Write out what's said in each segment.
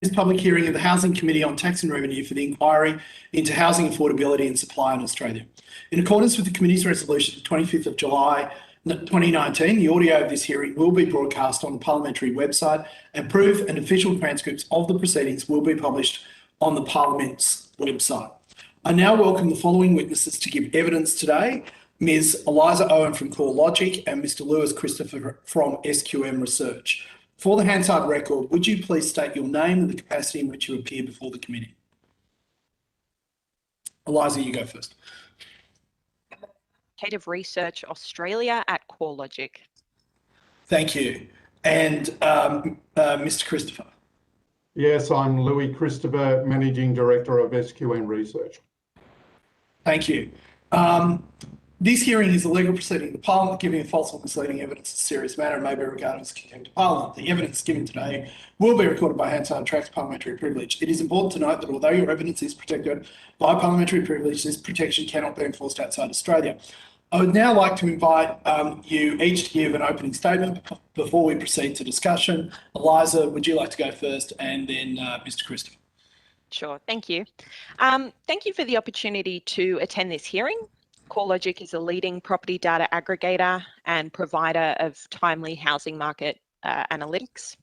This public hearing of the Housing Committee on Tax and Revenue for the inquiry into housing affordability and supply in Australia. In accordance with the committee's resolution of 25th of July 2019, the audio of this hearing will be broadcast on the parliamentary website, and proof and official transcripts of the proceedings will be published on the Parliament's website. I now welcome the following witnesses to give evidence today: Ms. Eliza Owen from CoreLogic and Mr. Lewis Christopher from SQM Research. For the Hansard record, would you please state your name and the capacity in which you appear before the committee? Eliza, you go first. Head of Research Australia at CoreLogic. Thank you. And Mr. Christopher? Yes, I'm Louis Christopher, Managing Director of SQM Research. Thank you. This hearing is a legal proceeding of the Parliament. Giving false or misleading evidence is a serious matter and may be regarded as contempt of Parliament. The evidence given today will be recorded by Hansard and attracts parliamentary privilege. It is important to note that although your evidence is protected by parliamentary privilege, this protection cannot be enforced outside Australia. I would now like to invite you each to give an opening statement before we proceed to discussion. Eliza, would you like to go first, and then Mr. Christopher? Sure, thank you. Thank you for the opportunity to attend this hearing. CoreLogic is a leading property data aggregator and provider of timely housing market analytics.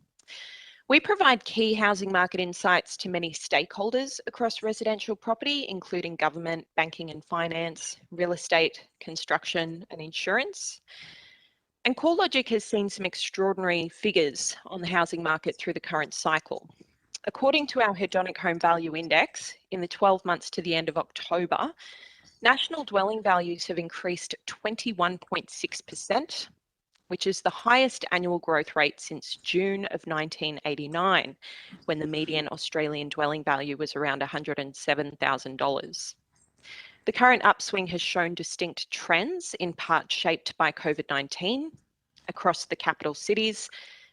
We provide key housing market insights to many stakeholders across residential property, including government, banking and finance, real estate, construction and insurance. And CoreLogic has seen some extraordinary figures on the housing market through the current cycle. According to our Hedonic Home Value Index, in the 12 months to the end of October, national dwelling values have increased 21.6%, which is the highest annual growth rate since June of 1989, when the median Australian dwelling value was around $107,000. The current upswing has shown distinct trends, in part shaped by COVID-19. Across the capital cities,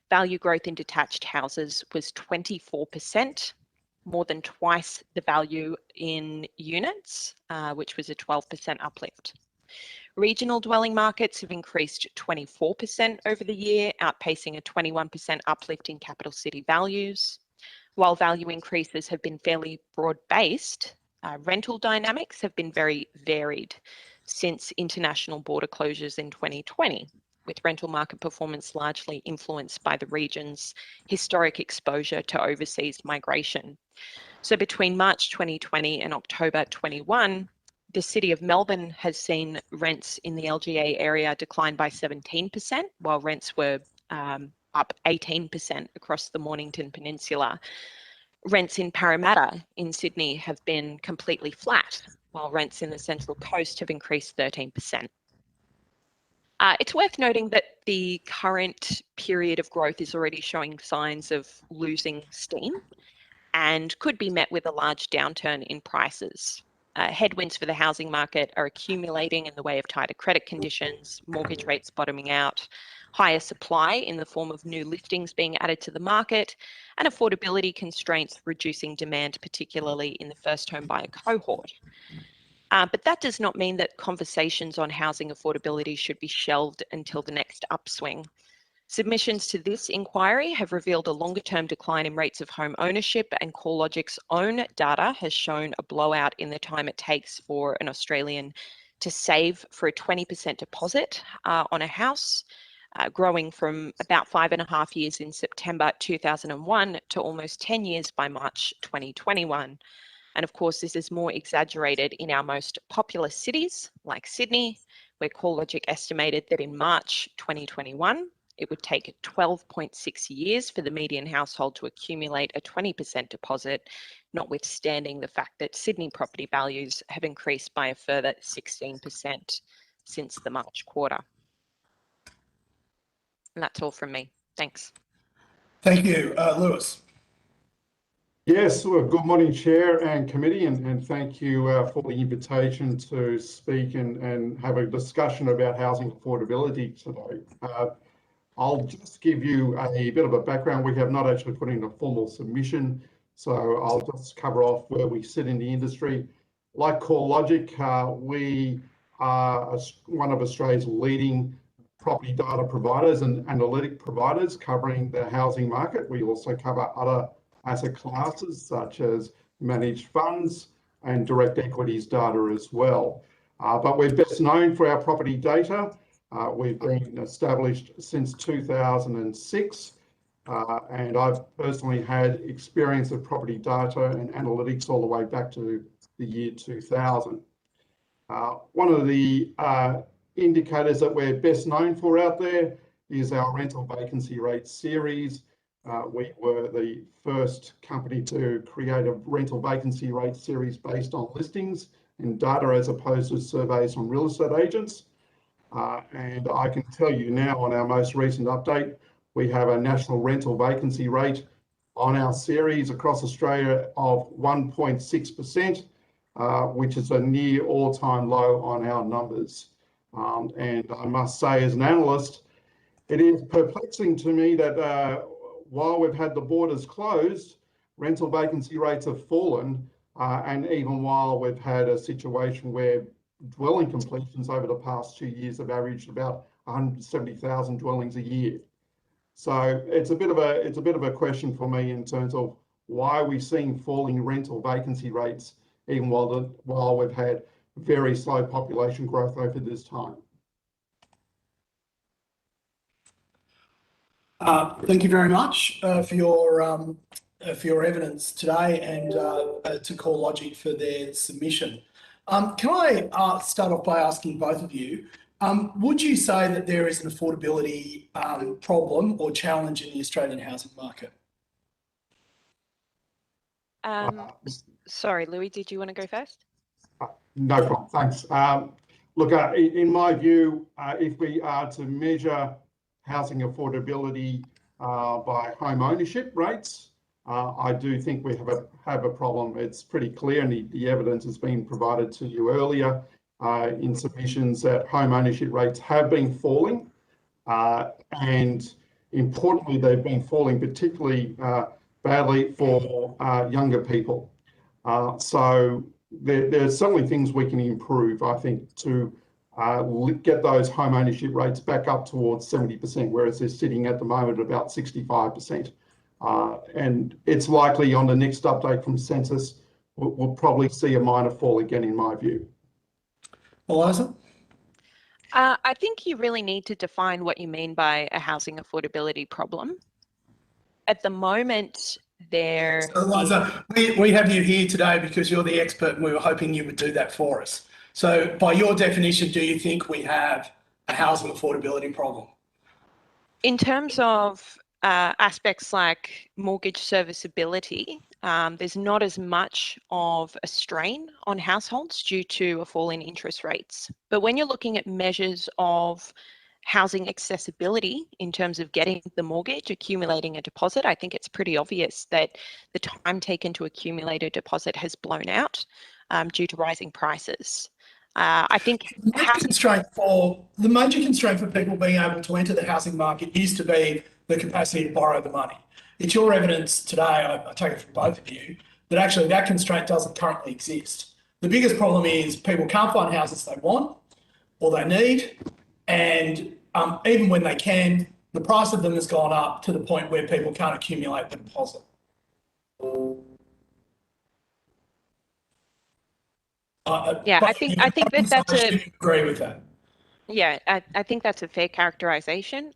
value growth in detached houses was 24%, more than twice the value in units, which was a 12% uplift. Regional dwelling markets have increased 24% over the year, outpacing a 21% uplift in capital city values. While value increases have been fairly broad-based, rental dynamics have been very varied since international border closures in 2020, with rental market performance largely influenced by the region's historic exposure to overseas migration. So between March 2020 and October 21, the City of Melbourne has seen rents in the LGA area decline by 17%, while rents were up 18% across the Mornington Peninsula. Rents in Parramatta in Sydney have been completely flat, while rents in the Central Coast have increased 13%. It's worth noting that the current period of growth is already showing signs of losing steam and could be met with a large downturn in prices. Headwinds for the housing market are accumulating in the way of tighter credit conditions, mortgage rates bottoming out, higher supply in the form of new listings being added to the market, and affordability constraints reducing demand, particularly in the first home buyer cohort. But that does not mean that conversations on housing affordability should be shelved until the next upswing. Submissions to this inquiry have revealed a longer-term decline in rates of home ownership, and CoreLogic's own data has shown a blowout in the time it takes for an Australian to save for a 20% deposit on a house, growing from about 5.5 years in September 2001 to almost 10 years by March 2021. And of course, this is more exaggerated in our most populous cities like Sydney, where CoreLogic estimated that in March 2021, it would take 12.6 years for the median household to accumulate a 20% deposit, notwithstanding the fact that Sydney property values have increased by a further 16% since the March quarter. And that's all from me. Thanks. Thank you. Lewis? Yes, well, good morning, Chair and Committee, and thank you for the invitation to speak and have a discussion about housing affordability today. I'll just give you a bit of a background. We have not actually put in a formal submission, so I'll just cover off where we sit in the industry. Like CoreLogic, we are one of Australia's leading property data providers and analytic providers covering the housing market. We also cover other asset classes such as managed funds and direct equities data as well. But we're best known for our property data. We've been established since 2006, and I've personally had experience of property data and analytics all the way back to the year 2000. One of the indicators that we're best known for out there is our rental vacancy rate series. We were the first company to create a rental vacancy rate series based on listings and data as opposed to surveys from real estate agents. And I can tell you now on our most recent update, we have a national rental vacancy rate on our series across Australia of 1.6%, which is a near all-time low on our numbers. And I must say, as an analyst, it is perplexing to me that while we've had the borders closed, rental vacancy rates have fallen, and even while we've had a situation where dwelling completions over the past 2 years have averaged about 170,000 dwellings a year. So it's a bit of a question for me in terms of why are we seeing falling rental vacancy rates even while we've had very slow population growth over this time. Thank you very much for your evidence today and to CoreLogic for their submission. Can I start off by asking both of you, would you say that there is an affordability problem or challenge in the Australian housing market? Sorry, Louis, did you want to go first? No problem, thanks. Look, in my view, if we are to measure housing affordability by home ownership rates, I do think we have a problem. It's pretty clear, and the evidence has been provided to you earlier in submissions that home ownership rates have been falling, and importantly, they've been falling particularly badly for younger people. So there's certainly things we can improve, I think, to get those home ownership rates back up towards 70%, whereas they're sitting at the moment at about 65%. And it's likely on the next update from Census, we'll probably see a minor fall again, in my view. Eliza? I think you really need to define what you mean by a housing affordability problem. At the moment, So Eliza, we have you here today because you're the expert and we were hoping you would do that for us. So by your definition, do you think we have a housing affordability problem? In terms of aspects like mortgage serviceability, there's not as much of a strain on households due to a fall in interest rates. But when you're looking at measures of housing accessibility in terms of getting the mortgage, accumulating a deposit, I think it's pretty obvious that the time taken to accumulate a deposit has blown out due to rising prices. I think the major constraint for people being able to enter the housing market used to be the capacity to borrow the money. It's your evidence today, I take it from both of you, that actually that constraint doesn't currently exist. The biggest problem is people can't find houses they want or they need, and even when they can, the price of them has gone up to the point where people can't accumulate the deposit. Yeah, I think that's a agree with that. Yeah, I think that's a fair characterization.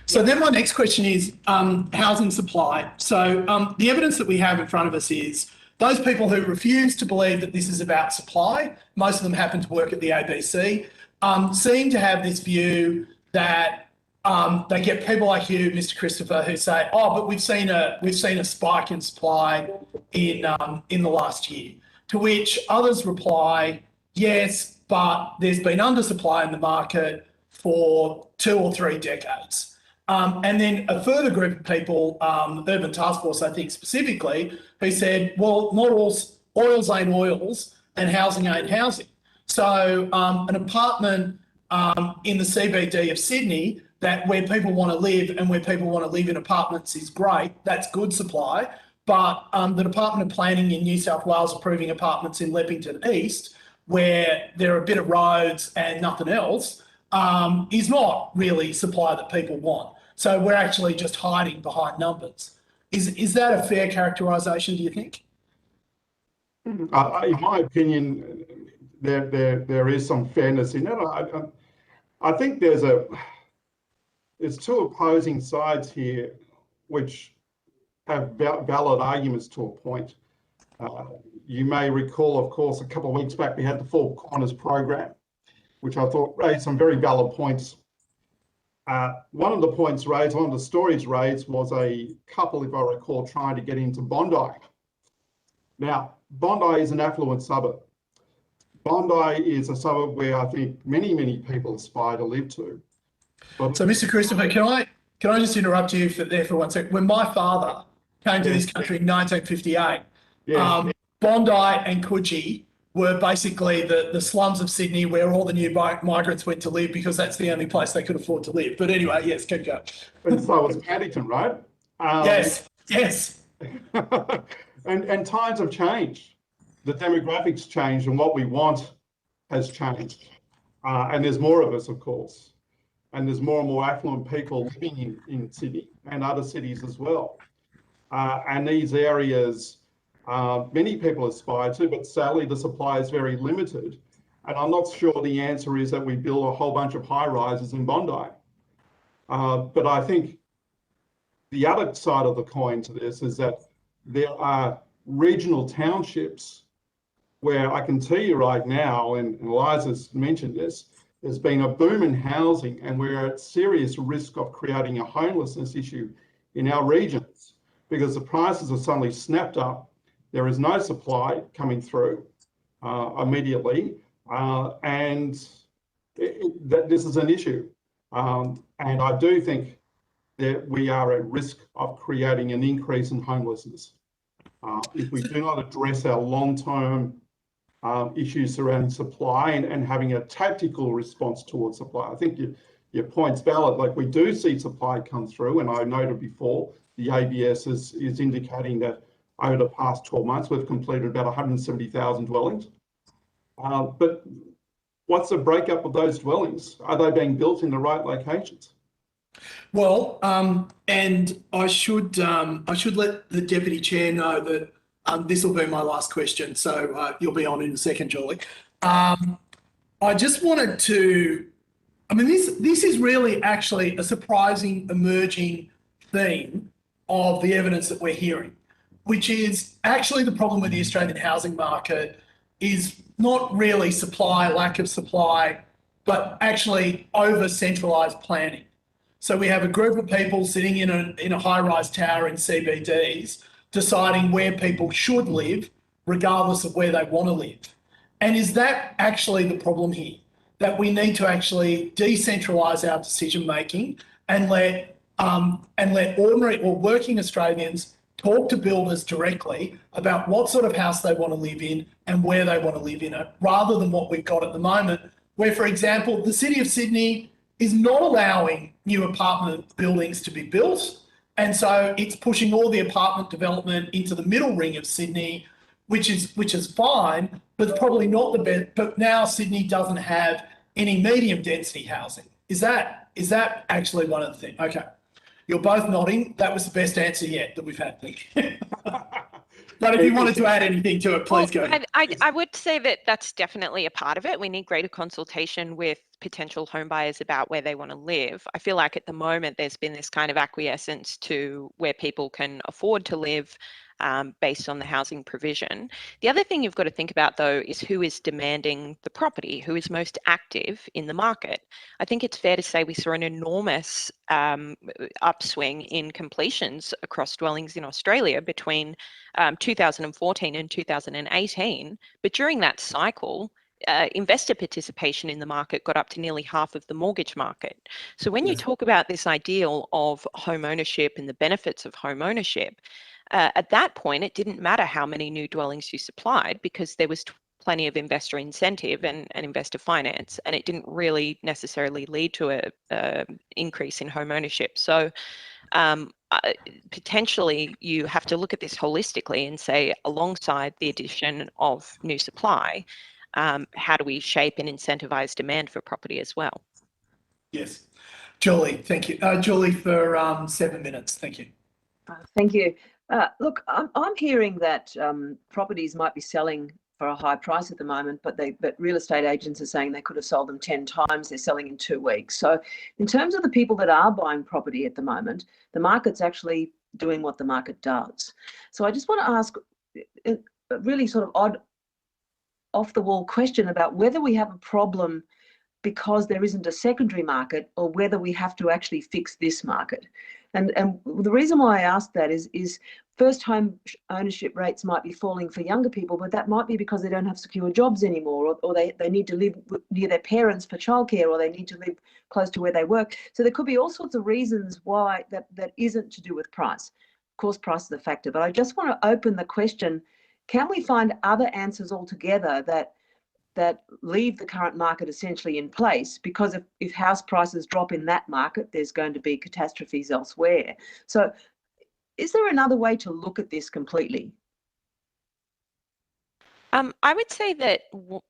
So then my next question is housing supply. So the evidence that we have in front of us is those people who refuse to believe that this is about supply, most of them happen to work at the ABC, seem to have this view that they get people like you, Mr. Christopher, who say, "Oh, but we've seen a spike in supply in the last year." To which others reply, "Yes, but there's been undersupply in the market for 2 or 3 decades." And then a further group of people, Urban Task Force, I think specifically, who said, "Well, not all oils ain't oils and housing ain't housing." So an apartment in the CBD of Sydney where people want to live and where people want to live in apartments is great. That's good supply. But the Department of Planning in New South Wales approving apartments in Leppington East, where there are a bit of roads and nothing else, is not really supply that people want. So we're actually just hiding behind numbers. Is that a fair characterisation, do you think? In my opinion, there is some fairness in it. I think there's two opposing sides here, which have valid arguments to a point. You may recall, of course, a couple of weeks back, we had the Four Corners program, which I thought raised some very valid points. One of the points raised, one of the stories raised, was a couple, if I recall, trying to get into Bondi. Now, Bondi is an affluent suburb. Bondi is a suburb where I think many people aspire to live to. But So, Mr. Christopher, can I just interrupt you for 1 second? When my father came to this country in 1958, yes, Bondi and Coogee were basically the slums of Sydney where all the new migrants went to live because that's the only place they could afford to live. But anyway, yes, keep going. and so was Paddington, right? Yes. And times have changed. The demographics changed, and what we want has changed. And there's more of us, of course. And there's more and more affluent people living in Sydney and other cities as well. And these areas, many people aspire to, but sadly the supply is very limited. And I'm not sure the answer is that we build a whole bunch of high rises in Bondi. But I think the other side of the coin to this is that there are regional townships where I can tell you right now, and Eliza's mentioned this, there's been a boom in housing and we're at serious risk of creating a homelessness issue in our regions because the prices are suddenly snapped up. There is no supply coming through immediately, and that this is an issue. And I do think that we are at risk of creating an increase in homelessness if we do not address our long-term issues surrounding supply and having a tactical response towards supply. I think your point's valid. Like, we do see supply come through, and I noted before the ABS is indicating that over the past 12 months we've completed about 170,000 dwellings. But what's the breakup of those dwellings? Are they being built in the right locations? Well, and I should let the deputy chair know that this will be my last question, so you'll be on in a second, Julie. I just wanted to, I mean, this is really actually a surprising emerging theme of the evidence that we're hearing, which is actually the problem with the Australian housing market is not really supply, lack of supply, but actually over-centralised planning. So we have a group of people sitting in a high-rise tower in CBDs deciding where people should live, regardless of where they want to live. And is that actually the problem here? That we need to actually decentralise our decision-making and let ordinary or working Australians talk to builders directly about what sort of house they want to live in and where they want to live in it, rather than what we've got at the moment, where, for example, the City of Sydney is not allowing new apartment buildings to be built. And so it's pushing all the apartment development into the middle ring of Sydney, which is fine, but it's probably not the best. But now Sydney doesn't have any medium density housing. Is that actually one of the things? Okay. You're both nodding. That was the best answer yet that we've had. But if you wanted to add anything to it, please go ahead. I would say that that's definitely a part of it. We need greater consultation with potential home buyers about where they want to live. I feel like at the moment there's been this kind of acquiescence to where people can afford to live based on the housing provision. The other thing you've got to think about, though, is who is demanding the property, who is most active in the market. I think it's fair to say we saw an enormous upswing in completions across dwellings in Australia between 2014 and 2018. But during that cycle, investor participation in the market got up to nearly half of the mortgage market. So when you talk about this ideal of home ownership and the benefits of home ownership, at that point, it didn't matter how many new dwellings you supplied because there was plenty of investor incentive and investor finance, and it didn't really necessarily lead to a increase in home ownership. So potentially you have to look at this holistically and say, alongside the addition of new supply, how do we shape and incentivize demand for property as well? Yes. Julie, thank you. Julie, for 7 minutes. Thank you. Thank you. Look, I'm hearing that properties might be selling for a high price at the moment, but real estate agents are saying they could have sold them 10 times. They're selling in 2 weeks. So in terms of the people that are buying property at the moment, the market's actually doing what the market does. So I just want to ask a really sort of odd, off the wall question about whether we have a problem because there isn't a secondary market, or whether we have to actually fix this market. And the reason why I ask that is first home ownership rates might be falling for younger people, but that might be because they don't have secure jobs anymore, or they need to live near their parents for childcare, or they need to live close to where they work. So there could be all sorts of reasons why that isn't to do with price. Of course, price is a factor, but I just want to open the question, can we find other answers altogether that leave the current market essentially in place? Because if house prices drop in that market, there's going to be catastrophes elsewhere. So is there another way to look at this completely? I would say that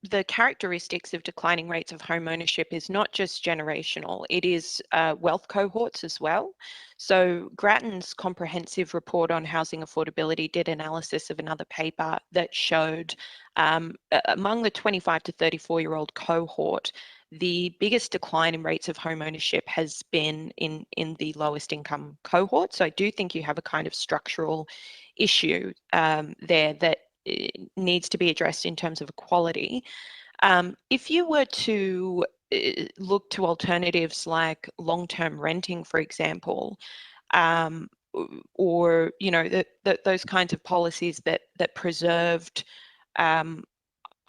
the characteristics of declining rates of home ownership is not just generational, it is wealth cohorts as well. So Grattan's comprehensive report on housing affordability did analysis of another paper that showed among the 25 to 34-year-old cohort, the biggest decline in rates of home ownership has been in the lowest income cohort. So I do think you have a kind of structural issue there that needs to be addressed in terms of equality. If you were to look to alternatives like long-term renting, for example, or those kinds of policies that preserved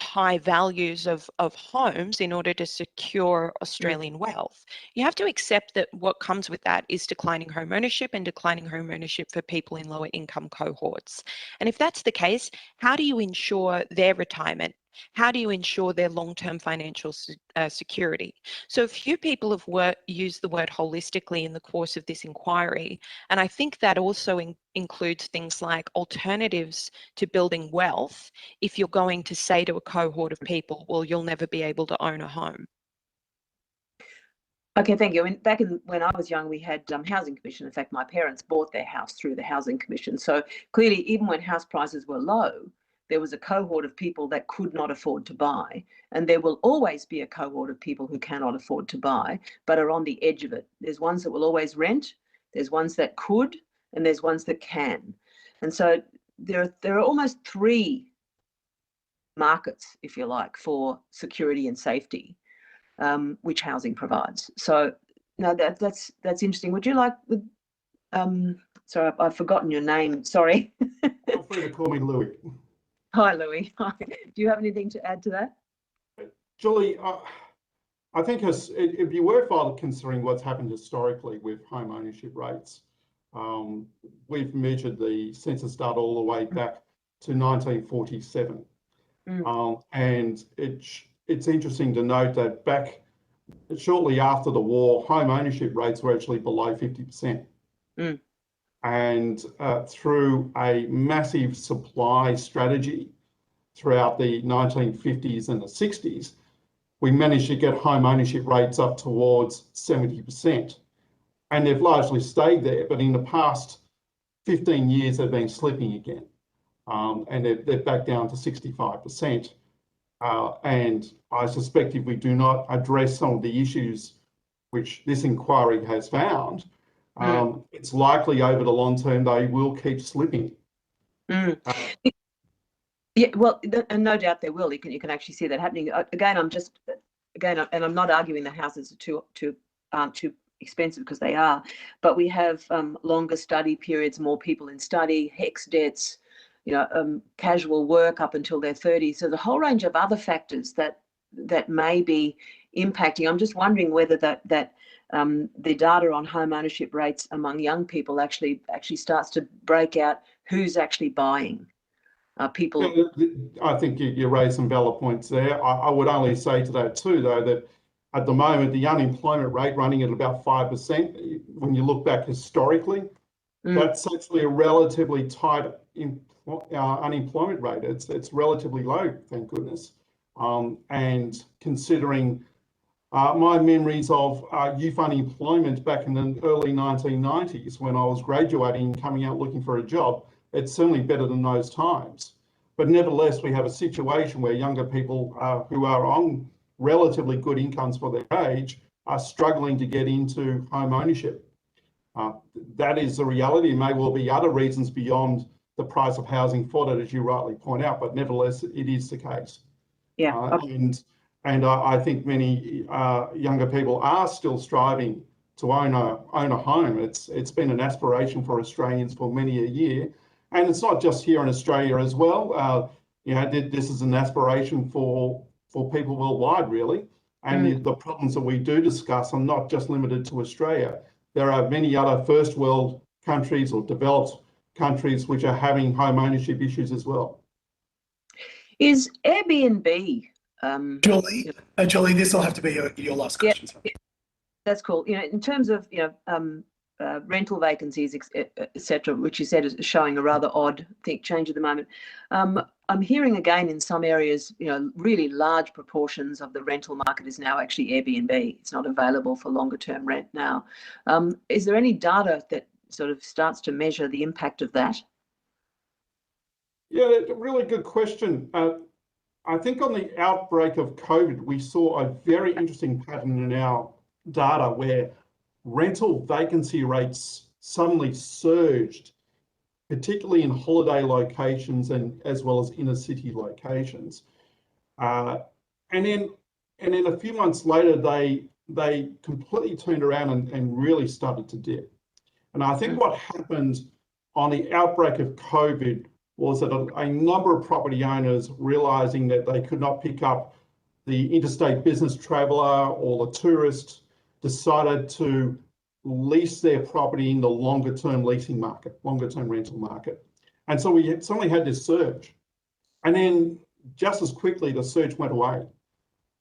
high values of homes in order to secure Australian wealth, you have to accept that what comes with that is declining home ownership, and declining home ownership for people in lower income cohorts. And if that's the case, how do you ensure their retirement? How do you ensure their long-term financial security? So a few people have used the word holistically in the course of this inquiry, and I think that also includes things like alternatives to building wealth if you're going to say to a cohort of people, well, you'll never be able to own a home. Okay, thank you. I mean, when I was young, we had housing commission. In fact, my parents bought their house through the housing commission. So clearly, even when house prices were low, there was a cohort of people that could not afford to buy, and there will always be a cohort of people who cannot afford to buy but are on the edge of it. There's ones that will always rent, there's ones that could, and there's ones that can. And so there are almost 3 markets, if you like, for security and safety, which housing provides. So now that's interesting. Would you like, sorry, I've forgotten your name, sorry. Feel free to call me Louis. Hi, Louis. Hi. Do you have anything to add to that? Julie, I think it'd be worthwhile considering what's happened historically with home ownership rates. We've measured the census data all the way back to 1947. And it's interesting to note that back shortly after the war, home ownership rates were actually below 50%. And through a massive supply strategy throughout the 1950s and the 60s, we managed to get home ownership rates up towards 70%. And they've largely stayed there, but in the past 15 years, they've been slipping again. And they're back down to 65%. And I suspect if we do not address some of the issues which this inquiry has found, it's likely over the long term they will keep slipping. Yeah, well, and no doubt they will. You can actually see that happening. Again, and I'm not arguing the houses aren't too expensive, because they are, but we have longer study periods, more people in study, HECS debts, casual work up until their 30s. So the whole range of other factors that may be impacting. I'm just wondering whether that the data on home ownership rates among young people actually starts to break out who's actually buying. People. I think you raised some valid points there. I would only say to that too, though, that at the moment the unemployment rate running at about 5%. When you look back historically, that's actually a relatively tight unemployment rate. It's relatively low, thank goodness. And considering My memories of youth unemployment back in the early 1990s when I was graduating and coming out looking for a job, it's certainly better than those times. But nevertheless, we have a situation where younger people who are on relatively good incomes for their age are struggling to get into home ownership. That is the reality. There may well be other reasons beyond the price of housing for that, as you rightly point out, but nevertheless, it is the case. Yeah. And I think many younger people are still striving to own a home. It's been an aspiration for Australians for many a year, and it's not just here in Australia as well. This is an aspiration for people worldwide, really. And the problems that we do discuss are not just limited to Australia. There are many other first world countries or developed countries which are having home ownership issues as well. Is Airbnb? Julie, this will have to be your last question. Yeah, that's cool. In terms of rental vacancies, etc., which you said is showing a rather odd change at the moment. I'm hearing again in some areas, really large proportions of the rental market is now actually Airbnb. It's not available for longer term rent now. Is there any data that sort of starts to measure the impact of that? Yeah, that's a really good question. I think on the outbreak of COVID, we saw a very interesting pattern in our data where rental vacancy rates suddenly surged, particularly in holiday locations and as well as inner city locations. And then a few months later, they completely turned around and really started to dip. And I think what happened on the outbreak of COVID was that a number of property owners realizing that they could not pick up the interstate business traveller or the tourist decided to lease their property in the longer term leasing market, longer term rental market. And so we suddenly had this surge. And then just as quickly, the surge went away.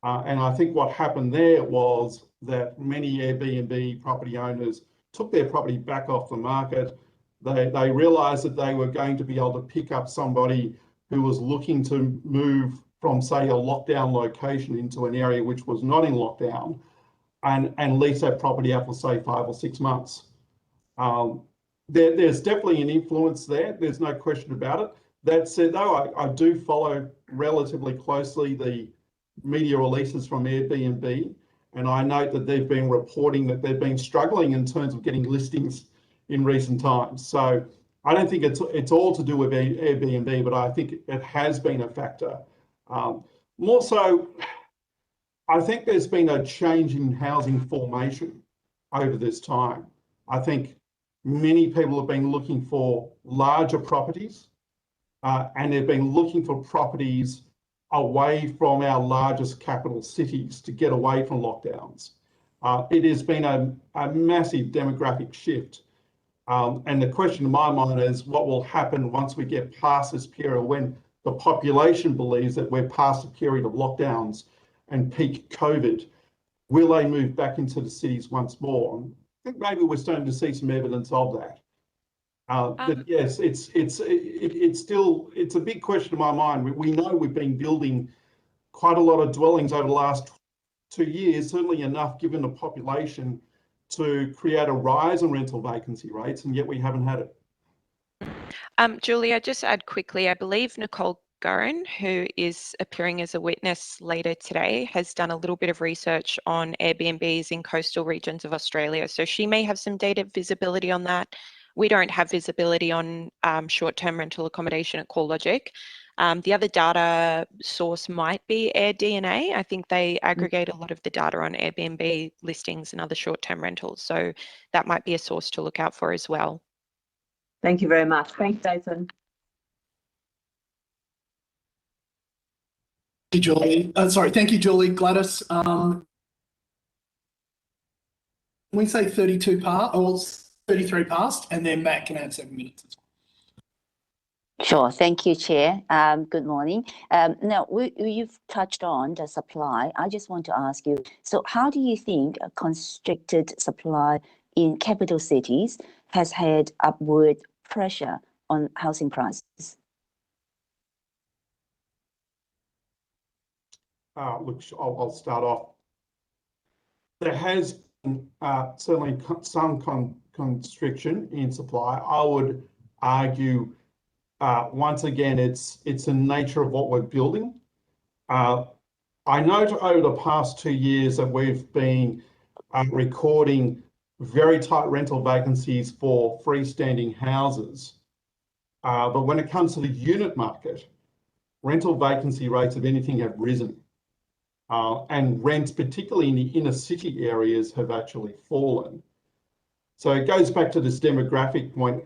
And I think what happened there was that many Airbnb property owners took their property back off the market. They realized that they were going to be able to pick up somebody who was looking to move from, say, a lockdown location into an area which was not in lockdown and lease that property out for, say, 5 or 6 months. There's definitely an influence there. There's no question about it. That said, though, I do follow relatively closely the media releases from Airbnb, and I note that they've been reporting that they've been struggling in terms of getting listings in recent times. So I don't think it's all to do with Airbnb, but I think it has been a factor. More so, I think there's been a change in housing formation over this time. I think many people have been looking for larger properties, and they've been looking for properties away from our largest capital cities to get away from lockdowns. It has been a massive demographic shift. And the question in my mind is what will happen once we get past this period when the population believes that we're past a period of lockdowns and peak COVID. Will they move back into the cities once more? And I think maybe we're starting to see some evidence of that. But yes, it's a big question in my mind. We know we've been building quite a lot of dwellings over the last 2 years, certainly enough given the population to create a rise in rental vacancy rates, and yet we haven't had it. Julie, I just add quickly, I believe Nicole Gurran, who is appearing as a witness later today, has done a little bit of research on Airbnbs in coastal regions of Australia. So she may have some data visibility on that. We don't have visibility on short-term rental accommodation at CoreLogic. The other data source might be AirDNA. I think they aggregate a lot of the data on Airbnb listings and other short-term rentals. So that might be a source to look out for as well. Thank you very much. Thanks, Dathan. Thank you, Julie. Thank you, Julie. Gladys, we say 32 past, or 33 past, and then Matt can add 7 minutes as well. Sure. Thank you, Chair. Good morning. Now, you've touched on the supply. I just want to ask you, so how do you think a constricted supply in capital cities has had upward pressure on housing prices? Look, I'll start off. there has been, certainly some constriction in supply. I would argue, once again, it's the nature of what we're building. I note over the past 2 years that we've been recording very tight rental vacancies for freestanding houses. But when it comes to the unit market, rental vacancy rates, if anything, have risen. And rents, particularly in the inner city areas, have actually fallen. So it goes back to this demographic point.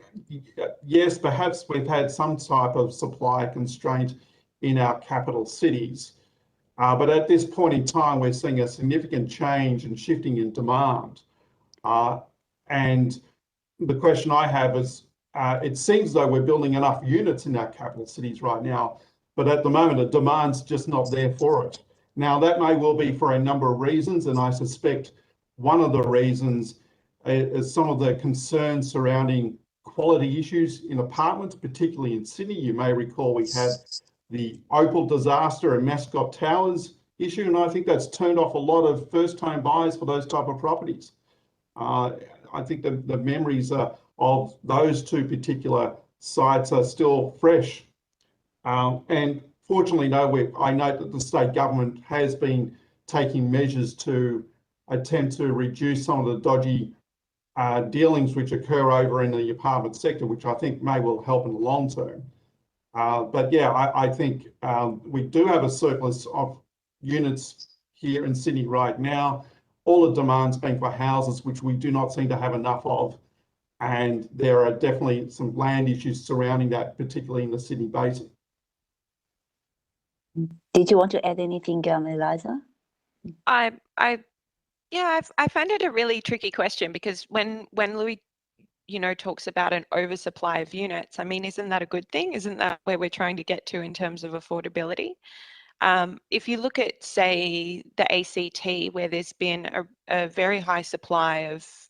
Yes, perhaps we've had some type of supply constraint in our capital cities. But at this point in time, we're seeing a significant change and shifting in demand. And the question I have is, it seems though we're building enough units in our capital cities right now, but at the moment, the demand's just not there for it. Now, that may well be for a number of reasons, and I suspect one of the reasons is some of the concerns surrounding quality issues in apartments, particularly in Sydney. You may recall we had the Opal disaster and Mascot Towers issue, and I think that's turned off a lot of first-time buyers for those type of properties. I think the memories of those two particular sites are still fresh. And fortunately, I note that the state government has been taking measures to attempt to reduce some of the dodgy dealings which occur over in the apartment sector, which I think may well help in the long term. But yeah, I think we do have a surplus of units here in Sydney right now. All the demand's being for houses, which we do not seem to have enough of. And there are definitely some land issues surrounding that, particularly in the Sydney Basin. Did you want to add anything, Eliza? I find it a really tricky question, because when Louis, talks about an oversupply of units, I mean, isn't that a good thing? Isn't that where we're trying to get to in terms of affordability? If you look at, say, the ACT, where there's been a very high supply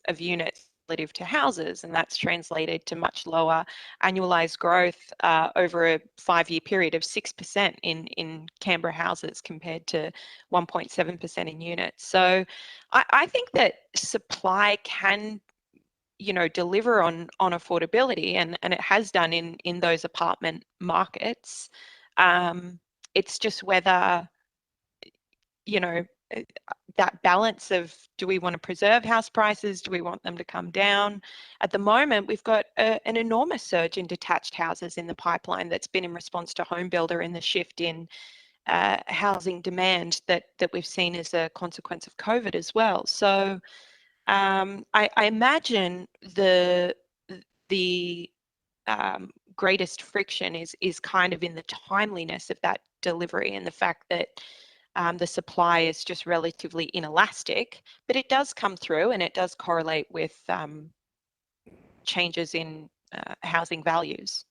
of units relative to houses, and that's translated to much lower annualized growth over a 5-year period of 6% in Canberra houses compared to 1.7% in units. So I think that supply can deliver on affordability, and it has done in those apartment markets. It's just whether, that balance of, do we want to preserve house prices? Do we want them to come down? At the moment, we've got an enormous surge in detached houses in the pipeline that's been in response to home builder and the shift in housing demand that we've seen as a consequence of COVID as well. So I imagine the greatest friction is kind of in the timeliness of that delivery, and the fact that the supply is just relatively inelastic, but it does come through, and it does correlate with changes in housing values.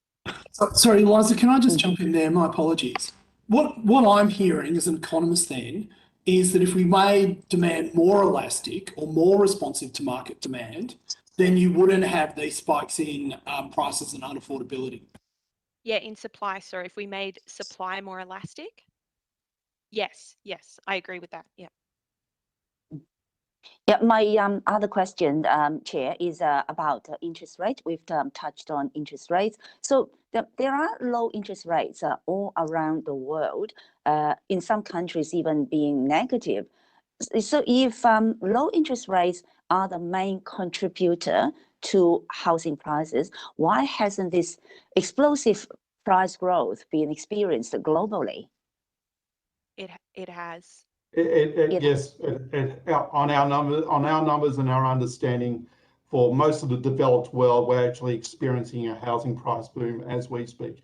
Sorry, Eliza, can I just jump in there? My apologies. What I'm hearing as an economist then is that if we made demand more elastic or more responsive to market demand, then you wouldn't have these spikes in prices and unaffordability. Yeah, in supply. Sorry, if we made supply more elastic. Yes, I agree with that. Yeah. Yeah, my other question, Chair, is about interest rate. We've touched on interest rates. So there are low interest rates all around the world, in some countries even being negative. So if low interest rates are the main contributor to housing prices, why hasn't this explosive price growth been experienced globally? It has. Yes, on our numbers and our understanding, for most of the developed world, we're actually experiencing a housing price boom as we speak.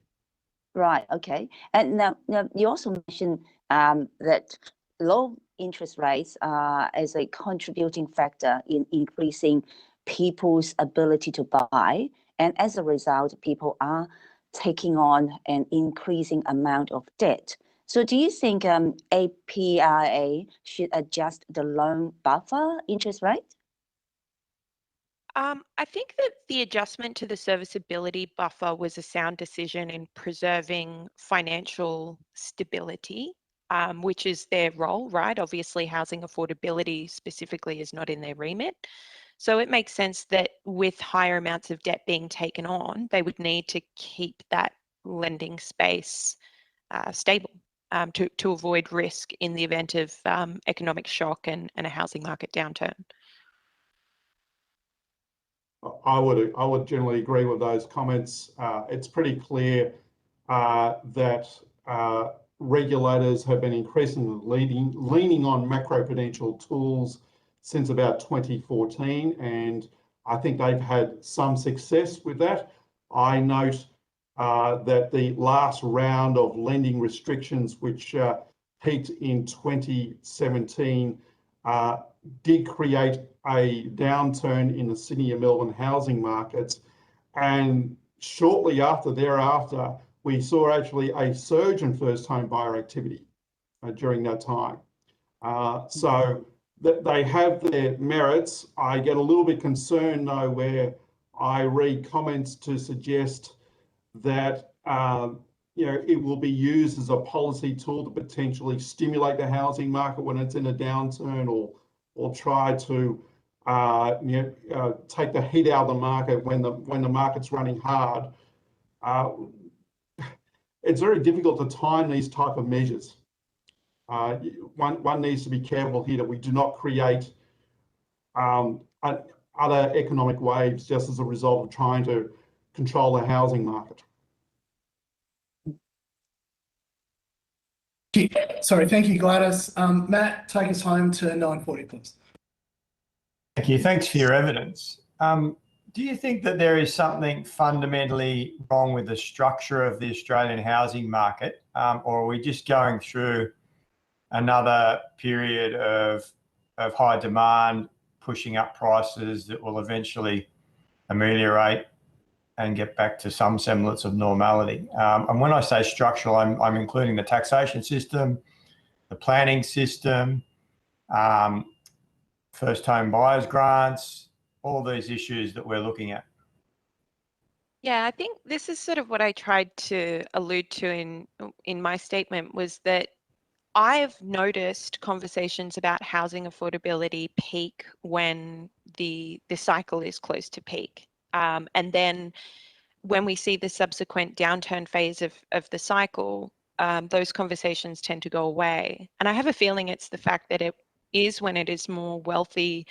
Right. Okay. And now you also mentioned that low interest rates are as a contributing factor in increasing people's ability to buy, and as a result, people are taking on an increasing amount of debt. So do you think APRA should adjust the loan buffer interest rate? I think that the adjustment to the serviceability buffer was a sound decision in preserving financial stability. which is their role, right? Obviously, housing affordability specifically is not in their remit. So it makes sense that with higher amounts of debt being taken on, they would need to keep that lending space stable to avoid risk in the event of economic shock and a housing market downturn. I would generally agree with those comments. It's pretty clear that regulators have been increasingly leaning on macroprudential tools since about 2014, and I think they've had some success with that. I note that the last round of lending restrictions, which peaked in 2017, did create a downturn in the Sydney and Melbourne housing markets. And shortly thereafter, we saw actually a surge in first home buyer activity during that time. So they have their merits. I get a little bit concerned though, where I read comments to suggest that it will be used as a policy tool to potentially stimulate the housing market when it's in a downturn, or try to take the heat out of the market when the market's running hard. It's very difficult to time these type of measures. One needs to be careful here that we do not create other economic waves just as a result of trying to control the housing market. Sorry, thank you, Gladys. Matt, take us home to 9:40, please. Thank you. Thanks for your evidence. Do you think that there is something fundamentally wrong with the structure of the Australian housing market, or are we just going through another period of high demand, pushing up prices that will eventually ameliorate and get back to some semblance of normality? And when I say structural, I'm including the taxation system, the planning system, first home buyers grants, all these issues that we're looking at. Yeah, I think this is sort of what I tried to allude to in my statement, was that I've noticed conversations about housing affordability peak when the cycle is close to peak. And then when we see the subsequent downturn phase of the cycle, those conversations tend to go away. And I have a feeling it's the fact that it is when it is more wealthy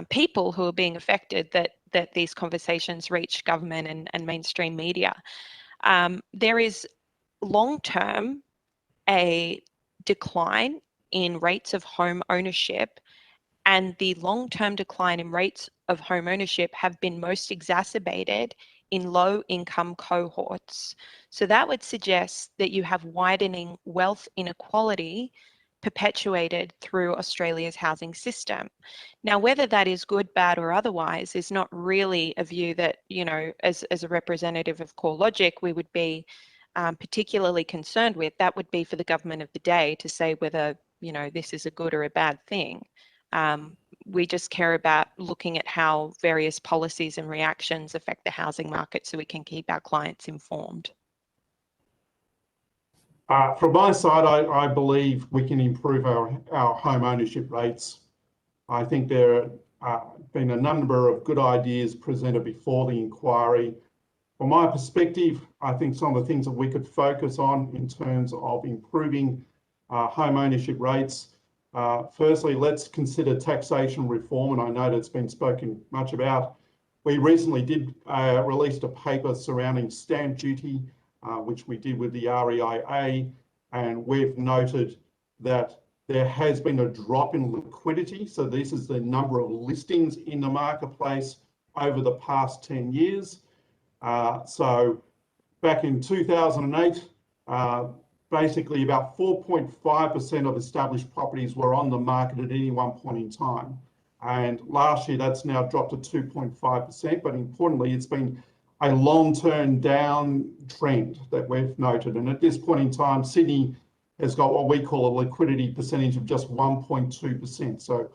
people who are being affected that these conversations reach government and mainstream media. There is long-term a decline in rates of home ownership, and the long-term decline in rates of home ownership have been most exacerbated in low-income cohorts. So that would suggest that you have widening wealth inequality perpetuated through Australia's housing system. Now, whether that is good, bad, or otherwise is not really a view that, as a representative of CoreLogic, we would be particularly concerned with. That would be for the government of the day to say whether, this is a good or a bad thing. We just care about looking at how various policies and reactions affect the housing market so we can keep our clients informed. From my side, I believe we can improve our home ownership rates. I think there have been a number of good ideas presented before the inquiry. From my perspective, I think some of the things that we could focus on in terms of improving home ownership rates. Firstly, let's consider taxation reform, and I know that's been spoken much about. We recently did released a paper surrounding stamp duty, which we did with the REIA, and we've noted that there has been a drop in liquidity. So this is the number of listings in the marketplace over the past 10 years. So back in 2008, basically about 4.5% of established properties were on the market at any one point in time. And last year, that's now dropped to 2.5%. But importantly, it's been a long-term down trend that we've noted. And at this point in time, Sydney has got what we call a liquidity percentage of just 1.2%. So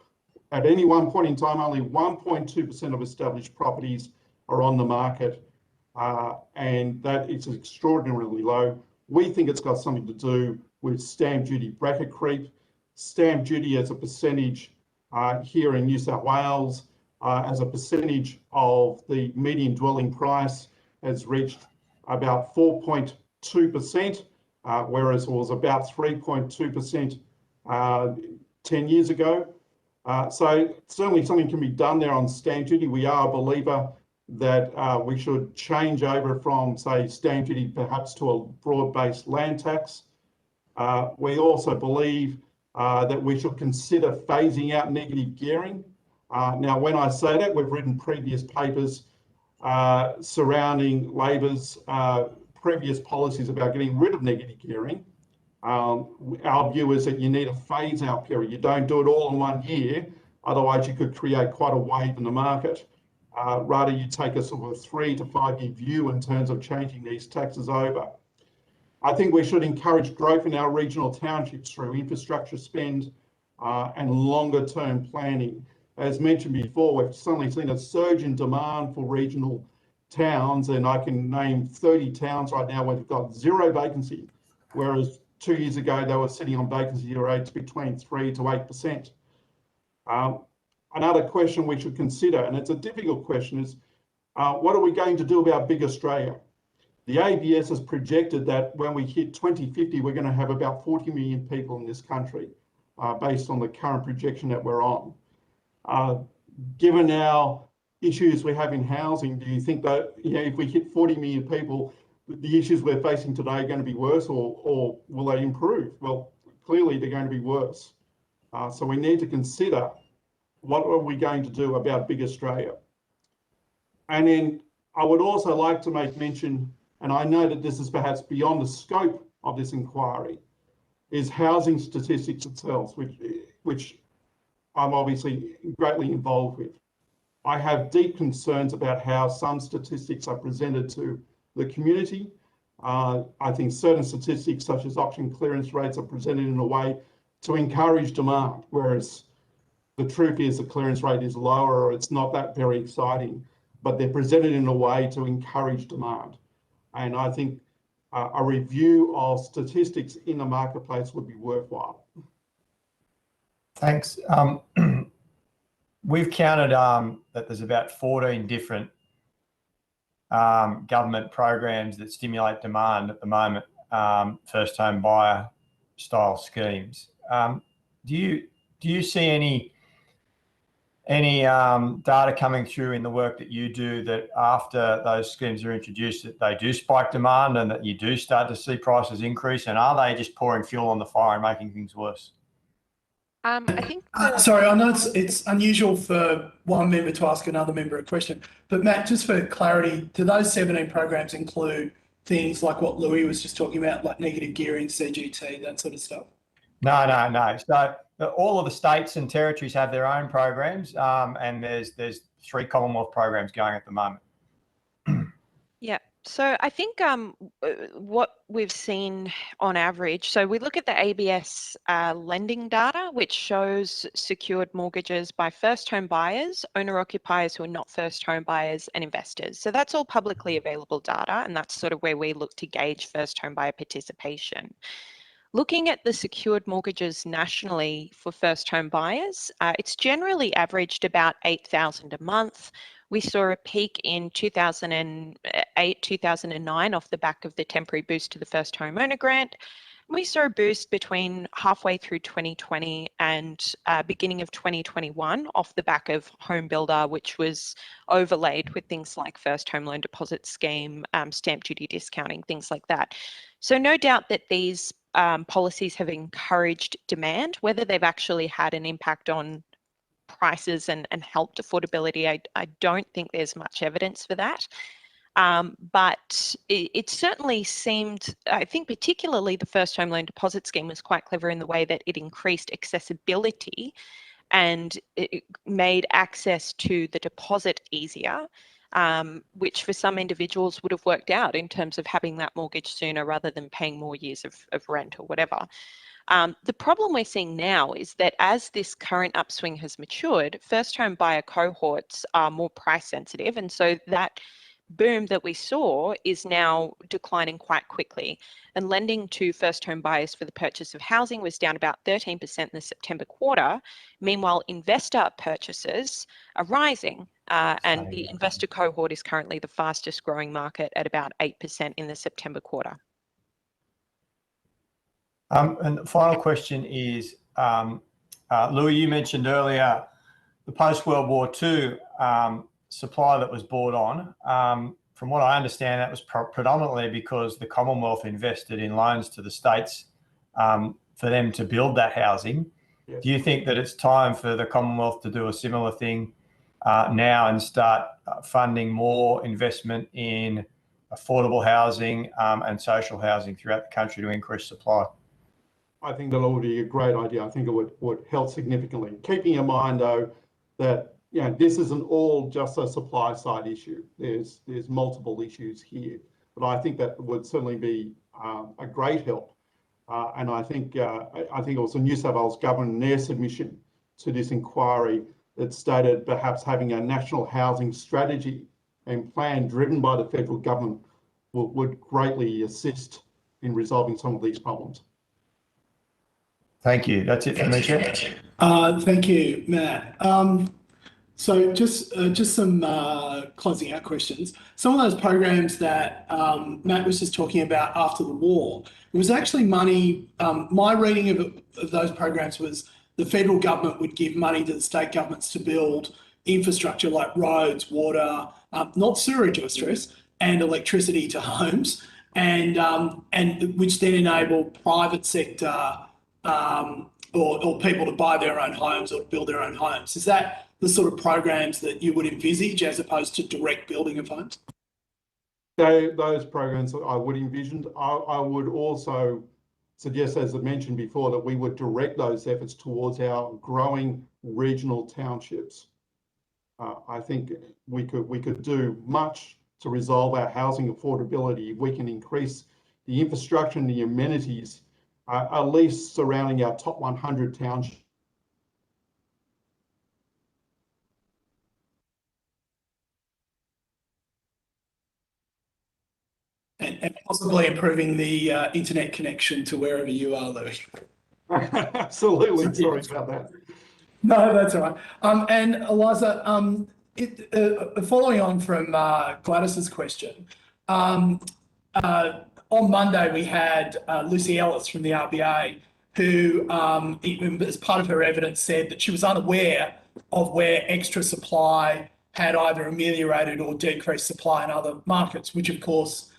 at any one point in time, only 1.2% of established properties are on the market. And that is extraordinarily low. We think it's got something to do with stamp duty bracket creep. Stamp duty as a percentage here in New South Wales as a percentage of the median dwelling price has reached about 4.2%, whereas it was about 3.2% 10 years ago. So certainly something can be done there on stamp duty. We are a believer that we should change over from, say, stamp duty perhaps to a broad-based land tax. We also believe that we should consider phasing out negative gearing. Now, when I say that, we've written previous papers surrounding Labor's previous policies about getting rid of negative gearing. Our view is that you need a phase out period. You don't do it all in 1 year, otherwise you could create quite a wave in the market. Rather, you take a sort of 3 to 5 year view in terms of changing these taxes over. I think we should encourage growth in our regional townships through infrastructure spend and longer term planning. As mentioned before, we've suddenly seen a surge in demand for regional towns, and I can name 30 towns right now where we've got 0 vacancy, whereas 2 years ago they were sitting on vacancy rates between 3 to 8%. Another question we should consider, and it's a difficult question, is what are we going to do about Big Australia? The ABS has projected that when we hit 2050, we're going to have about 40 million people in this country, based on the current projection that we're on. Given our issues we have in housing, do you think that if we hit 40 million people, the issues we're facing today are going to be worse, or will they improve? Well, clearly they're going to be worse. So we need to consider what are we going to do about Big Australia. And then I would also like to make mention, and I know that this is perhaps beyond the scope of this inquiry, is housing statistics itself, which I'm obviously greatly involved with. I have deep concerns about how some statistics are presented to the community. I think certain statistics such as auction clearance rates are presented in a way to encourage demand, whereas the truth is the clearance rate is lower or it's not that very exciting, but they're presented in a way to encourage demand. And I think a review of statistics in the marketplace would be worthwhile. Thanks. We've counted that there's about 14 different government programs that stimulate demand at the moment, first home buyer style schemes. Do you see any data coming through in the work that you do that after those schemes are introduced that they do spike demand and that you do start to see prices increase, and are they just pouring fuel on the fire and making things worse? I think Sorry, I know it's unusual for one member to ask another member a question, but Matt, just for clarity, do those 17 programs include things like what Louis was just talking about, like negative gearing, CGT, that sort of stuff? No. So all of the states and territories have their own programs, and there's 3 Commonwealth programs going at the moment. Yeah. So I think what we've seen on average, so we look at the ABS lending data, which shows secured mortgages by first home buyers, owner occupiers who are not first home buyers, and investors. So that's all publicly available data, and that's sort of where we look to gauge first home buyer participation. Looking at the secured mortgages nationally for first home buyers, it's generally averaged about $8,000 a month. We saw a peak in 2008, 2009 off the back of the temporary boost to the first homeowner grant. We saw a boost between halfway through 2020 and beginning of 2021 off the back of Home Builder, which was overlaid with things like first home loan deposit scheme, stamp duty discounting, things like that. So no doubt that these policies have encouraged demand. Whether they've actually had an impact on prices and helped affordability, I don't think there's much evidence for that. But it certainly seemed, I think particularly the first home loan deposit scheme was quite clever in the way that it increased accessibility and it made access to the deposit easier, which for some individuals would have worked out in terms of having that mortgage sooner rather than paying more years of rent or whatever. The problem we're seeing now is that as this current upswing has matured, first home buyer cohorts are more price sensitive, and so that boom that we saw is now declining quite quickly, and lending to first home buyers for the purchase of housing was down about 13% in the September quarter. Meanwhile, investor purchases are rising, and the investor cohort is currently the fastest growing market at about 8% in the September quarter. And the final question is, Louis, you mentioned earlier the post-World War II supply that was brought on. From what I understand, that was predominantly because the Commonwealth invested in loans to the states for them to build that housing. Yes. Do you think that it's time for the Commonwealth to do a similar thing now and start funding more investment in affordable housing and social housing throughout the country to increase supply? I think that would be a great idea. I think it would help significantly. Keeping in mind, though, that this isn't all just a supply side issue. There's multiple issues here, but I think that would certainly be a great help. And I think it was the New South Wales government in their submission to this inquiry that stated perhaps having a national housing strategy and plan driven by the federal government would greatly assist in resolving some of these problems. Thank you. That's it for me, Chair. Thank you, Matt. So just some closing out questions. Some of those programs that Matt was just talking about after the war, it was actually money. My reading of those programs was the federal government would give money to the state governments to build infrastructure like roads, water, not sewerage or stress, and electricity to homes, and which then enabled private sector or people to buy their own homes or build their own homes. Is that the sort of programs that you would envisage as opposed to direct building of homes? Those programs I would envision. I would also suggest, as I mentioned before, that we would direct those efforts towards our growing regional townships. I think we could do much to resolve our housing affordability. We can increase the infrastructure and the amenities, at least surrounding our top 100 townships. And possibly improving the internet connection to wherever you are, Louis. Absolutely. Sorry about that. No, that's all right. And Eliza, following on from Gladys's question, on Monday we had Lucy Ellis from the RBA, who, as part of her evidence, said that she was unaware of where extra supply had either ameliorated or decreased supply in other markets, which of course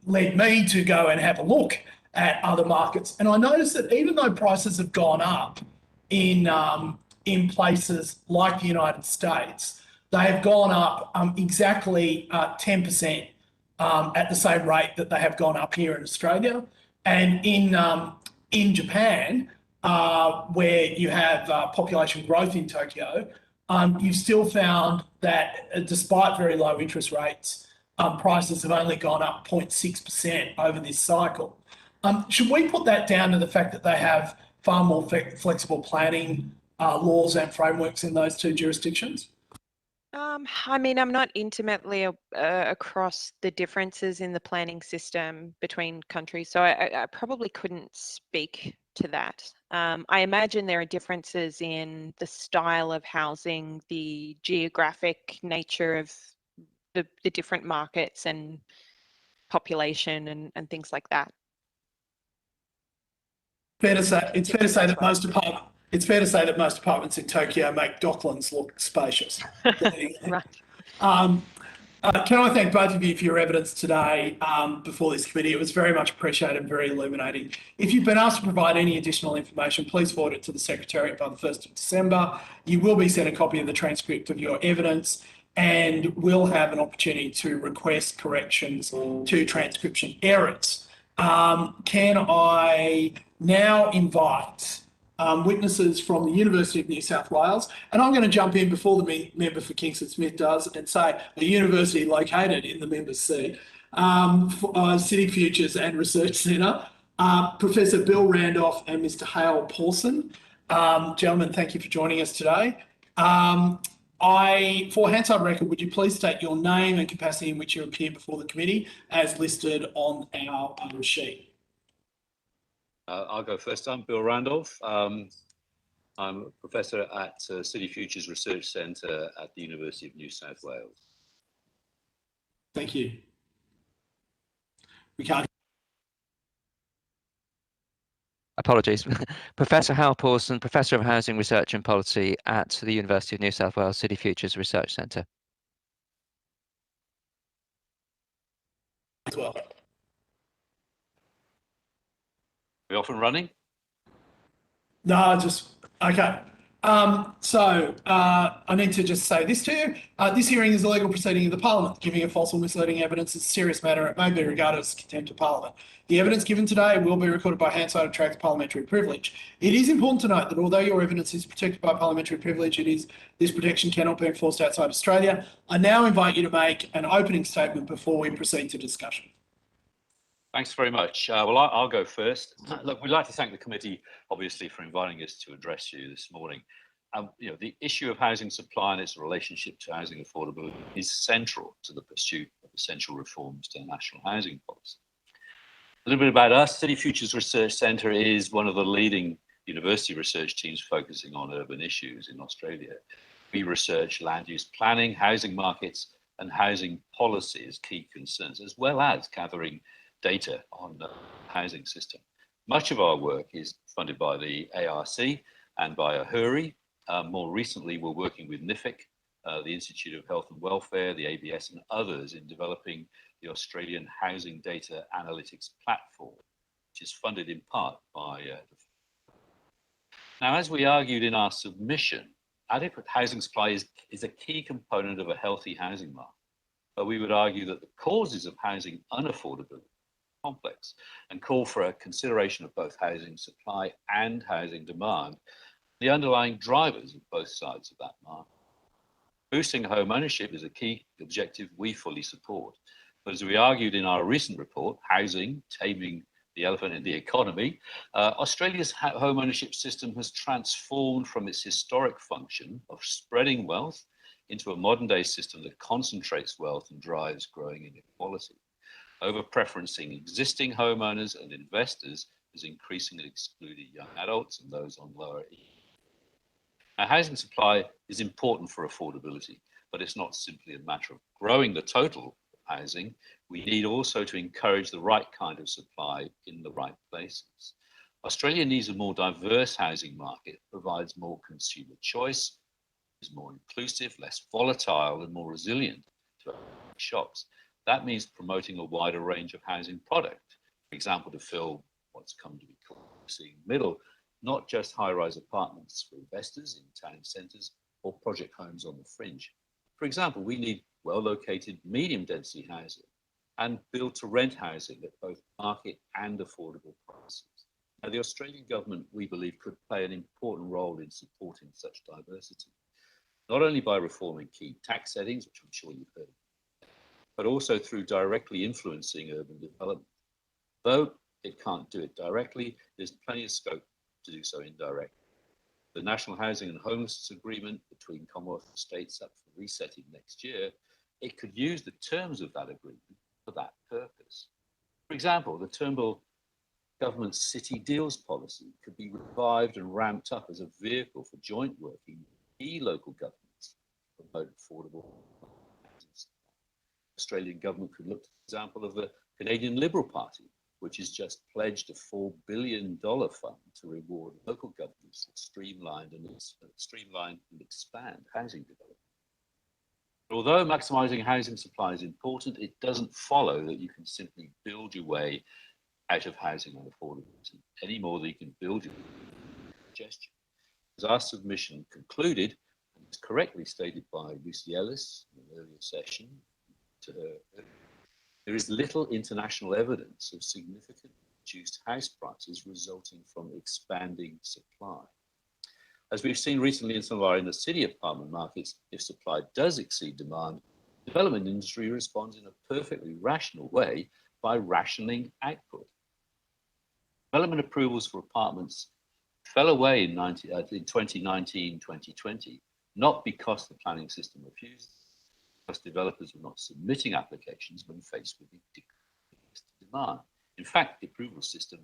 led me to go and have a look at other markets. And I noticed that even though prices have gone up in places like the United States, they have gone up exactly 10% at the same rate that they have gone up here in Australia. And in Japan, where you have population growth in Tokyo, you've still found that despite very low interest rates, prices have only gone up 0.6% over this cycle. Should we put that down to the fact that they have far more flexible planning laws and frameworks in those two jurisdictions? I mean, I'm not intimately across the differences in the planning system between countries, so I probably couldn't speak to that. I imagine there are differences in the style of housing, the geographic nature of the different markets and population and things like that. It's fair to say that most apartments in Tokyo make Docklands look spacious. Right. Can I thank both of you for your evidence today before this committee? It was very much appreciated, very illuminating. If you've been asked to provide any additional information, please forward it to the Secretariat by the 1st of December. You will be sent a copy of the transcript of your evidence and will have an opportunity to request corrections to transcription errors. Can I now invite witnesses from the University of New South Wales, and I'm going to jump in before the member for Kingston Smith does and say a university located in the member's seat, City Futures and Research Centre, Professor Bill Randolph and Mr. Hale Paulson. Gentlemen, thank you for joining us today. For Hansard record, would you please state your name and capacity in which you appear before the committee as listed on our sheet? I'll go first. I'm Bill Randolph. I'm a professor at City Futures Research Centre at the University of New South Wales. Thank you. We can't. Apologies. Professor Hal Pawson, Professor of Housing Research and Policy at the University of New South Wales City Futures Research Centre. As well. We off and running? No, just okay. I need to just say this to you. This hearing is a legal proceeding of the Parliament. Giving a false or misleading evidence is a serious matter. It may be regarded as contempt of Parliament. The evidence given today will be recorded by Hansard attracts parliamentary privilege. It is important to note that although your evidence is protected by parliamentary privilege, this protection cannot be enforced outside Australia. I now invite you to make an opening statement before we proceed to discussion. Thanks very much. Well, I'll go first. Look, we'd like to thank the committee, obviously, for inviting us to address you this morning. The issue of housing supply and its relationship to housing affordability is central to the pursuit of essential reforms to the national housing policy. A little bit about us. City Futures Research Centre is one of the leading university research teams focusing on urban issues in Australia. We research land use planning, housing markets, and housing policy as key concerns, as well as gathering data on the housing system. Much of our work is funded by the ARC and by AHURI. More recently, we're working with NIFIC, the Institute of Health and Welfare, the ABS, and others in developing the Australian Housing Data Analytics Platform, which is funded in part by Now, as we argued in our submission, adequate housing supply is a key component of a healthy housing market. But we would argue that the causes of housing unaffordability are complex and call for a consideration of both housing supply and housing demand, the underlying drivers of both sides of that market. Boosting home ownership is a key objective we fully support. But as we argued in our recent report, Housing, Taming the Elephant in the Economy, Australia's home ownership system has transformed from its historic function of spreading wealth into a modern day system that concentrates wealth and drives growing inequality. Over-preferencing existing homeowners and investors has increasingly excluded young adults and those on lower income. Now, housing supply is important for affordability, but it's not simply a matter of growing the total housing. We need also to encourage the right kind of supply in the right places. Australia needs a more diverse housing market, provides more consumer choice, is more inclusive, less volatile, and more resilient to shocks. That means promoting a wider range of housing product, for example, to fill what's come to be called the middle, not just high-rise apartments for investors in town centres or project homes on the fringe. For example, we need well-located medium-density housing and build-to-rent housing at both market and affordable prices. Now, the Australian government, we believe, could play an important role in supporting such diversity, not only by reforming key tax settings, which I'm sure you've heard, but also through directly influencing urban development. Though it can't do it directly, there's plenty of scope to do so indirectly. The National Housing and Homelessness Agreement between Commonwealth and states up for resetting next year, it could use the terms of that agreement for that purpose. For example, the Turnbull government's city deals policy could be revived and ramped up as a vehicle for joint working with key local governments to promote affordable housing. The Australian government could look to the example of the Canadian Liberal Party, which has just pledged a $4 billion fund to reward local governments that streamline and expand housing development. Although maximising housing supply is important, it doesn't follow that you can simply build your way out of housing unaffordability any more than you can build your suggestion. As our submission concluded, and it's correctly stated by Lucy Ellis in an earlier session to her, there is little international evidence of significantly reduced house prices resulting from expanding supply. As we've seen recently in some of our inner city apartment markets, if supply does exceed demand, the development industry responds in a perfectly rational way by rationing output. Development approvals for apartments fell away in 2019-2020 not because the planning system refused, because developers were not submitting applications when faced with increased demand. In fact, the approval system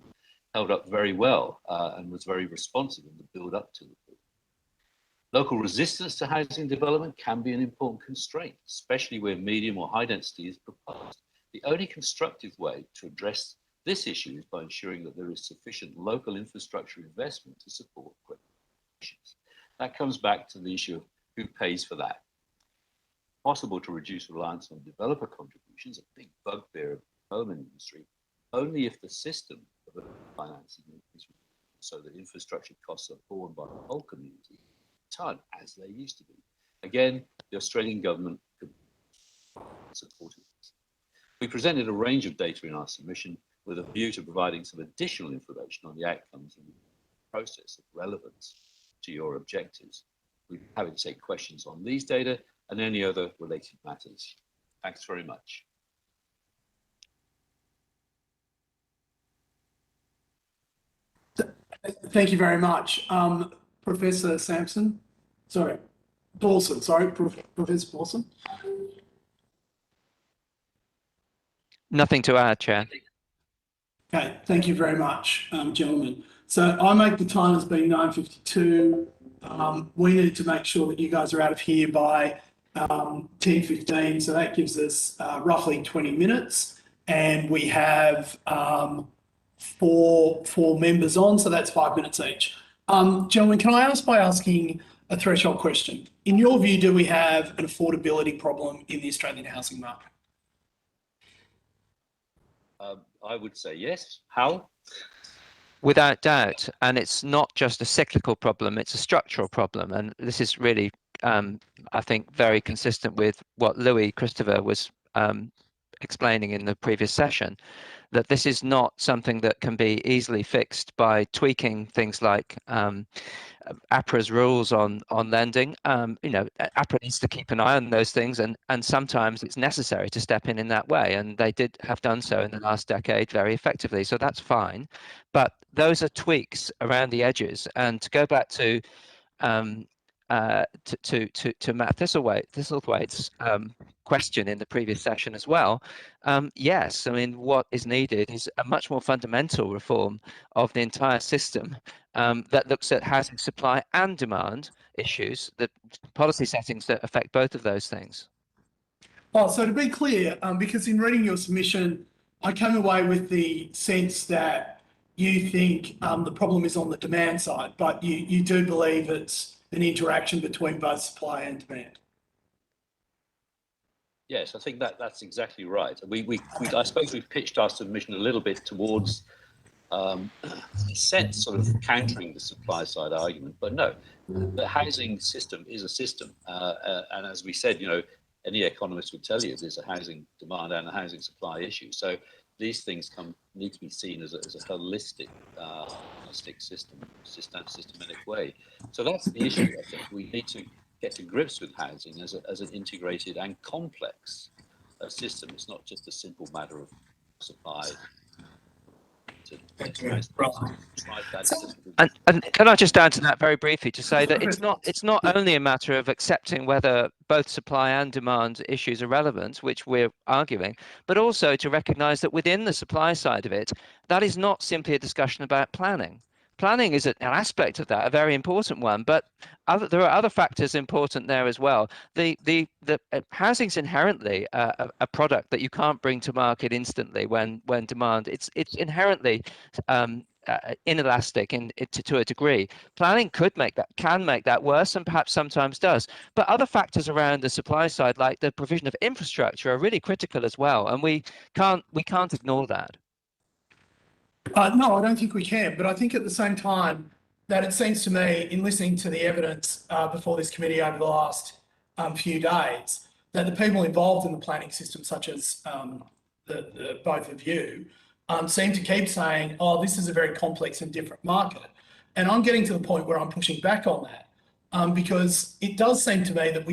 held up very well and was very responsive in the build up to the approval. Local resistance to housing development can be an important constraint, especially where medium or high density is proposed. The only constructive way to address this issue is by ensuring that there is sufficient local infrastructure investment to support questions. That comes back to the issue of who pays for that. Possible to reduce reliance on developer contributions, a big bugbear of the development industry, only if the system of financing is so that infrastructure costs are borne by the whole community, as they used to be. Again, the Australian government could support this. We presented a range of data in our submission with a view to providing some additional information on the outcomes and process of relevance to your objectives. We're happy to take questions on these data and any other related matters. Thanks very much. Thank you very much. Professor Sampson, sorry, Dawson, sorry, Professor Dawson. Nothing to add, Chair. Okay, thank you very much, gentlemen. So I make the time as being 9:52. We need to make sure that you guys are out of here by 10:15. So that gives us roughly 20 minutes. And we have four members on, so that's 5 minutes each. Gentlemen, can I ask by asking a threshold question? In your view, do we have an affordability problem in the Australian housing market? I would say yes. How? Without doubt. And it's not just a cyclical problem, it's a structural problem. And this is really, I think, very consistent with what Louis Christopher was explaining in the previous session, that this is not something that can be easily fixed by tweaking things like APRA's rules on lending. APRA needs to keep an eye on those things, and sometimes it's necessary to step in that way, and they did have done so in the last decade very effectively, so that's fine. But those are tweaks around the edges, and to go back to Matt Thistlethwaite's question in the previous session as well, yes, I mean, what is needed is a much more fundamental reform of the entire system that looks at housing supply and demand issues, the policy settings that affect both of those things. Oh, so to be clear, because in reading your submission, I came away with the sense that you think the problem is on the demand side, but you do believe it's an interaction between both supply and demand. Yes, I think that's exactly right. I suppose we pitched our submission a little bit towards, in a sense, sort of countering the supply side argument. But no, the housing system is a system, and as we said, any economist would tell you there's a housing demand and a housing supply issue. So these things need to be seen as a holistic systematic way. So that's the issue. I think we need to get to grips with housing as an integrated and complex system. It's not just a simple matter of supply. And can I just add to that very briefly to say that it's not only a matter of accepting whether both supply and demand issues are relevant, which we're arguing, but also to recognise that within the supply side of it, that is not simply a discussion about planning. Planning is an aspect of that, a very important one, but there are other factors important there as well. The housing's inherently a product that you can't bring to market instantly when demand. It's inherently inelastic to a degree. Planning can make that worse, and perhaps sometimes does. But other factors around the supply side, like the provision of infrastructure, are really critical as well, and we can't ignore that. No, I don't think we can, but I think at the same time that it seems to me, in listening to the evidence before this committee over the last few days, that the people involved in the planning system, such as the both of you, seem to keep saying, oh, this is a very complex and different market. And I'm getting to the point where I'm pushing back on that because it does seem to me that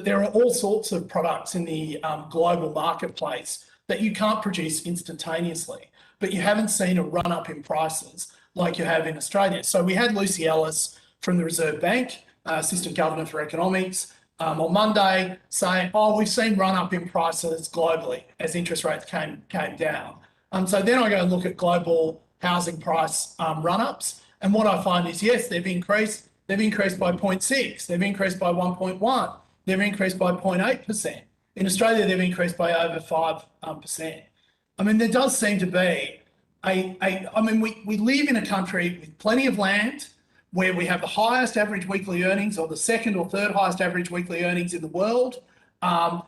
there are all sorts of products in the global marketplace that you can't produce instantaneously, but you haven't seen a run up in prices like you have in Australia. So we had Lucy Ellis from the Reserve Bank Assistant Governor for Economics, on Monday saying, oh, we've seen run up in prices globally as interest rates came down. So then I go and look at global housing price run ups. And what I find is, yes, they've increased by 0.6, they've increased by 1.1, they've increased by 0.8%. In Australia, they've increased by over 5%. I mean, there does seem to be we live in a country with plenty of land where we have the highest average weekly earnings or the second or third highest average weekly earnings in the world.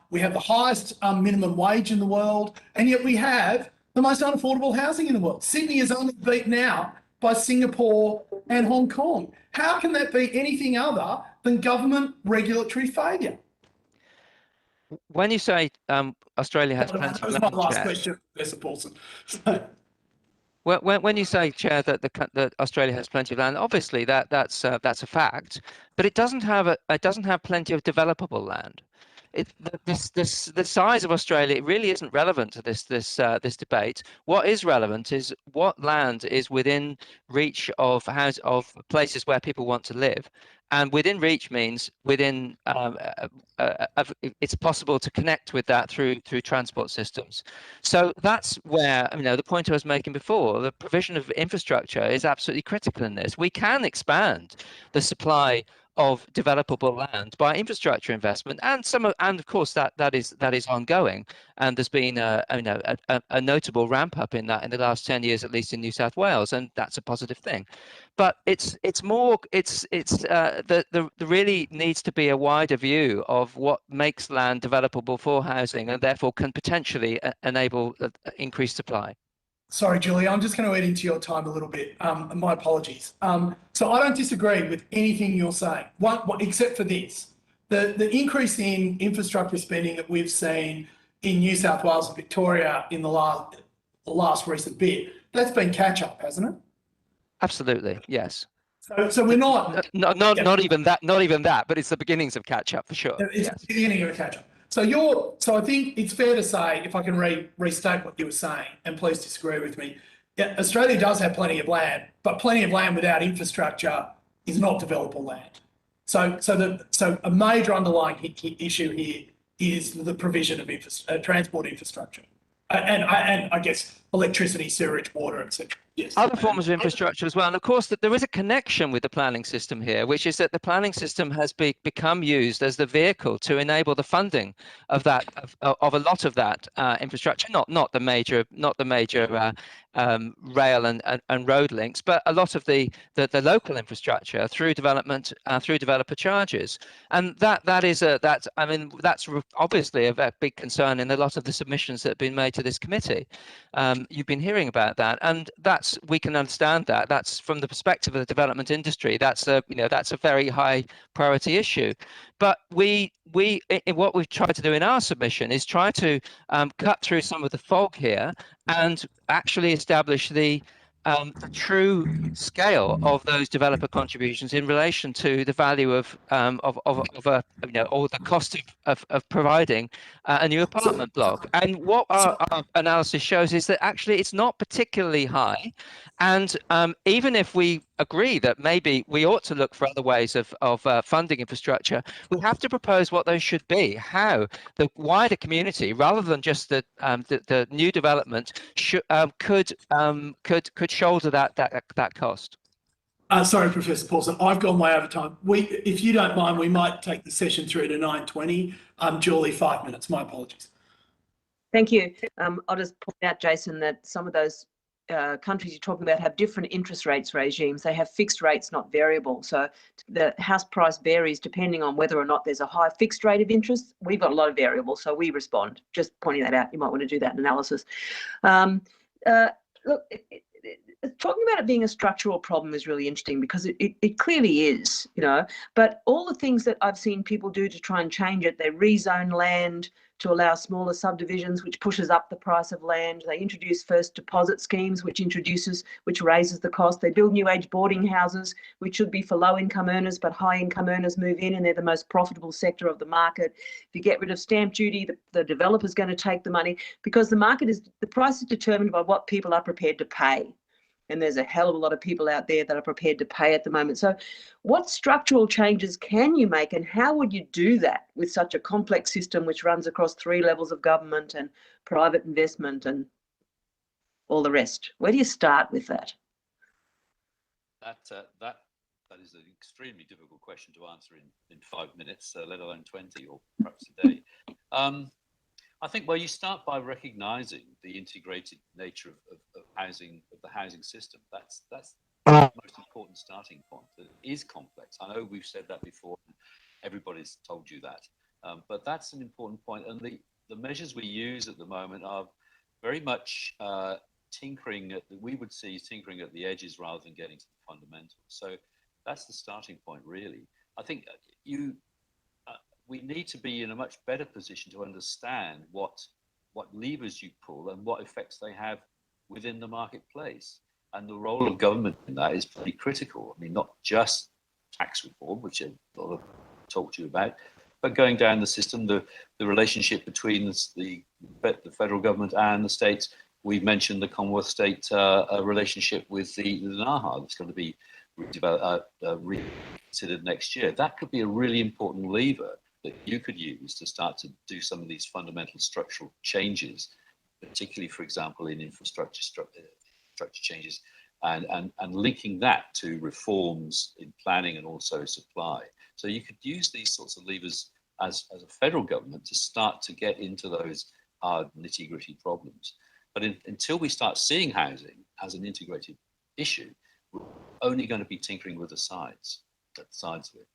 We have the highest minimum wage in the world, and yet we have the most unaffordable housing in the world. Sydney is only beaten out by Singapore and Hong Kong. How can that be anything other than government regulatory failure? When you say Australia has plenty That of was land, my last Chair, question, Professor Paulson. when you say, Chair, that Australia has plenty of land, obviously that's a fact, but it doesn't have plenty of developable land. The size of Australia, it really isn't relevant to this debate. What is relevant is what land is within reach of places where people want to live, and within reach means within it's possible to connect with that through transport systems. So that's where the point I was making before. The provision of infrastructure is absolutely critical in this. We can expand the supply of developable land by infrastructure investment, and of course that is ongoing, and there's been a notable ramp up in that in the last 10 years, at least in New South Wales, and that's a positive thing. But there really needs to be a wider view of what makes land developable for housing, and therefore can potentially enable increased supply. Sorry, Julie, I'm just going to add into your time a little bit. My apologies. So I don't disagree with anything you're saying, except for this. The increase in infrastructure spending that we've seen in New South Wales and Victoria in the last recent bit, that's been catch up, hasn't it? Absolutely, yes. So we're not even that, but it's the beginnings of catch up for sure. It's the beginning of a catch up. So I think it's fair to say, if I can restate what you were saying, and please disagree with me, Australia does have plenty of land, but plenty of land without infrastructure is not developable land. So a major underlying issue here is the provision of transport infrastructure, and I guess electricity, sewerage, water, etc. Yes. Other forms of infrastructure as well, and of course that there is a connection with the planning system here, which is that the planning system has become used as the vehicle to enable the funding of that of a lot of that infrastructure, not the major rail and road links, but a lot of the local infrastructure through development through developer charges, and that's obviously a big concern in a lot of the submissions that have been made to this committee. You've been hearing about that, and we can understand that. That's from the perspective of the development industry. That's a very high priority issue. But what we've tried to do in our submission is try to cut through some of the fog here and actually establish the true scale of those developer contributions in relation to the value or the cost of providing a new apartment block. And what our analysis shows is that actually it's not particularly high. And even if we agree that maybe we ought to look for other ways of funding infrastructure, we have to propose what those should be, how the wider community, rather than just the new development, could shoulder that cost. Sorry, Professor Paulson, I've gone way over time. If you don't mind, we might take the session through to 9:20. Julie, 5 minutes. My apologies. Thank you. I'll just point out, Jason, that some of those countries you're talking about have different interest rates regimes. They have fixed rates, not variable. So the house price varies depending on whether or not there's a high fixed rate of interest. We've got a lot of variable, so we respond. Just pointing that out. You might want to do that analysis. Look, talking about it being a structural problem is really interesting because it clearly is, but all the things that I've seen people do to try and change it, they rezone land to allow smaller subdivisions, which pushes up the price of land. They introduce first deposit schemes, which raises the cost. They build new age boarding houses, which should be for low income earners, but high income earners move in and they're the most profitable sector of the market. If you get rid of stamp duty, the developer's going to take the money because the price is determined by what people are prepared to pay. and there's a hell of a lot of people out there that are prepared to pay at the moment. So what structural changes can you make, and how would you do that with such a complex system which runs across 3 levels of government and private investment and all the rest? Where do you start with that? That is an extremely difficult question to answer in 5 minutes, let alone 20 or perhaps a day. I think, well, you start by recognizing the integrated nature of housing, of the housing system. That's the most important starting point. It is complex. I know we've said that before. Everybody's told you that. But that's an important point. And the measures we use at the moment are very much tinkering we would see tinkering at the edges rather than getting to the fundamentals. So that's the starting point, really. I think we need to be in a much better position to understand what levers you pull and what effects they have within the marketplace. And the role of government in that is pretty critical. I mean, not just tax reform, which a lot of talked to you about, but going down the system, the relationship between the federal government and the states. We've mentioned the Commonwealth State relationship with the NAHA that's going to be reconsidered next year. That could be a really important lever that you could use to start to do some of these fundamental structural changes, particularly, for example, in infrastructure changes, and linking that to reforms in planning and also supply. So you could use these sorts of levers as a federal government to start to get into those hard nitty-gritty problems. But until we start seeing housing as an integrated issue, we're only going to be tinkering with the sides of it.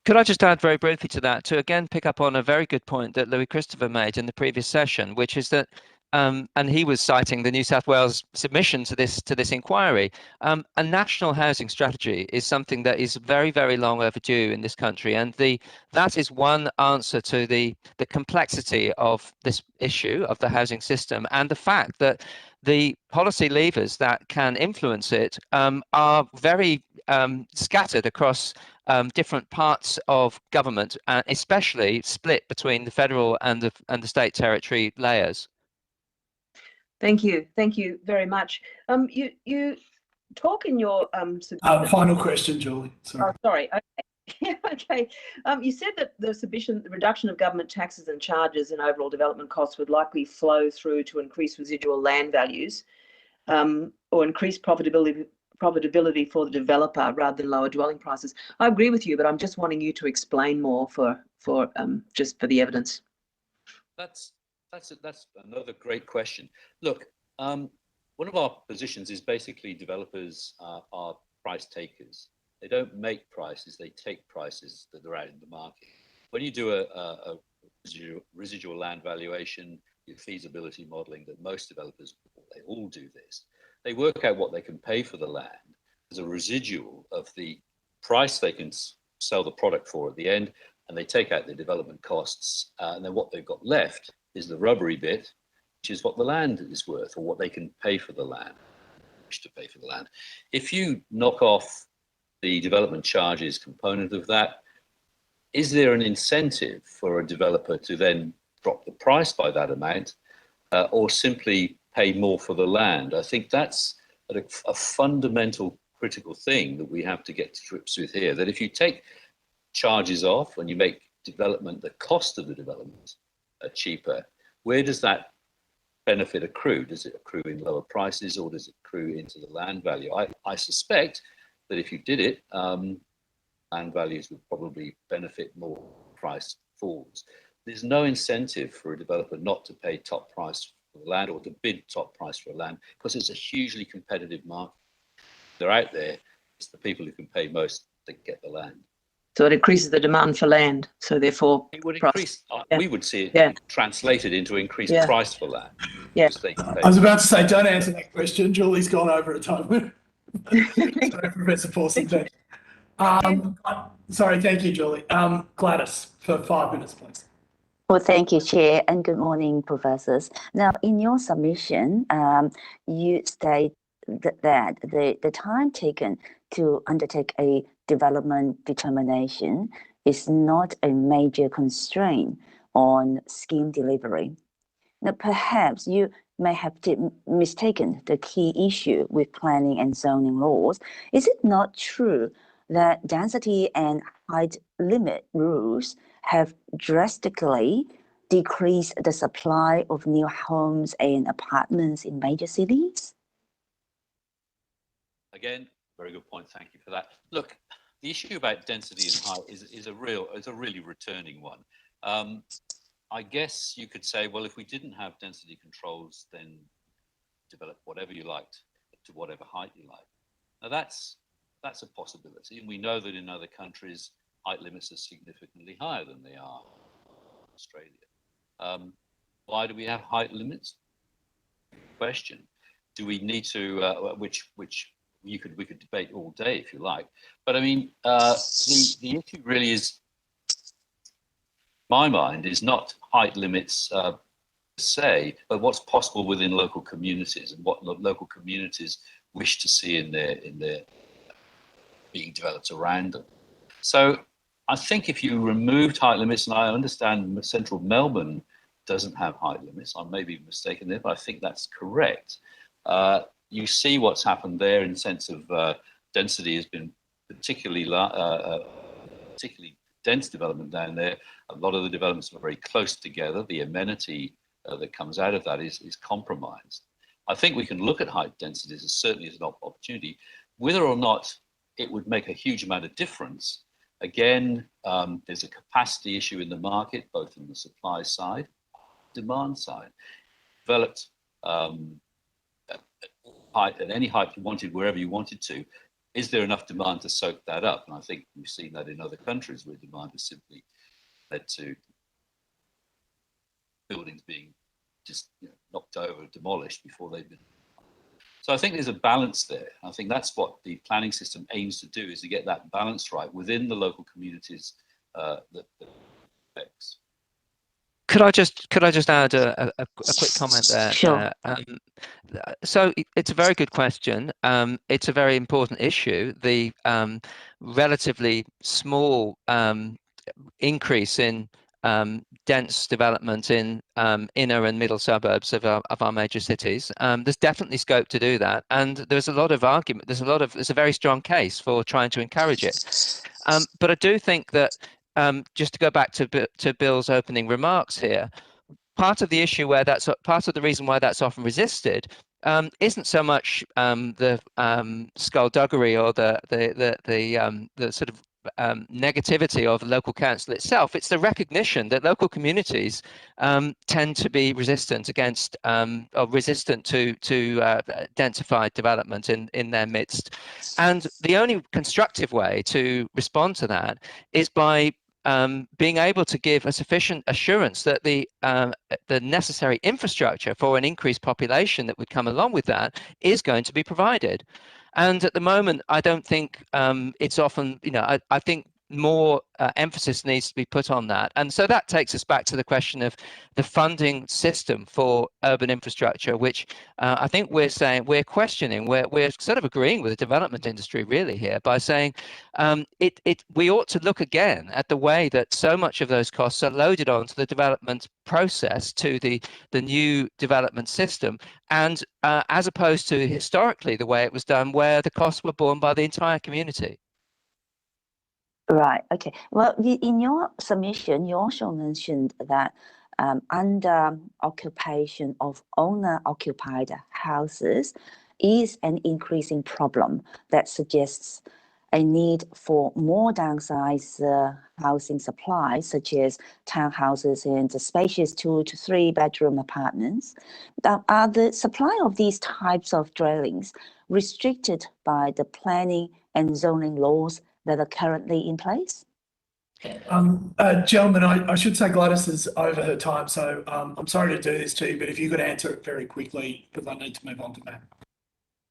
Could I just add very briefly to that, to again pick up on a very good point that Louis Christopher made in the previous session, which is that, and he was citing the New South Wales submission to this inquiry. A national housing strategy is something that is very, very long overdue in this country, and that is one answer to the complexity of this issue of the housing system, and the fact that the policy levers that can influence it are very scattered across different parts of government, especially split between the federal and the state territory layers. Thank you very much. You talk in your submission. Final question, Julie. Sorry. Oh, sorry. Okay. Okay. You said that the reduction of government taxes and charges and overall development costs would likely flow through to increase residual land values, or increase profitability for the developer rather than lower dwelling prices. I agree with you, but I'm just wanting you to explain more for just for the evidence. That's another great question. Look, one of our positions is basically developers are price takers. They don't make prices, they take prices that are out in the market. When you do a residual land valuation, your feasibility modeling that most developers, they all do this. They work out what they can pay for the land as a residual of the price they can sell the product for at the end, and they take out the development costs, and then what they've got left is the rubbery bit, which is what the land is worth, or what they can pay for the land, to pay for the land. If you knock off the development charges component of that, is there an incentive for a developer to then drop the price by that amount, or simply pay more for the land? I think that's a fundamental critical thing that we have to get to grips with here, that if you take charges off and you make development, the cost of the development cheaper, where does that benefit accrue? Does it accrue in lower prices, or does it accrue into the land value? I suspect that if you did it, land values would probably benefit more price falls. There's no incentive for a developer not to pay top price for the land or to bid top price for land, because it's a hugely competitive market. They're out there. It's the people who can pay most that get the land. So it increases the demand for land. So therefore, it would price. increase. Yeah. We would see it Yeah. translated into increased Yeah. price for land. Yeah. I was about to say, don't answer that question. Julie's gone over a time. Sorry, Professor Pawson. Sorry, thank you, Julie. Gladys, for 5 minutes, please. Well, thank you, Chair, and good morning, professors. Now, in your submission, you state that the time taken to undertake a development determination is not a major constraint on scheme delivery. Now, perhaps you may have mistaken the key issue with planning and zoning laws. Is it not true that density and height limit rules have drastically decreased the supply of new homes and apartments in major cities? Again, very good point. Thank you for that. Look, the issue about density and height is a really returning one. I guess you could say, well, if we didn't have density controls, then develop whatever you liked to whatever height you like. Now that's a possibility, and we know that in other countries height limits are significantly higher than they are in Australia. Why do we have height limits? Question. Do we need to which we could debate all day if you like, but I mean the issue really is, my mind, is not height limits per se, but what's possible within local communities and what local communities wish to see in their being developed around them. So I think if you removed height limits, and I understand central Melbourne doesn't have height limits, I may be mistaken there, but I think that's correct. You see what's happened there in the sense of density has been particularly dense development down there. A lot of the developments are very close together. The amenity that comes out of that is compromised. I think we can look at height densities as certainly as an opportunity. Whether or not it would make a huge amount of difference, again, there's a capacity issue in the market, both on the supply side, demand side. Developed height at any height you wanted, wherever you wanted to. Is there enough demand to soak that up? And I think we've seen that in other countries where demand has simply led to buildings being just knocked over, demolished before they've been. So I think there's a balance there. I think that's what the planning system aims to do, is to get that balance right within the local communities that affects. Could I just add a quick comment there? Sure. So it's a very good question. It's a very important issue. The relatively small increase in dense development in inner and middle suburbs of our major cities. There's definitely scope to do that, and there's a lot of argument. There's a very strong case for trying to encourage it. But I do think that just to go back to Bill's opening remarks here, part of the issue where part of the reason why that's often resisted isn't so much the skullduggery or the sort of negativity of the local council itself. It's the recognition that local communities tend to be resistant against or resistant to densified development in their midst, and the only constructive way to respond to that is by being able to give a sufficient assurance that the necessary infrastructure for an increased population that would come along with that is going to be provided. And at the moment, I don't think it's often, I think more emphasis needs to be put on that. And so that takes us back to the question of the funding system for urban infrastructure, which I think we're questioning, we're sort of agreeing with the development industry really here by saying we ought to look again at the way that so much of those costs are loaded onto the development process, to the new development system, and as opposed to historically the way it was done, where the costs were borne by the entire community. Right. Okay. Well, in your submission, you also mentioned that under occupation of owner-occupied houses is an increasing problem that suggests a need for more downsized housing supply, such as townhouses and spacious 2 to 3 bedroom apartments. Are the supply of these types of dwellings restricted by the planning and zoning laws that are currently in place? Gentlemen, I should say Gladys is over her time, so I'm sorry to do this to you, but if you could answer it very quickly, because I need to move on to that.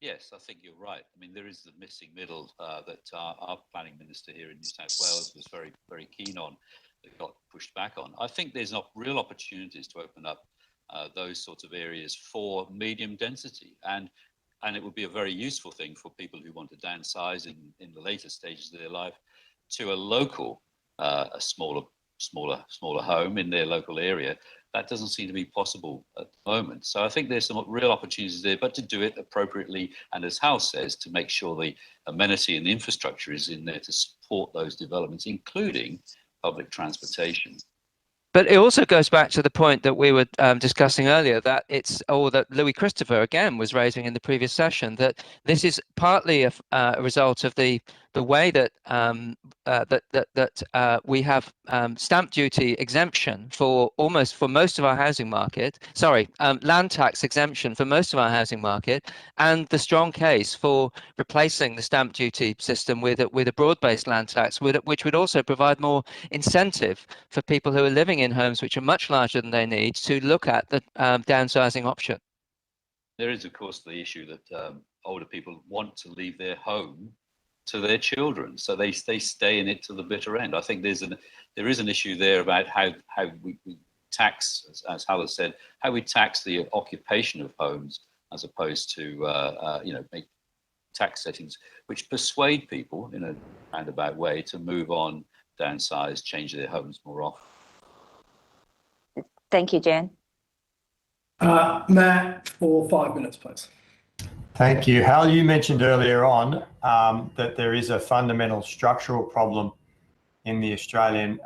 Yes, I think you're right. I mean, there is the missing middle that our planning minister here in New South Wales was very, very keen on, that got pushed back on. I think there's not real opportunities to open up those sorts of areas for medium density, and it would be a very useful thing for people who want to downsize in the later stages of their life to a local, a smaller smaller home in their local area. That doesn't seem to be possible at the moment. So I think there's some real opportunities there, but to do it appropriately and, as Hal says, to make sure the amenity and the infrastructure is in there to support those developments, including public transportation. But it also goes back to the point that we were discussing earlier, that that Louis Christopher again was raising in the previous session, that this is partly a result of the way that we have stamp duty exemption for most of our housing market. Land tax exemption for most of our housing market, and the strong case for replacing the stamp duty system with a broad-based land tax, which would also provide more incentive for people who are living in homes which are much larger than they need to look at the downsizing option. There is, of course, the issue that older people want to leave their home to their children, so they stay in it to the bitter end. I think there is an issue there about how we tax, as Hal has said, how we tax the occupation of homes as opposed to make tax settings which persuade people in a roundabout way to move on, downsize, change their homes more often. Thank you, Jen. Matt, for 5 minutes, please. Thank you. Hal, you mentioned earlier on that there is a fundamental structural problem in the Australian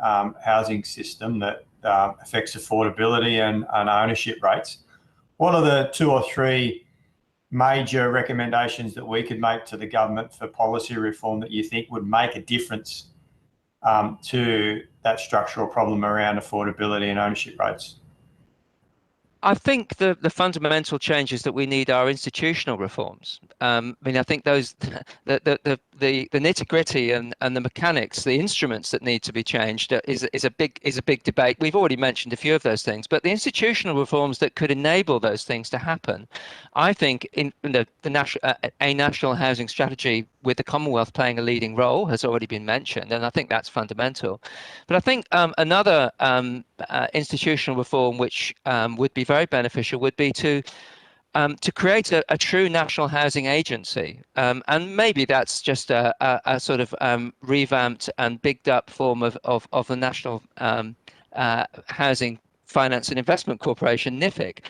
housing system that affects affordability and ownership rates. What are the 2 or 3 major recommendations that we could make to the government for policy reform that you think would make a difference to that structural problem around affordability and ownership rates? I think the fundamental changes that we need are institutional reforms. I think those the nitty-gritty and the mechanics, the instruments that need to be changed is a big debate. We've already mentioned a few of those things, but the institutional reforms that could enable those things to happen, I think, in the national housing strategy with the Commonwealth playing a leading role has already been mentioned, and I think that's fundamental. But I think another institutional reform which would be very beneficial would be to create a true national housing agency, and maybe that's just a sort of revamped and bigged up form of the National Housing Finance and Investment Corporation, NIFIC.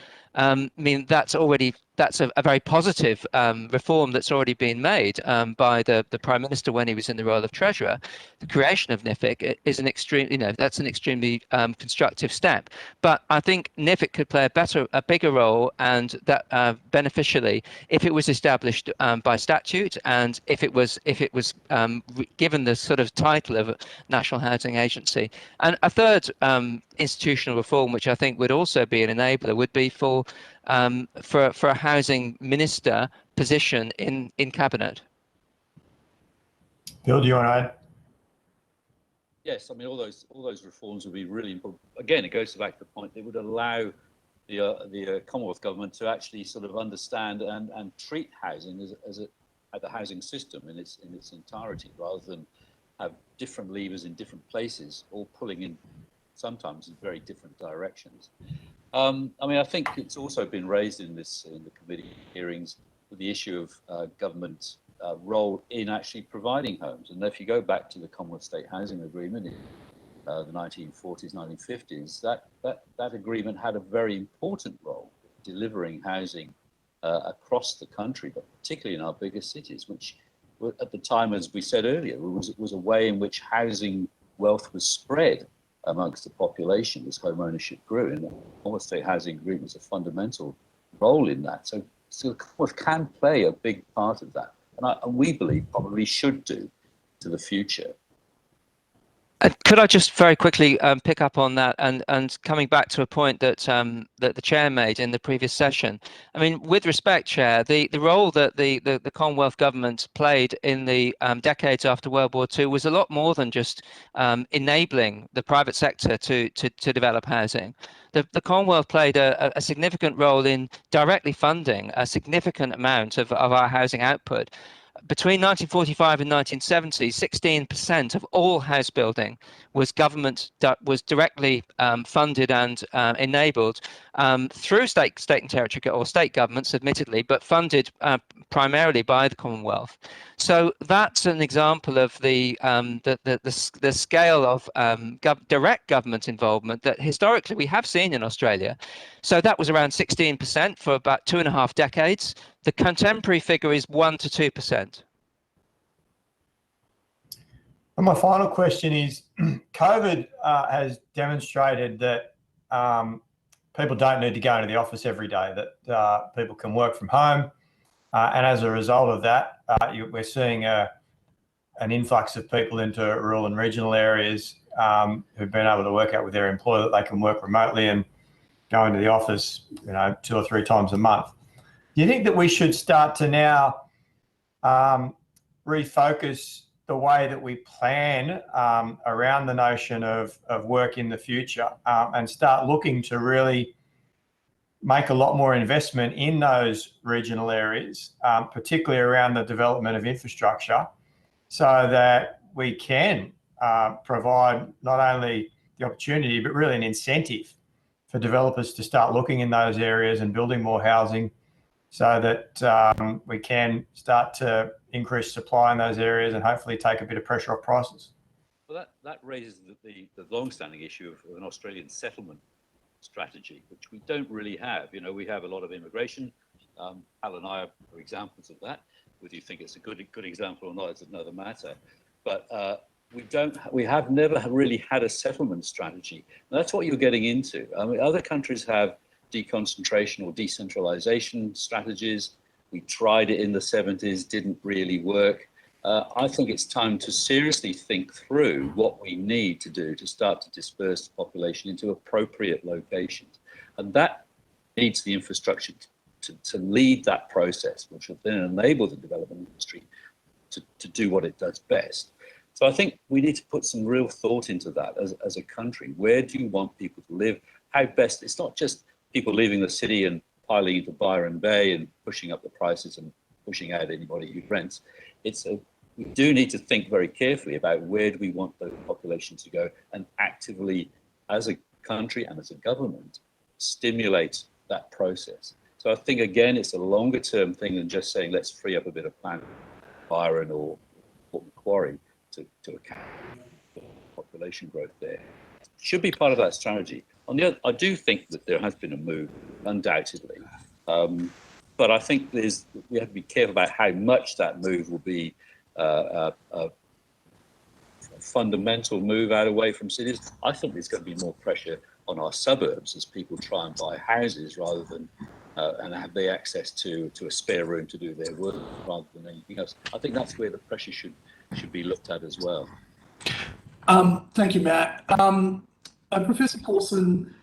That's a very positive reform that's already been made by the Prime Minister when he was in the role of Treasurer. The creation of NIFIC is an extremely constructive step. But I think NIFIC could play a bigger role, and that beneficially, if it was established by statute, and if it was given the sort of title of a National Housing Agency. And a third institutional reform, which I think would also be an enabler, would be for a housing minister position in cabinet. Bill, do you want to add? Yes, all those reforms would be really important. Again, it goes back to the point they would allow the Commonwealth government to actually sort of understand and treat housing as the housing system in its entirety, rather than have different levers in different places, all pulling in sometimes in very different directions. I think it's also been raised in the committee hearings with the issue of government's role in actually providing homes. And if you go back to the Commonwealth State Housing Agreement in the 1940s, 1950s, that agreement had a very important role delivering housing across the country, but particularly in our biggest cities, which at the time, as we said earlier, was a way in which housing wealth was spread amongst the population as home ownership grew. And the Commonwealth State Housing Agreement was a fundamental role in that. So the Commonwealth can play a big part of that. And we believe probably should do to the future. Could I just very quickly pick up on that, and coming back to a point that the chair made in the previous session? With respect, Chair, the role that the Commonwealth government played in the decades after World War II was a lot more than just enabling the private sector to develop housing. The Commonwealth played a significant role in directly funding a significant amount of our housing output. between 1945 and 1970, 16% of all house building was directly funded and enabled through state and territory or state governments, admittedly, but funded primarily by the Commonwealth. So that's an example of the scale of direct government involvement that historically we have seen in Australia. So that was around 16% for about 2.5 decades. The contemporary figure is 1 to 2%. And my final question is, COVID has demonstrated that people don't need to go into the office every day, that people can work from home. And as a result of that, we're seeing an influx of people into rural and regional areas who've been able to work out with their employer that they can work remotely and go into the office, 2 or 3 times a month. Do you think that we should start to now refocus the way that we plan around the notion of work in the future and start looking to really make a lot more investment in those regional areas, particularly around the development of infrastructure, so that we can provide not only the opportunity, but really an incentive for developers to start looking in those areas and building more housing, so that we can start to increase supply in those areas and hopefully take a bit of pressure off prices. Well, that raises the long-standing issue of an Australian settlement strategy, which we don't really have. We have a lot of immigration. Al and I are examples of that. Whether you think it's a good example or not is another matter. But we have never really had a settlement strategy. And that's what you're getting into. I mean, other countries have deconcentration or decentralization strategies. We tried it in the 70s, didn't really work. I think it's time to seriously think through what we need to do to start to disperse the population into appropriate locations. And that needs the infrastructure to lead that process, which will then enable the development industry to do what it does best. So I think we need to put some real thought into that as a country. Where do you want people to live? How best? It's not just people leaving the city and piling into Byron Bay and pushing up the prices and pushing out anybody who rents. We do need to think very carefully about where do we want the population to go, and actively, as a country and as a government, stimulate that process. So I think, again, it's a longer term thing than just saying, let's free up a bit of land, Byron or Macquarie to account for population growth there. Should be part of that strategy. On the other, I do think that there has been a move, undoubtedly. But I think we have to be careful about how much that move will be a fundamental move away from cities. I think there's going to be more pressure on our suburbs as people try and buy houses rather than and have the access to a spare room to do their work rather than anything else. I think that's where the pressure should be looked at as well. Thank you, Matt. Professor Paulson,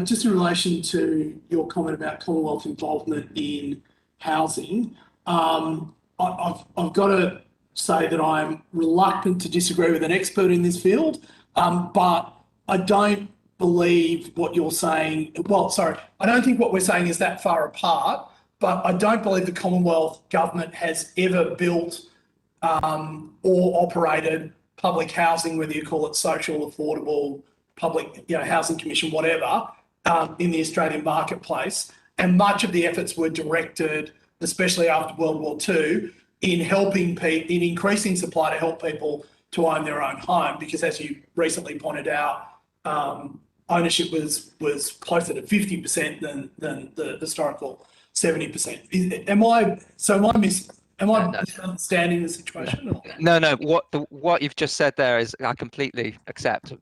just in relation to your comment about Commonwealth involvement in housing, I've got to say that I'm reluctant to disagree with an expert in this field, but I don't believe what you're saying. I don't think what we're saying is that far apart, but I don't believe the Commonwealth government has ever built or operated public housing, whether you call it social, affordable, public, housing commission, whatever, in the Australian marketplace. And much of the efforts were directed, especially after World War II, in increasing supply to help people to own their own home, because as you recently pointed out, ownership was closer to 50% than the historical 70%. Am I misunderstanding the situation? Or? No. What you've just said there is I completely accept.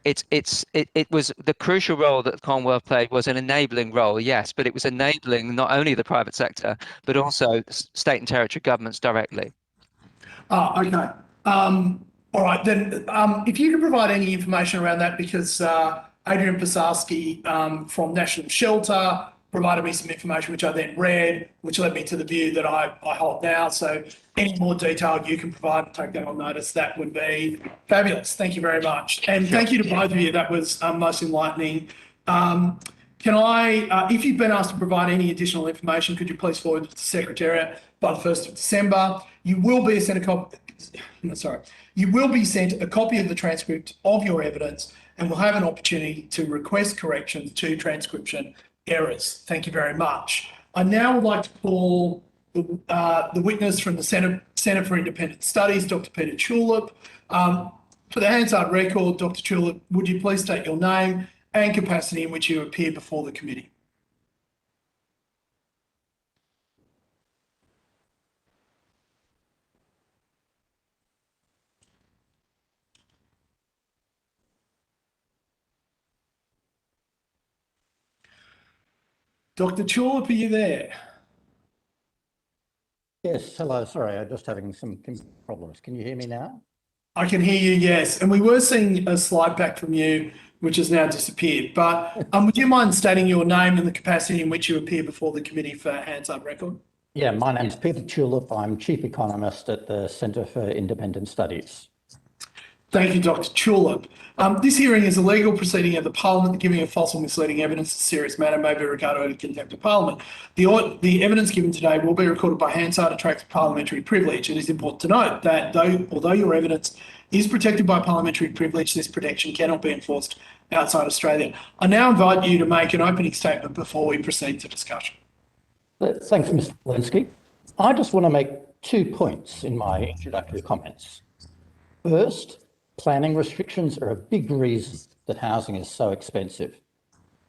It was the crucial role that the Commonwealth played was an enabling role, yes, but it was enabling not only the private sector but also state and territory governments directly. Okay. All right, then if you could provide any information around that, because Adrian Pisarski from National Shelter provided me some information which I then read, which led me to the view that I hold now. So any more detail you can provide and take that on notice, that would be fabulous. Thank you very much. And thank you to both of you. That was most enlightening. Can I, if you've been asked to provide any additional information, could you please forward it to the Secretariat by the 1st of December? You will be sent a copy, you will be sent a copy of the transcript of your evidence and will have an opportunity to request corrections to transcription errors. Thank you very much. I now would like to call the witness from the Centre for Independent Studies, Dr. Peter Tulip. For the Hansard record, Dr. Tulip, would you please state your name and capacity in which you appear before the committee? Dr. Tulip, are you there? Yes, hello. Sorry, I'm just having some problems. Can you hear me now? I can hear you, yes. And we were seeing a slide back from you, which has now disappeared. But would you mind stating your name and the capacity in which you appear before the committee for Hansard record? Yeah, my name's Peter Tulip. I'm Chief Economist at the Centre for Independent Studies. Thank you, Dr. Tulip. This hearing is a legal proceeding of the Parliament. Giving of false or misleading evidence is a serious matter, may be regarded as contempt of Parliament. The evidence given today will be recorded by Hansard and attracts parliamentary privilege. It is important to note that although your evidence is protected by parliamentary privilege, this protection cannot be enforced outside Australia. I now invite you to make an opening statement before we proceed to discussion. Thanks, Mr. Walensky. I just want to make 2 points in my introductory comments. First, planning restrictions are a big reason that housing is so expensive.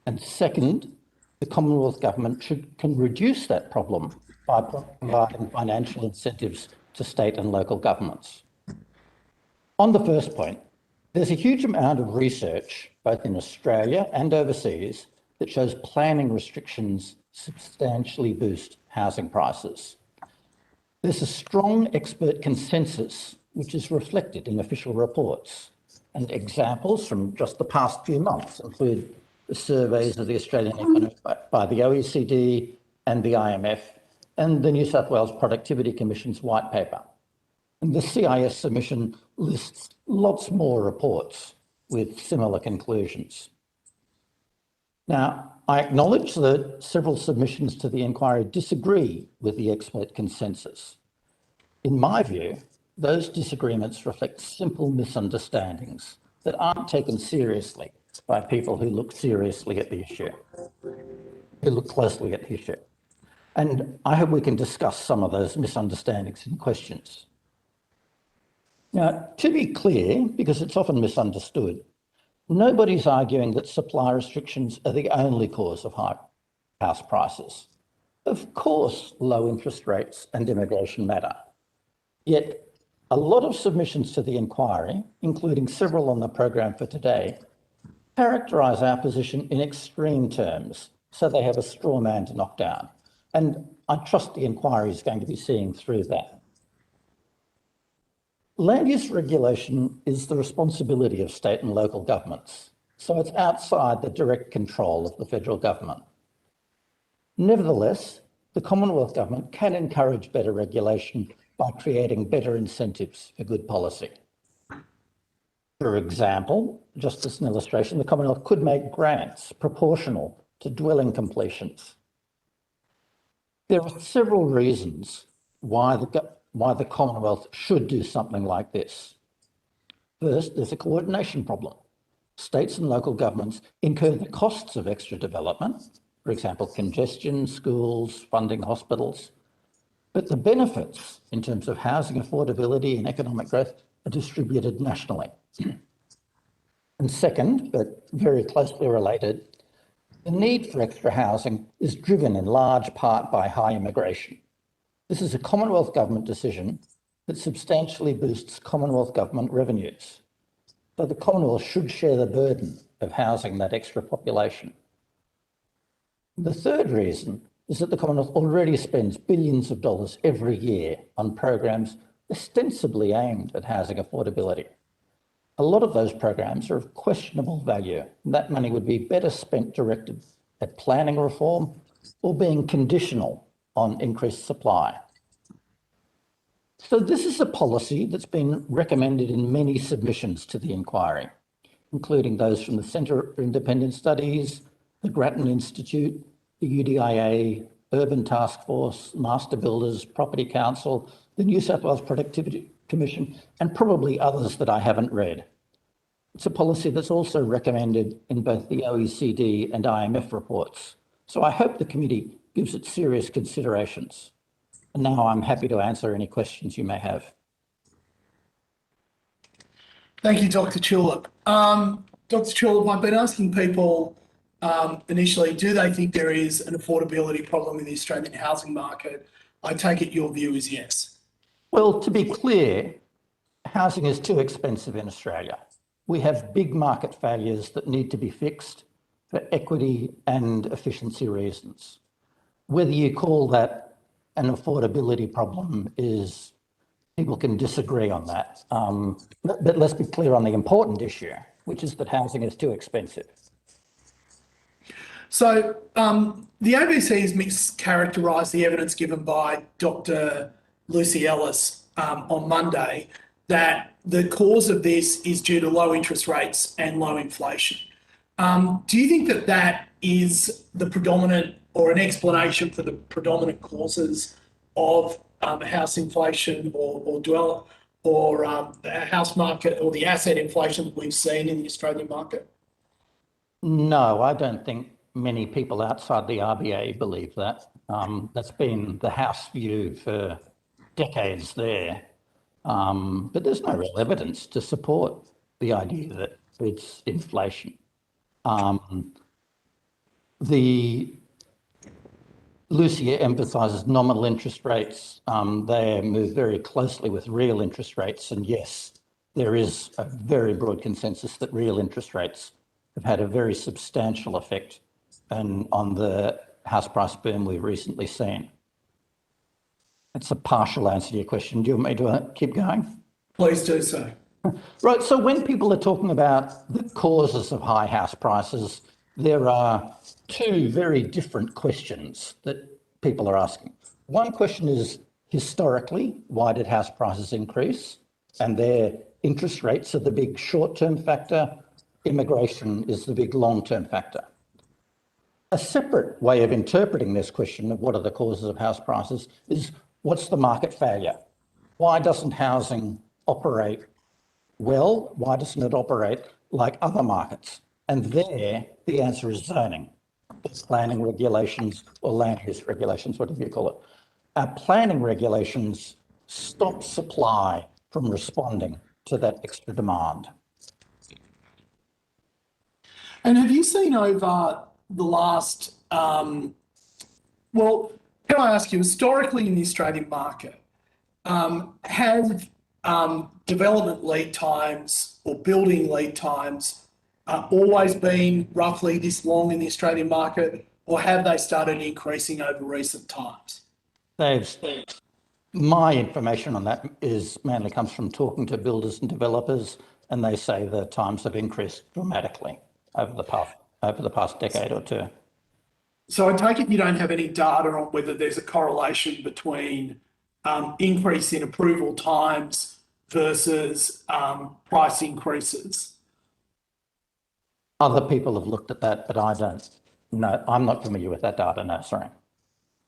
And second, the Commonwealth Government can reduce that problem by providing financial incentives to state and local governments. On the first point, there's a huge amount of research, both in Australia and overseas, that shows planning restrictions substantially boost housing prices. There's a strong expert consensus which is reflected in official reports. And examples from just the past few months include the surveys of the Australian economy by the OECD and the IMF, and the New South Wales Productivity Commission's white paper. And the CIS submission lists lots more reports with similar conclusions. Now, I acknowledge that several submissions to the inquiry disagree with the expert consensus. In my view, those disagreements reflect simple misunderstandings that aren't taken seriously by people who look seriously at the issue, who look closely at the issue. And I hope we can discuss some of those misunderstandings and questions. Now, to be clear, because it's often misunderstood, nobody's arguing that supply restrictions are the only cause of high house prices. Of course, low interest rates and immigration matter. Yet, a lot of submissions to the inquiry, including several on the programme for today, characterise our position in extreme terms, so they have a straw man to knock down. And I trust the inquiry is going to be seeing through that. Land use regulation is the responsibility of state and local governments, so it's outside the direct control of the federal government. Nevertheless, the Commonwealth Government can encourage better regulation by creating better incentives for good policy. For example, just as an illustration, the Commonwealth could make grants proportional to dwelling completions. There are several reasons why the Commonwealth should do something like this. First, there's a coordination problem. States and local governments incur the costs of extra development, for example, congestion, schools, funding hospitals, but the benefits in terms of housing affordability and economic growth are distributed nationally. And second, but very closely related, the need for extra housing is driven in large part by high immigration. This is a Commonwealth Government decision that substantially boosts Commonwealth Government revenues. So the Commonwealth should share the burden of housing that extra population. The third reason is that the Commonwealth already spends billions of dollars every year on programs ostensibly aimed at housing affordability. A lot of those programs are of questionable value, and that money would be better spent directed at planning reform or being conditional on increased supply. So this is a policy that's been recommended in many submissions to the inquiry, including those from the Centre for Independent Studies, the Grattan Institute, the UDIA, Urban Task Force, Master Builders, Property Council, the New South Wales Productivity Commission, and probably others that I haven't read. It's a policy that's also recommended in both the OECD and IMF reports. So I hope the committee gives it serious considerations. And now I'm happy to answer any questions you may have. Thank you, Dr. Tulip. Dr. Tulip, I've been asking people initially, do they think there is an affordability problem in the Australian housing market? I take it your view is yes. Well, to be clear, housing is too expensive in Australia. We have big market failures that need to be fixed for equity and efficiency reasons. Whether you call that an affordability problem is, people can disagree on that. But let's be clear on the important issue, which is that housing is too expensive. So the ABC has mischaracterised the evidence given by Dr. Lucy Ellis on Monday that the cause of this is due to low interest rates and low inflation. Do you think that that is the predominant or an explanation for the predominant causes of house inflation or the house market or the asset inflation that we've seen in the Australian market? No, I don't think many people outside the RBA believe that. That's been the House view for decades there. But there's no real evidence to support the idea that it's inflation. Lucia emphasises nominal interest rates. They move very closely with real interest rates. And yes, there is a very broad consensus that real interest rates have had a very substantial effect on the house price boom we've recently seen. It's a partial answer to your question. Do you want me to keep going? Please do so. Right, so when people are talking about the causes of high house prices, there are two very different questions that people are asking. One question is, historically, why did house prices increase? And their interest rates are the big short-term factor. Immigration is the big long-term factor. A separate way of interpreting this question of what are the causes of house prices is, what's the market failure? Why doesn't housing operate well? Why doesn't it operate like other markets? And there, the answer is zoning, planning regulations or land use regulations, whatever you call it. Our planning regulations stop supply from responding to that extra demand. And have you seen over the last, can I ask you, historically in the Australian market, have development lead times or building lead times always been roughly this long in the Australian market, or have they started increasing over recent times? My information on that mainly comes from talking to builders and developers, and they say the times have increased dramatically over the past decade or two. So I take it you don't have any data on whether there's a correlation between increase in approval times versus price increases? Other people have looked at that, but I don't know. I'm not familiar with that data, no, sorry.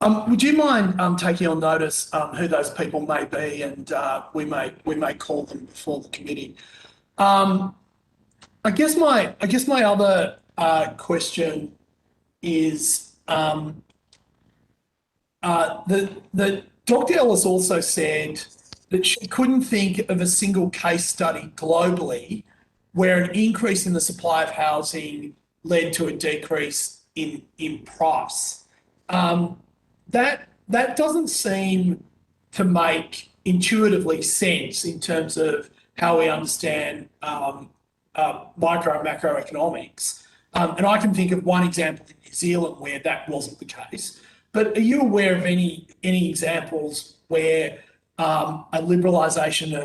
Would you mind taking on notice who those people may be, and we may call them before the committee? I guess my other question is that Dr. Ellis also said that she couldn't think of a single case study globally where an increase in the supply of housing led to a decrease in price. That doesn't seem to make intuitively sense in terms of how we understand micro and macroeconomics. And I can think of one example in New Zealand where that wasn't the case. But are you aware of any examples where a liberalisation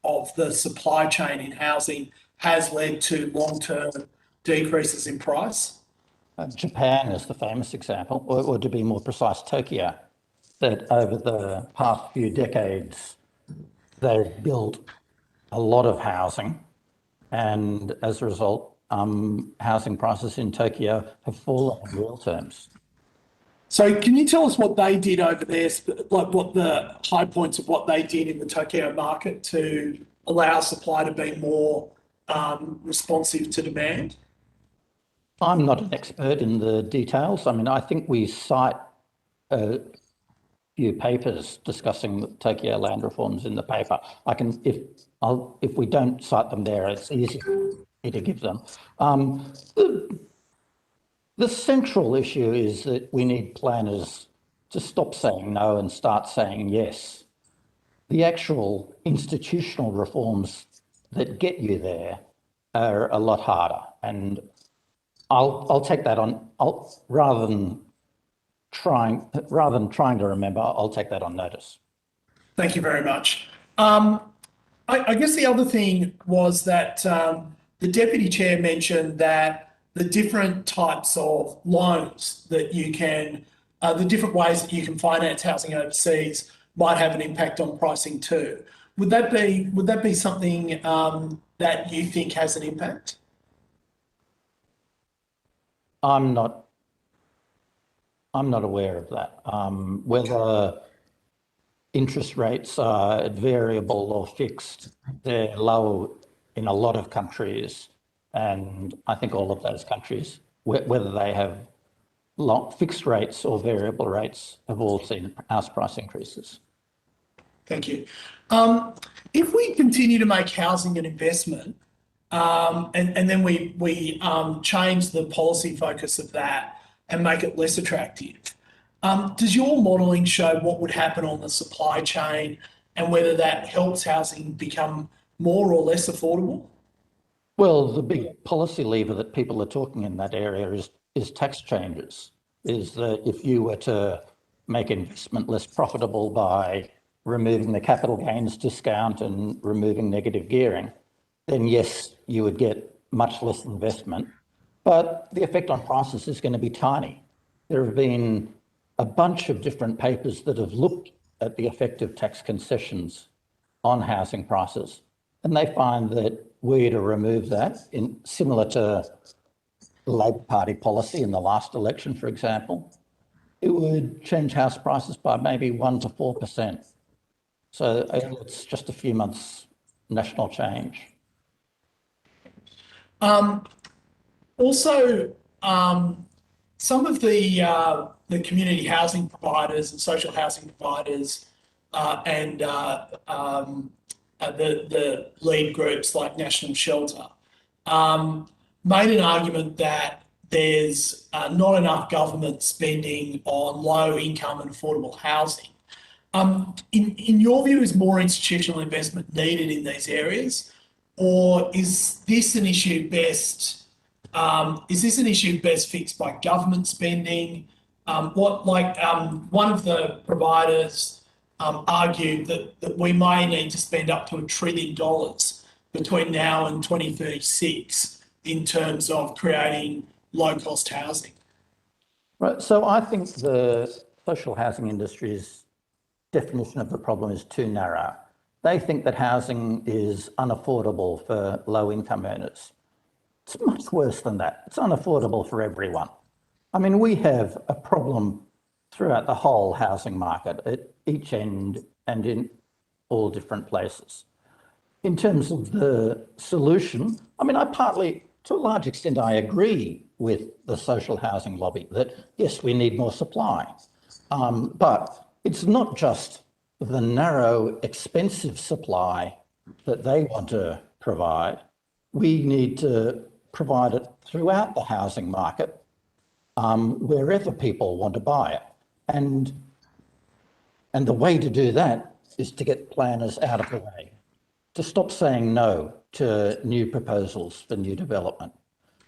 of the supply chain in housing has led to long-term decreases in price? Japan is the famous example, or to be more precise, Tokyo, that over the past few decades, they've built a lot of housing, and as a result, housing prices in Tokyo have fallen in real terms. So can you tell us what they did over there, like what the high points of what they did in the Tokyo market to allow supply to be more responsive to demand? I'm not an expert in the details. I mean, I think we cite a few papers discussing the Tokyo land reforms in the paper. I can, if we don't cite them there, it's easy to give them. The central issue is that we need planners to stop saying no and start saying yes. The actual institutional reforms that get you there are a lot harder, and I'll take that on. Rather than trying to remember, I'll take that on notice. Thank you very much. I guess the other thing was that the Deputy Chair mentioned that the different types of loans that you can, the different ways that you can finance housing overseas might have an impact on pricing too. Would that be something that you think has an impact? I'm not aware of that. Whether interest rates are variable or fixed, they're low in a lot of countries. And I think all of those countries, whether they have fixed rates or variable rates, have all seen house price increases. Thank you. If we continue to make housing an investment, and then we change the policy focus of that and make it less attractive, does your modelling show what would happen on the supply chain and whether that helps housing become more or less affordable? Well, the big policy lever that people are talking in that area is tax changes. Is that if you were to make investment less profitable by removing the capital gains discount and removing negative gearing, then yes, you would get much less investment, but the effect on prices is going to be tiny. There have been a bunch of different papers that have looked at the effect of tax concessions on housing prices, and they find that were you to remove that, similar to the Labor Party policy in the last election, for example, it would change house prices by maybe 1% to 4%. So it's just a few months national change. Also, some of the community housing providers and social housing providers and the lead groups like National Shelter made an argument that there's not enough government spending on low income and affordable housing. In your view, is more institutional investment needed in these areas, or is this an issue best fixed by government spending? One of the providers argued that we may need to spend up to $1 trillion between now and 2036 in terms of creating low-cost housing. Right. So I think the social housing industry's definition of the problem is too narrow. They think that housing is unaffordable for low-income earners. It's much worse than that. It's unaffordable for everyone. I mean, we have a problem throughout the whole housing market at each end and in all different places. In terms of the solution, I mean, to a large extent, I agree with the social housing lobby that, yes, we need more supply. But it's not just the narrow, expensive supply that they want to provide. We need to provide it throughout the housing market, wherever people want to buy it. And the way to do that is to get planners out of the way, to stop saying no to new proposals for new development.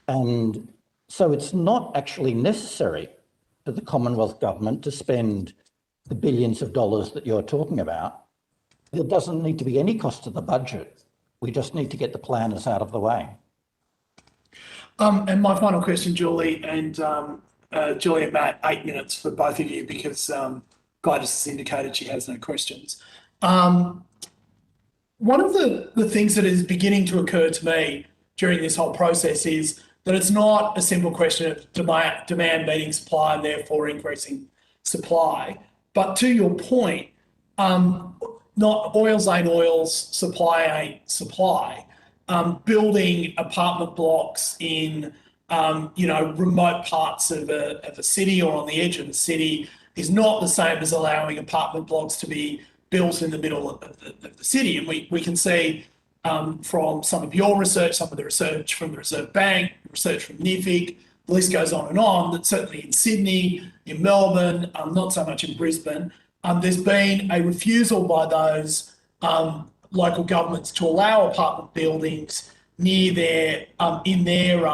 And so it's not actually necessary for the Commonwealth Government to spend the billions of dollars that you're talking about. There doesn't need to be any cost to the budget. We just need to get the planners out of the way. And my final question, Julie, and Julie and Matt, 8 minutes for both of you because Gladys has indicated she has no questions. One of the things that is beginning to occur to me during this whole process is that it's not a simple question of demand beating supply and therefore increasing supply. But to your point, not oils ain't oils, supply ain't supply. Building apartment blocks in remote parts of a city or on the edge of a city is not the same as allowing apartment blocks to be built in the middle of the city. And we can see from some of your research, some of the research from the Reserve Bank, research from NIFIC, the list goes on, that certainly in Sydney, in Melbourne, not so much in Brisbane, there's been a refusal by those local governments to allow apartment buildings near their in their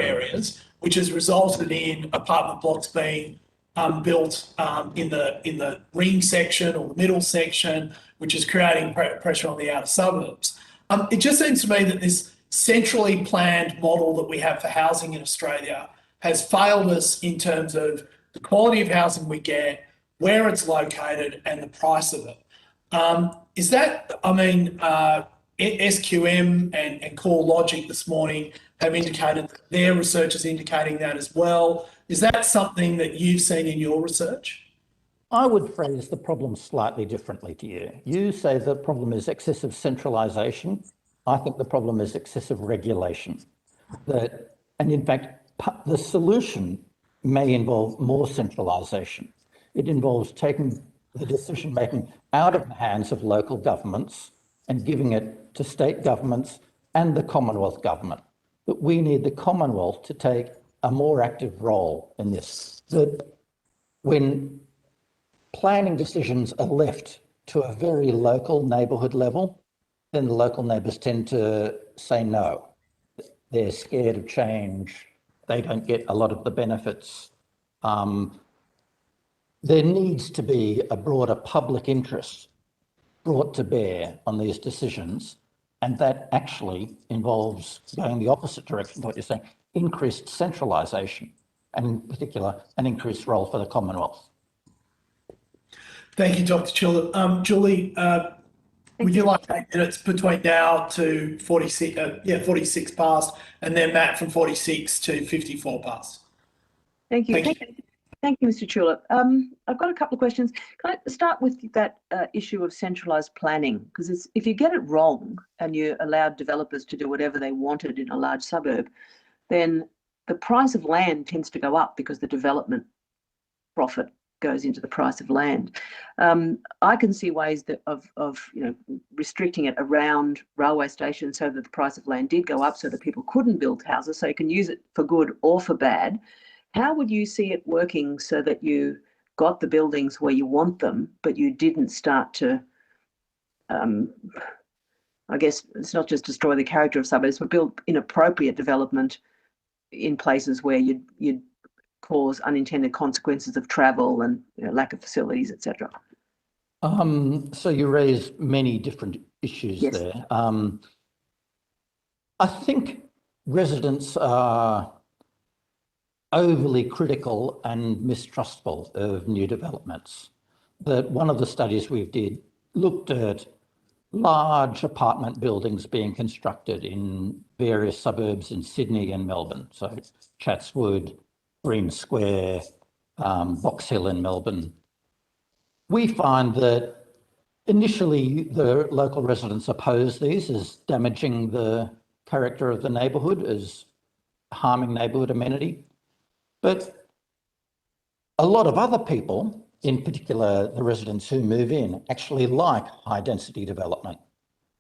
areas, which has resulted in apartment blocks being built in the ring section or the middle section, which is creating pressure on the outer suburbs. It just seems to me that this centrally planned model that we have for housing in Australia has failed us in terms of the quality of housing we get, where it's located, and the price of it. SQM and CoreLogic this morning have indicated that their research is indicating that as well. Is that something that you've seen in your research? I would phrase the problem slightly differently to you. You say the problem is excessive centralisation. I think the problem is excessive regulation. And in fact, the solution may involve more centralisation. It involves taking the decision-making out of the hands of local governments and giving it to state governments and the Commonwealth government. But we need the Commonwealth to take a more active role in this. That when planning decisions are left to a very local neighbourhood level, then the local neighbours tend to say no. They're scared of change. They don't get a lot of the benefits. There needs to be a broader public interest brought to bear on these decisions, and that actually involves going the opposite direction to what you're saying, increased centralisation, and in particular, an increased role for the Commonwealth. Thank you, Dr. Chilott. Julie, would you like 8 minutes between now to 46 past, and then Matt from 46 to 54 past? Thank you. Thank you, Mr. Chilott. I've got a couple of questions. Can I start with that issue of centralised planning? Because if you get it wrong and you allowed developers to do whatever they wanted in a large suburb, then the price of land tends to go up because the development profit goes into the price of land. I can see ways of restricting it around railway stations so that the price of land did go up so that people couldn't build houses, so you can use it for good or for bad. How would you see it working so that you got the buildings where you want them, but you didn't start to, I guess it's not just destroy the character of suburbs, but build inappropriate development in places where you'd cause unintended consequences of travel and lack of facilities, etc. So you raise many different issues there. I think residents are overly critical and mistrustful of new developments. That one of the studies we did looked at large apartment buildings being constructed in various suburbs in Sydney and Melbourne. So Chatswood, Green Square, Box Hill in Melbourne. We find that initially the local residents oppose these as damaging the character of the neighbourhood, as harming neighbourhood amenity. But a lot of other people, in particular the residents who move in, actually like high density development,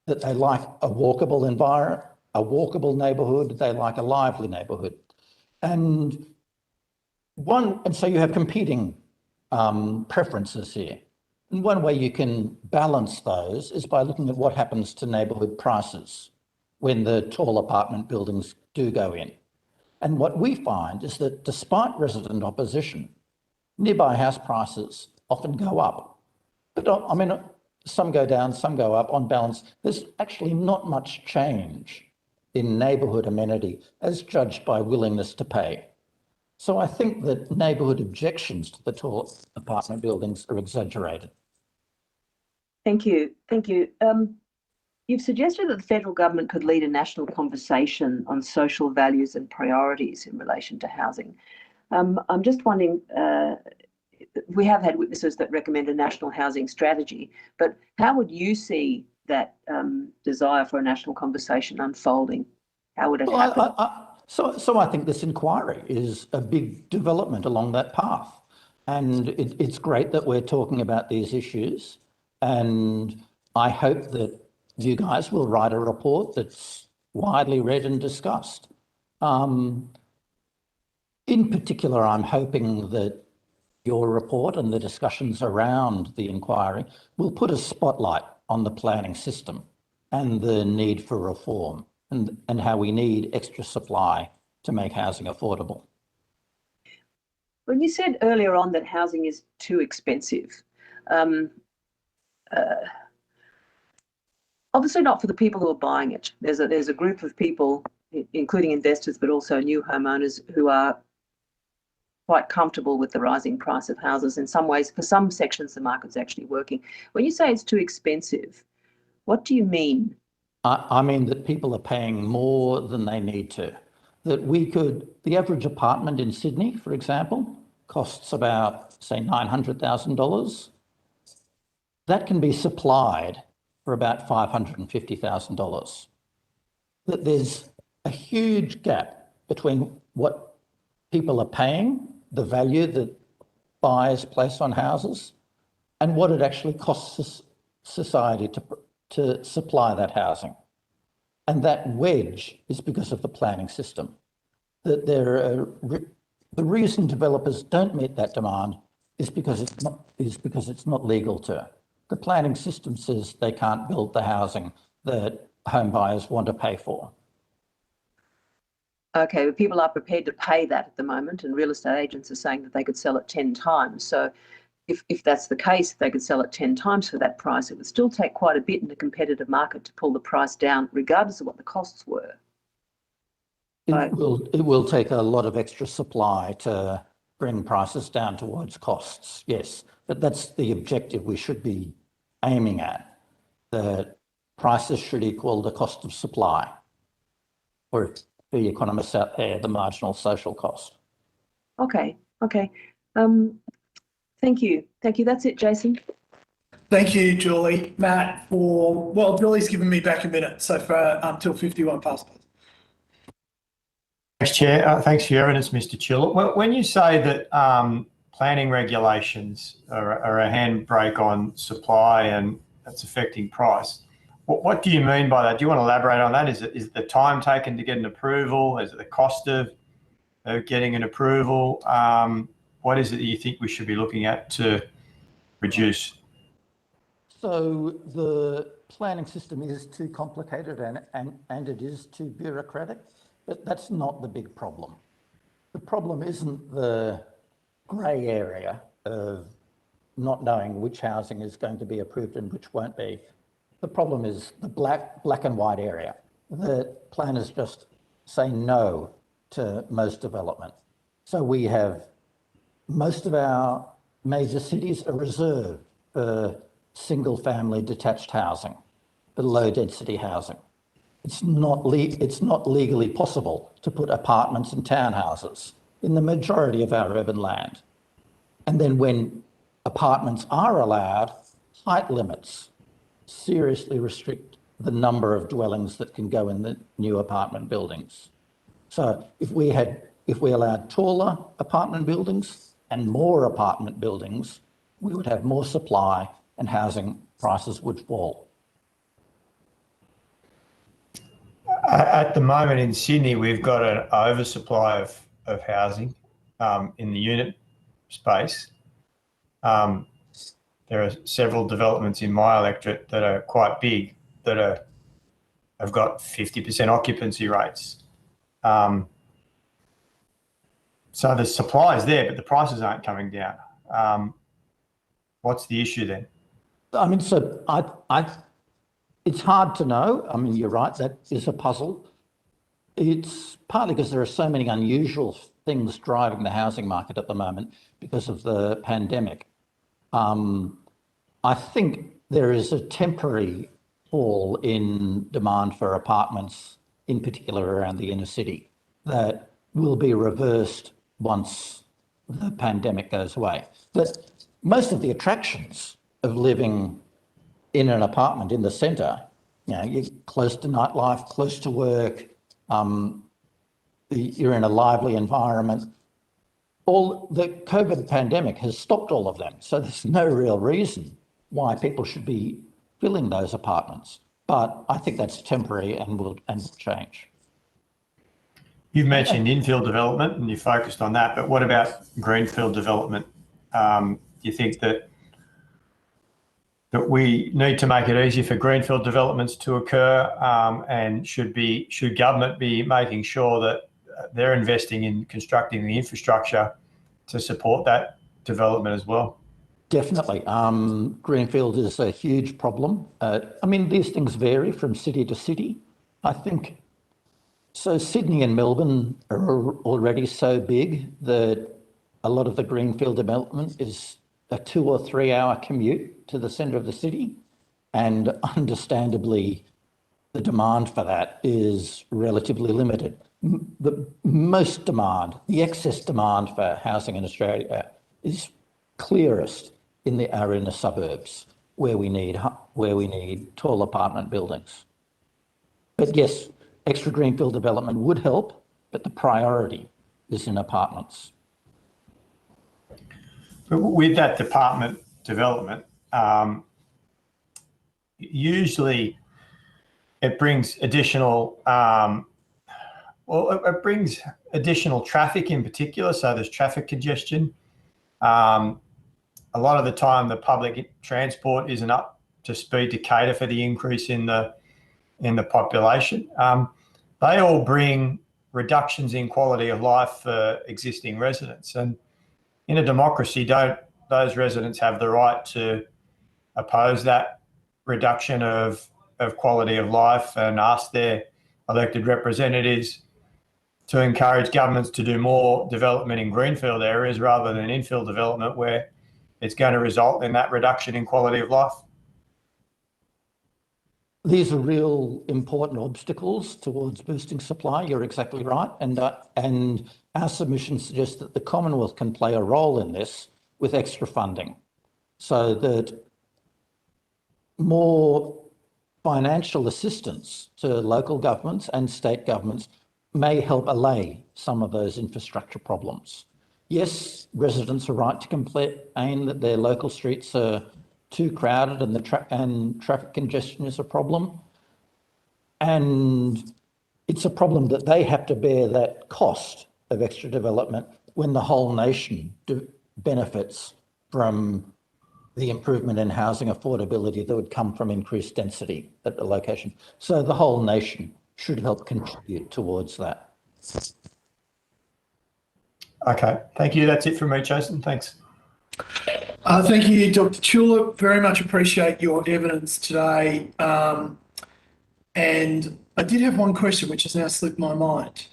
that they like a walkable environment, a walkable neighbourhood, they like a lively neighbourhood. And so you have competing preferences here. And one way you can balance those is by looking at what happens to neighbourhood prices when the tall apartment buildings do go in. And what we find is that despite resident opposition, nearby house prices often go up. But I mean, some go down, some go up. On balance, there's actually not much change in neighbourhood amenity as judged by willingness to pay. So I think that neighbourhood objections to the tall apartment buildings are exaggerated. Thank you. Thank you. You've suggested that the federal government could lead a national conversation on social values and priorities in relation to housing. I'm just wondering, we have had witnesses that recommend a national housing strategy, but how would you see that desire for a national conversation unfolding? How would it happen? So I think this inquiry is a big development along that path. And it's great that we're talking about these issues. And I hope that you guys will write a report that's widely read and discussed. In particular, I'm hoping that your report and the discussions around the inquiry will put a spotlight on the planning system and the need for reform and how we need extra supply to make housing affordable. When you said earlier on that housing is too expensive, obviously not for the people who are buying it. There's a group of people, including investors, but also new homeowners who are quite comfortable with the rising price of houses. In some ways, for some sections, the market's actually working. When you say it's too expensive, what do you mean? I mean that people are paying more than they need to. The average apartment in Sydney, for example, costs about, say, $900,000. That can be supplied for about $550,000. That there's a huge gap between what people are paying, the value that buyers place on houses, and what it actually costs society to supply that housing. And that wedge is because of the planning system. That the reason developers don't meet that demand is because it's not legal to. The planning system says they can't build the housing that home buyers want to pay for. Okay, but people are prepared to pay that at the moment, and real estate agents are saying that they could sell it 10 times. So if that's the case, they could sell it 10 times for that price. It would still take quite a bit in a competitive market to pull the price down, regardless of what the costs were. It will take a lot of extra supply to bring prices down towards costs, yes. But that's the objective we should be aiming at. The prices should equal the cost of supply, or the economists out there, the marginal social cost. Okay. Thank you. That's it, Jason. Thank you, Julie. Matt, Julie's given me back a minute, so for till 51 past. Thanks, Chair. Thanks for your evidence, Mr. Chill. When you say that planning regulations are a handbrake on supply and that's affecting price, what do you mean by that? Do you want to elaborate on that? Is it the time taken to get an approval? Is it the cost of getting an approval? What is it that you think we should be looking at to reduce? So the planning system is too complicated and it is too bureaucratic, but that's not the big problem. The problem isn't the grey area of not knowing which housing is going to be approved and which won't be. The problem is the black and white area. The planners just say no to most development. So we have most of our major cities are reserved for single family detached housing, for low density housing. It's not legally possible to put apartments and townhouses in the majority of our urban land. And then when apartments are allowed, height limits seriously restrict the number of dwellings that can go in the new apartment buildings. So if we allowed taller apartment buildings and more apartment buildings, we would have more supply and housing prices would fall. At the moment in Sydney, we've got an oversupply of housing in the unit space. There are several developments in my electorate that are quite big that have got 50% occupancy rates. So the supply is there, but the prices aren't coming down. What's the issue then? I mean, so it's hard to know. I mean, you're right, that is a puzzle. It's partly because there are so many unusual things driving the housing market at the moment because of the pandemic. I think there is a temporary fall in demand for apartments, in particular around the inner city, that will be reversed once the pandemic goes away. But most of the attractions of living in an apartment in the centre, you're close to nightlife, close to work, you're in a lively environment. All the COVID pandemic has stopped all of them. So there's no real reason why people should be filling those apartments. But I think that's temporary and will change. You've mentioned infill development and you focused on that, but what about greenfield development? Do you think that we need to make it easier for greenfield developments to occur, and should government be making sure that they're investing in constructing the infrastructure to support that development as well? Definitely. Greenfield is a huge problem. I mean, these things vary from city to city. I think, so Sydney and Melbourne are already so big that a lot of the greenfield development is a 2 or 3 hour commute to the centre of the city. And understandably, the demand for that is relatively limited. The most demand, the excess demand for housing in Australia is clearest in the inner suburbs, where we need tall apartment buildings. But yes, extra greenfield development would help, but the priority is in apartments. But with that apartment development, usually it brings additional traffic in particular, so there's traffic congestion. A lot of the time the public transport isn't up to speed to cater for the increase in the population. They all bring reductions in quality of life for existing residents, and in a democracy, don't those residents have the right to oppose that reduction of quality of life and ask their elected representatives to encourage governments to do more development in greenfield areas rather than infill development where it's going to result in that reduction in quality of life? These are real important obstacles towards boosting supply. You're exactly right. And our submission suggests that the Commonwealth can play a role in this with extra funding, so that more financial assistance to local governments and state governments may help allay some of those infrastructure problems. Yes, residents are right to complain that their local streets are too crowded and traffic congestion is a problem. And it's a problem that they have to bear that cost of extra development when the whole nation benefits from the improvement in housing affordability that would come from increased density at the location. So the whole nation should help contribute towards that. Okay, thank you. That's it from me, Jason. Thanks. Thank you, Dr. Chula. Very much appreciate your evidence today. And I did have one question which has now slipped my mind,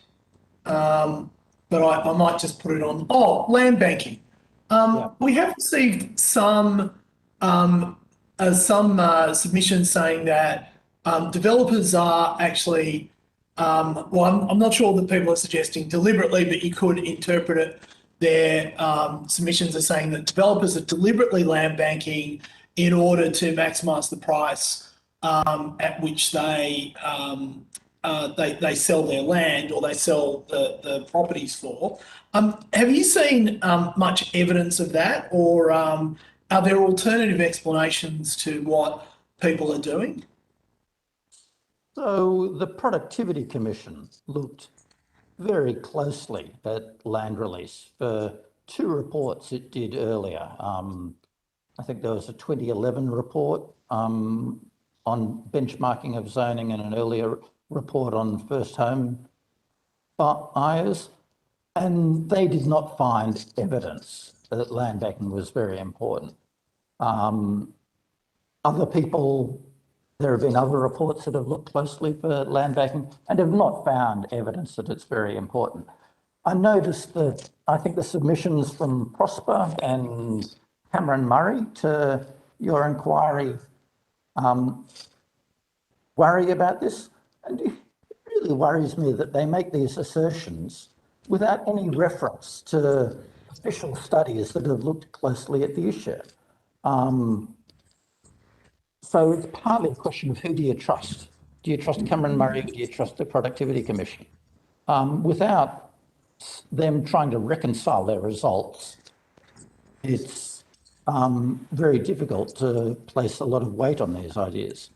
but I might just put it on. Oh, land banking. We have received some submissions saying that developers are actually, well, I'm not sure that people are suggesting deliberately, but you could interpret it. Their submissions are saying that developers are deliberately land banking in order to maximise the price at which they sell their land or they sell the properties for. Have you seen much evidence of that, or are there alternative explanations to what people are doing? So the Productivity Commission looked very closely at land release for 2 reports it did earlier. I think there was a 2011 report on benchmarking of zoning and an earlier report on first home buyers, and they did not find evidence that land banking was very important. There have been other reports that have looked closely for land banking and have not found evidence that it's very important. I noticed that I think the submissions from Prosper and Cameron Murray to your inquiry worry about this. And it really worries me that they make these assertions without any reference to official studies that have looked closely at the issue. So it's partly a question of who do you trust? Do you trust Cameron Murray or do you trust the Productivity Commission? Without them trying to reconcile their results, it's very difficult to place a lot of weight on these ideas.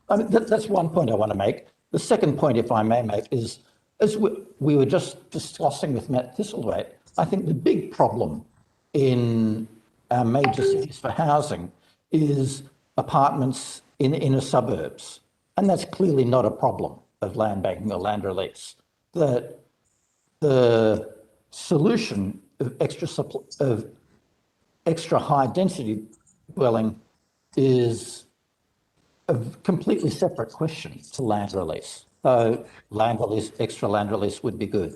I mean, that's one point I want to make. The second point, if I may make, is as we were just discussing with Matt Thistlethwaite, I think the big problem in our major cities for housing is apartments in inner suburbs. And that's clearly not a problem of land banking or land release. The solution of extra high density dwelling is a completely separate question to land release. So land release, extra land release would be good.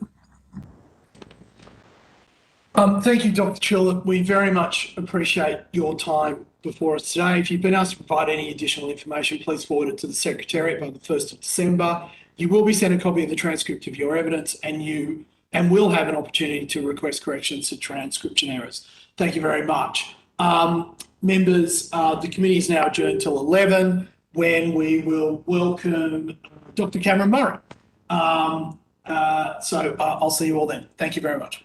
Thank you, Dr. Chilett. We very much appreciate your time before us today. If you've been asked to provide any additional information, please forward it to the Secretariat by the 1st of December. You will be sent a copy of the transcript of your evidence and will have an opportunity to request corrections to transcription errors. Thank you very much. Members, the committee is now adjourned till 11 when we will welcome Dr. Cameron Murray. So I'll see you all then. Thank you very much.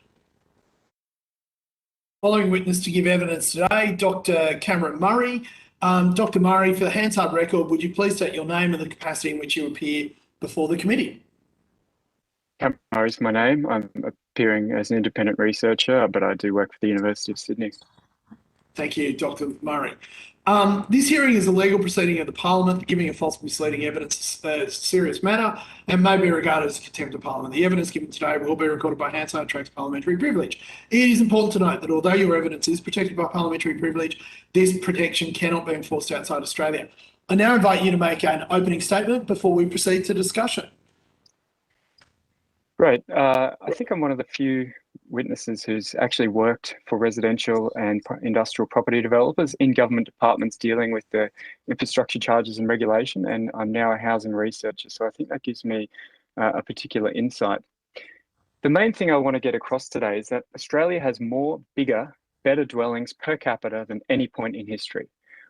Following witness to give evidence today, Dr. Cameron Murray. Dr. Murray, for the Hansard record, would you please state your name and the capacity in which you appear before the committee? Cameron Murray is my name. I'm appearing as an independent researcher, but I do work for the University of Sydney. Thank you, Dr. Murray. This hearing is a legal proceeding of the Parliament. Giving a false misleading evidence is a serious matter and may be regarded as a contempt of Parliament. The evidence given today will be recorded by Hansard Tracks parliamentary privilege. It is important to note that although your evidence is protected by parliamentary privilege, this protection cannot be enforced outside Australia. I now invite you to make an opening statement before we proceed to discussion. Great. I think I'm one of the few witnesses who's actually worked for residential and industrial property developers in government departments dealing with the infrastructure charges and regulation, and I'm now a housing researcher, so I think that gives me a particular insight. The main thing I want to get across today is that Australia has more, bigger, better dwellings per capita than any point in history.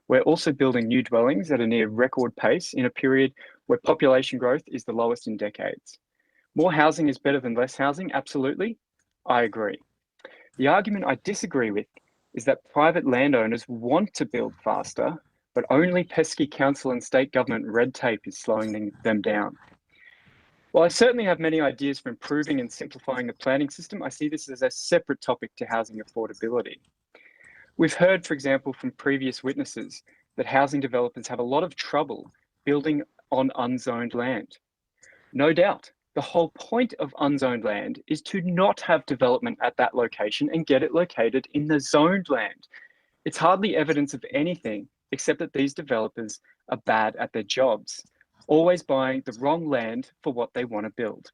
We're also building new dwellings at a near record pace in a period where population growth is the lowest in decades. More housing is better than less housing, absolutely. I agree. The argument I disagree with is that private landowners want to build faster, but only pesky council and state government red tape is slowing them down. While I certainly have many ideas for improving and simplifying the planning system, I see this as a separate topic to housing affordability. We've heard, for example, from previous witnesses that housing developers have a lot of trouble building on unzoned land. No doubt. The whole point of unzoned land is to not have development at that location and get it located in the zoned land. It's hardly evidence of anything except that these developers are bad at their jobs, always buying the wrong land for what they want to build.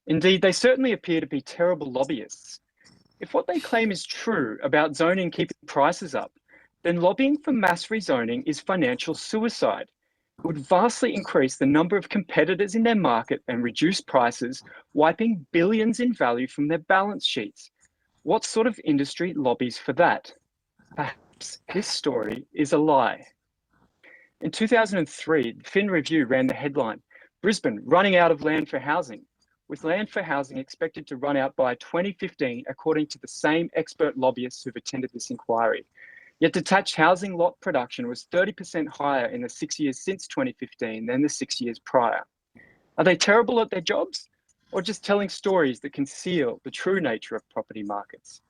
Indeed, they certainly appear to be terrible lobbyists. If what they claim is true about zoning keeping prices up, then lobbying for mass rezoning is financial suicide. It would vastly increase the number of competitors in their market and reduce prices, wiping billions in value from their balance sheets. What sort of industry lobbies for that? Perhaps this story is a lie. In 2003, Fin Review ran the headline, "Brisbane running out of land for housing," with land for housing expected to run out by 2015, according to the same expert lobbyists who've attended this inquiry. Yet detached housing lot production was 30% higher in the 6 years since 2015 than the 6 years prior. Are they terrible at their jobs, or just telling stories that conceal the true nature of property markets?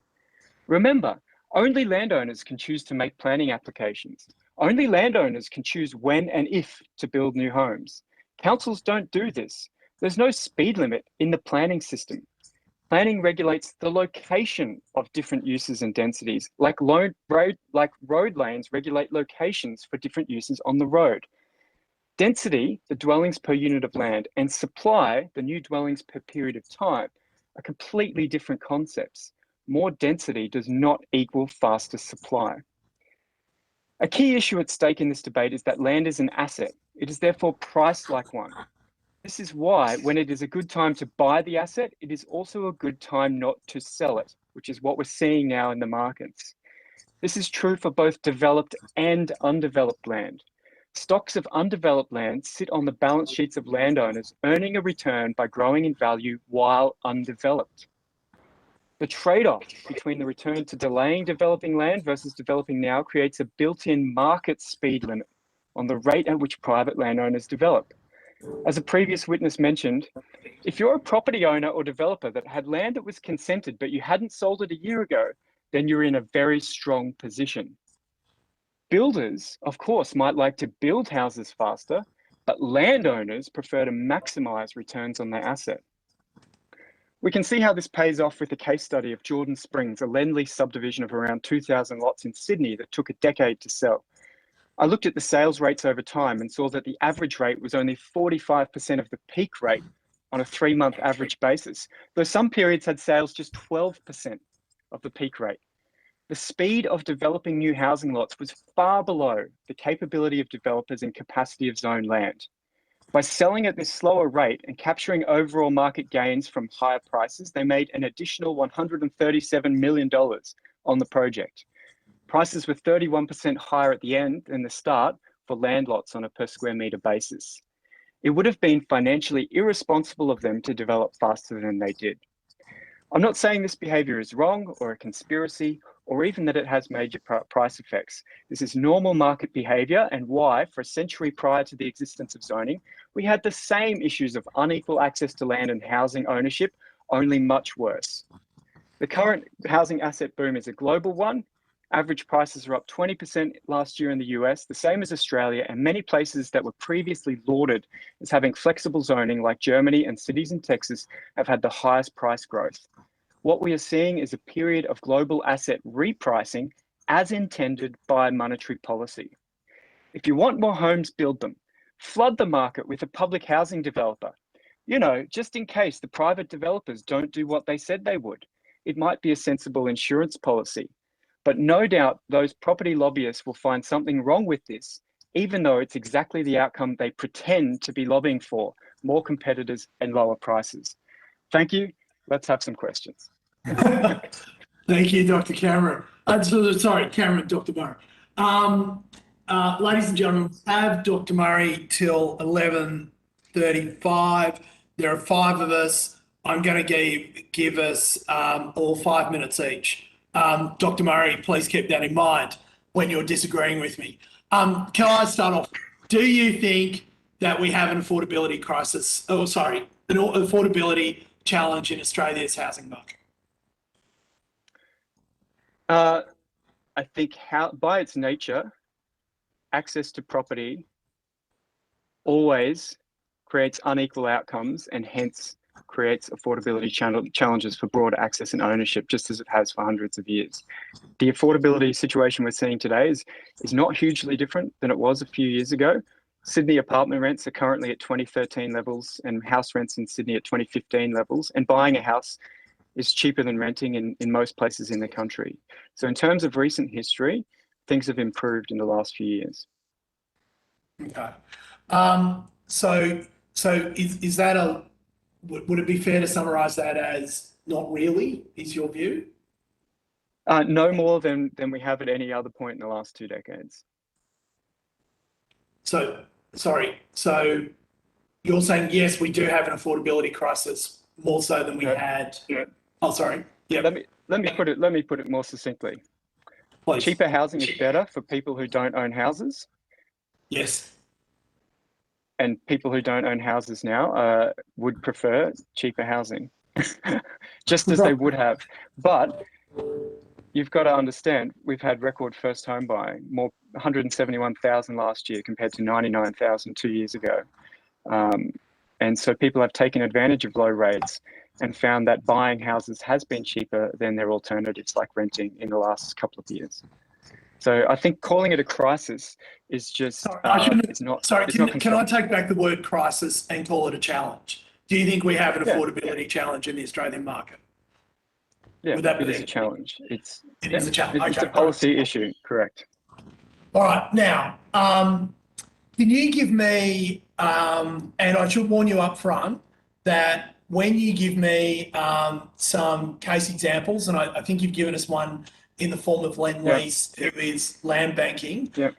Remember, only landowners can choose to make planning applications. Only landowners can choose when and if to build new homes. Councils don't do this. There's no speed limit in the planning system. Planning regulates the location of different uses and densities, like road lanes regulate locations for different uses on the road. Density, the dwellings per unit of land, and supply, the new dwellings per period of time, are completely different concepts. More density does not equal faster supply. A key issue at stake in this debate is that land is an asset, It is therefore priced like one. This is why, when it is a good time to buy the asset, it is also a good time not to sell it, which is what we're seeing now in the markets. This is true for both developed and undeveloped land. Stocks of undeveloped land sit on the balance sheets of landowners, earning a return by growing in value while undeveloped. The trade-off between the return to delaying developing land versus developing now creates a built-in market speed limit on the rate at which private landowners develop. As a previous witness mentioned, if you're a property owner or developer that had land that was consented, but you hadn't sold it a year ago, then you're in a very strong position. Builders, of course, might like to build houses faster, but landowners prefer to maximize returns on their asset. We can see how this pays off with the case study of Jordan Springs, a land lease subdivision of around 2,000 lots in Sydney that took a decade to sell. I looked at the sales rates over time and saw that the average rate was only 45% of the peak rate on a 3-month average basis, though some periods had sales just 12% of the peak rate. The speed of developing new housing lots was far below the capability of developers and capacity of zoned land. By selling at this slower rate and capturing overall market gains from higher prices, they made an additional $137 million on the project. Prices were 31% higher at the end than the start for land lots on a per square metre basis. It would have been financially irresponsible of them to develop faster than they did. I'm not saying this behaviour is wrong or a conspiracy, or even that it has major price effects. This is normal market behaviour and why, for a century prior to the existence of zoning, we had the same issues of unequal access to land and housing ownership, only much worse. The current housing asset boom is a global one. Average prices are up 20% last year in the US, the same as Australia, and many places that were previously lauded as having flexible zoning like Germany and cities in Texas have had the highest price growth. What we are seeing is a period of global asset repricing as intended by monetary policy. If you want more homes, build them. Flood the market with a public housing developer. You know, just in case the private developers don't do what they said they would. It might be a sensible insurance policy. But no doubt those property lobbyists will find something wrong with this, even though it's exactly the outcome they pretend to be lobbying for, more competitors and lower prices. Thank you. Let's have some questions. Thank you, Dr. Cameron. Sorry, Cameron, Dr. Murray. Ladies and gentlemen, we have Dr. Murray till 11:35. There are 5 of us. I'm going to give us all 5 minutes each. Dr. Murray, please keep that in mind when you're disagreeing with me. Can I start off? Do you think that we have an affordability crisis? Oh, sorry, an affordability challenge in Australia's housing market? I think by its nature, access to property always creates unequal outcomes and hence creates affordability challenges for broader access and ownership, just as it has for hundreds of years. The affordability situation we're seeing today is not hugely different than it was a few years ago. Sydney apartment rents are currently at 2013 levels and house rents in Sydney at 2015 levels, and buying a house is cheaper than renting in most places in the country. So in terms of recent history, things have improved in the last few years. Okay. So is that would it be fair to summarise that as not really, is your view? No more than we have at any other point in the last 2 decades. So you're saying, yes, we do have an affordability crisis, more so than we had. Yeah. Oh, sorry. Yeah. Let me put it more succinctly. Please. Cheaper housing is better for people who don't own houses. Yes. And people who don't own houses now would prefer cheaper housing, just as they would have. But you've got to understand, we've had record first home buying, 171,000 last year compared to 99,000 2 years ago. And so people have taken advantage of low rates and found that buying houses has been cheaper than their alternatives like renting in the last couple of years. So I think calling it a crisis is just it's not. Sorry, can I take back the word crisis and call it a challenge? Do you think we have an affordability challenge in the Australian market? Yeah, it is a challenge. It is a challenge. It's a policy issue, correct. All right, now, Can you give me, and I should warn you up front, that when you give me some case examples, and I think you've given us one in the form of Lendlease, who is land banking, Yep.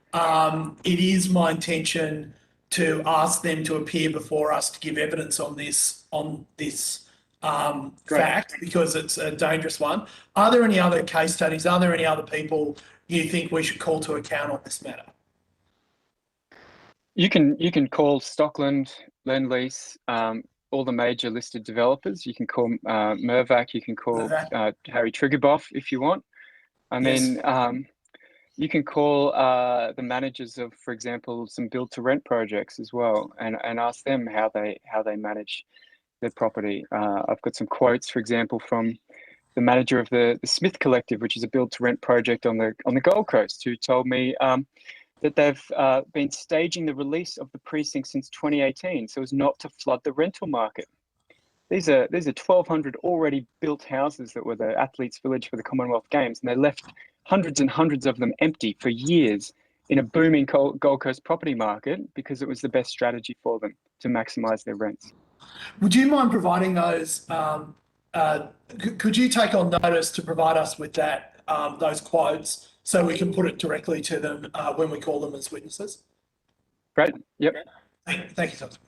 it is my intention to ask them to appear before us to give evidence on this fact, because it's a dangerous one. Are there any other case studies? Are there any other people you think we should call to account on this matter? You can call Stockland, Lendlease, all the major listed developers. You can call Mirvac. You can call Harry Triguboff if you want. I mean, you can call the managers of, for example, some build-to-rent projects as well, and ask them how they manage their property. I've got some quotes, for example, from the manager of the Smith Collective, which is a build-to-rent project on the Gold Coast, who told me that they've been staging the release of the precinct since 2018, so as not to flood the rental market. These are 1,200 already built houses that were the Athletes' Village for the Commonwealth Games, and they left hundreds and hundreds of them empty for years in a booming Gold Coast property market because it was the best strategy for them to maximise their rents. Would you mind providing those? Could you take on notice to provide us with that those quotes so we can put it directly to them when we call them as witnesses? Great. Yep. Thank you, Thomas.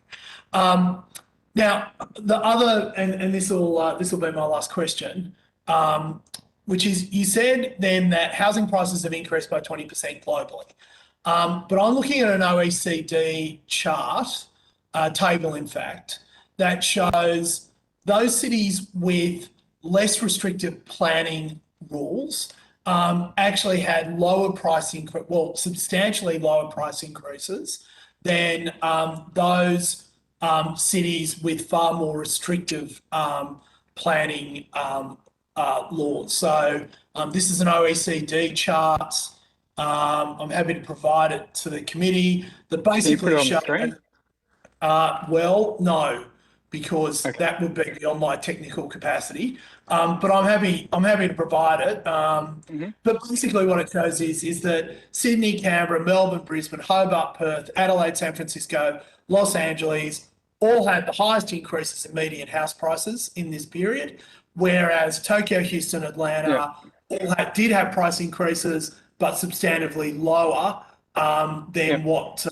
Now, the other, and this will be my last question, which is, you said then that housing prices have increased by 20% globally, but I'm looking at an OECD chart, table in fact, that shows those cities with less restrictive planning rules actually had substantially lower price increases than those cities with far more restrictive planning laws. So this is an OECD chart. I'm happy to provide it to the committee. That basically shows. Well, no, because that would be beyond my technical capacity. But I'm happy to provide it. But basically what it shows is that Sydney, Canberra, Melbourne, Brisbane, Hobart, Perth, Adelaide, San Francisco, Los Angeles all had the highest increases in median house prices in this period, whereas Tokyo, Houston, Atlanta all did have price increases, but substantively lower than what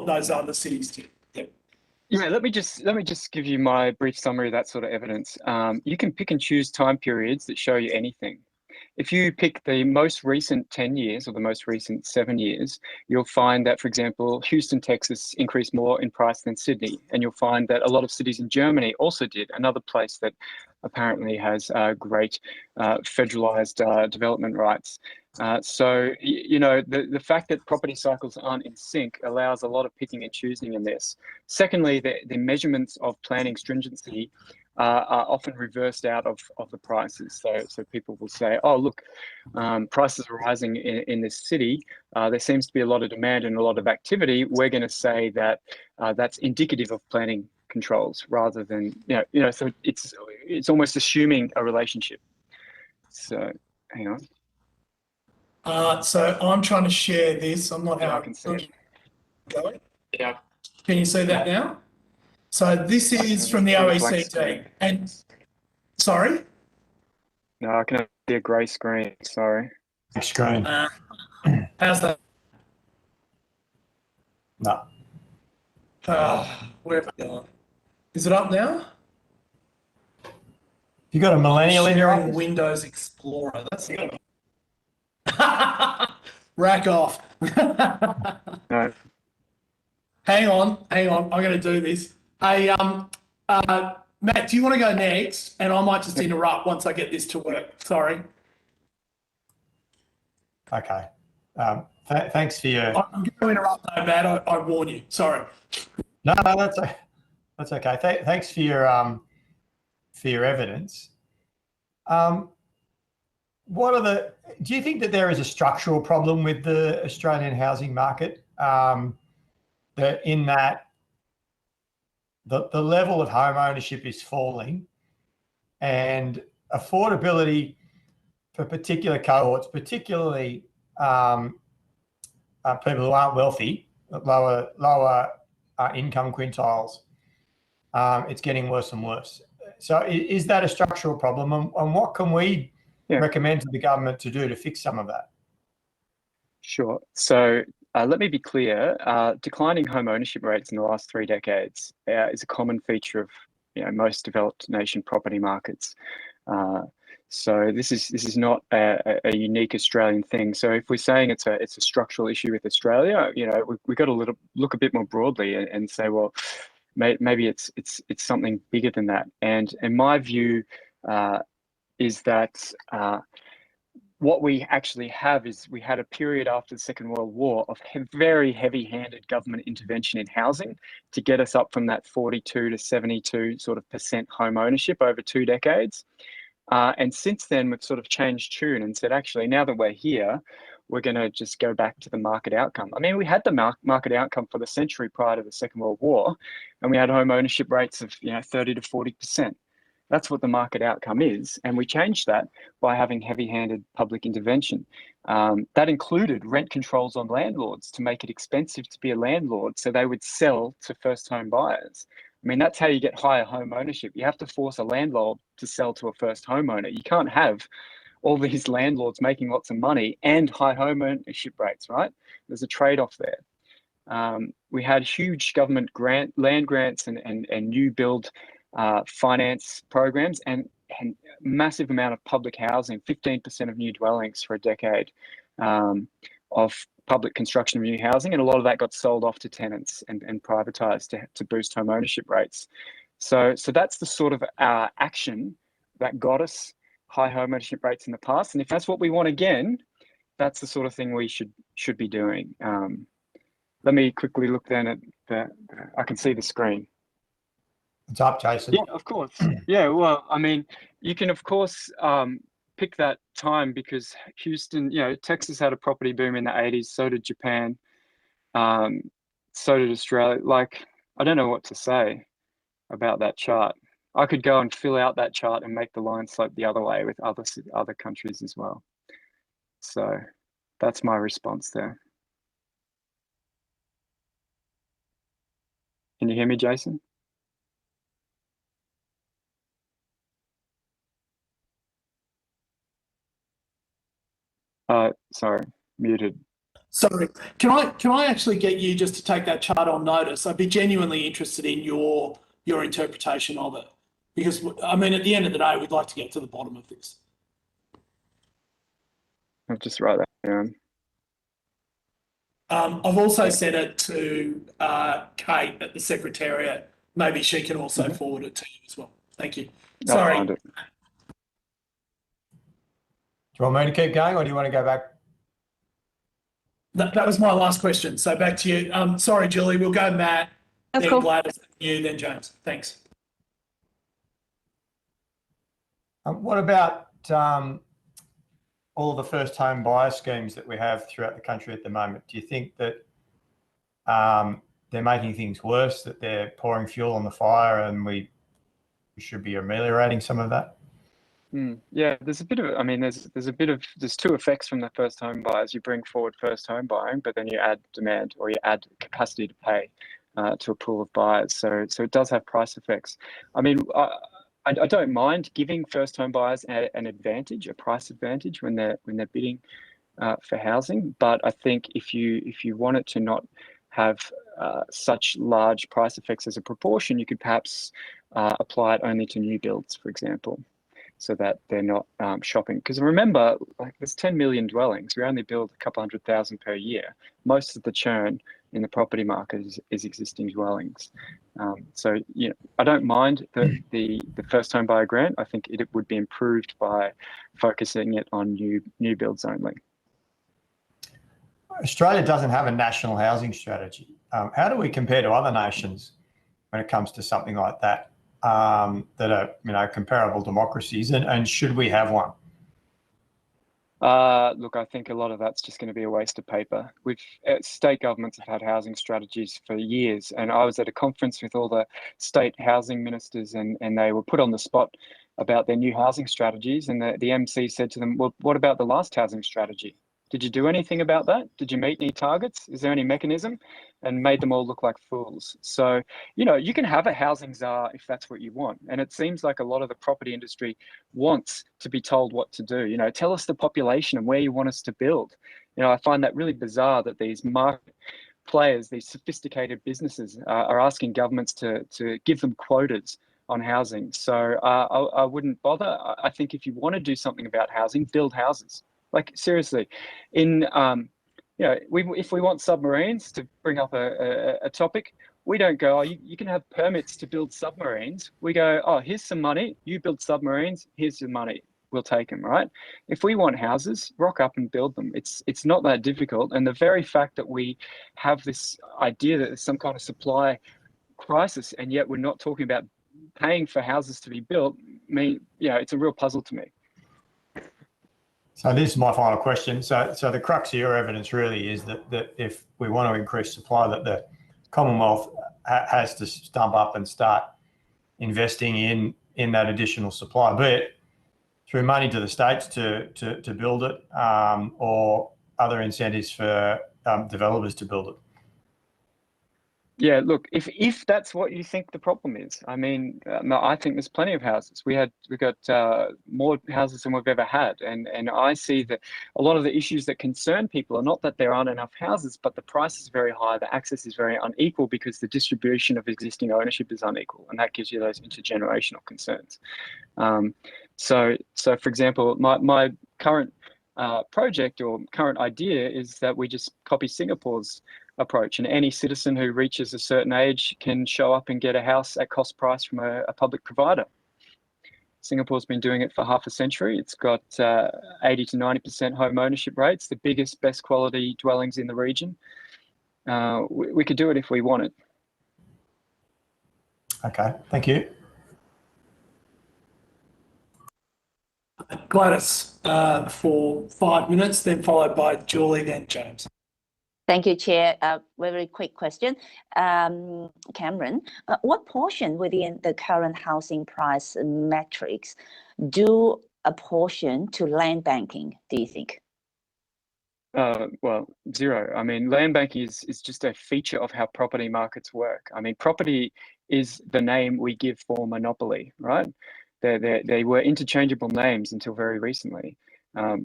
those other cities did. Yeah, let me just give you my brief summary of that sort of evidence. You can pick and choose time periods that show you anything. If you pick the most recent 10 years or the most recent 7 years, you'll find that, for example, Houston, Texas increased more in price than Sydney. And you'll find that a lot of cities in Germany also did, another place that apparently has great federalized development rights. So, you know, the fact that property cycles aren't in sync allows a lot of picking and choosing in this. Secondly, the measurements of planning stringency are often reversed out of the prices. So people will say, oh, look, prices are rising in this city. There seems to be a lot of demand and a lot of activity. We're going to say that that's indicative of planning controls rather than, you know, so it's almost assuming a relationship. So hang on. So I'm trying to share this. I'm not. I can see it. Going. Yeah. Can you see that now? So this is from the OECD. And sorry? No, I can see a grey screen. Sorry. Screen. How's that? No. Where have I gone? Is it up now? You got a millennial in your Sharing office? Windows Explorer. That's good. Rack off. No. Hang on. I'm going to do this. Hey, Matt, do you want to go next? And I might just interrupt once I get this to work. Sorry. Okay. Thanks for your. I'm going to interrupt though, Matt. I warn you. Sorry. No, that's okay. Thanks for your evidence. Do you think that there is a structural problem with the Australian housing market? That in that the level of home ownership is falling, and affordability for particular cohorts, particularly people who aren't wealthy, lower income quintiles, it's getting worse and worse. So is that a structural problem? And what can we recommend to the government to do to fix some of that? Sure. So let me be clear. Declining home ownership rates in the last 3 decades is a common feature of most developed nation property markets. So this is not a unique Australian thing. So if we're saying it's a structural issue with Australia, we've got to look a bit more broadly and say, well, maybe it's something bigger than that. And my view is that what we actually have is we had a period after the Second World War of very heavy-handed government intervention in housing to get us up from that 42 to 72 sort of % home ownership over 2 decades. And since then, we've sort of changed tune and said, actually, now that we're here, we're going to just go back to the market outcome. I mean, we had the market outcome for the century prior to the Second World War, and we had home ownership rates of 30 to 40%. That's what the market outcome is. And we changed that by having heavy-handed public intervention. That included rent controls on landlords to make it expensive to be a landlord, so they would sell to first home buyers. I mean, that's how you get higher home ownership. You have to force a landlord to sell to a first homeowner. You can't have all these landlords making lots of money and high home ownership rates, right? There's a trade-off there. We had huge government land grants and new build finance programs and massive amount of public housing, 15% of new dwellings for a decade of public construction of new housing, and a lot of that got sold off to tenants and privatized to boost home ownership rates. So that's the sort of action that got us high home ownership rates in the past, and if that's what we want again, that's the sort of thing we should be doing. Let me quickly look then at I can see the screen. It's up, Jason. Yeah, of course. Yeah, well, I mean, you can, of course, pick that time because Houston, Texas had a property boom in the 80s, so did Japan, so did Australia. Like, I don't know what to say about that chart. I could go and fill out that chart and make the line slope the other way with other countries as well. So that's my response there. Can you hear me, Jason? Sorry, muted. Sorry, can I actually get you just to take that chart on notice? I'd be genuinely interested in your interpretation of it, because I mean, at the end of the day, we'd like to get to the bottom of this. I'll just write that down. I've also sent it to Kate at the Secretariat. Maybe she can also forward it to you as well. Thank you. Sorry. Do you want me to keep going or do you want to go back? That was my last question. So back to you. Sorry, Julie, we'll go Matt, That's then cool. Gladys, you, then James. Thanks. What about all the first home buyer schemes that we have throughout the country at the moment? Do you think that they're making things worse, that they're pouring fuel on the fire, and we should be ameliorating some of that? Yeah, there's a bit of, I mean, there's two effects from the first home buyers. You bring forward first home buying, but then you add demand or you add capacity to pay to a pool of buyers. So it does have price effects. I mean, I don't mind giving first home buyers an advantage, a price advantage when they're bidding for housing. But I think if you want it to not have such large price effects as a proportion, you could perhaps apply it only to new builds, for example, so that they're not shopping. Because remember, like, there's 10 million dwellings. We only build a couple 100,000 per year. Most of the churn in the property market is existing dwellings. So I don't mind the first home buyer grant. I think it would be improved by focusing it on new builds only. Australia doesn't have a national housing strategy. How do we compare to other nations when it comes to something like that? That are comparable democracies, and should we have one? Look, I think a lot of that's just going to be a waste of paper. State governments have had housing strategies for years, and I was at a conference with all the state housing ministers, and they were put on the spot about their new housing strategies, and the MC said to them, well, what about the last housing strategy? Did you do anything about that? Did you meet any targets? Is there any mechanism? And made them all look like fools. So, you know, you can have a housing czar if that's what you want. And it seems like a lot of the property industry wants to be told what to do. You know, tell us the population and where you want us to build. You know, I find that really bizarre that these market players, these sophisticated businesses are asking governments to give them quotas on housing. So I wouldn't bother. I think if you want to do something about housing, build houses. Like seriously, in you know, if we want submarines, to bring up a topic, we don't go, oh, you can have permits to build submarines. We go, oh, here's some money, you build submarines, here's your money, we'll take them, right? If we want houses, rock up and build them. It's not that difficult. And the very fact that we have this idea that there's some kind of supply crisis, and yet we're not talking about paying for houses to be built, it's a real puzzle to me. So this is my final question. So the crux of your evidence really is that if we want to increase supply, that the Commonwealth has to stump up and start investing in that additional supply, be it through money to the states to build it, or other incentives for developers to build it. Yeah, look, if that's what you think the problem is, I mean, no, I think there's plenty of houses. We got more houses than we've ever had, and I see that a lot of the issues that concern people are not that there aren't enough houses, but the price is very high, the access is very unequal because the distribution of existing ownership is unequal, and that gives you those intergenerational concerns. So for example, my current project or current idea is that we just copy Singapore's approach, and any citizen who reaches a certain age can show up and get a house at cost price from a public provider. Singapore's been doing it for half a century. It's got 80 to 90% home ownership rates, the biggest, best quality dwellings in the region. We could do it if we wanted. Okay, thank you. Gladys for 5 minutes, then followed by Julie, then James. Thank you, Chair. Very quick question. Cameron, what portion within the current housing price metrics do apportion to land banking, do you think? Well, zero. I mean, land banking is just a feature of how property markets work. I mean, property is the name we give for monopoly, right? They were interchangeable names until very recently.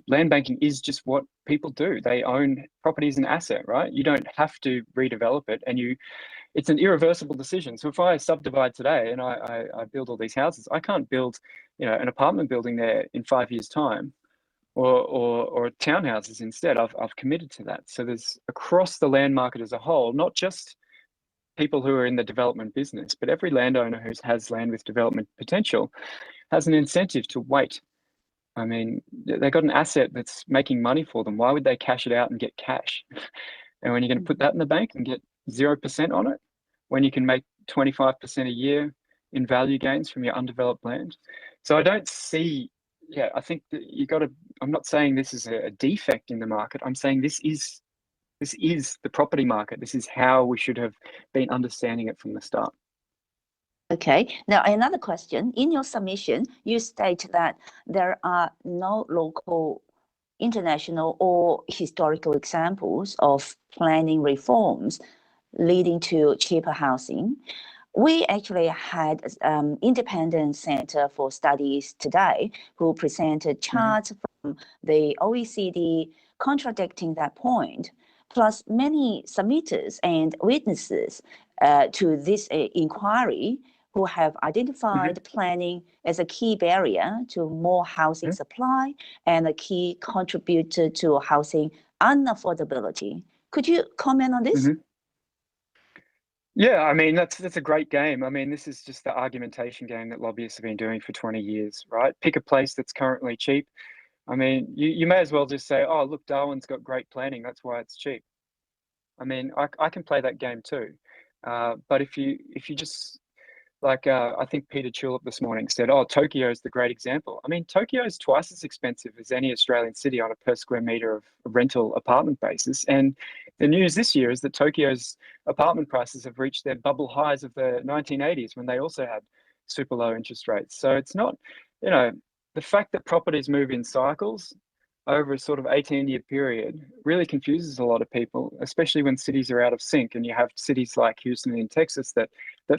Land banking is just what people do. They own property as an asset, right? You don't have to redevelop it, and it's an irreversible decision. So if I subdivide today and I build all these houses, I can't build, an apartment building there in 5 years' time, or townhouses instead. I've committed to that. So there's across the land market as a whole, not just people who are in the development business, but every landowner who has land with development potential has an incentive to wait. I mean, they've got an asset that's making money for them. Why would they cash it out and get cash? And when you're going to put that in the bank and get 0% on it, when you can make 25% a year in value gains from your undeveloped land. So I don't see, I think that I'm not saying this is a defect in the market. I'm saying this is the property market. This is how we should have been understanding it from the start. Okay, now another question. In your submission, you state that there are no local, international, or historical examples of planning reforms leading to cheaper housing. We actually had Independent Center for Studies today who presented charts from the OECD contradicting that point, plus many submitters and witnesses to this inquiry who have identified planning as a key barrier to more housing supply and a key contributor to housing unaffordability. Could you comment on this? Yeah, I mean, that's a great game. I mean, this is just the argumentation game that lobbyists have been doing for 20 years, right? Pick a place that's currently cheap. I mean, you may as well just say, oh, look, Darwin's got great planning, that's why it's cheap. I mean, I can play that game too. But if you just, like, I think Peter Tulip this morning said, oh, Tokyo is the great example. I mean, Tokyo is twice as expensive as any Australian city on a per square metre of rental apartment basis. And the news this year is that Tokyo's apartment prices have reached their bubble highs of the 1980s when they also had super low interest rates. So it's not, the fact that properties move in cycles over a sort of 18-year period really confuses a lot of people, especially when cities are out of sync and you have cities like Houston in Texas that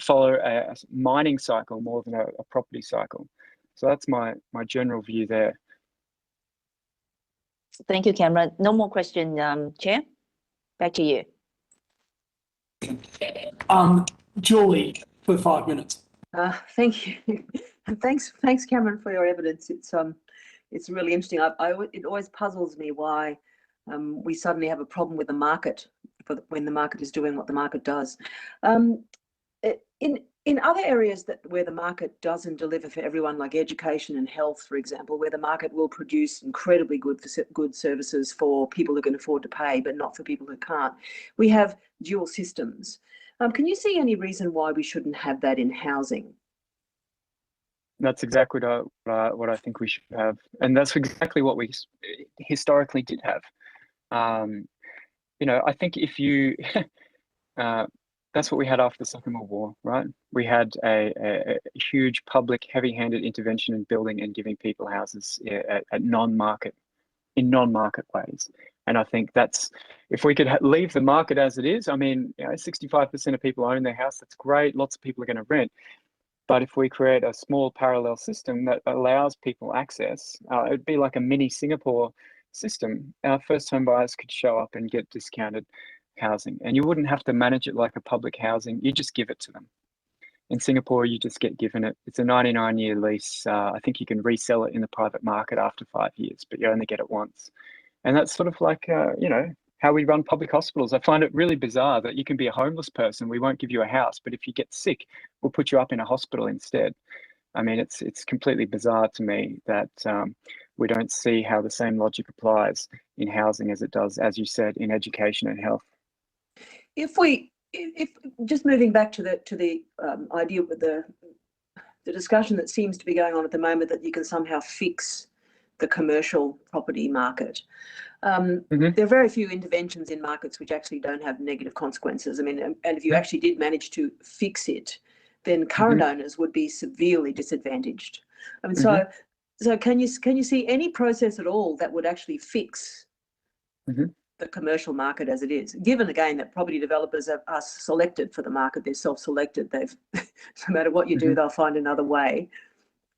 follow a mining cycle more than a property cycle. So that's my general view there. Thank you, Cameron. No more question, Chair. Back to you. Julie, for 5 minutes. Thank you. And thanks, Cameron, for your evidence. It's really interesting. It always puzzles me why we suddenly have a problem with the market when the market is doing what the market does. In other areas where the market doesn't deliver for everyone, like education and health, for example, where the market will produce incredibly good services for people who can afford to pay, but not for people who can't, we have dual systems. Can you see any reason why we shouldn't have that in housing? That's exactly what I think we should have, and that's exactly what we historically did have. I think if you, that's what we had after the Second World War, right? We had a huge public, heavy-handed intervention in building and giving people houses in non-market ways. And I think that's, if we could leave the market as it is, I mean, 65% of people own their house. That's great. Lots of people are going to rent. But if we create a small parallel system that allows people access, it'd be like a mini Singapore system. Our first home buyers could show up and get discounted housing, and you wouldn't have to manage it like a public housing. You just give it to them. In Singapore, you just get given it. It's a 99-year lease. I think you can resell it in the private market after 5 years, but you only get it once. And that's sort of like, how we run public hospitals. I find it really bizarre that you can be a homeless person. We won't give you a house, but if you get sick, we'll put you up in a hospital instead. I mean, it's completely bizarre to me that we don't see how the same logic applies in housing as it does, as you said, in education and health. If just moving back to the idea with the discussion that seems to be going on at the moment, that you can somehow fix the commercial property market. There are very few interventions in markets which actually don't have negative consequences. I mean, and if you actually did manage to fix it, then current owners would be severely disadvantaged. I mean, so can you see any process at all that would actually fix the commercial market as it is? Given again that property developers are selected for the market, they're self-selected. They've no matter what you do, they'll find another way.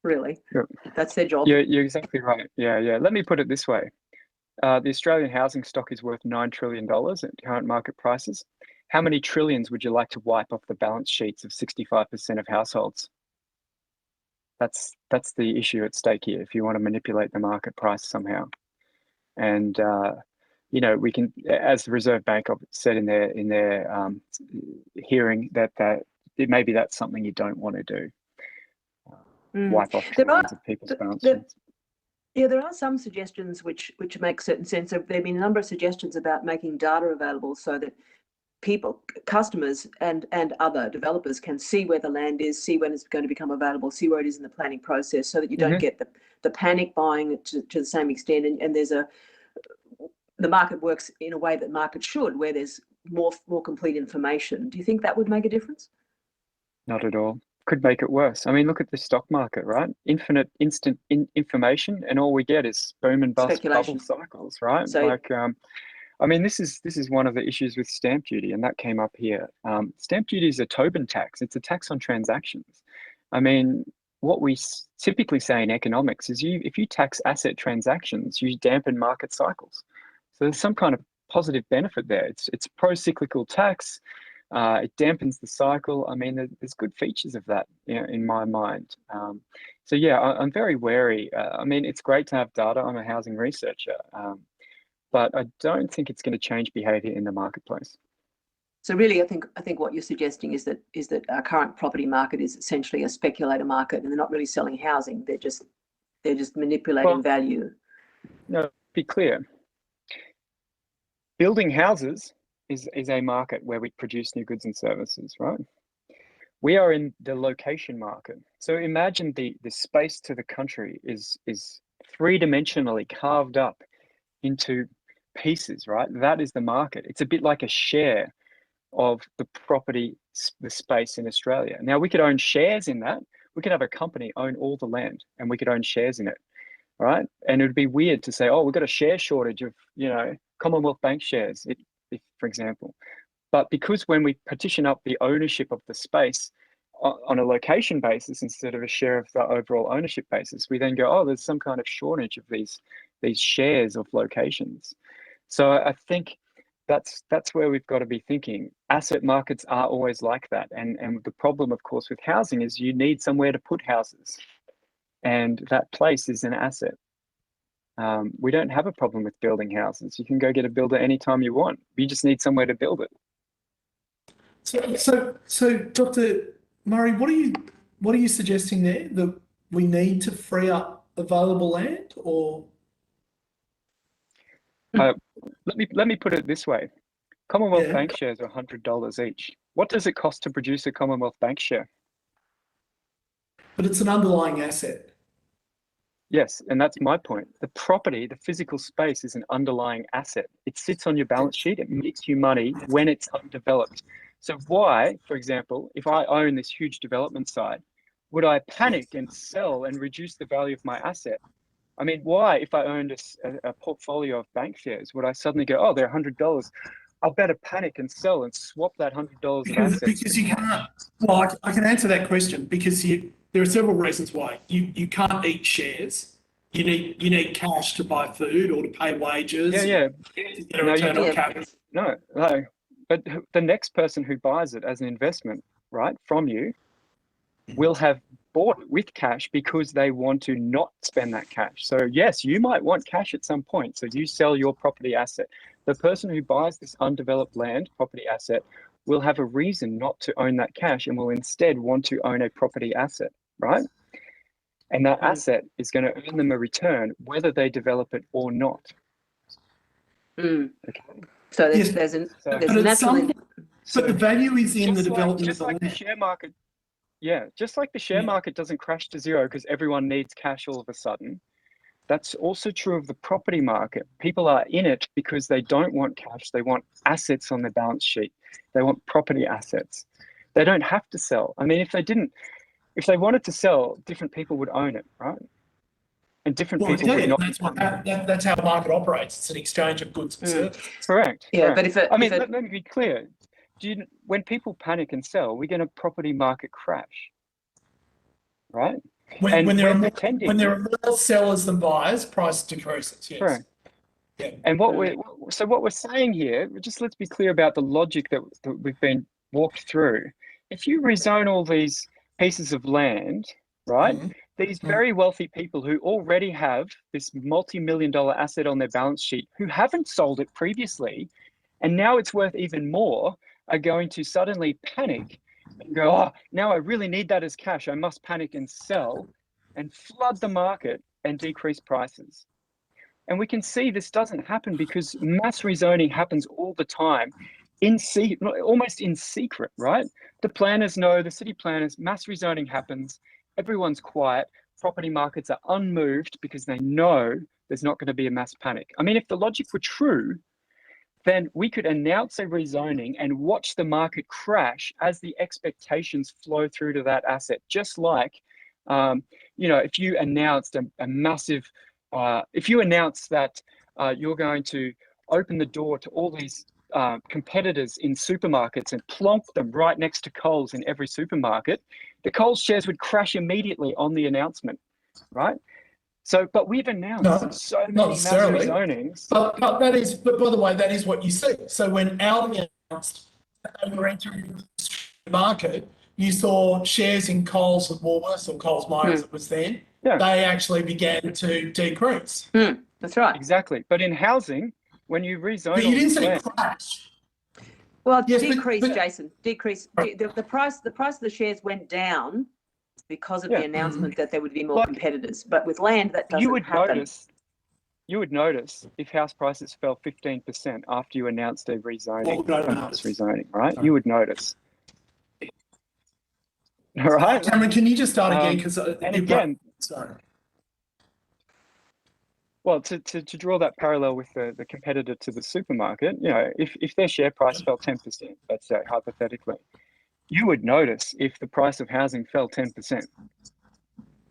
Really, that's their job. You're exactly right. Yeah. Let me put it this way. The Australian housing stock is worth $9 trillion at current market prices. How many trillions would you like to wipe off the balance sheets of 65% of households? That's the issue at stake here, if you want to manipulate the market price somehow. And we can, as the Reserve Bank said in their hearing, that maybe that's something you don't want to do. Wipe off trillions of people's balance sheets. Yeah, there are some suggestions which make certain sense. There have been a number of suggestions about making data available so that people, customers and other developers can see where the land is, see when it's going to become available, see where it is in the planning process, so that you don't get the panic buying to the same extent. And there's the market works in a way that market should, where there's more complete information. Do you think that would make a difference? Not at all. Could make it worse. I mean, look at the stock market, right? Infinite instant information, and all we get is boom and bust bubble cycles, right? So, I mean, this is one of the issues with stamp duty, and that came up here. Stamp duty is a Tobin tax. It's a tax on transactions. I mean, what we typically say in economics is if you tax asset transactions, you dampen market cycles. So there's some kind of positive benefit there. It's pro-cyclical tax. It dampens the cycle. I mean, there's good features of that, in my mind. So yeah, I'm very wary. I mean, it's great to have data. I'm a housing researcher, but I don't think it's going to change behaviour in the marketplace. So really, I think what you're suggesting is that our current property market is essentially a speculator market, and they're not really selling housing. They're just manipulating value. No, be clear. Building houses is a market where we produce new goods and services, right? We are in the location market. So imagine the space to the country is three-dimensionally carved up into pieces, right? That is the market. It's a bit like a share of the property, the space in Australia. Now, we could own shares in that. We could have a company own all the land, and we could own shares in it. right? And it would be weird to say, oh, we've got a share shortage of, Commonwealth Bank shares, if, for example. But because when we partition up the ownership of the space on a location basis instead of a share of the overall ownership basis, we then go, oh, there's some kind of shortage of these shares of locations. So I think that's where we've got to be thinking. Asset markets are always like that. And the problem, of course, with housing is you need somewhere to put houses. And that place is an asset. We don't have a problem with building houses. You can go get a builder anytime you want. You just need somewhere to build it. So Dr. Murray, what are you suggesting there? That we need to free up available land, or? Let me put it this way. Commonwealth Yeah. Bank shares are $100 each. What does it cost to produce a Commonwealth Bank share? But it's an underlying asset. Yes, and that's my point. The property, the physical space is an underlying asset. It sits on your balance sheet. It makes you money when it's undeveloped. So why, for example, if I own this huge development site, would I panic and sell and reduce the value of my asset? I mean, why, if I owned a portfolio of bank shares, would I suddenly go, oh, they're $100. I better panic and sell and swap that $100 of assets. Because you can't. Well, I can answer that question because there are several reasons why you can't eat shares. You need cash to buy food or to pay wages. Yeah. To get a return on capital. No. But the next person who buys it as an investment, right, from you, will have bought it with cash because they want to not spend that cash. So yes, you might want cash at some point. So you sell your property asset. The person who buys this undeveloped land property asset will have a reason not to own that cash and will instead want to own a property asset, right? And that asset is going to earn them a return whether they develop it or not. Mm. Okay. So Yes. there's But the value is in the development of the land. The share market. Yeah, just like the share market doesn't crash to zero because everyone needs cash all of a sudden. That's also true of the property market. People are in it because they don't want cash. They want assets on their balance sheet. They want property assets. They don't have to sell. I mean, if they wanted to sell, different people would own it, right? And different people would not. That's how the market operates. It's an exchange of goods and services. Correct. Yeah, correct. but let me be clear. When people panic and sell, we're going to property market crash, right? When there are more sellers than buyers, price decreases. Yes. Correct. Yeah. And what we're saying here, just let's be clear about the logic that we've been walked through. If you rezone all these pieces of land, right? Mm-hmm. These very wealthy people who already have this multi-million-dollar asset on their balance sheet, who haven't sold it previously, and now it's worth even more, are going to suddenly panic and go, oh, now I really need that as cash. I must panic and sell and flood the market and decrease prices. And we can see this doesn't happen because mass rezoning happens all the time, almost in secret, right? The planners know, the city planners, mass rezoning happens, everyone's quiet, property markets are unmoved because they know there's not going to be a mass panic. I mean, if the logic were true, then we could announce a rezoning and watch the market crash as the expectations flow through to that asset. Just like, if you announced a massive, if you announce that you're going to open the door to all these competitors in supermarkets and plonk them right next to Coles in every supermarket, the Coles shares would crash immediately on the announcement, right? So, but we've announced so many mass rezonings. But by the way, that is what you see. So when Aldi announced that they were entering the market, you saw shares in Coles and Woolworths, or Coles Myers it was then, they actually began to decrease. That's right. Exactly. But in housing, when you rezone, but you didn't see a crash. Well, decrease, Jason. Decrease. The price of the shares went down because of the announcement that there would be more competitors. But with land, that doesn't happen. You would notice if house prices fell 15% after you announced a rezoning, right? You would notice. All right. Cameron, can you just start again? Sorry. Well, to draw that parallel with the competitor to the supermarket, if their share price fell 10%, let's say hypothetically, you would notice if the price of housing fell 10%.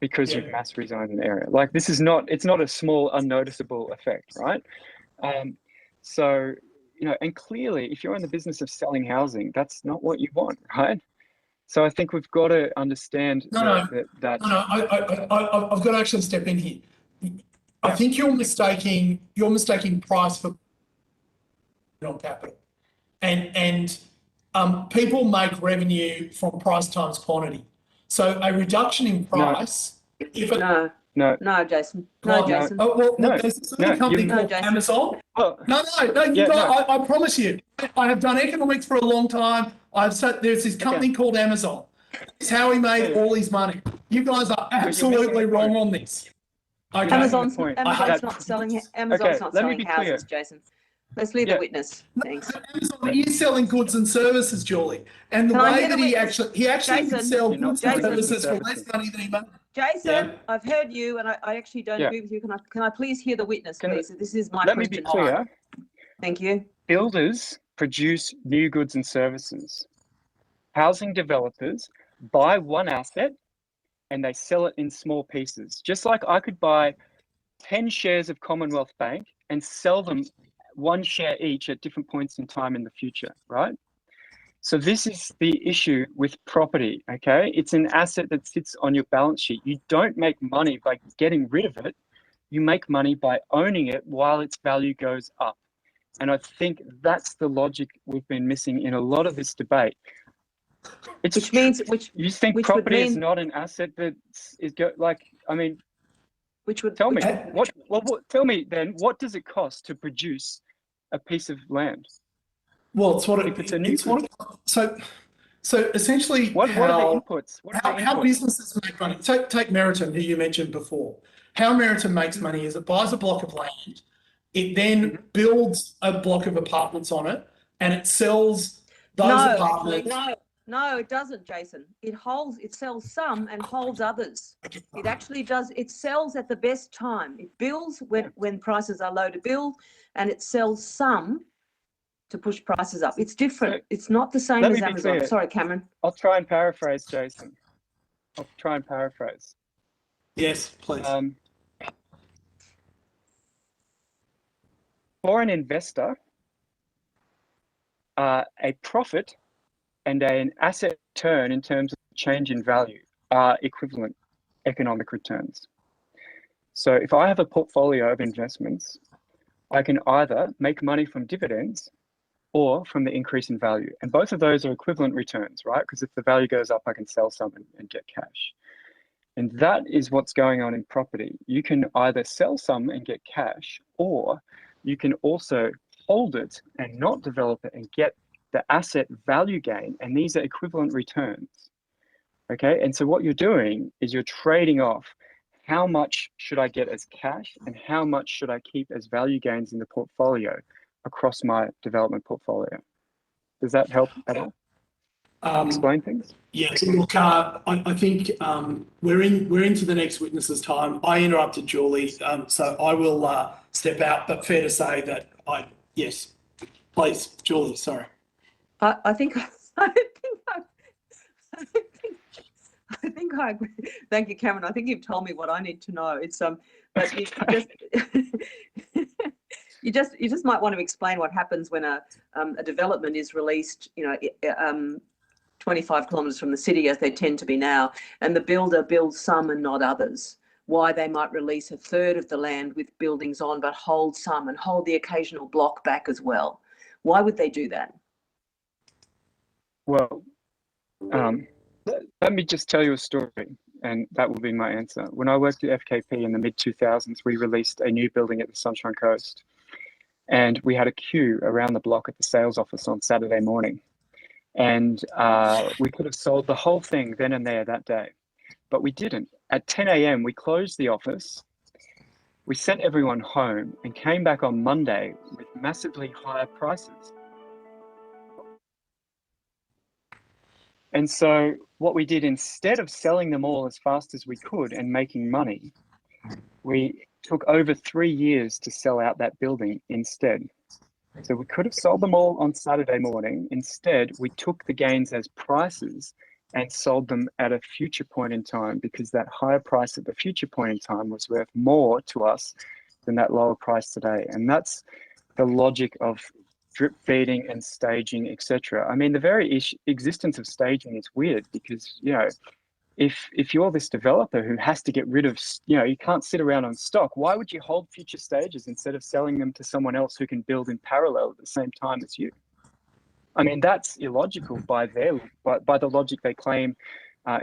because Yeah. you've mass rezoned an area. Like this is not, it's not a small unnoticeable effect, right? So, you know, and clearly if you're in the business of selling housing, that's not what you want, right? So I think we've got to understand that. I've got to actually step in here. I think you're mistaking price for on capital, and people make revenue from price times quantity. So a reduction in price, if it, No, Jason. No, Jason. oh, well, No, there's this other company you- called Jason. Amazon. Oh, No, you Yeah, guys, no. I promise you, I have done economics for a long time. There's this company called Amazon. It's how he made all his money. You guys are absolutely the wrong point. on this. Okay. Amazon's point. not selling. Amazon's not let me selling be houses, clear. Jason. Let's leave the witness. Thanks. Amazon is selling goods and services, Julie. And the Can I way hear that the he witness? actually can Jason, sell You're not goods and selling goods and services for less services. money than he made. Jason, Yeah. I've heard you, and I actually don't agree with you. Can I please hear the witness, please? This is my Let me question. be clear. Thank you. Builders produce new goods and services. Housing developers buy one asset and they sell it in small pieces. Just like I could buy 10 shares of Commonwealth Bank and sell them one share each at different points in time in the future, right? So this is the issue with property, okay? It's an asset that sits on your balance sheet. You don't make money by getting rid of it. You make money by owning it while its value goes up. And I think that's the logic we've been missing in a lot of this debate. Which means you think which would property is mean- not an asset that is I mean, which would tell me which- tell me then, what does it cost to produce a piece of land? Well, it's what If it's a new good. So essentially, What are the inputs? how businesses make money. Take Meriton, who you mentioned before. How Meriton makes money is it buys a block of land, it then builds a block of apartments on it, and it sells those apartments. No, it doesn't, Jason. It sells some and holds others. It actually does. It sells at the best time. It builds when prices are low to build, and it sells some to push prices up. It's different. It's not the same Let as me be Amazon. clear. Sorry, Cameron. I'll try and paraphrase, Jason. Yes, please. For an investor, a profit and an asset turn in terms of change in value are equivalent economic returns. So if I have a portfolio of investments, I can either make money from dividends or from the increase in value. And both of those are equivalent returns, right? Because if the value goes up, I can sell some and get cash. And that is what's going on in property. You can either sell some and get cash, or you can also hold it and not develop it and get the asset value gain. And these are equivalent returns. Okay. And so what you're doing is you're trading off how much should I get as cash and how much should I keep as value gains in the portfolio across my development portfolio. Does that help at all? Explain things? Yes, look, I think we're into the next witness's time. I interrupted Julie, so I will step out, but fair to say that yes, please, Julie, sorry. I think I agree. Thank you, Cameron. I think you've told me what I need to know. It's but you just might want to explain what happens when a development is released, 25 kilometres from the city, as they tend to be now, and the builder builds some and not others. Why they might release a third of the land with buildings on, but hold some and hold the occasional block back as well. Why would they do that? Well, let me just tell you a story, and that will be my answer. When I worked at FKP in the mid-2000s, we released a new building at the Sunshine Coast, and we had a queue around the block at the sales office on Saturday morning. And we could have sold the whole thing then and there that day, but we didn't. At 10 a.m., we closed the office, we sent everyone home, and came back on Monday with massively higher prices. And so what we did, instead of selling them all as fast as we could and making money, we took over 3 years to sell out that building instead. So we could have sold them all on Saturday morning. Instead, we took the gains as prices and sold them at a future point in time, because that higher price at the future point in time was worth more to us than that lower price today. And that's the logic of drip feeding and staging, etc. I mean, the very existence of staging is weird, because, you know, if you're this developer who has to get rid of, you know, you can't sit around on stock, why would you hold future stages instead of selling them to someone else who can build in parallel at the same time as you? I mean, that's illogical by the logic they claim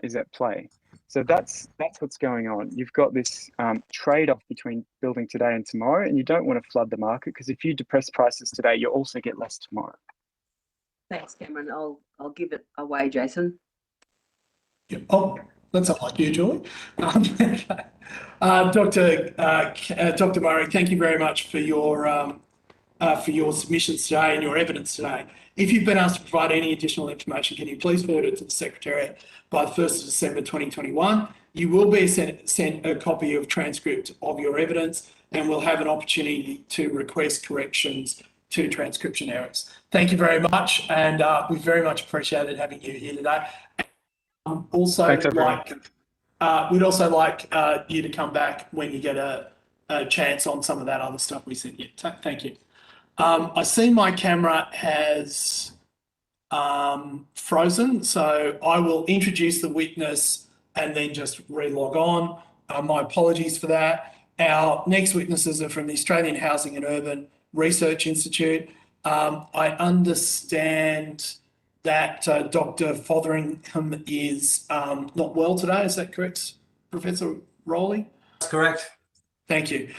is at play. So that's what's going on. You've got this trade-off between building today and tomorrow, and you don't want to flood the market, because if you depress prices today, you'll also get less tomorrow. Thanks, Cameron. I'll give it away, Jason. Yeah. Oh, that's not like you, Julie. Dr. Murray, thank you very much for your submissions today and your evidence today. If you've been asked to provide any additional information, can you please forward it to the Secretariat by the 1st of December 2021? You will be sent a copy of transcript of your evidence, and we'll have an opportunity to request corrections to transcription errors. Thank you very much, and we very much appreciated having you here today. We'd also like you to come back when you get a chance on some of that other stuff we sent you. Thank you. I see my camera has frozen, so I will introduce the witness and then just re-log on. My apologies for that. Our next witnesses are from the Australian Housing and Urban Research Institute. I understand that Dr. Fotheringham is not well today. Is that correct, Professor Rowley? That's correct. Thank you.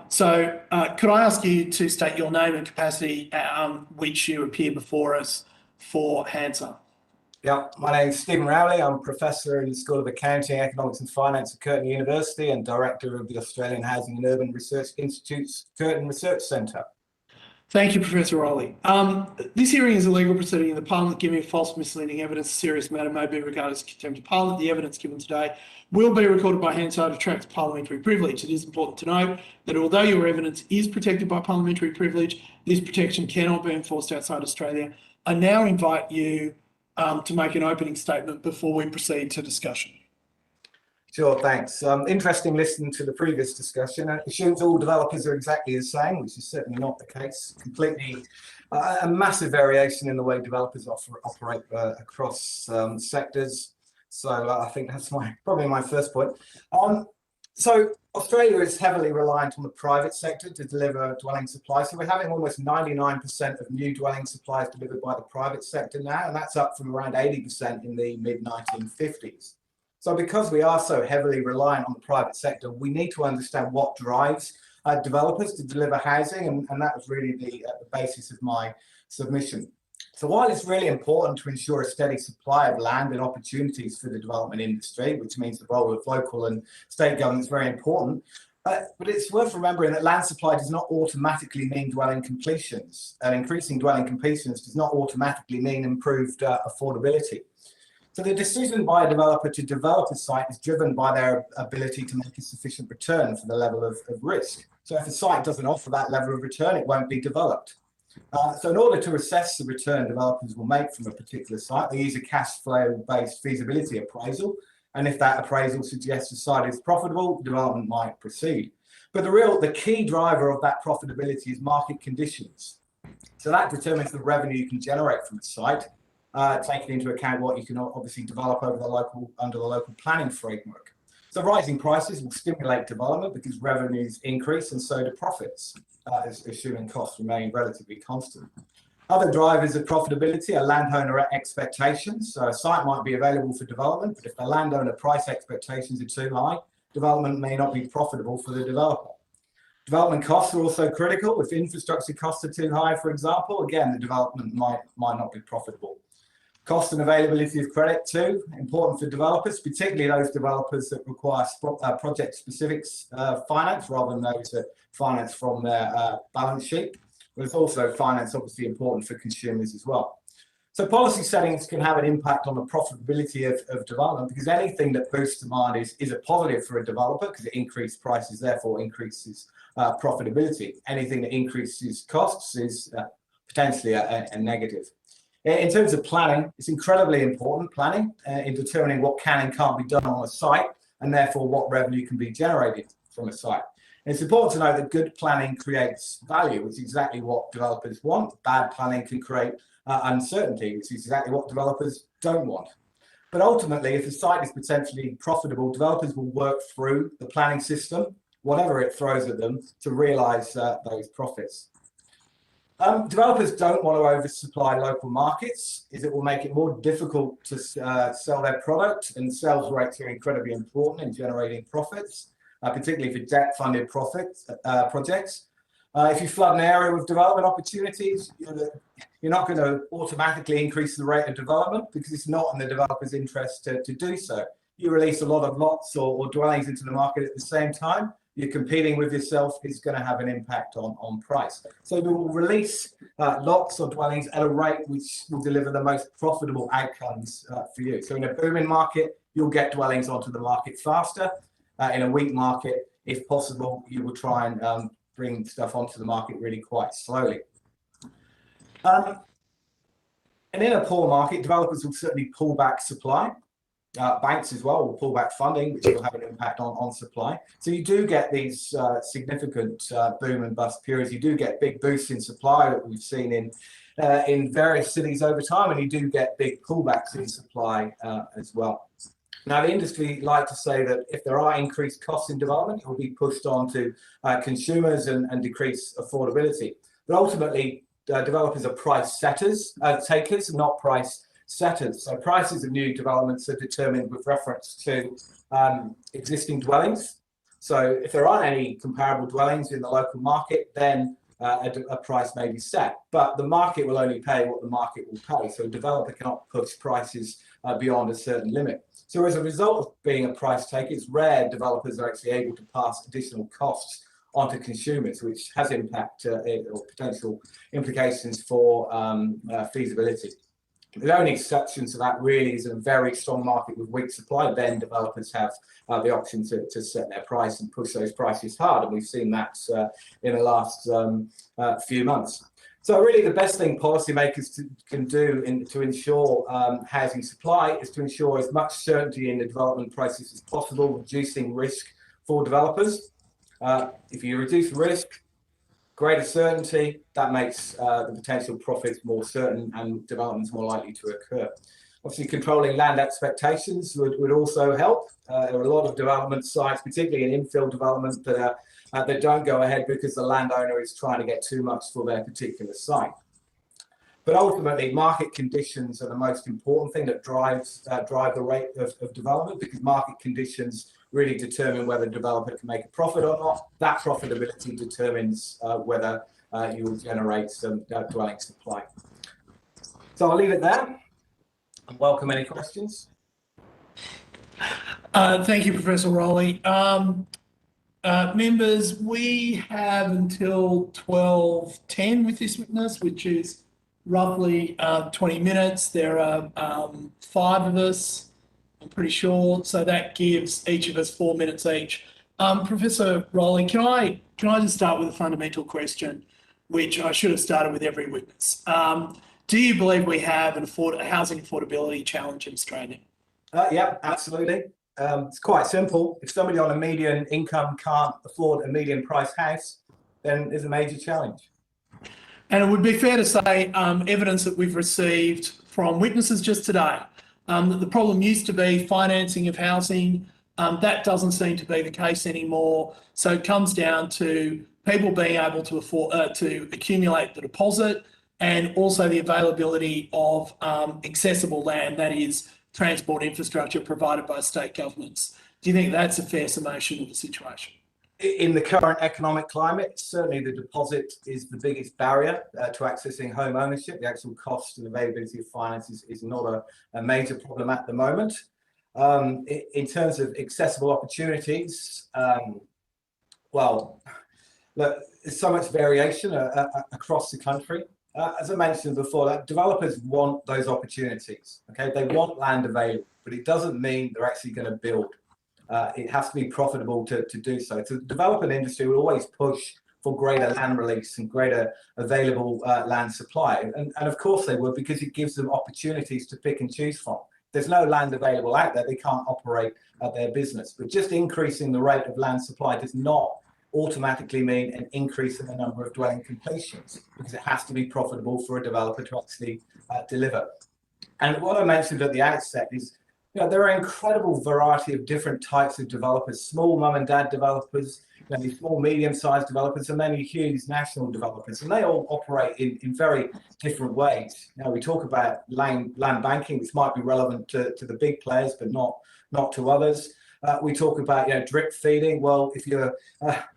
So could I ask you to state your name and capacity which you appear before us for HANSA? Yeah, my name is Stephen Rowley. I'm Professor in the School of Accounting, Economics and Finance at Curtin University and Director of the Australian Housing and Urban Research Institute's Curtin Research Centre. Thank you, Professor Rowley. This hearing is a legal proceeding in the Parliament. Giving false misleading evidence, a serious matter may be regarded as contempt of Parliament. The evidence given today will be recorded by Hansard to attract parliamentary privilege. It is important to note that although your evidence is protected by parliamentary privilege, this protection cannot be enforced outside Australia. I now invite you to make an opening statement before we proceed to discussion. Sure, thanks. Interesting listening to the previous discussion. It assumes all developers are exactly the same, which is certainly not the case. Completely a massive variation in the way developers operate across sectors. So I think that's probably my first point. So Australia is heavily reliant on the private sector to deliver dwelling supply. So we're having almost 99% of new dwelling supplies delivered by the private sector now, and that's up from around 80% in the mid-1950s. So because we are so heavily reliant on the private sector, we need to understand what drives developers to deliver housing, and that was really the basis of my submission. So while it's really important to ensure a steady supply of land and opportunities for the development industry, which means the role of local and state government is very important, but it's worth remembering that land supply does not automatically mean dwelling completions, and increasing dwelling completions does not automatically mean improved affordability. So the decision by a developer to develop a site is driven by their ability to make a sufficient return for the level of risk. So if a site doesn't offer that level of return, it won't be developed. So in order to assess the return developers will make from a particular site, they use a cash flow based feasibility appraisal. And if that appraisal suggests the site is profitable, development might proceed. But the key driver of that profitability is market conditions. So that determines the revenue you can generate from the site, taking into account what you can obviously develop under the local planning framework. So rising prices will stimulate development because revenues increase and so do profits, assuming costs remain relatively constant. Other drivers of profitability are landowner expectations. So a site might be available for development, but if the landowner price expectations are too high, development may not be profitable for the developer. Development costs are also critical. If infrastructure costs are too high, for example, again, the development might not be profitable. Cost and availability of credit too, important for developers, particularly those developers that require project-specific finance rather than those that finance from their balance sheet. But it's also finance obviously important for consumers as well. So policy settings can have an impact on the profitability of development because anything that boosts demand is a positive for a developer because it increases prices, therefore increases profitability. Anything that increases costs is potentially a negative. In terms of planning, it's incredibly important, planning, in determining what can and can't be done on a site, and therefore what revenue can be generated from a site. And it's important to know that good planning creates value, which is exactly what developers want. Bad planning can create uncertainty, which is exactly what developers don't want. But ultimately, if a site is potentially profitable, developers will work through the planning system, whatever it throws at them, to realise those profits. Developers don't want to oversupply local markets, as it will make it more difficult to sell their product, and sales rates are incredibly important in generating profits, particularly for debt-funded projects. If you flood an area with development opportunities, you're not going to automatically increase the rate of development because it's not in the developer's interest to do so. You release a lot of lots or dwellings into the market at the same time, you're competing with yourself, is going to have an impact on price. So we will release lots of dwellings at a rate which will deliver the most profitable outcomes for you. So in a booming market, you'll get dwellings onto the market faster. In a weak market, if possible, you will try and bring stuff onto the market really quite slowly. And in a poor market, developers will certainly pull back supply. Banks as well will pull back funding, which will have an impact on supply. So you do get these significant boom and bust periods. You do get big boosts in supply that we've seen in various cities over time, and you do get big pullbacks in supply as well. Now, the industry like to say that if there are increased costs in development, it will be pushed on to consumers and decrease affordability. But ultimately, developers are price takers, not price setters. So prices of new developments are determined with reference to existing dwellings. So if there aren't any comparable dwellings in the local market, then a price may be set. But the market will only pay what the market will pay. So a developer cannot push prices beyond a certain limit. So as a result of being a price taker, it's rare developers are actually able to pass additional costs onto consumers, which has impact or potential implications for feasibility. The only exception to that really is a very strong market with weak supply. Then developers have the option to set their price and push those prices hard, and we've seen that in the last few months. So really the best thing policymakers can do to ensure housing supply is to ensure as much certainty in the development process as possible, reducing risk for developers. If you reduce risk, greater certainty, that makes the potential profits more certain and developments more likely to occur. Obviously, controlling land expectations would also help. There are a lot of development sites, particularly in infill development, that don't go ahead because the landowner is trying to get too much for their particular site. But ultimately, market conditions are the most important thing that drive the rate of development, because market conditions really determine whether the developer can make a profit or not. That profitability determines whether you will generate some dwelling supply. So I'll leave it there and welcome any questions. Thank you, Professor Rowley. Members, we have until 12:10 with this witness, which is roughly 20 minutes. There are 5 of us, I'm pretty sure, so that gives each of us 4 minutes each. Professor Rowley, can I just start with a fundamental question, which I should have started with every witness. Do you believe we have a housing affordability challenge in Australia? Yeah, absolutely. It's quite simple. If somebody on a median income can't afford a median price house, then there's a major challenge. And it would be fair to say evidence that we've received from witnesses just today, that the problem used to be financing of housing. That doesn't seem to be the case anymore. So it comes down to people being able to afford to accumulate the deposit, and also the availability of accessible land, that is transport infrastructure provided by state governments. Do you think that's a fair summation of the situation? In the current economic climate, certainly the deposit is the biggest barrier to accessing home ownership. The actual cost and availability of finance is not a major problem at the moment. In terms of accessible opportunities, well, look, there's so much variation across the country. As I mentioned before, developers want those opportunities. Okay, they want land available, but it doesn't mean they're actually going to build. It has to be profitable to do so. So the development industry will always push for greater land release and greater available land supply. And of course they would, because it gives them opportunities to pick and choose from. There's no land available out there, they can't operate their business. But just increasing the rate of land supply does not automatically mean an increase in the number of dwelling completions, because it has to be profitable for a developer to actually deliver. And what I mentioned at the outset is, there are an incredible variety of different types of developers, small mum and dad developers, small, medium-sized developers, and many huge national developers, and they all operate in very different ways. We talk about land banking, which might be relevant to the big players, but not to others. We talk about drip feeding. Well, if you're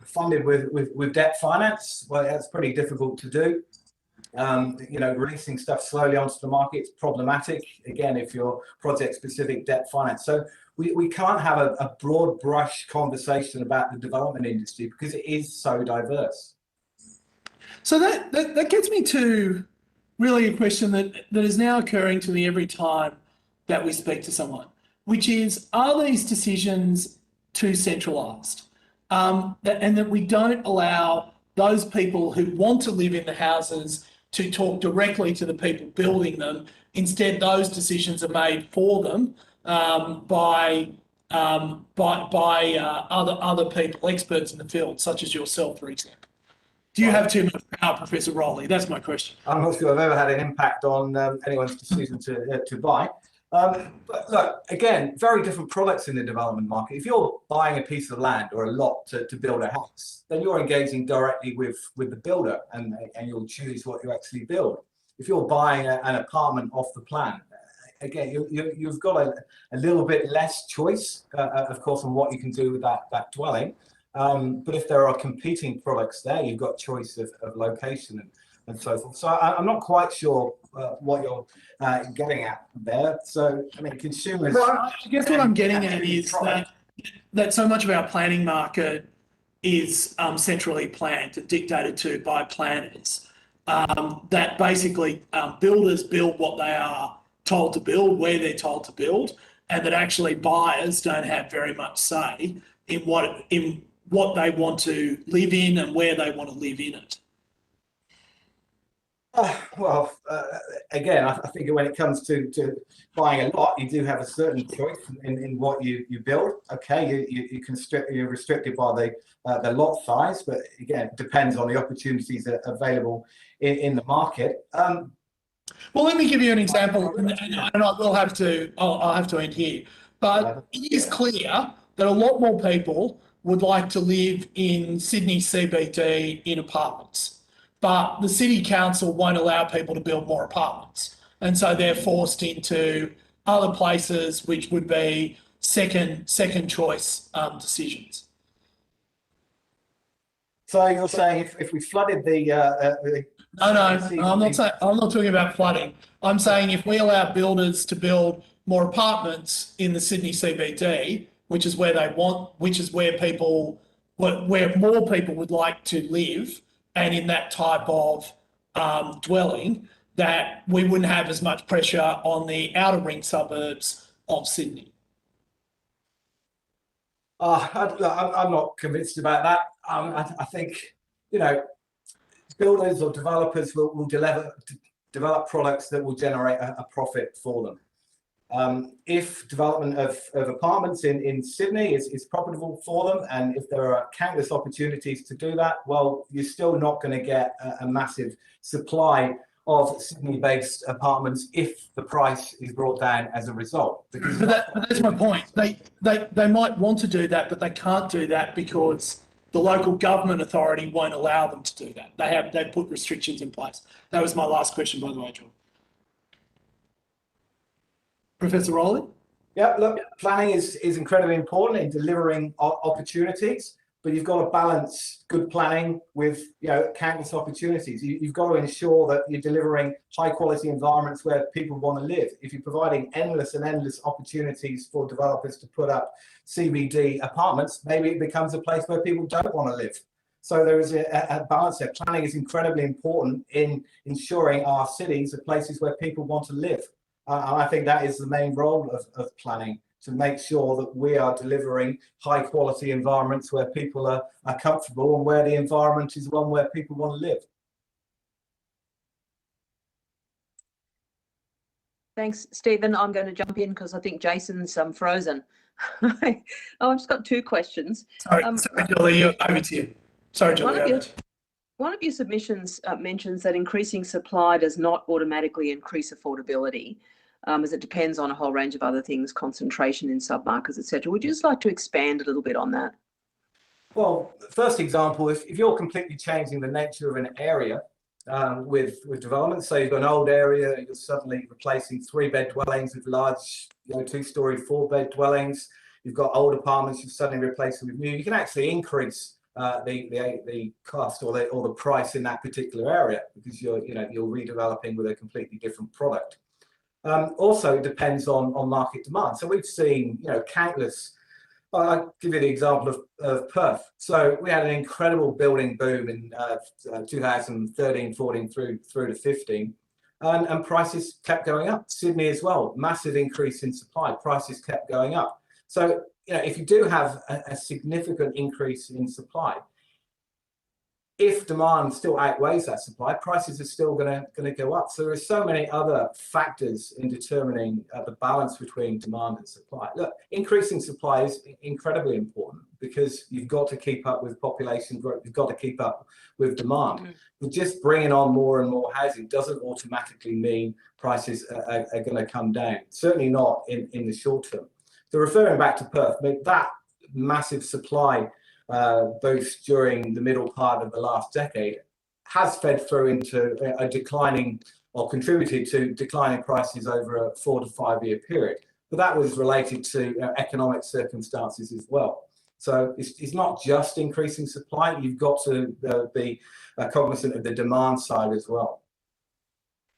funded with debt finance, well, that's pretty difficult to do. Releasing stuff slowly onto the market is problematic, again, if you're project-specific debt finance. So we can't have a broad brush conversation about the development industry because it is so diverse. So that gets me to really a question that is now occurring to me every time that we speak to someone, which is, are these decisions too centralised? And that we don't allow those people who want to live in the houses to talk directly to the people building them. Instead, those decisions are made for them by other people, experts in the field, such as yourself, for example. Do you have too much power, Professor Rowley? That's my question. I'm not sure I've ever had an impact on anyone's decision to buy. But look, again, very different products in the development market. If you're buying a piece of land or a lot to build a house, then you're engaging directly with the builder, and you'll choose what you actually build. If you're buying an apartment off the plan, again, you've got a little bit less choice, of course, on what you can do with that dwelling. But if there are competing products there, you've got choice of location and so forth. So I'm not quite sure what you're getting at there. So, I mean, consumers... Well, I guess what I'm getting at is that so much of our planning market is centrally planned and dictated to by planners, that basically builders build what they are told to build, where they're told to build, and that actually buyers don't have very much say in what they want to live in and where they want to live in it. Again, I think when it comes to buying a lot, you do have a certain choice in what you build. Okay, you're restricted by the lot size, but again, it depends on the opportunities that are available in the market. Well, let me give you an example, and I'll have to end here. But it is clear that a lot more people would like to live in Sydney CBD in apartments, but the city council won't allow people to build more apartments, and so they're forced into other places, which would be second choice decisions. So you're saying if we flooded the No, I'm not talking about flooding. I'm saying if we allow builders to build more apartments in the Sydney CBD, which is where more people would like to live, and in that type of dwelling, that we wouldn't have as much pressure on the outer ring suburbs of Sydney. I'm not convinced about that. I think, builders or developers will develop products that will generate a profit for them. If development of apartments in Sydney is profitable for them, and if there are countless opportunities to do that, well, you're still not going to get a massive supply of Sydney-based apartments if the price is brought down as a result. But that's my point. They might want to do that, but they can't do that because the local government authority won't allow them to do that. They put restrictions in place. That was my last question, by the way, John. Professor Rowley? Yeah, look, planning is incredibly important in delivering opportunities, but you've got to balance good planning with countless opportunities. You've got to ensure that you're delivering high quality environments where people want to live. If you're providing endless opportunities for developers to put up CBD apartments, maybe it becomes a place where people don't want to live. So there is a balance there. Planning is incredibly important in ensuring our cities are places where people want to live. I think that is the main role of planning, to make sure that we are delivering high quality environments where people are comfortable and where the environment is one where people want to live. Thanks, Stephen. I'm going to jump in because I think Jason's frozen. I've just got two questions. Sorry, Julie, over to you. Sorry, Julie. One of your submissions mentions that increasing supply does not automatically increase affordability, as it depends on a whole range of other things, concentration in submarkets, etc. Would you just like to expand a little bit on that? Well, first example, if you're completely changing the nature of an area with development, so you've got an old area, you're suddenly replacing 3-bed dwellings with large, 2-story, 4-bed dwellings. You've got old apartments, you're suddenly replacing with new. You can actually increase the cost or the price in that particular area because you're redeveloping with a completely different product. Also, it depends on market demand. So we've seen countless. I'll give you the example of Perth. So we had an incredible building boom in 2013, 14 through to 15, and prices kept going up. Sydney as well, massive increase in supply, prices kept going up. So if you do have a significant increase in supply, if demand still outweighs that supply, prices are still going to go up. So there are so many other factors in determining the balance between demand and supply. Look, increasing supply is incredibly important because you've got to keep up with population growth. You've got to keep up with demand. But just bringing on more and more housing doesn't automatically mean prices are going to come down. Certainly not in the short term. So referring back to Perth, that massive supply both during the middle part of the last decade has fed through into a declining or contributed to declining prices over a 4 to 5 year period. But that was related to economic circumstances as well. So it's not just increasing supply, you've got to be cognizant of the demand side as well.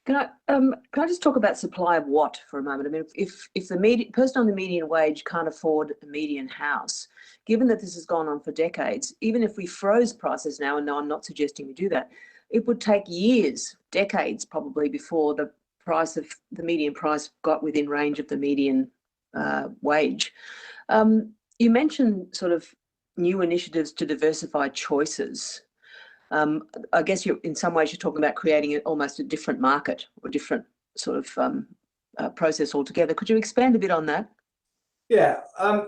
Can I just talk about supply of what for a moment? I mean, if the person on the median wage can't afford a median house, given that this has gone on for decades, even if we froze prices now, and no, I'm not suggesting we do that, it would take years, decades probably, before the median price got within range of the median wage. You mentioned sort of new initiatives to diversify choices. I guess in some ways you're talking about creating almost a different market or different sort of process altogether. Could you expand a bit on that? Yeah, I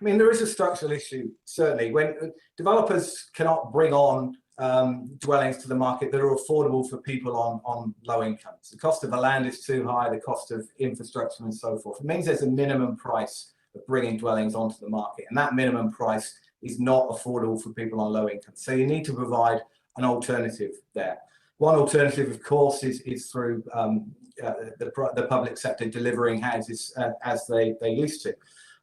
mean, there is a structural issue, certainly. When developers cannot bring on dwellings to the market that are affordable for people on low incomes. The cost of the land is too high, the cost of infrastructure and so forth. It means there's a minimum price of bringing dwellings onto the market, and that minimum price is not affordable for people on low income. So you need to provide an alternative there. One alternative, of course, is through the public sector delivering houses as they used to.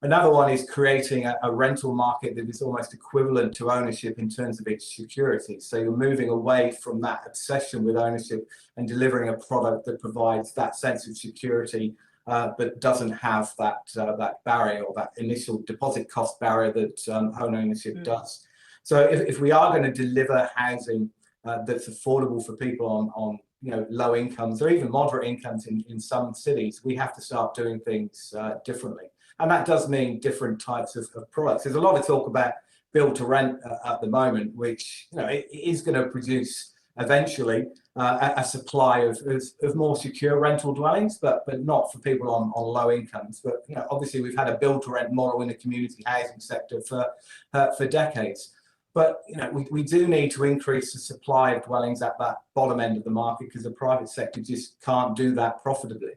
Another one is creating a rental market that is almost equivalent to ownership in terms of its security. So you're moving away from that obsession with ownership and delivering a product that provides that sense of security but doesn't have that barrier or that initial deposit cost barrier that home ownership does. So if we are going to deliver housing that's affordable for people on low incomes or even moderate incomes in some cities, we have to start doing things differently. And that does mean different types of products. There's a lot of talk about build to rent at the moment, which it is going to produce eventually a supply of more secure rental dwellings, but not for people on low incomes. But obviously we've had a build to rent model in the community housing sector for decades. But we do need to increase the supply of dwellings at that bottom end of the market because the private sector just can't do that profitably.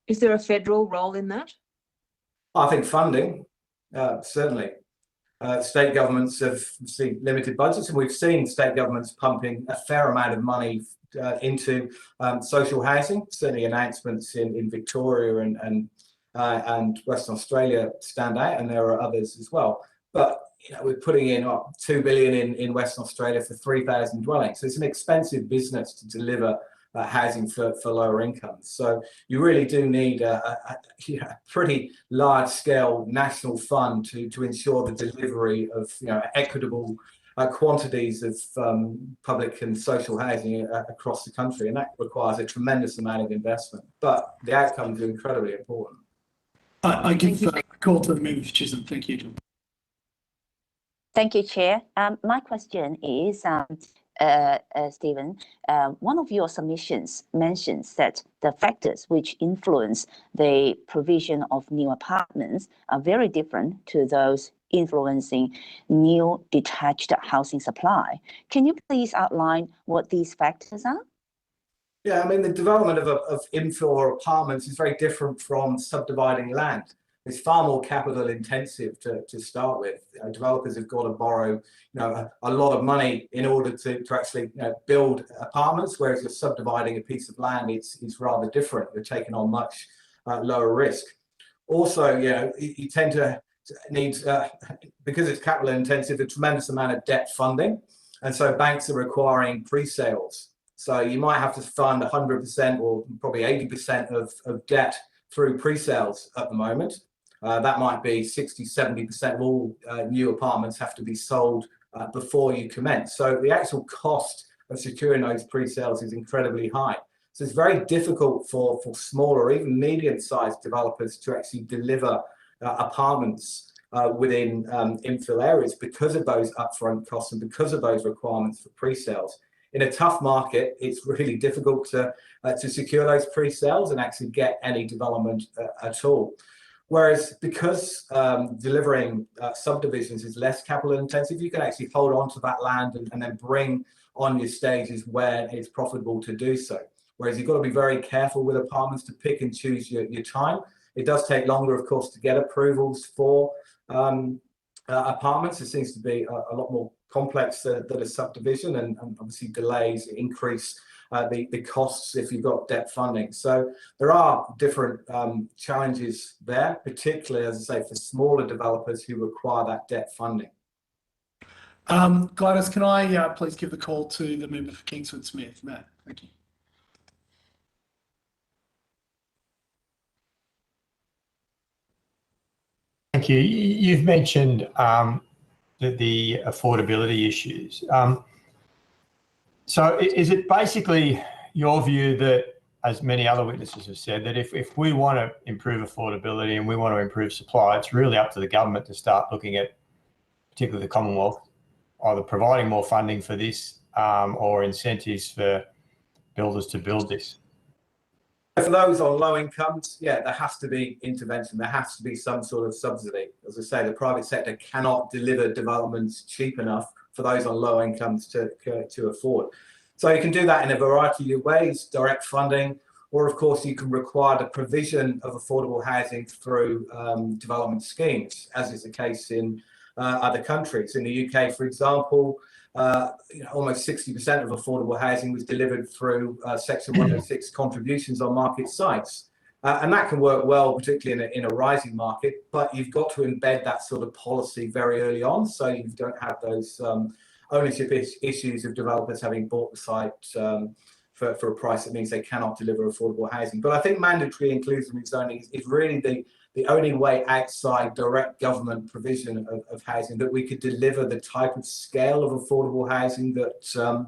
Is there a federal role in that? I think funding, certainly. State governments have seen limited budgets, and we've seen state governments pumping a fair amount of money into social housing. Certainly announcements in Victoria and Western Australia stand out, and there are others as well. But we're putting in $2 billion in Western Australia for 3,000 dwellings. So it's an expensive business to deliver housing for lower incomes. So you really do need a pretty large scale national fund to ensure the delivery of equitable quantities of public and social housing across the country, and that requires a tremendous amount of investment. But the outcomes are incredibly important. I give a call to the member for Chisholm. Thank you. Thank you, Chair. My question is, Stephen, one of your submissions mentions that the factors which influence the provision of new apartments are very different to those influencing new detached housing supply. Can you please outline what these factors are? Yeah, I mean, the development of infill or apartments is very different from subdividing land. It's far more capital intensive to start with. Developers have got to borrow, a lot of money in order to actually build apartments, whereas you're subdividing a piece of land, it's rather different. You're taking on much lower risk. Also, you tend to need, because it's capital intensive, a tremendous amount of debt funding. And so banks are requiring pre-sales. So you might have to fund 100% or probably 80% of debt through pre-sales at the moment. That might be 60, 70% of all new apartments have to be sold before you commence. So the actual cost of securing those pre-sales is incredibly high. So it's very difficult for smaller or even medium-sized developers to actually deliver apartments within infill areas because of those upfront costs and because of those requirements for pre-sales. In a tough market, it's really difficult to secure those pre-sales and actually get any development at all. Whereas because delivering subdivisions is less capital intensive, you can actually hold on to that land and then bring on your stages where it's profitable to do so. Whereas you've got to be very careful with apartments to pick and choose your time. It does take longer, of course, to get approvals for apartments. It seems to be a lot more complex than a subdivision, and obviously delays increase the costs if you've got debt funding. So there are different challenges there, particularly, as I say, for smaller developers who require that debt funding. Gladys, can I please give the call to the member for Kingsford Smith? Matt, thank you. Thank you. You've mentioned the affordability issues. So is it basically your view that, as many other witnesses have said, that if we want to improve affordability and we want to improve supply, it's really up to the government to start looking at, particularly the Commonwealth, either providing more funding for this or incentives for builders to build this? For those on low incomes, yeah, there has to be intervention. There has to be some sort of subsidy. As I say, the private sector cannot deliver developments cheap enough for those on low incomes to afford. So you can do that in a variety of ways: direct funding, or of course you can require the provision of affordable housing through development schemes, as is the case in other countries. In the UK, for example, almost 60% of affordable housing was delivered through Section 106 contributions on market sites. And that can work well, particularly in a rising market, but you've got to embed that sort of policy very early on, so you don't have those ownership issues of developers having bought the site for a price that means they cannot deliver affordable housing. But I think mandatory inclusionary zoning is really the only way outside direct government provision of housing that we could deliver the type of scale of affordable housing that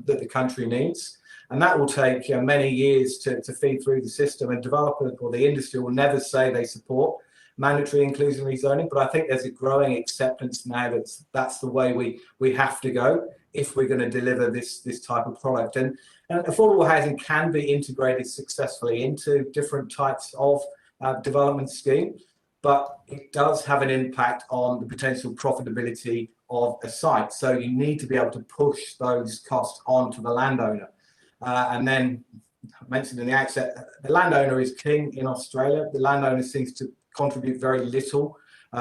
the country needs. And that will take many years to feed through the system. And developers or the industry will never say they support mandatory inclusionary zoning, but I think there's a growing acceptance now that that's the way we have to go if we're going to deliver this type of product. And affordable housing can be integrated successfully into different types of development scheme, but it does have an impact on the potential profitability of a site. So you need to be able to push those costs onto the landowner. And then I mentioned in the outset, the landowner is king in Australia. The landowner seems to contribute very little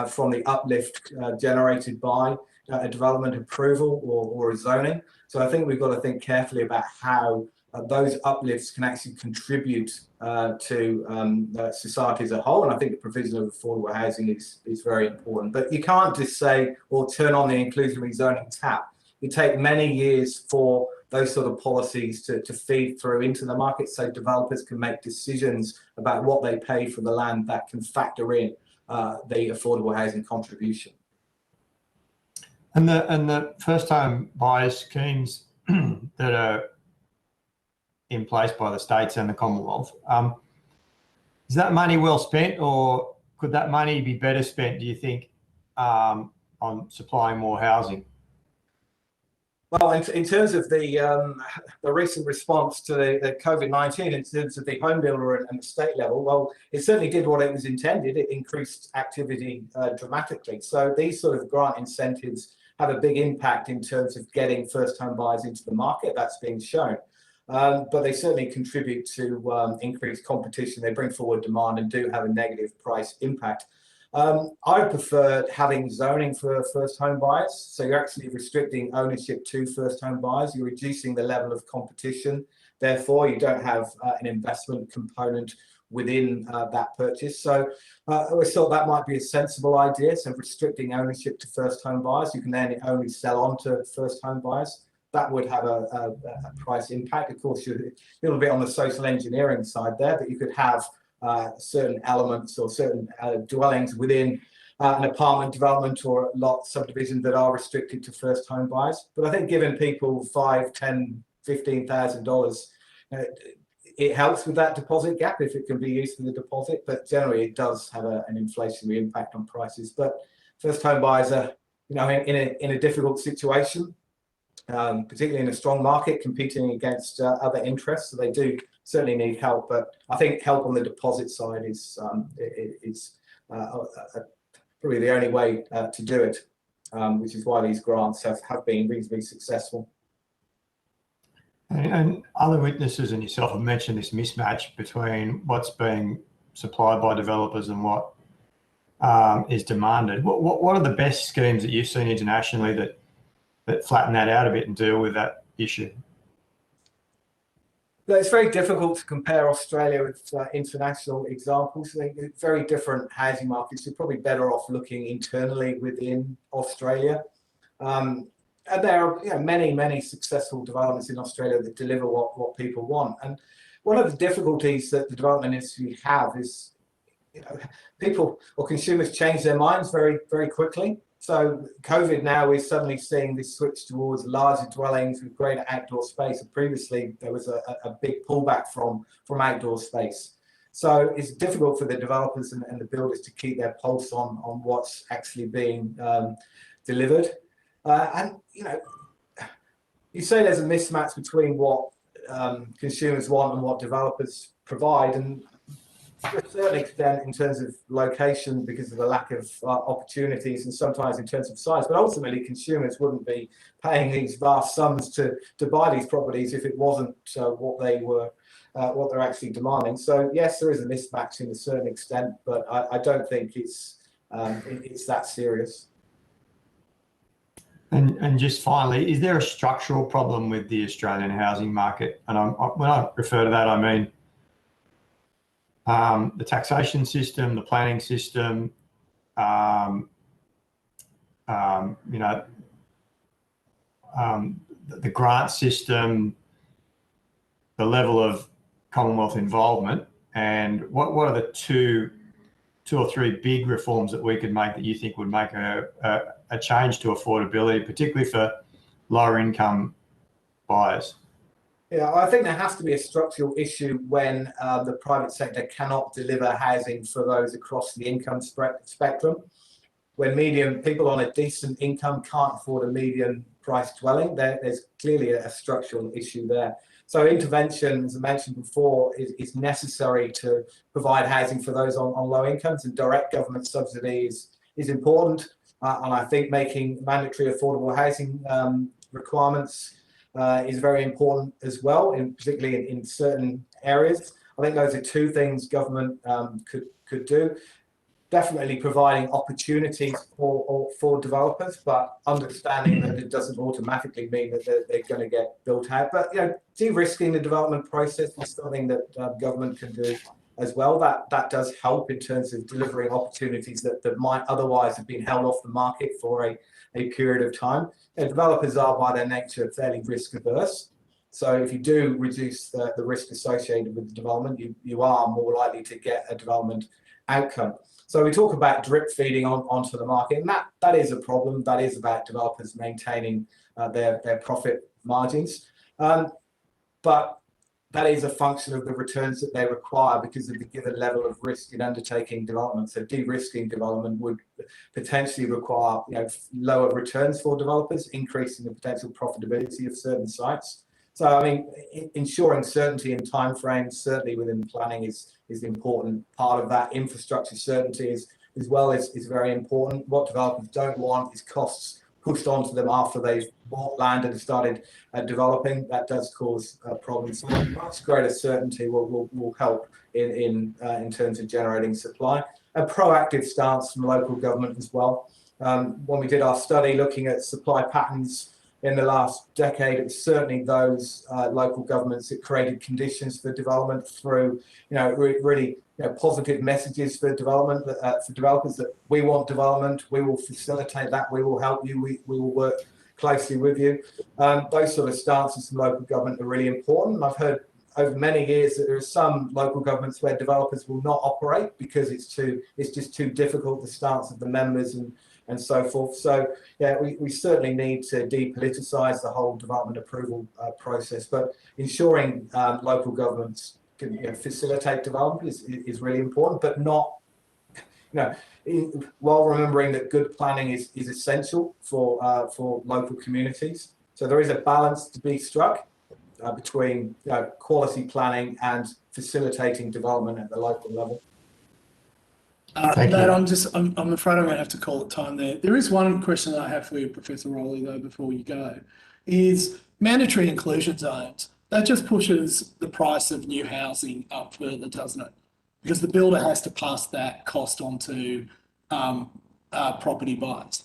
from the uplift generated by a development approval or a zoning. So I think we've got to think carefully about how those uplifts can actually contribute to society as a whole. And I think the provision of affordable housing is very important. But you can't just say or turn on the inclusionary zoning tap. It takes many years for those sort of policies to feed through into the market so developers can make decisions about what they pay for the land that can factor in the affordable housing contribution. And the first time buyer schemes that are in place by the states and the Commonwealth, is that money well spent, or could that money be better spent, do you think, on supplying more housing? Well, in terms of the recent response to the COVID-19, in terms of the home builder and the state level, well, it certainly did what it was intended. It increased activity dramatically. So these sort of grant incentives have a big impact in terms of getting first home buyers into the market. That's being shown. But they certainly contribute to increased competition. They bring forward demand and do have a negative price impact. I prefer having zoning for first home buyers. So you're actually restricting ownership to first home buyers. You're reducing the level of competition. Therefore, you don't have an investment component within that purchase. So I always thought that might be a sensible idea. So restricting ownership to first home buyers, you can then only sell on to first home buyers. That would have a price impact. Of course, you're a little bit on the social engineering side there, but you could have certain elements or certain dwellings within an apartment development or lot subdivision that are restricted to first home buyers. But I think giving people $5,000, $10,000, $15,000, it helps with that deposit gap if it can be used for the deposit. But generally, it does have an inflationary impact on prices. But first home buyers are, in a difficult situation, particularly in a strong market, competing against other interests. So they do certainly need help, but I think help on the deposit side is probably the only way to do it, which is why these grants have been reasonably successful. And other witnesses and yourself have mentioned this mismatch between what's being supplied by developers and what is demanded. What are the best schemes that you've seen internationally that flatten that out a bit and deal with that issue? It's very difficult to compare Australia with international examples. They're very different housing markets. You're probably better off looking internally within Australia. And there are many successful developments in Australia that deliver what people want. And one of the difficulties that the development industry have is, people or consumers change their minds very, very quickly. So COVID now is suddenly seeing this switch towards larger dwellings with greater outdoor space. And previously, there was a big pullback from outdoor space. So it's difficult for the developers and the builders to keep their pulse on what's actually being delivered. And you say there's a mismatch between what consumers want and what developers provide. And to a certain extent in terms of location because of the lack of opportunities and sometimes in terms of size, but ultimately consumers wouldn't be paying these vast sums to buy these properties if it wasn't what they're actually demanding. So yes, there is a mismatch in a certain extent, but I don't think it's that serious. And just finally, is there a structural problem with the Australian housing market? And when I refer to that, I mean the taxation system, the planning system, the grant system, the level of Commonwealth involvement, and what are the two or three big reforms that we could make that you think would make a change to affordability, particularly for lower income buyers? Yeah, I think there has to be a structural issue when the private sector cannot deliver housing for those across the income spectrum. When median people on a decent income can't afford a median price dwelling, there's clearly a structural issue there. So intervention, as I mentioned before, is necessary to provide housing for those on low incomes, and direct government subsidy is important. And I think making mandatory affordable housing requirements is very important as well, particularly in certain areas. I think those are two things government could do. Definitely providing opportunities for developers, but understanding that it doesn't automatically mean that they're going to get built out. But de-risking the development process is something that government can do as well. That does help in terms of delivering opportunities that might otherwise have been held off the market for a period of time. And developers are by their nature fairly risk averse. So if you do reduce the risk associated with the development, you are more likely to get a development outcome. So we talk about drip feeding onto the market, and that is a problem. That is about developers maintaining their profit margins. But that is a function of the returns that they require because of the given level of risk in undertaking development. So de-risking development would potentially require, lower returns for developers, increasing the potential profitability of certain sites. So, I mean, ensuring certainty in timeframes, certainly within planning, is an important part of that. Infrastructure certainty is very important. What developers don't want is costs pushed onto them after they've bought land and started developing. That does cause problems. So much greater certainty will help in terms of generating supply. A proactive stance from local government as well. When we did our study looking at supply patterns in the last decade, it was certainly those local governments that created conditions for development through, really positive messages for development, for developers, that we want development, we will facilitate that, we will help you, we will work closely with you. Those sort of stances from local government are really important. I've heard over many years that there are some local governments where developers will not operate because it's just too difficult, the stance of the members and so forth. So yeah, we certainly need to depoliticise the whole development approval process, but ensuring local governments can facilitate development is really important, but not, while remembering that good planning is essential for local communities. So there is a balance to be struck between quality planning and facilitating development at the local level. I'm afraid I'm going to have to call it time there. There is one question that I have for you, Professor Rowley, though, before you go, is mandatory inclusion zones. That just pushes the price of new housing up further, doesn't it? Because the builder has to pass that cost on to property buyers.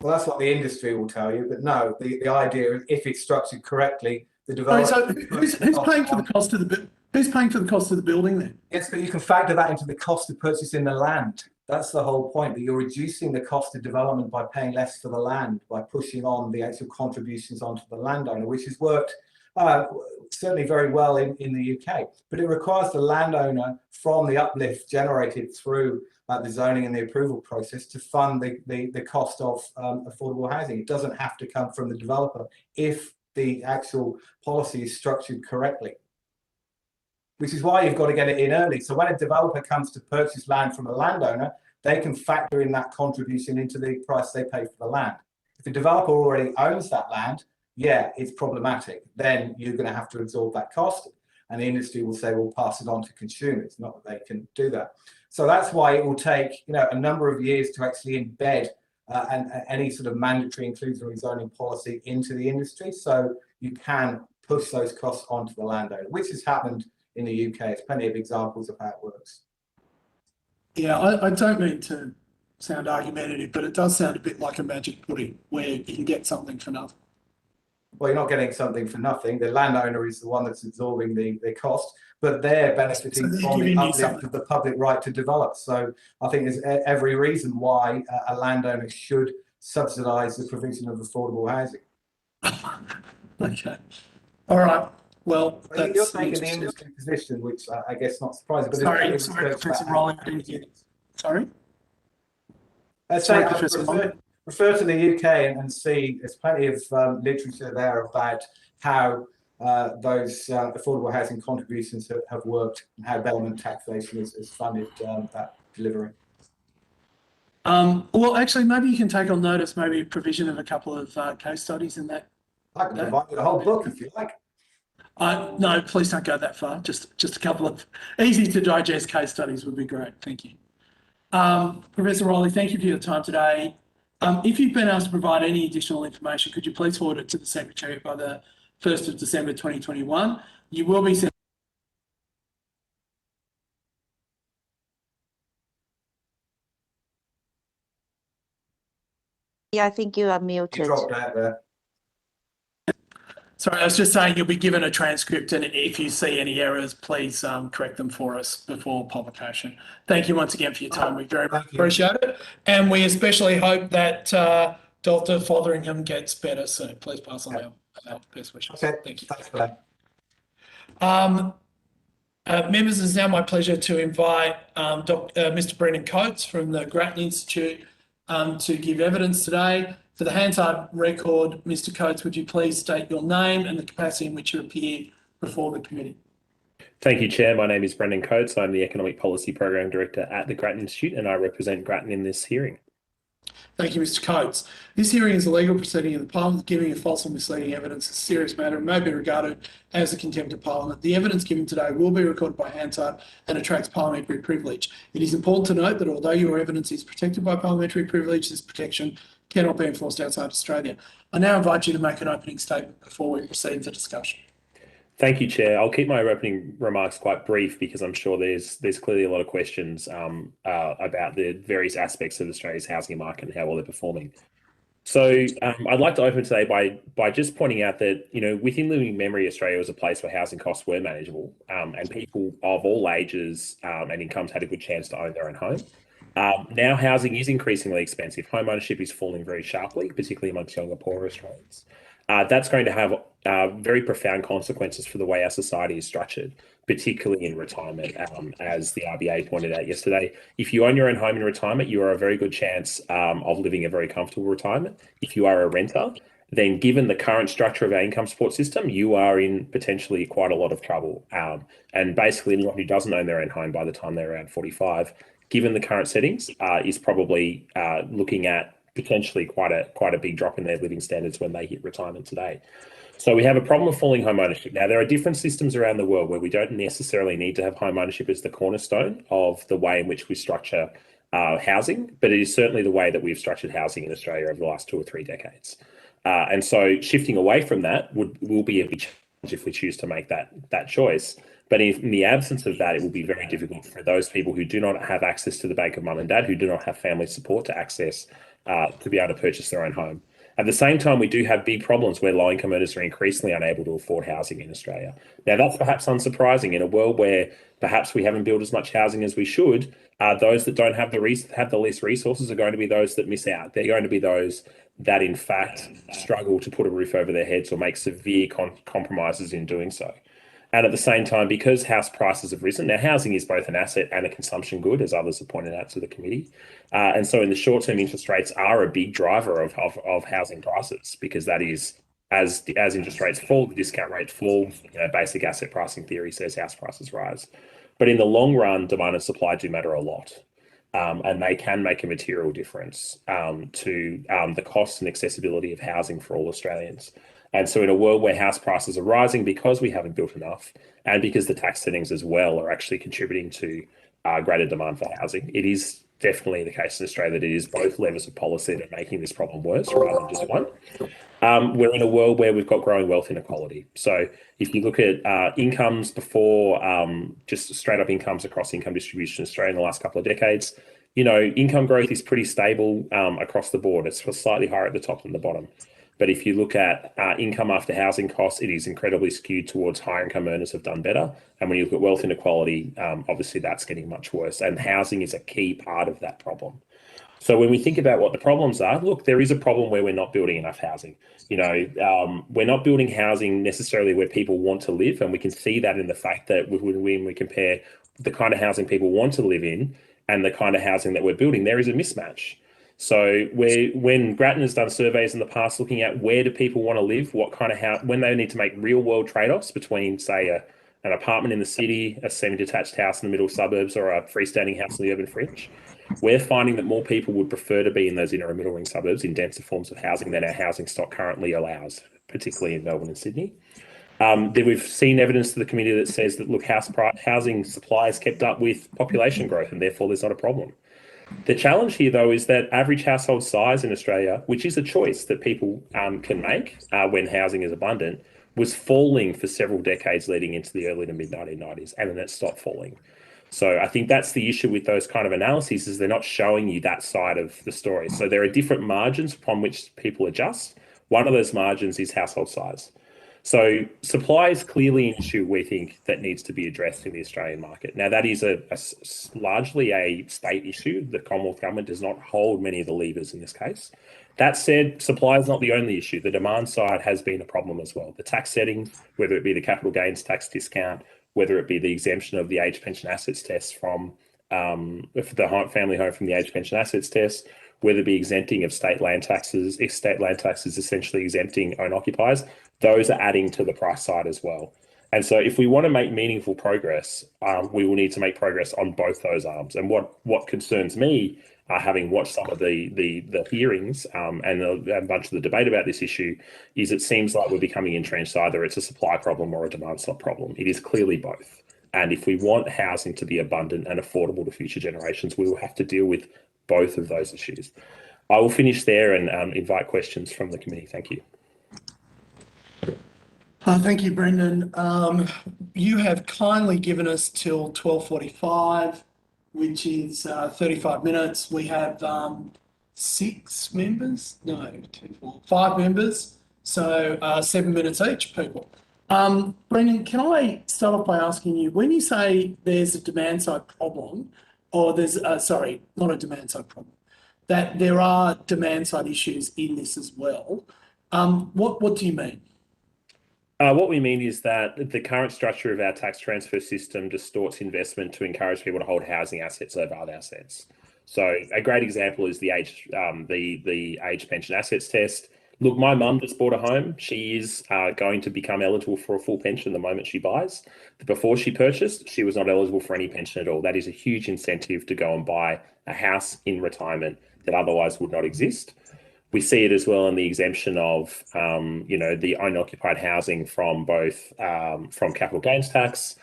Well, that's what the industry will tell you, but no, the idea is if it's structured correctly, the developer. So who's paying for the cost of the who's paying for the cost of the building then? Yes, but you can factor that into the cost of purchasing the land. That's the whole point, that you're reducing the cost of development by paying less for the land, by pushing on the actual contributions onto the landowner, which has worked certainly very well in the UK. But it requires the landowner, from the uplift generated through the zoning and the approval process, to fund the cost of affordable housing. It doesn't have to come from the developer if the actual policy is structured correctly. Which is why you've got to get it in early. So when a developer comes to purchase land from a landowner, they can factor in that contribution into the price they pay for the land. If the developer already owns that land, yeah, it's problematic. Then you're going to have to absorb that cost, and the industry will say, we'll pass it on to consumers. Not that they can do that. So that's why it will take, a number of years to actually embed any sort of mandatory inclusionary zoning policy into the industry, so you can push those costs onto the landowner, which has happened in the UK. There's plenty of examples of how it works. Yeah, I don't mean to sound argumentative, but it does sound a bit like a magic pudding where you can get something for nothing. Well, you're not getting something for nothing. The landowner is the one that's absorbing the cost, but they're benefiting from the uplift of the public right to develop. So I think there's every reason why a landowner should subsidise the provision of affordable housing. Okay. All right. Well, you're taking the industry position, which I guess not surprising. But sorry, Professor Rowling. Sorry. Refer to the UK and see. There's plenty of literature there about how those affordable housing contributions have worked, and how development taxation has funded that delivery. Well, actually, maybe you can take on notice, maybe provision of a couple of case studies in that. I can provide you the whole book if you like. No, please don't go that far. Just a couple of easy to digest case studies would be great. Thank you. Professor Rowley, thank you for your time today. If you've been asked to provide any additional information, could you please forward it to the Secretary by the 1st of December 2021? You will be sent. Yeah, I think you are muted. You dropped out there. Sorry, I was just saying you'll be given a transcript, and if you see any errors, please correct them for us before publication. Thank you once again for your time. We very much appreciate it. And we especially hope that Dr. Fotheringham gets better soon. Please pass on our best wishes. Okay. Thank you. Thanks for that. Members, it's now my pleasure to invite Mr. Brendan Coates from the Grattan Institute to give evidence today. For the Hansard record, Mr. Coates, would you please state your name and the capacity in which you appear before the committee. Thank you, Chair. My name is Brendan Coates. I'm the Economic Policy Program Director at the Grattan Institute, and I represent Grattan in this hearing. Thank you, Mr. Coates. This hearing is a legal proceeding in the Parliament. Giving of false or misleading evidence is a serious matter and may be regarded as a contempt of Parliament. The evidence given today will be recorded by Hansard and attracts parliamentary privilege. It is important to note that although your evidence is protected by parliamentary privilege, this protection cannot be enforced outside Australia. I now invite you to make an opening statement before we proceed to discussion. Thank you, Chair. I'll keep my opening remarks quite brief because I'm sure there's clearly a lot of questions about the various aspects of Australia's housing market and how well they're performing. So I'd like to open today by just pointing out that, within living memory, Australia was a place where housing costs were manageable and people of all ages and incomes had a good chance to own their own home. Now housing is increasingly expensive. Home ownership is falling very sharply, particularly amongst younger, poorer Australians. That's going to have very profound consequences for the way our society is structured, particularly in retirement. As the RBA pointed out yesterday, if you own your own home in retirement, you are a very good chance of living a very comfortable retirement. If you are a renter, then given the current structure of our income support system, you are in potentially quite a lot of trouble. And basically anyone who doesn't own their own home by the time they're around 45, given the current settings, is probably looking at potentially quite a big drop in their living standards when they hit retirement today. So we have a problem of falling home ownership. Now, there are different systems around the world where we don't necessarily need to have home ownership as the cornerstone of the way in which we structure housing, but it is certainly the way that we've structured housing in Australia over the last 2 or 3 decades. And so shifting away from that will be a big challenge if we choose to make that choice. But in the absence of that, it will be very difficult for those people who do not have access to the bank of mum and dad, who do not have family support to access to be able to purchase their own home. At the same time, we do have big problems where low-income earners are increasingly unable to afford housing in Australia. Now, that's perhaps unsurprising in a world where perhaps we haven't built as much housing as we should. Those that don't have the least resources are going to be those that miss out. They're going to be those that, in fact, struggle to put a roof over their heads or make severe compromises in doing so. And at the same time, because house prices have risen, now housing is both an asset and a consumption good, as others have pointed out to the committee. And so in the short term, interest rates are a big driver of housing prices, because that is, as interest rates fall, the discount rate falls. Basic asset pricing theory says house prices rise. But in the long run, demand and supply do matter a lot. And they can make a material difference to the cost and accessibility of housing for all Australians. And so in a world where house prices are rising because we haven't built enough, and because the tax settings as well are actually contributing to greater demand for housing, it is definitely the case in Australia that it is both levers of policy that are making this problem worse rather than just one. We're in a world where we've got growing wealth inequality. So if you look at incomes before, just straight up incomes across income distribution in Australia in the last couple of decades, income growth is pretty stable across the board. It's slightly higher at the top than the bottom. But if you look at income after housing costs, it is incredibly skewed towards higher income earners have done better. And when you look at wealth inequality, obviously that's getting much worse. And housing is a key part of that problem. So when we think about what the problems are, look, there is a problem where we're not building enough housing. We're not building housing necessarily where people want to live. And we can see that in the fact that when we compare the kind of housing people want to live in and the kind of housing that we're building, there is a mismatch. So when Grattan has done surveys in the past looking at where do people want to live, what kind of house, when they need to make real world trade-offs between, say, an apartment in the city, a semi-detached house in the middle suburbs, or a freestanding house in the urban fringe, we're finding that more people would prefer to be in those inner and middle ring suburbs in denser forms of housing than our housing stock currently allows, particularly in Melbourne and Sydney. We've seen evidence to the committee that says that, look, housing supply is kept up with population growth, and therefore there's not a problem. The challenge here, though, is that average household size in Australia, which is a choice that people can make when housing is abundant, was falling for several decades leading into the early to mid-1990s, and then it stopped falling. So I think that's the issue with those kind of analyses, is they're not showing you that side of the story. So there are different margins upon which people adjust. One of those margins is household size. So supply is clearly an issue we think that needs to be addressed in the Australian market. Now, that is largely a state issue. The Commonwealth Government does not hold many of the levers in this case. That said, supply is not the only issue. The demand side has been a problem as well. The tax settings, whether it be the capital gains tax discount, whether it be the exemption of the age pension assets test from the family home from the age pension assets test, whether it be exempting of state land taxes, if state land taxes essentially exempting own occupiers, those are adding to the price side as well. And so if we want to make meaningful progress, we will need to make progress on both those arms. And what concerns me, having watched some of the hearings and a bunch of the debate about this issue, is it seems like we're becoming entrenched. Either it's a supply problem or a demand side problem. It is clearly both. And if we want housing to be abundant and affordable to future generations, we will have to deal with both of those issues. I will finish there and invite questions from the committee. Thank you. Thank you, Brendan. You have kindly given us till 12:45, which is 35 minutes. We have 6 members, no, 2, 4, 5 members, so 7 minutes each, people. Brendan, can I start off by asking you, when you say there's a demand side problem, or there's, sorry, not a demand side problem, that there are demand side issues in this as well, what do you mean? What we mean is that the current structure of our tax transfer system distorts investment to encourage people to hold housing assets over other assets. So a great example is the age pension assets test. Look, my mum just bought a home. She is going to become eligible for a full pension the moment she buys. Before she purchased, she was not eligible for any pension at all. That is a huge incentive to go and buy a house in retirement that otherwise would not exist. We see it as well in the exemption of, the owner-occupied housing from both from capital gains tax.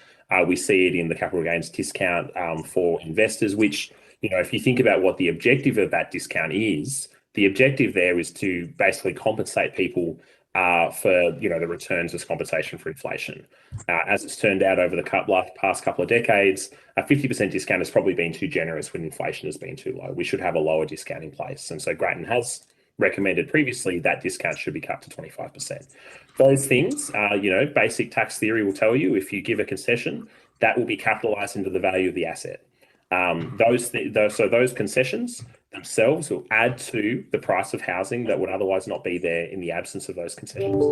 We see it in the capital gains discount for investors, which, if you think about what the objective of that discount is, the objective there is to basically compensate people for, the returns as compensation for inflation. As it's turned out over the past couple of decades, a 50% discount has probably been too generous when inflation has been too low. We should have a lower discount in place. And so Grattan has recommended previously that discount should be cut to 25%. Those things, basic tax theory will tell you if you give a concession, that will be capitalized into the value of the asset. Those concessions themselves will add to the price of housing that would otherwise not be there in the absence of those concessions.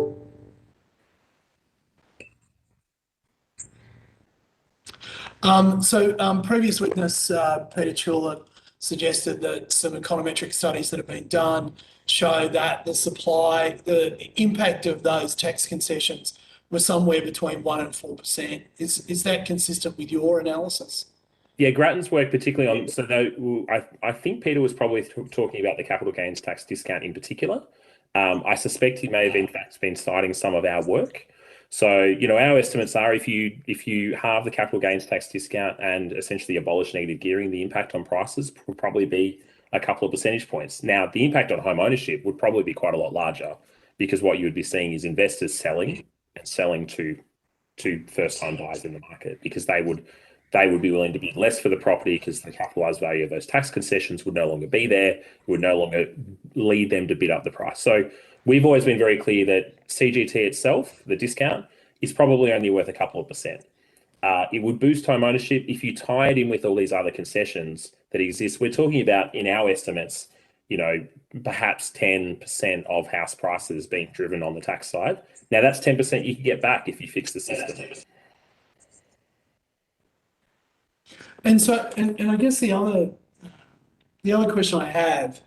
Previous witness, Peter Chula, suggested that some econometric studies that have been done show that the impact of those tax concessions was somewhere between 1% and 4%. Is that consistent with your analysis? Yeah, Grattan's work particularly on, I think Peter was probably talking about the capital gains tax discount in particular. I suspect he may have in fact been citing some of our work. So, our estimates are if you halve the capital gains tax discount and essentially abolish negative gearing, the impact on prices will probably be a couple of percentage points. Now, the impact on home ownership would probably be quite a lot larger, because what you would be seeing is investors selling to first-time buyers in the market, because they would be willing to bid less for the property because the capitalised value of those tax concessions would no longer be there, would no longer lead them to bid up the price. So we've always been very clear that CGT itself, the discount, is probably only worth a couple of percent. It would boost home ownership if you tie it in with all these other concessions that exist. We're talking about, in our estimates, perhaps 10% of house prices being driven on the tax side. Now, that's 10% you can get back if you fix the system. And so, and I guess the other question I have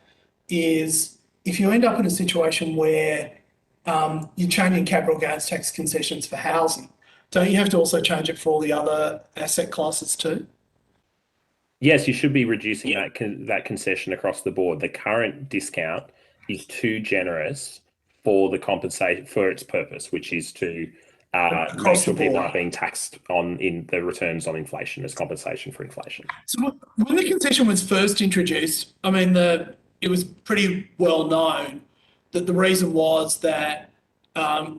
is, if you end up in a situation where you're changing capital gains tax concessions for housing, don't you have to also change it for all the other asset classes too? Yes, you should be reducing that concession across the board. The current discount is too generous for the compensation for its purpose, which is to make sure people aren't being taxed in the returns on inflation as compensation for inflation. So when the concession was first introduced, I mean, it was pretty well known that the reason was that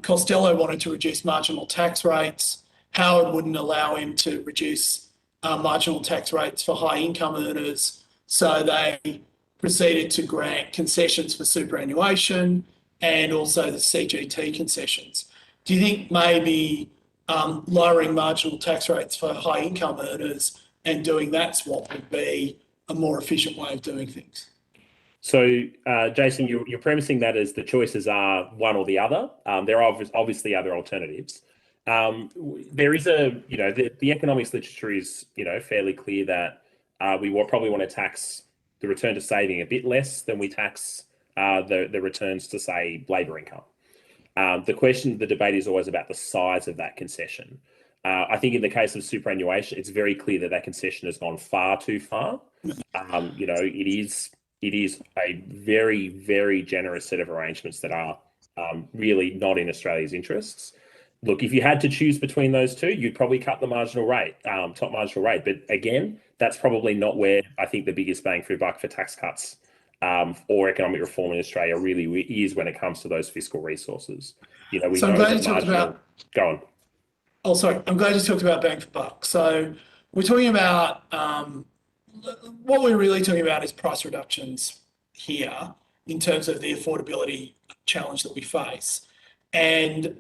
Costello wanted to reduce marginal tax rates. Howard wouldn't allow him to reduce marginal tax rates for high income earners. So they proceeded to grant concessions for superannuation and also the CGT concessions. Do you think maybe lowering marginal tax rates for high income earners and doing that swap would be a more efficient way of doing things? So, Jason, you're premising that as the choices are one or the other. There are obviously other alternatives. There is the economics literature is, fairly clear that we probably want to tax the return to saving a bit less than we tax the returns to, say, labour income. The debate is always about the size of that concession. I think in the case of superannuation, it's very clear that that concession has gone far too far. It is a very, very generous set of arrangements that are really not in Australia's interests. Look, if you had to choose between those two, you'd probably cut the marginal rate, top marginal rate. But again, that's probably not where I think the biggest bang for your buck for tax cuts or economic reform in Australia really is when it comes to those fiscal resources. We So I'm know glad that you talked about. Go on. Oh, sorry. I'm glad you talked about bang for buck. So we're talking about what we're really talking about is price reductions here in terms of the affordability challenge that we face. And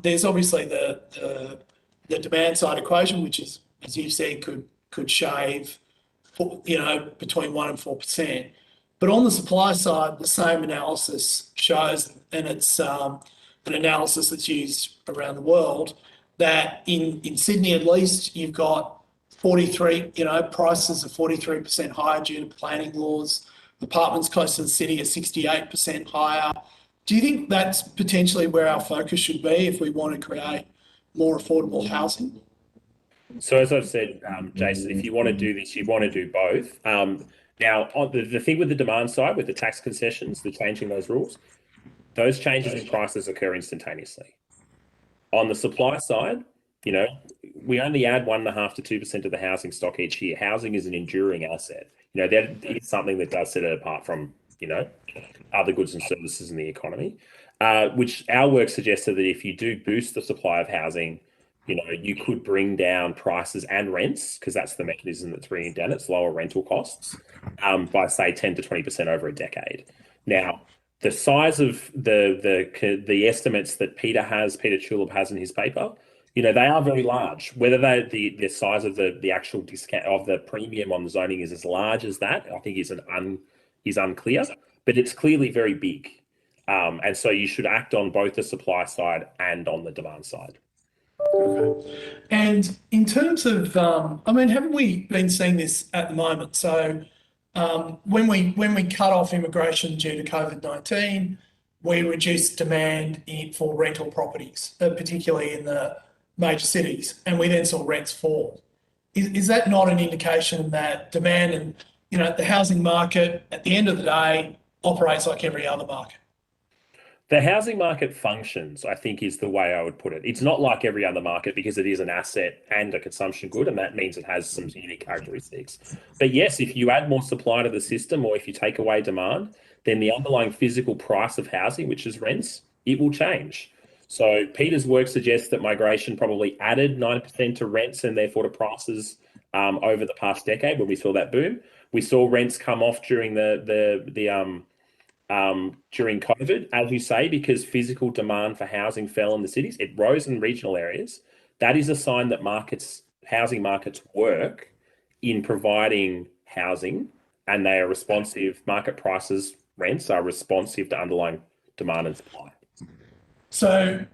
there's obviously the demand side equation, which is, as you've said, could shave, between 1% and 4%. But on the supply side, the same analysis shows, and it's an analysis that's used around the world, that in Sydney at least, you've got 43, prices are 43% higher due to planning laws. Apartments close to the city are 68% higher. Do you think that's potentially where our focus should be if we want to create more affordable housing? So as I've said, Jason, if you want to do this, you want to do both. Now, on the thing with the demand side, with the tax concessions, the changing those rules, those changes in prices occur instantaneously. On the supply side, we only add 1.5% to 2% of the housing stock each year. Housing is an enduring asset. That is something that does set it apart from, other goods and services in the economy, which our work suggested that if you do boost the supply of housing, you could bring down prices and rents, because that's the mechanism that's bringing down its lower rental costs by, say, 10 to 20% over a decade. Now, the size of the estimates that Peter Chulab has in his paper, they are very large. Whether the size of the actual discount of the premium on the zoning is as large as that, I think is unclear, but it's clearly very big. And so you should act on both the supply side and on the demand side. Okay. And in terms of, haven't we been seeing this at the moment? So when we cut off immigration due to COVID-19, we reduced demand for rental properties, particularly in the major cities, and we then saw rents fall. Is that not an indication that demand and the housing market at the end of the day operates like every other market? The housing market functions, I think, is the way I would put it. It's not like every other market because it is an asset and a consumption good, and that means it has some unique characteristics. But yes, if you add more supply to the system or if you take away demand, then the underlying physical price of housing, which is rents, it will change. So Peter's work suggests that migration probably added 9% to rents and therefore to prices over the past decade when we saw that boom. We saw rents come off during during COVID, as you say, because physical demand for housing fell in the cities. It rose in regional areas. That is a sign that housing markets work in providing housing, and they are responsive. Market prices, rents are responsive to underlying demand and supply. So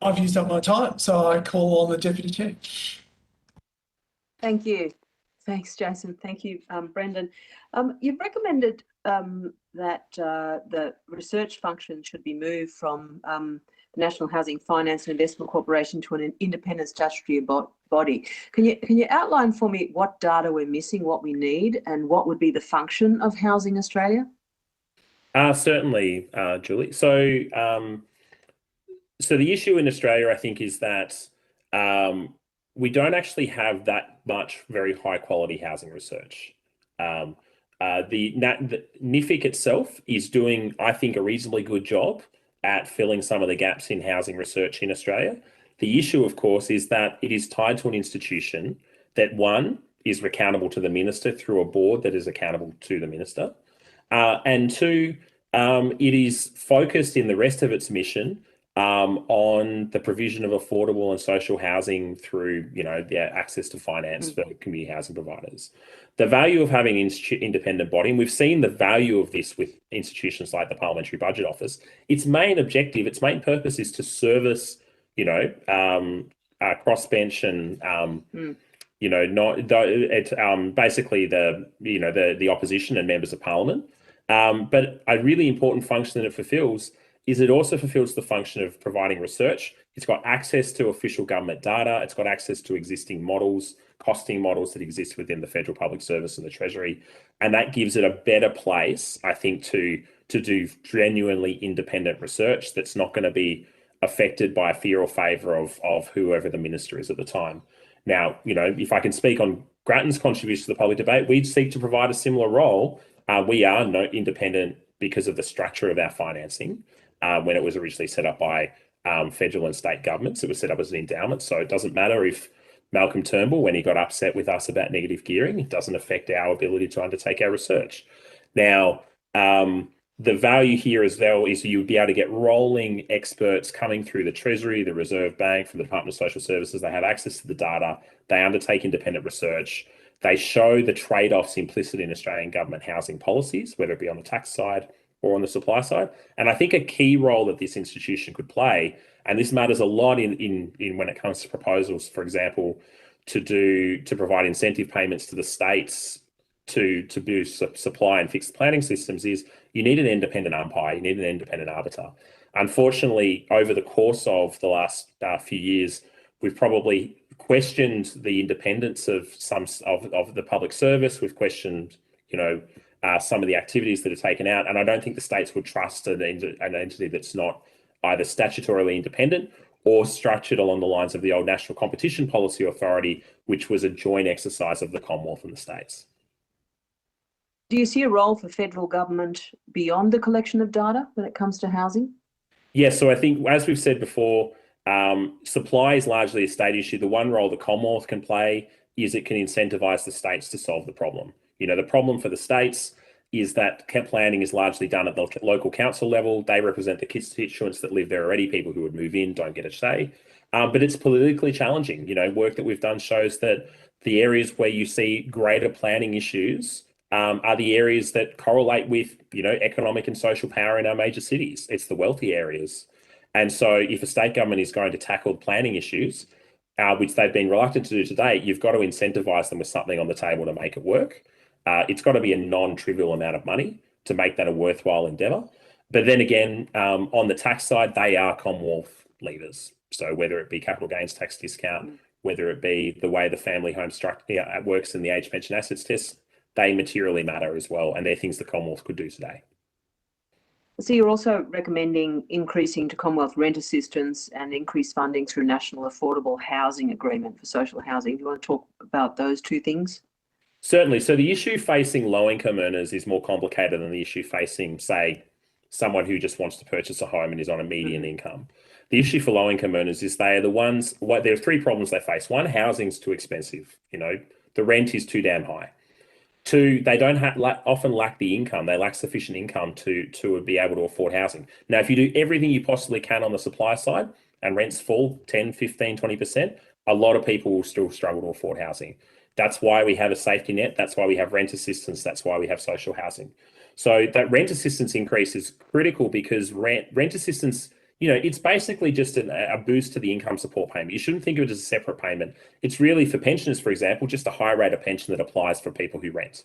I've used up my time, so I call on the Deputy Chair. Thank you. Thanks, Jason. Thank you, Brendan. You've recommended that the research function should be moved from the National Housing Finance and Investment Corporation to an independent statutory body. Can you outline for me what data we're missing, what we need, and what would be the function of Housing Australia? Certainly, Julie. So the issue in Australia, I think, is that we don't actually have that much very high quality housing research. The NIFIC itself is doing, I think, a reasonably good job at filling some of the gaps in housing research in Australia. The issue, of course, is that it is tied to an institution that, one, is accountable to the minister through a board that is accountable to the minister, and two, it is focused in the rest of its mission on the provision of affordable and social housing through, the access to finance for community housing providers. The value of having an independent body, and we've seen the value of this with institutions like the Parliamentary Budget Office, its main objective, its main purpose is to service, crossbench and, basically the opposition and members of Parliament. But a really important function that it fulfills is it also fulfills the function of providing research. It's got access to official government data. It's got access to existing models, costing models that exist within the Federal Public Service and the Treasury. And that gives it a better place, I think, to do genuinely independent research that's not going to be affected by a fear or favour of whoever the minister is at the time. Now, if I can speak on Grattan's contribution to the public debate, we'd seek to provide a similar role. We are independent because of the structure of our financing. When it was originally set up by federal and state governments, it was set up as an endowment. So it doesn't matter if Malcolm Turnbull, when he got upset with us about negative gearing, it doesn't affect our ability to undertake our research. Now, the value here as well is you'll be able to get rolling experts coming through the Treasury, the Reserve Bank, from the Department of Social Services. They have access to the data. They undertake independent research. They show the trade-offs implicit in Australian government housing policies, whether it be on the tax side or on the supply side. And I think a key role that this institution could play, and this matters a lot in when it comes to proposals, for example, to provide incentive payments to the states to boost supply and fixed planning systems, is you need an independent umpire, you need an independent arbiter. Unfortunately, over the course of the last few years, we've probably questioned the independence of some of the public service. We've questioned, some of the activities that are taken out, and I don't think the states would trust an entity that's not either statutorily independent or structured along the lines of the old National Competition Policy Authority, which was a joint exercise of the Commonwealth and the states. Do you see a role for federal government beyond the collection of data when it comes to housing? Yes, so I think, as we've said before, supply is largely a state issue. The one role the Commonwealth can play is it can incentivise the states to solve the problem. The problem for the states is that planning is largely done at the local council level. They represent the constituents that live there already. People who would move in don't get a say. But it's politically challenging. Work that we've done shows that the areas where you see greater planning issues are the areas that correlate with, economic and social power in our major cities. It's the wealthy areas. And so if a state government is going to tackle planning issues, which they've been reluctant to do to date, you've got to incentivise them with something on the table to make it work. It's got to be a non-trivial amount of money to make that a worthwhile endeavour. But then again, on the tax side, they are Commonwealth levers. So whether it be capital gains tax discount, whether it be the way the family home structure works in the age pension assets test, they materially matter as well. And they're things the Commonwealth could do today. So you're also recommending increasing to Commonwealth rent assistance and increased funding through National Affordable Housing Agreement for social housing. Do you want to talk about those two things? Certainly. So the issue facing low-income earners is more complicated than the issue facing, say, someone who just wants to purchase a home and is on a median income. The issue for low-income earners is they are the ones, there are three problems they face. One, housing's too expensive. The rent is too damn high. Two, they don't often lack the income. They lack sufficient income to be able to afford housing. Now, if you do everything you possibly can on the supply side and rents fall 10, 15, 20%, a lot of people will still struggle to afford housing. That's why we have a safety net. That's why we have rent assistance. That's why we have social housing. So that rent assistance increase is critical because rent assistance, it's basically just a boost to the income support payment. You shouldn't think of it as a separate payment. It's really, for pensioners, for example, just a high rate of pension that applies for people who rent.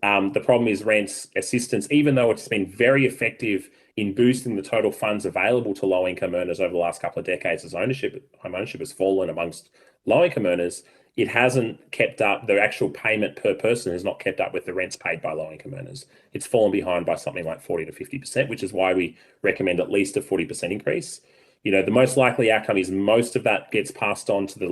The problem is rent assistance, even though it's been very effective in boosting the total funds available to low-income earners over the last couple of decades as home ownership has fallen amongst low-income earners, it hasn't kept up. The actual payment per person has not kept up with the rents paid by low-income earners. It's fallen behind by something like 40 to 50%, which is why we recommend at least a 40% increase. The most likely outcome is most of that gets passed on to the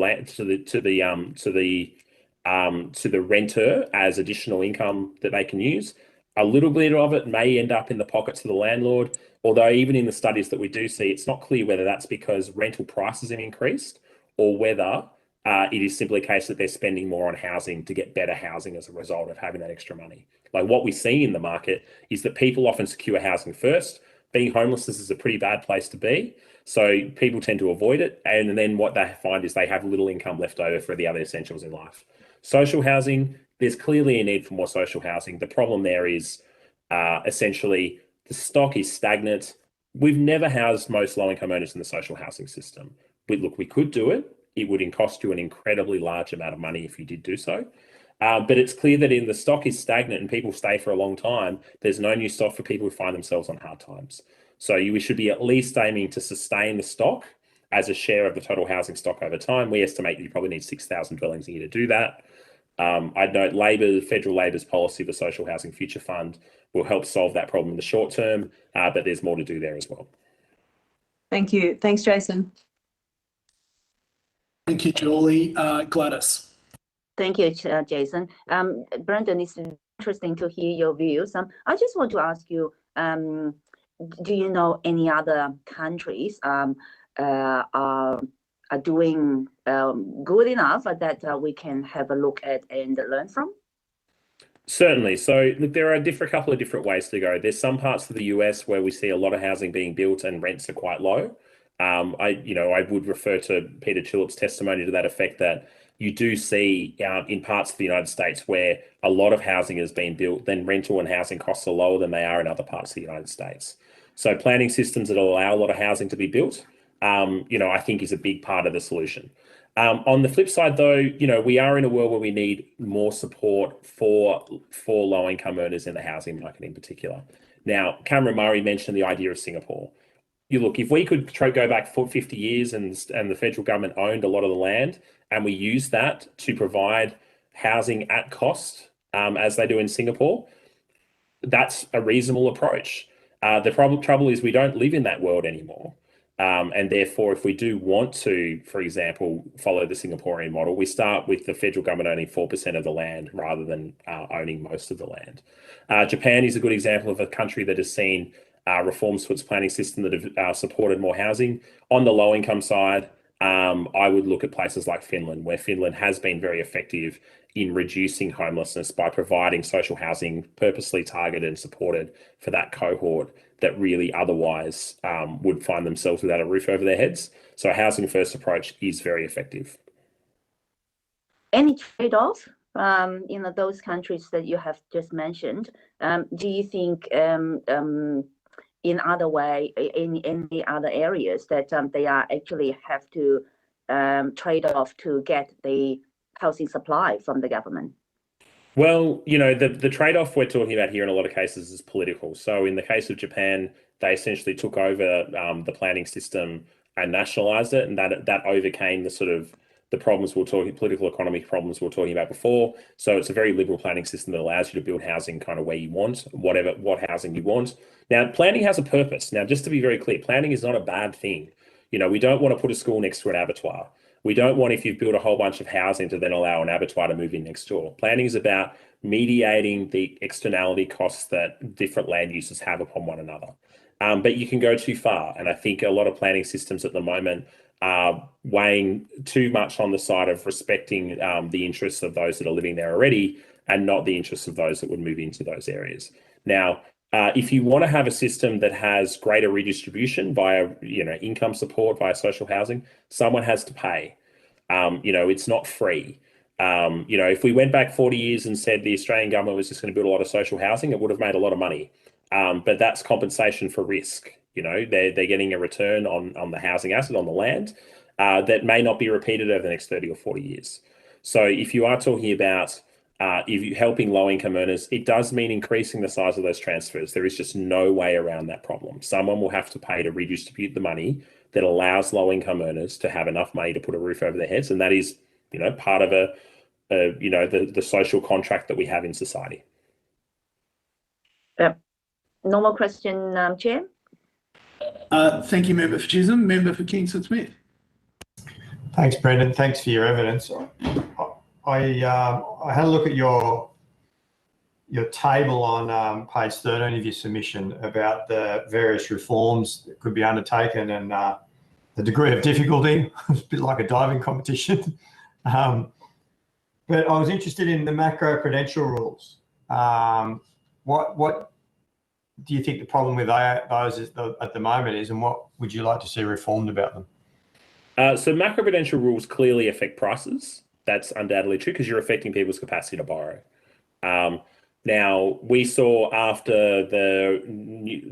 renter as additional income that they can use. A little bit of it may end up in the pockets of the landlord, although even in the studies that we do see, it's not clear whether that's because rental prices have increased or whether it is simply a case that they're spending more on housing to get better housing as a result of having that extra money. Like what we see in the market is that people often secure housing first. Being homeless is a pretty bad place to be. So people tend to avoid it. And then what they find is they have little income left over for the other essentials in life. Social housing, there's clearly a need for more social housing. The problem there is essentially the stock is stagnant. We've never housed most low-income earners in the social housing system. We could do it. It would cost you an incredibly large amount of money if you did do so. But it's clear that the stock is stagnant and people stay for a long time. There's no new stock for people who find themselves on hard times. So we should be at least aiming to sustain the stock as a share of the total housing stock over time. We estimate that you probably need 6,000 dwellings a year to do that. I'd note federal Labor's policy, the Social Housing Future Fund, will help solve that problem in the short term, but there's more to do there as well. Thank you. Thanks, Jason. Thank you, Julie. Gladys. Thank you, Jason. Brendan, it's interesting to hear your views. I just want to ask you, do you know any other countries are doing good enough that we can have a look at and learn from? Certainly. So look, there are a couple of different ways to go. There's some parts of the US where we see a lot of housing being built and rents are quite low. I would refer to Peter Chillip's testimony to that effect, that you do see in parts of the United States where a lot of housing has been built, then rental and housing costs are lower than they are in other parts of the United States. So planning systems that allow a lot of housing to be built, I think is a big part of the solution. On the flip side, though, we are in a world where we need more support for low-income earners in the housing market in particular. Now, Cameron Murray mentioned the idea of Singapore. If we could go back 50 years and the federal government owned a lot of the land, and we use that to provide housing at cost, as they do in Singapore, that's a reasonable approach. The trouble is we don't live in that world anymore. And therefore, if we do want to, for example, follow the Singaporean model, we start with the federal government owning 4% of the land rather than owning most of the land. Japan is a good example of a country that has seen reforms to its planning system that have supported more housing. On the low income side, I would look at places like Finland, where Finland has been very effective in reducing homelessness by providing social housing purposely targeted and supported for that cohort that really otherwise would find themselves without a roof over their heads. So a housing first approach is very effective. Any trade-off in those countries that you have just mentioned? Do you think in any other areas that they are actually have to trade off to get the housing supply from the government? Well, the trade-off we're talking about here in a lot of cases is political. So in the case of Japan, they essentially took over the planning system and nationalized it, and that overcame the problems political economy problems we were talking about before. So it's a very liberal planning system that allows you to build housing kind of where you want, what housing you want. Now, planning has a purpose. Now, just to be very clear, planning is not a bad thing. We don't want to put a school next to an abattoir. We don't want, if you've built a whole bunch of housing, to then allow an abattoir to move in next door. Planning is about mediating the externality costs that different land uses have upon one another. But you can go too far. And I think a lot of planning systems at the moment are weighing too much on the side of respecting the interests of those that are living there already and not the interests of those that would move into those areas. Now, if you want to have a system that has greater redistribution via, income support, via social housing, someone has to pay. It's not free. If we went back 40 years and said the Australian government was just going to build a lot of social housing, it would have made a lot of money. But that's compensation for risk. They're getting a return on the housing asset, on the land, that may not be repeated over the next 30 or 40 years. So if you are talking about if you're helping low-income earners, it does mean increasing the size of those transfers. There is just no way around that problem. Someone will have to pay to redistribute the money that allows low-income earners to have enough money to put a roof over their heads, and that is, part of the social contract that we have in society. No more question, Chair. Thank you, Member for Chisholm. Member for Kingston Smith. Thanks, Brendan. Thanks for your evidence. I had a look at your table on page 13 of your submission about the various reforms that could be undertaken and the degree of difficulty. It's a bit like a diving competition. But I was interested in the macro-prudential rules. What do you think the problem with those is at the moment is, and what would you like to see reformed about them? So macro-prudential rules clearly affect prices. That's undoubtedly true because you're affecting people's capacity to borrow. Now, we saw after the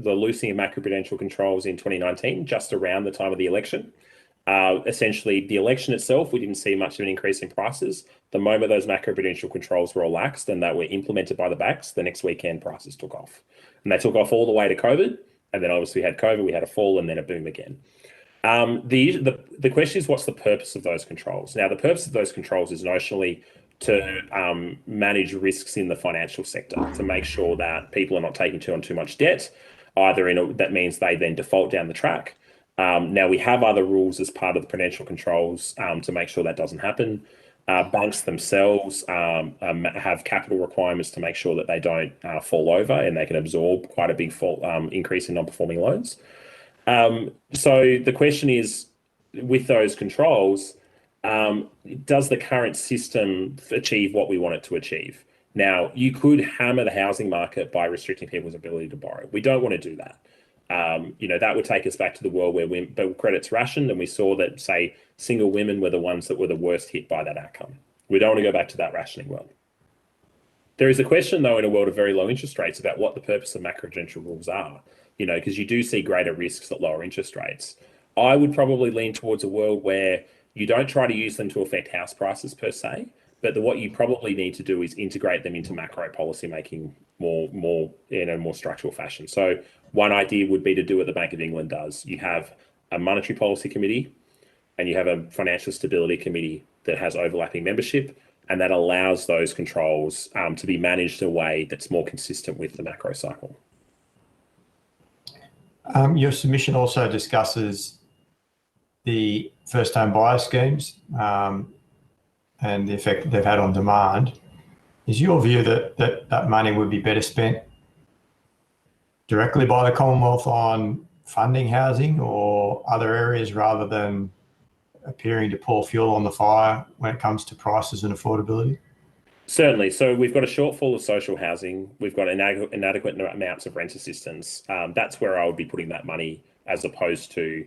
loosening of macro-prudential controls in 2019, just around the time of the election, essentially the election itself, we didn't see much of an increase in prices. The moment those macro-prudential controls were relaxed and that were implemented by the banks, the next weekend prices took off. And they took off all the way to COVID. And then obviously we had COVID, we had a fall and then a boom again. The question is, what's the purpose of those controls? Now, the purpose of those controls is notionally to manage risks in the financial sector, to make sure that people are not taking on too much debt, that means they then default down the track. Now, we have other rules as part of the prudential controls to make sure that doesn't happen. Banks themselves have capital requirements to make sure that they don't fall over and they can absorb quite a big increase in non-performing loans. So the question is, with those controls, does the current system achieve what we want it to achieve? Now, you could hammer the housing market by restricting people's ability to borrow. We don't want to do that. That would take us back to the world where credit's rationed, and we saw that, say, single women were the ones that were the worst hit by that outcome. We don't want to go back to that rationing world. There is a question, though, in a world of very low interest rates about what the purpose of macroprudential rules are, because you do see greater risks at lower interest rates. I would probably lean towards a world where you don't try to use them to affect house prices per se, but what you probably need to do is integrate them into macro policy making more in a more structural fashion. So one idea would be to do what the Bank of England does. You have a monetary policy committee and you have a financial stability committee that has overlapping membership, and that allows those controls to be managed in a way that's more consistent with the macro cycle. Your submission also discusses the first home buyer schemes and the effect that they've had on demand. Is your view that money would be better spent directly by the Commonwealth on funding housing or other areas rather than appearing to pour fuel on the fire when it comes to prices and affordability? Certainly. So we've got a shortfall of social housing. We've got inadequate amounts of rent assistance. That's where I would be putting that money as opposed to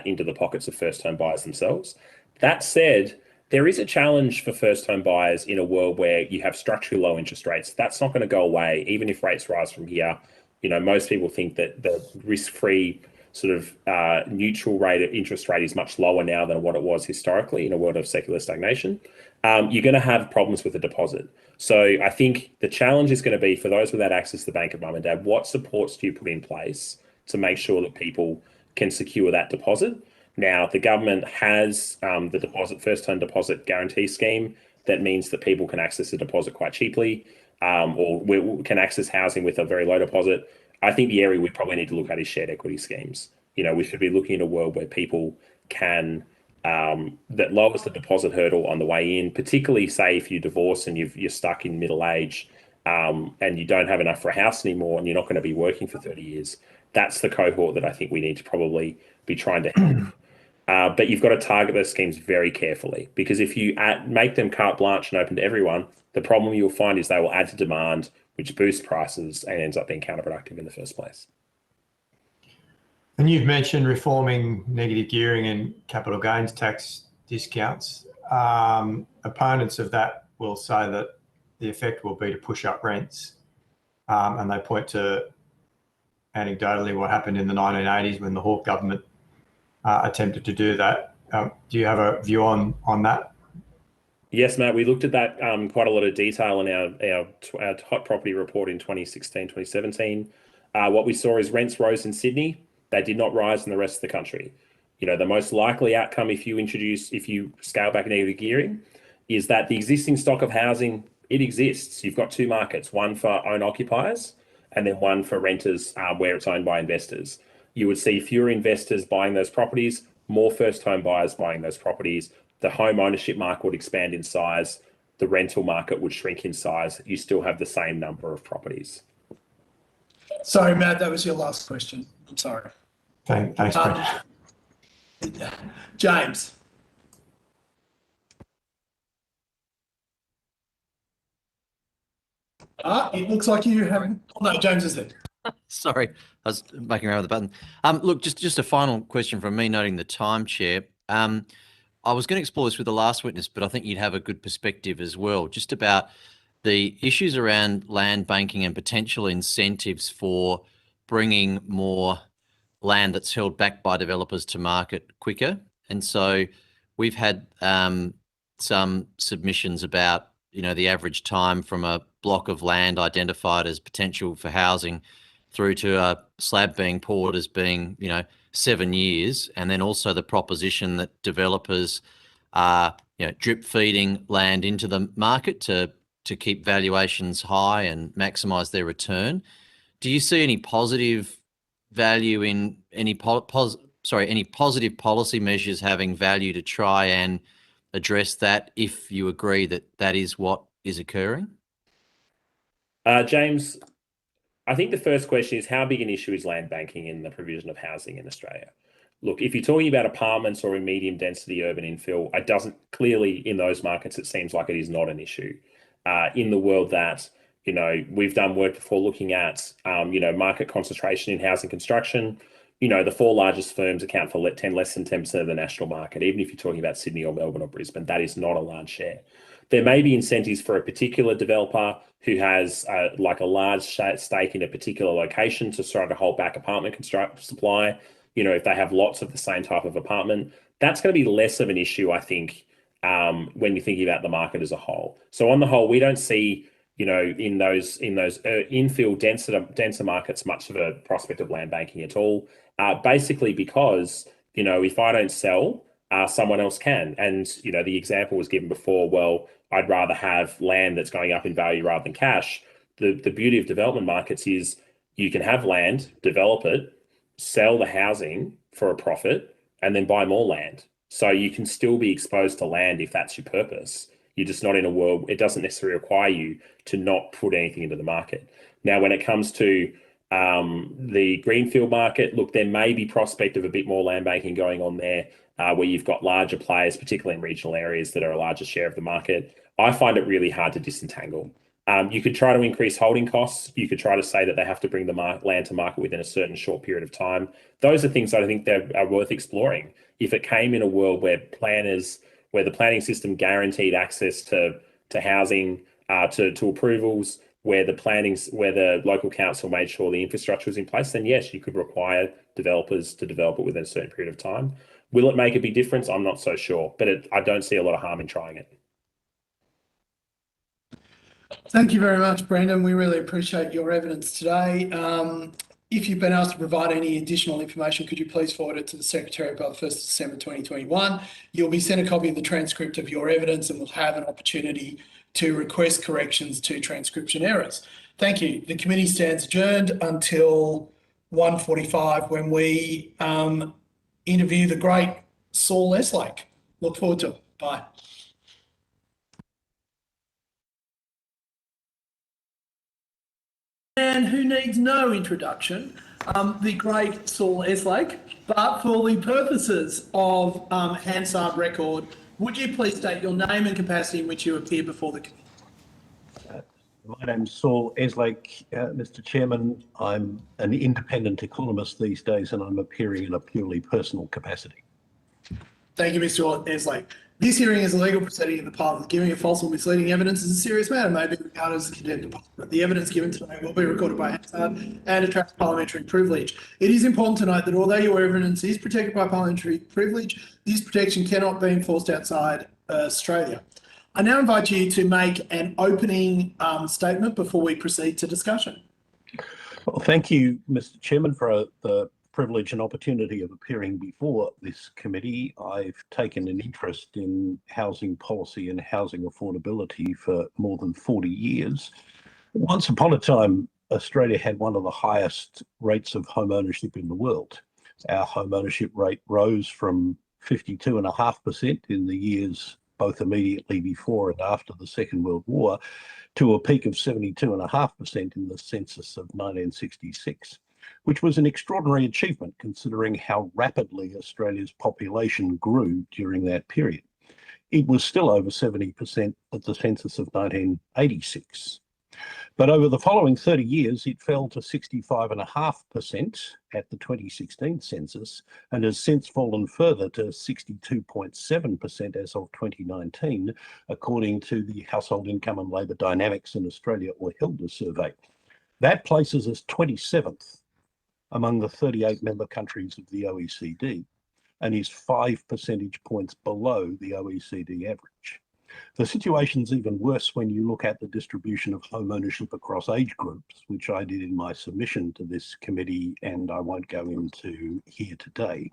into the pockets of first home buyers themselves. That said, there is a challenge for first home buyers in a world where you have structurally low interest rates. That's not going to go away, even if rates rise from here. Most people think that the risk-free sort of neutral rate of interest rate is much lower now than what it was historically in a world of secular stagnation. You're going to have problems with the deposit. So I think the challenge is going to be for those without access to the bank of mum and dad, what supports do you put in place to make sure that people can secure that deposit? Now, the government has the first home deposit guarantee scheme. That means that people can access a deposit quite cheaply or can access housing with a very low deposit. I think the area we probably need to look at is shared equity schemes. We should be looking at a world where people can, that lowers the deposit hurdle on the way in, particularly say if you divorce and you're stuck in middle age and you don't have enough for a house anymore and you're not going to be working for 30 years. That's the cohort that I think we need to probably be trying to help. But you've got to target those schemes very carefully, because if you make them carte blanche and open to everyone, the problem you'll find is they will add to demand, which boosts prices and ends up being counterproductive in the first place. And you've mentioned reforming negative gearing and capital gains tax discounts. Opponents of that will say that the effect will be to push up rents. And they point to anecdotally what happened in the 1980s when the Hawke government attempted to do that. Do you have a view on that? Yes, Matt, we looked at that quite a lot of detail in our hot property report in 2016, 2017. What we saw is rents rose in Sydney. They did not rise in the rest of the country. The most likely outcome if you scale back negative gearing is that the existing stock of housing, it exists. You've got two markets, one for own occupiers and then one for renters where it's owned by investors. You would see fewer investors buying those properties, more first home buyers buying those properties. The home ownership market would expand in size. The rental market would shrink in size. You still have the same number of properties. Sorry, Matt, that was your last question. I'm sorry. Thanks, James. It looks like you haven't. Oh, no, James is there. Sorry, I was making around with the button. Look, just a final question from me, noting the time, Chair. I was going to explore this with the last witness, but I think you'd have a good perspective as well, just about the issues around land banking and potential incentives for bringing more land that's held back by developers to market quicker. And so we've had some submissions about, the average time from a block of land identified as potential for housing through to a slab being poured as being, 7 years, and then also the proposition that developers are, drip feeding land into the market to keep valuations high and maximise their return. Do you see any positive value in any positive policy measures having value to try and address that, if you agree that that is what is occurring? James, I think the first question is, how big an issue is land banking in the provision of housing in Australia? Look, if you're talking about apartments or a medium density urban infill, it doesn't clearly, in those markets, it seems like it is not an issue. In the world that, we've done work before looking at, market concentration in housing construction, the 4 largest firms account for less than 10% of the national market. Even if you're talking about Sydney or Melbourne or Brisbane, that is not a large share. There may be incentives for a particular developer who has a large stake in a particular location to try to hold back apartment supply. If they have lots of the same type of apartment, that's going to be less of an issue, I think, when you're thinking about the market as a whole. So on the whole, we don't see, in those infill denser markets, much of a prospect of land banking at all. Basically because, if I don't sell, someone else can. And, the example was given before, well, I'd rather have land that's going up in value rather than cash. The beauty of development markets is you can have land, develop it, sell the housing for a profit, and then buy more land. So you can still be exposed to land if that's your purpose. You're just not in a world, it doesn't necessarily require you to not put anything into the market. Now, when it comes to the greenfield market, look, there may be prospect of a bit more land banking going on there, where you've got larger players, particularly in regional areas that are a larger share of the market. I find it really hard to disentangle. You could try to increase holding costs. You could try to say that they have to bring the land to market within a certain short period of time. Those are things that I think that are worth exploring. If it came in a world where the planning system guaranteed access to housing, to approvals, where the local council made sure the infrastructure was in place, then yes, you could require developers to develop it within a certain period of time. Will it make a big difference? I'm not so sure, but I don't see a lot of harm in trying it. Thank you very much, Brendan. We really appreciate your evidence today. If you've been asked to provide any additional information, could you please forward it to the Secretary by the 1st of December 2021? You'll be sent a copy of the transcript of your evidence and will have an opportunity to request corrections to transcription errors. Thank you. The committee stands adjourned until 1:45 when we interview the great Saul Eslake. Look forward to it. Bye. And who needs no introduction, the great Saul Eslake, but for the purposes of Hansard record, would you please state your name and capacity in which you appear before the committee? My name's Saul Eslake, Mr. Chairman. I'm an independent economist these days, and I'm appearing in a purely personal capacity. Thank you, Mr. Eslake. This hearing is a legal proceeding of the Parliament. Giving a false or misleading evidence is a serious matter and may be regarded as contempt of Parliament. The evidence given today will be recorded by Hansard and attracts parliamentary privilege. It is important to note that although your evidence is protected by parliamentary privilege, this protection cannot be enforced outside Australia. I now invite you to make an opening statement before we proceed to discussion. Well, thank you, Mr. Chairman, for the privilege and opportunity of appearing before this committee. I've taken an interest in housing policy and housing affordability for more than 40 years. Once upon a time, Australia had one of the highest rates of home ownership in the world. Our home ownership rate rose from 52.5% in the years both immediately before and after the Second World War to a peak of 72.5% in the census of 1966. Which was an extraordinary achievement considering how rapidly Australia's population grew during that period. It was still over 70% at the census of 1986. But over the following 30 years, it fell to 65.5% at the 2016 census and has since fallen further to 62.7% as of 2019, according to the Household Income and Labour Dynamics in Australia, or HILDA survey. That places us 27th among the 38 member countries of the OECD and is 5 percentage points below the OECD average. The situation's even worse when you look at the distribution of home ownership across age groups, which I did in my submission to this committee and I won't go into here today.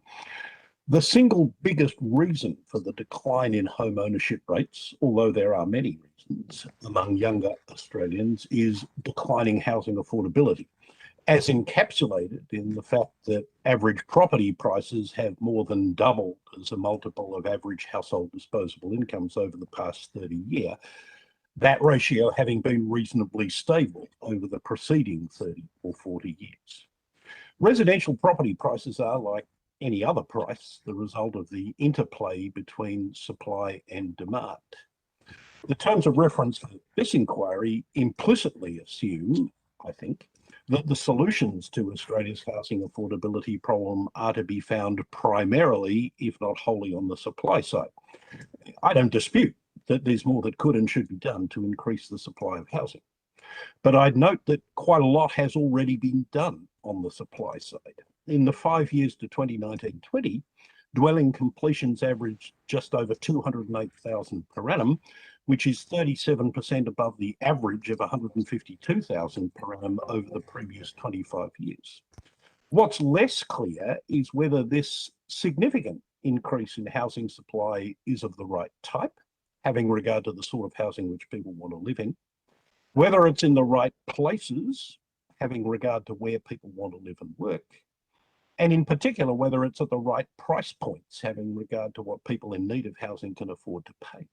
The single biggest reason for the decline in home ownership rates, although there are many reasons among younger Australians, is declining housing affordability, as encapsulated in the fact that average property prices have more than doubled as a multiple of average household disposable incomes over the past 30 years, that ratio having been reasonably stable over the preceding 30 or 40 years. Residential property prices are, like any other price, the result of the interplay between supply and demand. The terms of reference for this inquiry implicitly assume, I think, that the solutions to Australia's housing affordability problem are to be found primarily, if not wholly, on the supply side. I don't dispute that there's more that could and should be done to increase the supply of housing. But I'd note that quite a lot has already been done on the supply side. In the 5 years to 2019-20, dwelling completions averaged just over 208,000 per annum, which is 37% above the average of 152,000 per annum over the previous 25 years. What's less clear is whether this significant increase in housing supply is of the right type, having regard to the sort of housing which people want to live in, whether it's in the right places, having regard to where people want to live and work, and in particular, whether it's at the right price points, having regard to what people in need of housing can afford to pay.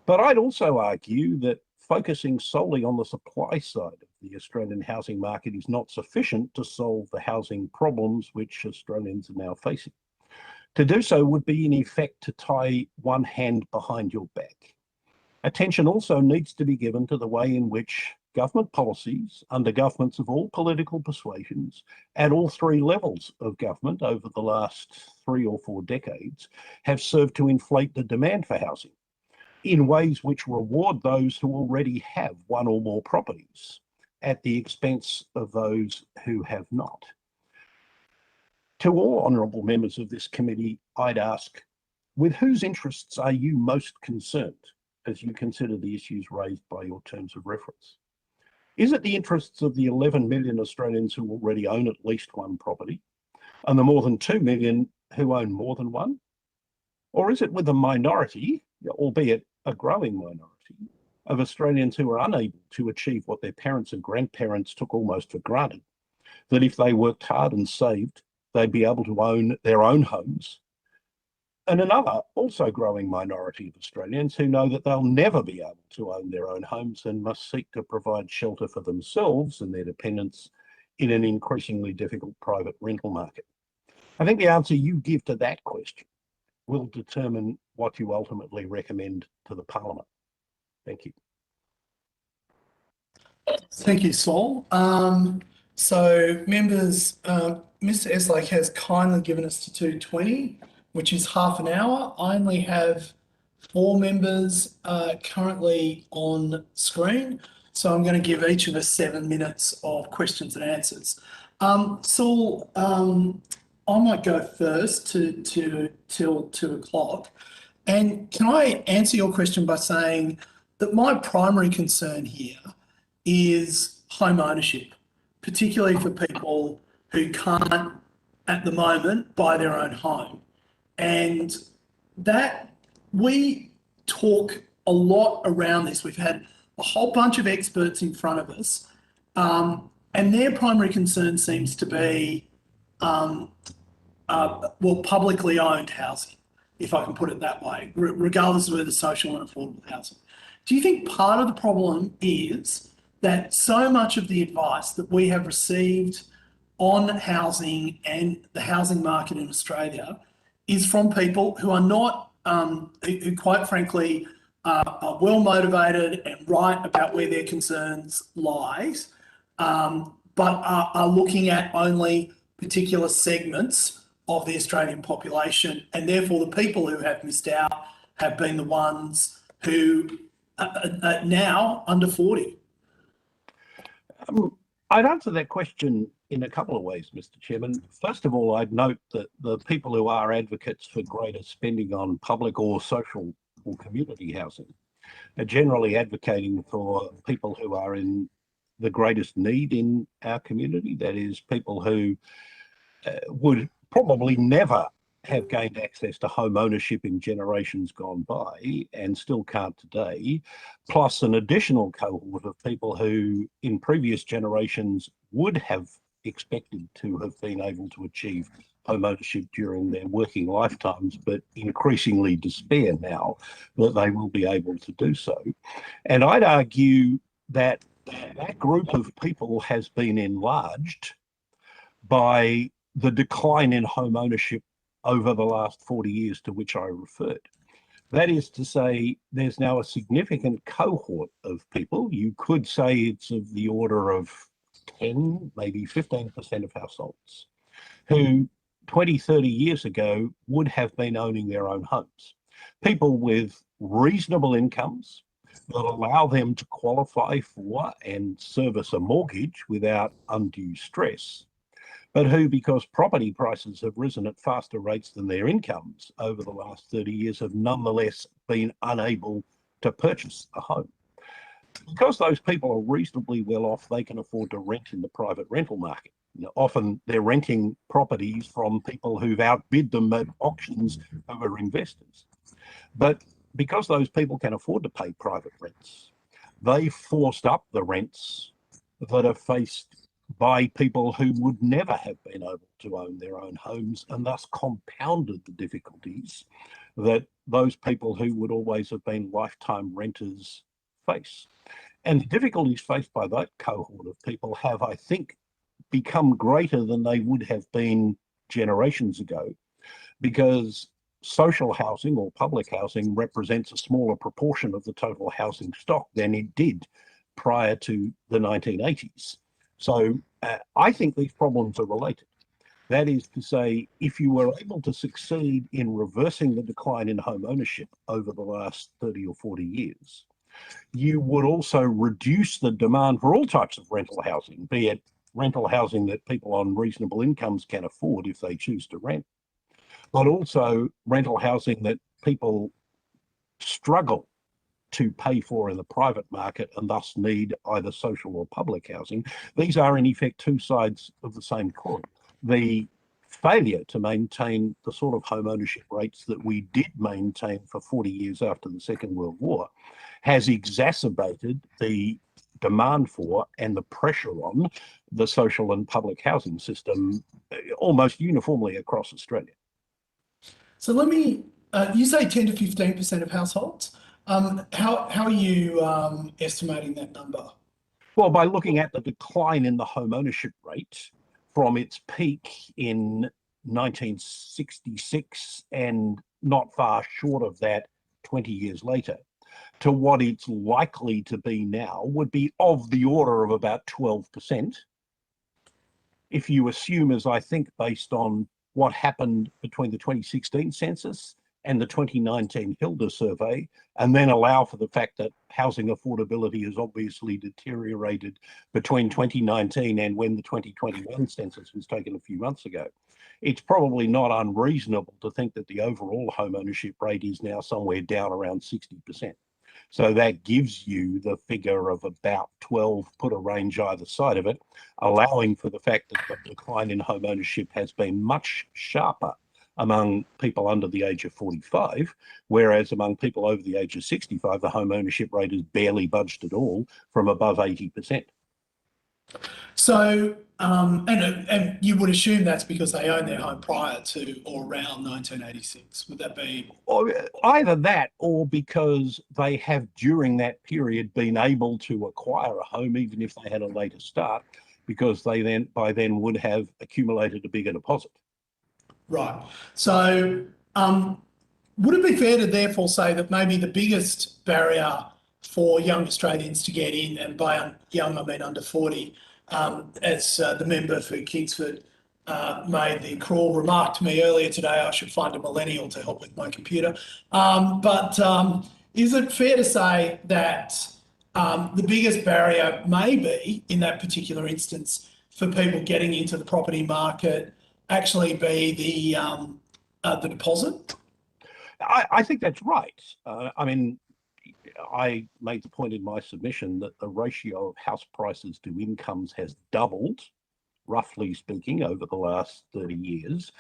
But I'd also argue that focusing solely on the supply side of the Australian housing market is not sufficient to solve the housing problems which Australians are now facing. To do so would be, in effect, to tie one hand behind your back. Attention also needs to be given to the way in which government policies under governments of all political persuasions at all three levels of government over the last 3 or 4 decades have served to inflate the demand for housing in ways which reward those who already have one or more properties at the expense of those who have not. To all honourable members of this committee, I'd ask, with whose interests are you most concerned as you consider the issues raised by your terms of reference? Is it the interests of the 11 million Australians who already own at least one property and the more than 2 million who own more than one? Or is it with a minority, albeit a growing minority, of Australians who are unable to achieve what their parents and grandparents took almost for granted, that if they worked hard and saved, they'd be able to own their own homes? And another also growing minority of Australians who know that they'll never be able to own their own homes and must seek to provide shelter for themselves and their dependents in an increasingly difficult private rental market. I think the answer you give to that question will determine what you ultimately recommend to the Parliament. Thank you. Thank you, Saul. So members, Mr. Eslake has kindly given us to 2:20, which is half an hour. I only have 4 members currently on screen, so I'm going to give each of us 7 minutes of questions and answers. Saul, I might go first till 2 o'clock. And can I answer your question by saying that my primary concern here is home ownership, particularly for people who can't at the moment buy their own home. And that we talk a lot around this. We've had a whole bunch of experts in front of us, and their primary concern seems to be, publicly owned housing, if I can put it that way, regardless of whether social and affordable housing. Do you think part of the problem is that so much of the advice that we have received on housing and the housing market in Australia is from people who are not, who quite frankly are well motivated and right about where their concerns lies, but are looking at only particular segments of the Australian population, and therefore the people who have missed out have been the ones who are now under 40? I'd answer that question in a couple of ways, Mr. Chairman. First of all, I'd note that the people who are advocates for greater spending on public or social for community housing, generally advocating for people who are in the greatest need in our community. That is, people who would probably never have gained access to home ownership in generations gone by and still can't today, plus an additional cohort of people who in previous generations would have expected to have been able to achieve home ownership during their working lifetimes, but increasingly despair now that they will be able to do so. And I'd argue that that group of people has been enlarged by the decline in home ownership over the last 40 years to which I referred. That is to say, there's now a significant cohort of people, you could say it's of the order of 10, maybe 15% of households, who 20, 30 years ago would have been owning their own homes. People with reasonable incomes that allow them to qualify for and service a mortgage without undue stress, but who, because property prices have risen at faster rates than their incomes over the last 30 years, have nonetheless been unable to purchase a home. Because those people are reasonably well off, they can afford to rent in the private rental market. You know, often they're renting properties from people who've outbid them at auctions who are investors. But because those people can afford to pay private rents, they forced up the rents that are faced by people who would never have been able to own their own homes, and thus compounded the difficulties that those people who would always have been lifetime renters face. And the difficulties faced by that cohort of people have, I think, become greater than they would have been generations ago, because social housing or public housing represents a smaller proportion of the total housing stock than it did prior to the 1980s. So I think these problems are related. That is to say, if you were able to succeed in reversing the decline in home ownership over the last 30 or 40 years, you would also reduce the demand for all types of rental housing, be it rental housing that people on reasonable incomes can afford if they choose to rent, but also rental housing that people struggle to pay for in the private market and thus need either social or public housing. These are in effect two sides of the same coin. The failure to maintain the sort of home ownership rates that we did maintain for 40 years after the Second World War has exacerbated the demand for and the pressure on the social and public housing system almost uniformly across Australia. So let me, you say 10 to 15% of households. How are you estimating that number? Well, by looking at the decline in the home ownership rate from its peak in 1966 and not far short of that 20 years later to what it's likely to be now would be of the order of about 12%. If you assume, as I think, based on what happened between the 2016 census and the 2019 Hilda survey, and then allow for the fact that housing affordability has obviously deteriorated between 2019 and when the 2021 census was taken a few months ago, it's probably not unreasonable to think that the overall home ownership rate is now somewhere down around 60%. So that gives you the figure of about 12, put a range either side of it, allowing for the fact that the decline in home ownership has been much sharper among people under the age of 45, whereas among people over the age of 65, the home ownership rate has barely budged at all from above 80%. So, and you would assume that's because they owned their home prior to or around 1986. Would that be? Or either that, or because they have during that period been able to acquire a home, even if they had a later start, because they then by then would have accumulated a bigger deposit. Right. So, would it be fair to therefore say that maybe the biggest barrier for young Australians to get in, and by young I mean under 40, as the member for Kingsford made the cruel remark to me earlier today, I should find a millennial to help with my computer. But is it fair to say that the biggest barrier may be, in that particular instance, for people getting into the property market actually be the deposit? I think that's right. I mean, I made the point in my submission that the ratio of house prices to incomes has doubled, roughly speaking, over the last 30 years.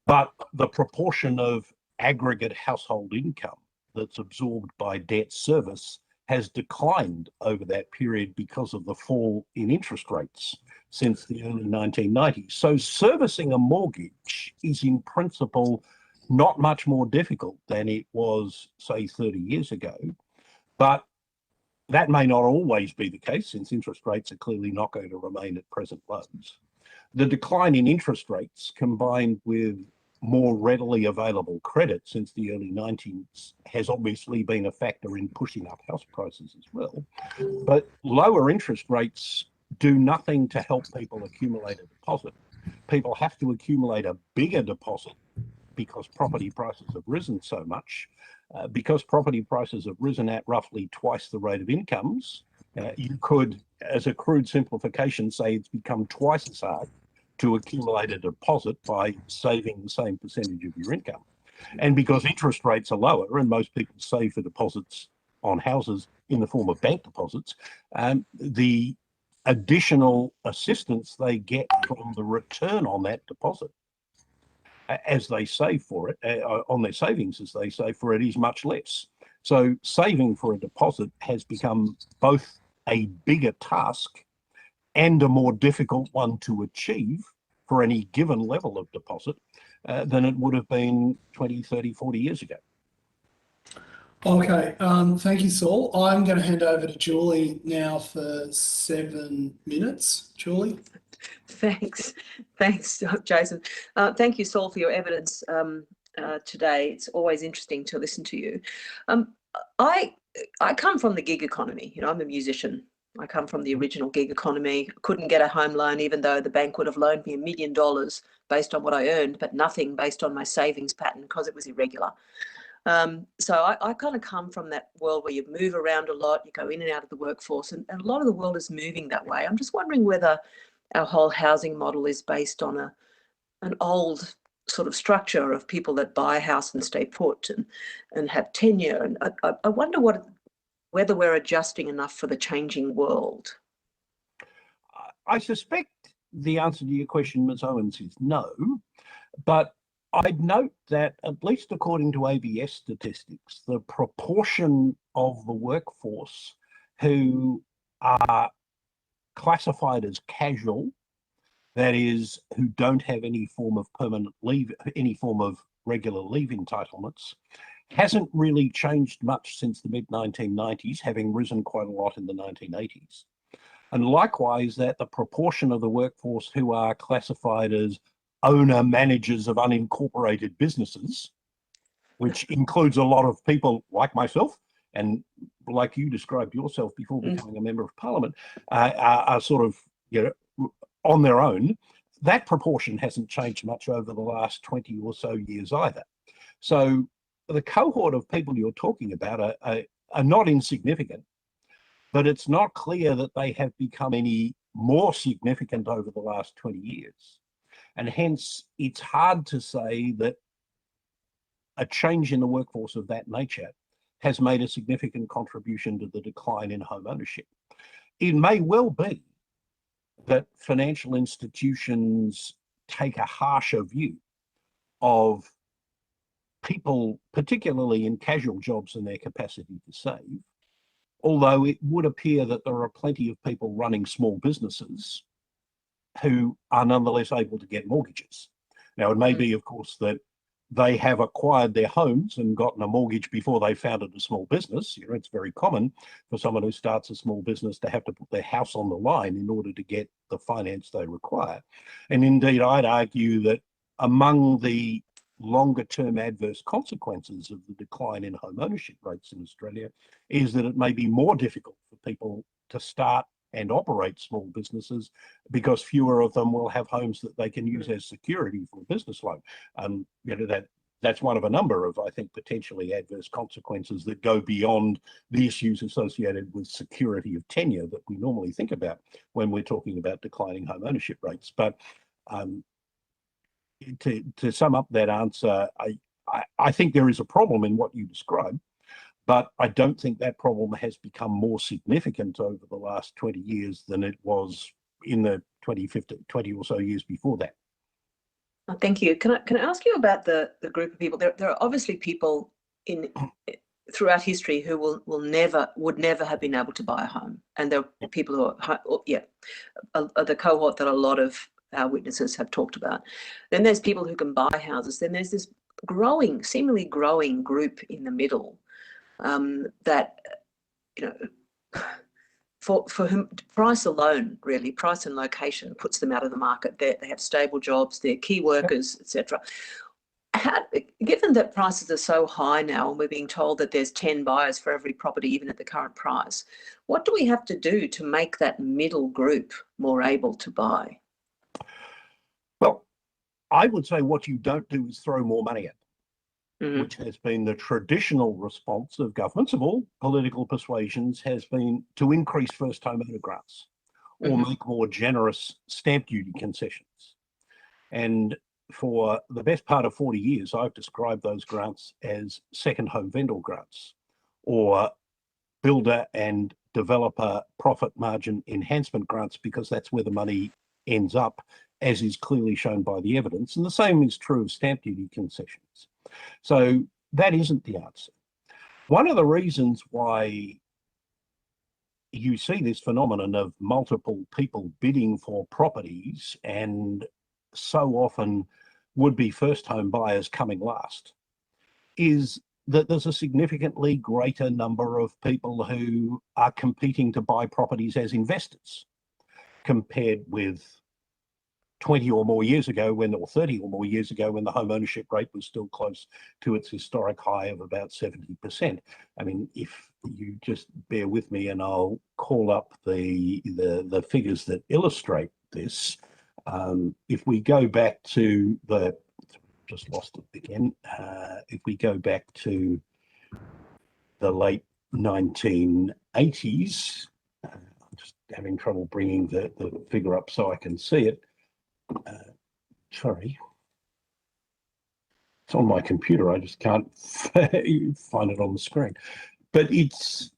But the proportion of aggregate household income that's absorbed by debt service has declined over that period because of the fall in interest rates since the early 1990s. So servicing a mortgage is in principle not much more difficult than it was, say, 30 years ago. But that may not always be the case, since interest rates are clearly not going to remain at present lows. The decline in interest rates, combined with more readily available credit since the early 90s, has obviously been a factor in pushing up house prices as well. But lower interest rates do nothing to help people accumulate a deposit. People have to accumulate a bigger deposit because property prices have risen so much. Because property prices have risen at roughly twice the rate of incomes, you could, as a crude simplification, say it's become twice as hard to accumulate a deposit by saving the same percentage of your income. And because interest rates are lower and most people save for deposits on houses in the form of bank deposits, the additional assistance they get from the return on that deposit as they save for it, on their savings as they save for it, is much less. So saving for a deposit has become both a bigger task and a more difficult one to achieve for any given level of deposit than it would have been 20, 30, 40 years ago. Okay, thank you, Saul. I'm going to hand over to Julie now for 7 minutes. Julie? Thanks, Jason. Thank you, Saul, for your evidence today. It's always interesting to listen to you. I come from the gig economy. You know, I'm a musician. I come from the original gig economy. Couldn't get a home loan, even though the bank would have loaned me $1 million based on what I earned, but nothing based on my savings pattern because it was irregular. So I kind of come from that world where you move around a lot, you go in and out of the workforce, and a lot of the world is moving that way. I'm just wondering whether our whole housing model is based on an old sort of structure of people that buy a house and stay put and have tenure. And I wonder whether we're adjusting enough for the changing world. I suspect the answer to your question, Ms. Owens, is no, but I'd note that, at least according to ABS statistics, the proportion of the workforce who are classified as casual, that is, who don't have any form of permanent leave, any form of regular leave entitlements, hasn't really changed much since the mid-1990s, having risen quite a lot in the 1980s. And likewise, that the proportion of the workforce who are classified as owner-managers of unincorporated businesses, which includes a lot of people like myself, and like you described yourself before becoming a member of parliament, are sort of, you know, on their own. That proportion hasn't changed much over the last 20 or so years either. So the cohort of people you're talking about are not insignificant, but it's not clear that they have become any more significant over the last 20 years. And hence, it's hard to say that a change in the workforce of that nature has made a significant contribution to the decline in home ownership. It may well be that financial institutions take a harsher view of people, particularly in casual jobs, and their capacity to save, although it would appear that there are plenty of people running small businesses who are nonetheless able to get mortgages. Now, it may be, of course, that they have acquired their homes and gotten a mortgage before they founded a small business. You know, it's very common for someone who starts a small business to have to put their house on the line in order to get the finance they require. And indeed, I'd argue that among the longer-term adverse consequences of the decline in home ownership rates in Australia is that it may be more difficult for people to start and operate small businesses because fewer of them will have homes that they can use as security for a business loan. You know, that's one of a number of, I think, potentially adverse consequences that go beyond the issues associated with security of tenure that we normally think about when we're talking about declining home ownership rates. But to sum up that answer, I think there is a problem in what you described, but I don't think that problem has become more significant over the last 20 years than it was in the 20 or so years before that. Thank you. Can I ask you about the group of people? There are obviously people throughout history who would never have been able to buy a home, and there are people who are the cohort that a lot of our witnesses have talked about. Then there's people who can buy houses. Then there's this seemingly growing group in the middle that, you know, for whom price alone, really, price and location puts them out of the market. They have stable jobs, they're key workers, etc. Given that prices are so high now and we're being told that there's 10 buyers for every property, even at the current price, what do we have to do to make that middle group more able to buy? Well, I would say what you don't do is throw more money at them, which has been the traditional response of governments of all political persuasions, has been to increase first home owner grants or make more generous stamp duty concessions. And for the best part of 40 years, I've described those grants as second home vendor grants or builder and developer profit margin enhancement grants, because that's where the money ends up, as is clearly shown by the evidence. And the same is true of stamp duty concessions. So that isn't the answer. One of the reasons why you see this phenomenon of multiple people bidding for properties and so often would-be first home buyers coming last is that there's a significantly greater number of people who are competing to buy properties as investors compared with 20 or more years ago or 30 or more years ago when the home ownership rate was still close to its historic high of about 70%. I mean, if you just bear with me and I'll call up the figures that illustrate this. If we go back to just lost it again. If we go back to the late 1980s, I'm just having trouble bringing the figure up so I can see it. Sorry. It's on my computer. I just can't find it on the screen. But it's...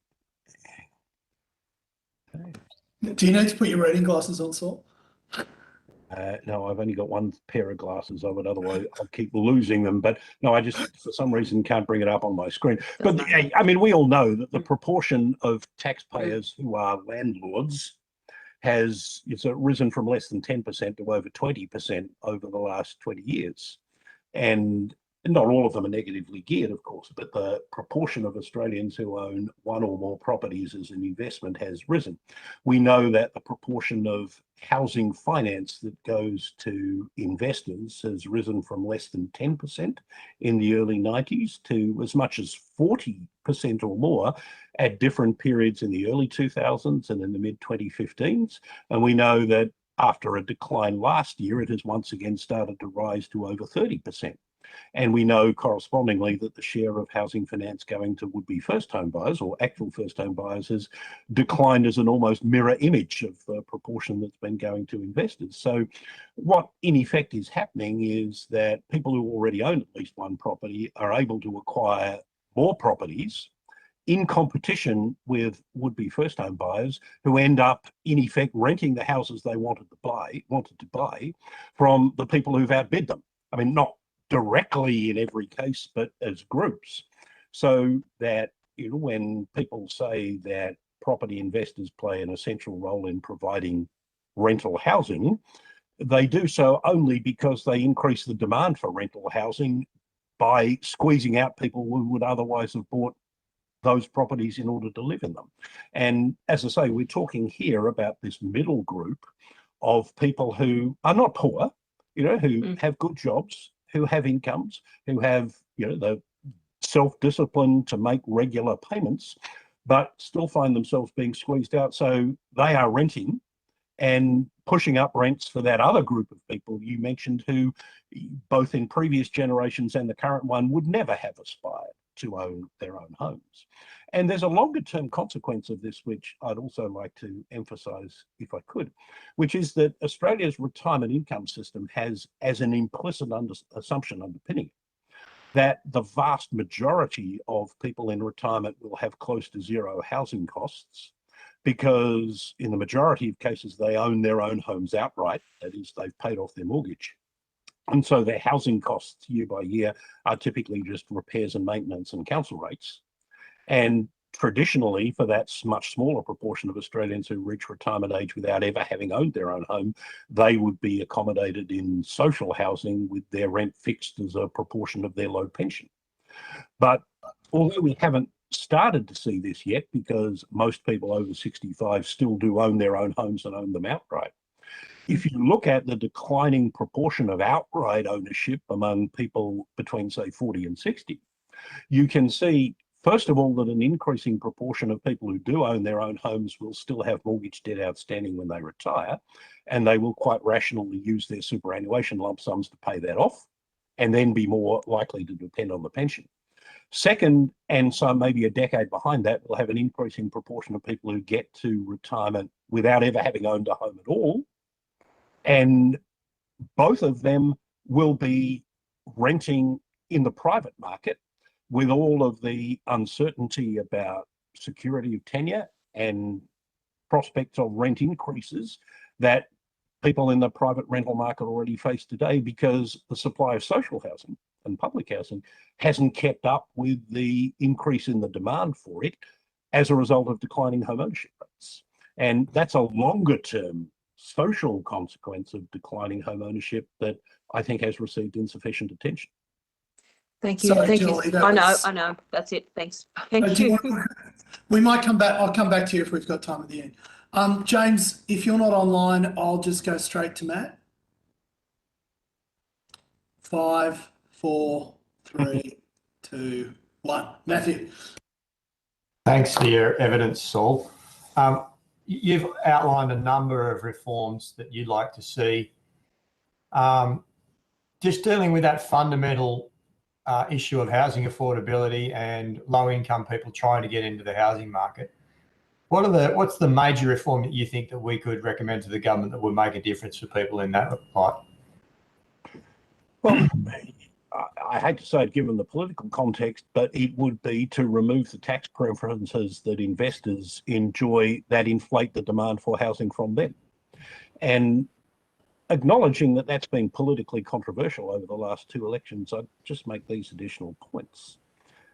Do you need to put your reading glasses on, Saul? No, I've only got one pair of glasses. I would otherwise I'll keep losing them. But no, I just for some reason can't bring it up on my screen. But I mean, we all know that the proportion of taxpayers who are landlords has risen from less than 10% to over 20% over the last 20 years. And not all of them are negatively geared, of course, but the proportion of Australians who own one or more properties as an investment has risen. We know that the proportion of housing finance that goes to investors has risen from less than 10% in the early 90s to as much as 40% or more at different periods in the early 2000s and in the mid-2015s. And we know that after a decline last year, it has once again started to rise to over 30%. And we know correspondingly that the share of housing finance going to would-be first home buyers or actual first home buyers has declined as an almost mirror image of the proportion that's been going to investors. So what in effect is happening is that people who already own at least one property are able to acquire more properties in competition with would-be first home buyers who end up in effect renting the houses they wanted to buy from the people who've outbid them. I mean, not directly in every case, but as groups. So that, you know, when people say that property investors play an essential role in providing rental housing, they do so only because they increase the demand for rental housing by squeezing out people who would otherwise have bought those properties in order to live in them. And as I say, we're talking here about this middle group of people who are not poor, you know, who have good jobs, who have incomes, who have, you know, the self-discipline to make regular payments, but still find themselves being squeezed out. So they are renting and pushing up rents for that other group of people you mentioned who, both in previous generations and the current one, would never have aspired to own their own homes. And there's a longer term consequence of this, which I'd also like to emphasize if I could, which is that Australia's retirement income system has as an implicit assumption underpinning that the vast majority of people in retirement will have close to zero housing costs, because in the majority of cases, they own their own homes outright. That is, they've paid off their mortgage. And so their housing costs year by year are typically just repairs and maintenance and council rates. And traditionally, for that much smaller proportion of Australians who reach retirement age without ever having owned their own home, they would be accommodated in social housing with their rent fixed as a proportion of their low pension. But although we haven't started to see this yet, because most people over 65 still do own their own homes and own them outright, if you look at the declining proportion of outright ownership among people between, say, 40 and 60, you can see, first of all, that an increasing proportion of people who do own their own homes will still have mortgage debt outstanding when they retire, and they will quite rationally use their superannuation lump sums to pay that off, and then be more likely to depend on the pension. Second, and so maybe a decade behind that, we'll have an increasing proportion of people who get to retirement without ever having owned a home at all, and both of them will be renting in the private market, with all of the uncertainty about security of tenure and prospects of rent increases that people in the private rental market already face today, because the supply of social housing and public housing hasn't kept up with the increase in the demand for it as a result of declining home ownership rates. And that's a longer term social consequence of declining home ownership that I think has received insufficient attention. Thank you. Sorry, Thank Julie, you. that I know. was- I know. That's it. Thanks. Thank do you. we might come back. I'll come back to you if we've got time at the end. James, if you're not online, I'll just go straight to Matt. 5, 4, 3, 2, 1. Matthew. Thanks for your evidence, Saul. You've outlined a number of reforms that you'd like to see. Just dealing with that fundamental issue of housing affordability and low-income people trying to get into the housing market, what's the major reform that you think that we could recommend to the government that would make a difference for people in that light? Well, I hate to say it given the political context, but it would be to remove the tax preferences that investors enjoy that inflate the demand for housing from them. And acknowledging that that's been politically controversial over the last 2 elections, I'd just make these additional points.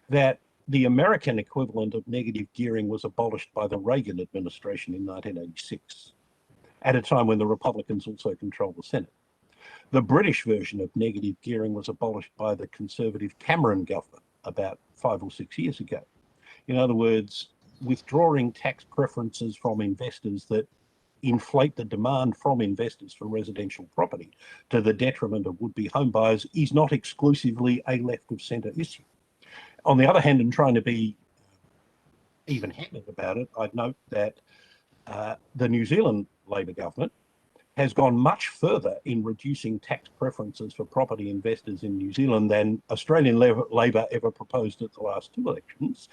That the American equivalent of negative gearing was abolished by the Reagan administration in 1986, at a time when the Republicans also controlled the Senate. The British version of negative gearing was abolished by the Conservative Cameron government about 5 or 6 years ago. In other words, withdrawing tax preferences from investors that inflate the demand from investors for residential property to the detriment of would-be home buyers is not exclusively a left of centre issue. On the other hand, and trying to be even-handed about it, I'd note that the New Zealand Labor government has gone much further in reducing tax preferences for property investors in New Zealand than Australian Labor ever proposed at the last 2 elections.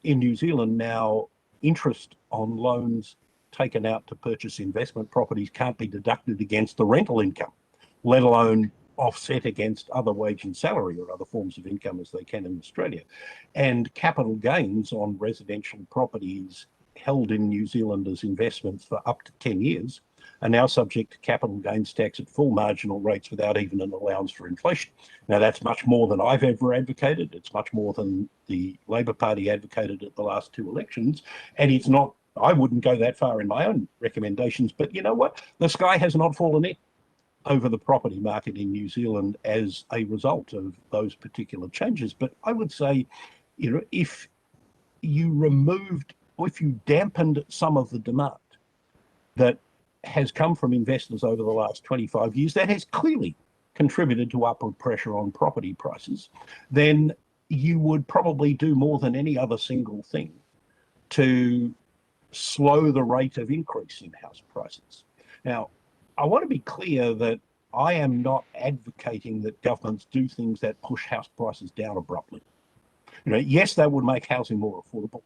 In New Zealand now, interest on loans taken out to purchase investment properties can't be deducted against the rental income, let alone offset against other wage and salary or other forms of income as they can in Australia. And capital gains on residential properties held in New Zealand as investments for up to 10 years are now subject to capital gains tax at full marginal rates without even an allowance for inflation. Now, that's much more than I've ever advocated. It's much more than the Labor Party advocated at the last 2 elections. And it's not, I wouldn't go that far in my own recommendations, but you know what? The sky has not fallen in over the property market in New Zealand as a result of those particular changes. But I would say, you know, if you removed, or if you dampened some of the demand that has come from investors over the last 25 years, that has clearly contributed to upward pressure on property prices, then you would probably do more than any other single thing to slow the rate of increase in house prices. Now, I want to be clear that I am not advocating that governments do things that push house prices down abruptly. You know, yes, that would make housing more affordable,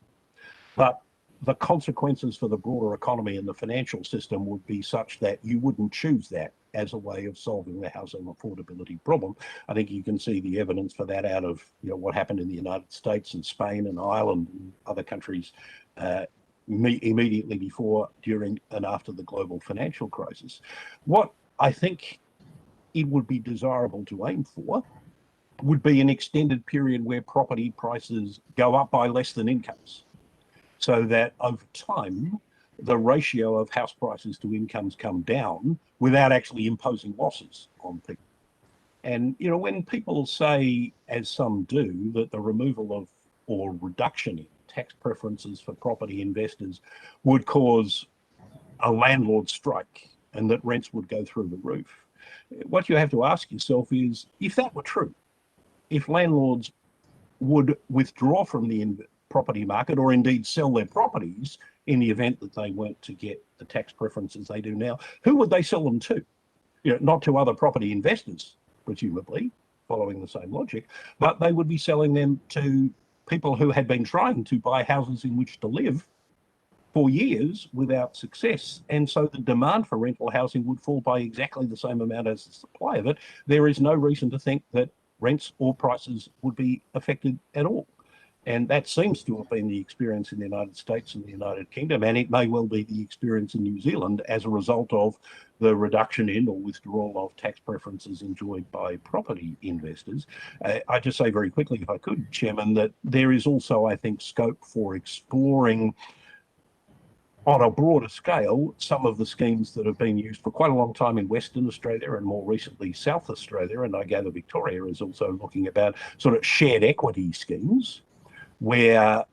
but the consequences for the broader economy and the financial system would be such that you wouldn't choose that as a way of solving the housing affordability problem. I think you can see the evidence for that out of what happened in the United States and Spain and Ireland and other countries immediately before, during, and after the global financial crisis. What I think it would be desirable to aim for would be an extended period where property prices go up by less than incomes, so that over time the ratio of house prices to incomes come down without actually imposing losses on people. And when people say, as some do, that the removal of or reduction in tax preferences for property investors would cause a landlord strike and that rents would go through the roof, what you have to ask yourself is, if that were true, if landlords would withdraw from the property market or indeed sell their properties in the event that they weren't to get the tax preferences they do now, who would they sell them to? Not to other property investors, presumably, following the same logic, but they would be selling them to people who had been trying to buy houses in which to live for years without success. And so the demand for rental housing would fall by exactly the same amount as the supply of it. There is no reason to think that rents or prices would be affected at all. And that seems to have been the experience in the United States and the United Kingdom, and it may well be the experience in New Zealand as a result of the reduction in or withdrawal of tax preferences enjoyed by property investors. I just say very quickly, if I could, Chairman, that there is also, I think, scope for exploring on a broader scale some of the schemes that have been used for quite a long time in Western Australia and more recently South Australia, and I gather Victoria is also looking about sort of shared equity schemes where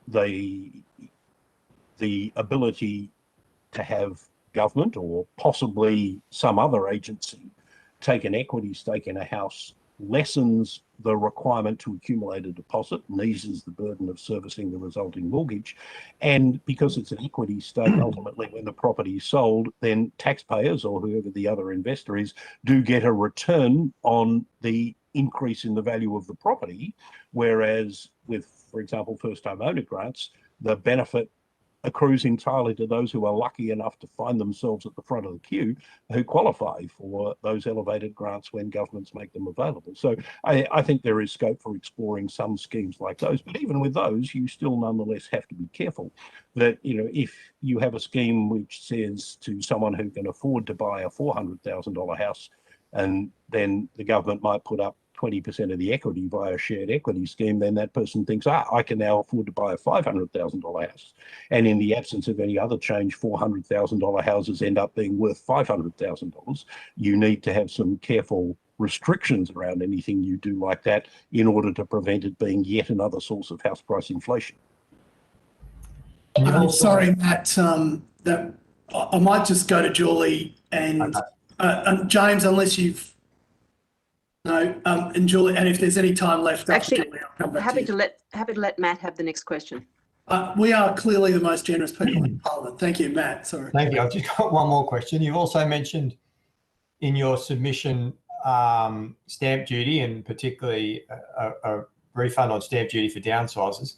the ability to have government or possibly some other agency take an equity stake in a house lessens the requirement to accumulate a deposit and eases the burden of servicing the resulting mortgage. And because it's an equity stake, ultimately when the property is sold, then taxpayers or whoever the other investor is do get a return on the increase in the value of the property, whereas with, for example, first-time owner grants, the benefit accrues entirely to those who are lucky enough to find themselves at the front of the queue, who qualify for those elevated grants when governments make them available. So I think there is scope for exploring some schemes like those, but even with those, you still nonetheless have to be careful that, if you have a scheme which says to someone who can afford to buy a $400,000 house, and then the government might put up 20% of the equity via a shared equity scheme, then that person thinks, I can now afford to buy a $500,000 house. And in the absence of any other change, $400,000 houses end up being worth $500,000. You need to have some careful restrictions around anything you do like that in order to prevent it being yet another source of house price inflation. Sorry, Matt, that I might just go to Julie and James, unless you've and Julie, and if there's any time left, Actually, Julie, I'll come back happy to to you. happy to let Matt have the next question. We are clearly the most generous people in Parliament. Thank you, Matt. Sorry. Thank you. I've just got one more question. You've also mentioned in your submission stamp duty, and particularly a refund on stamp duty for downsizers.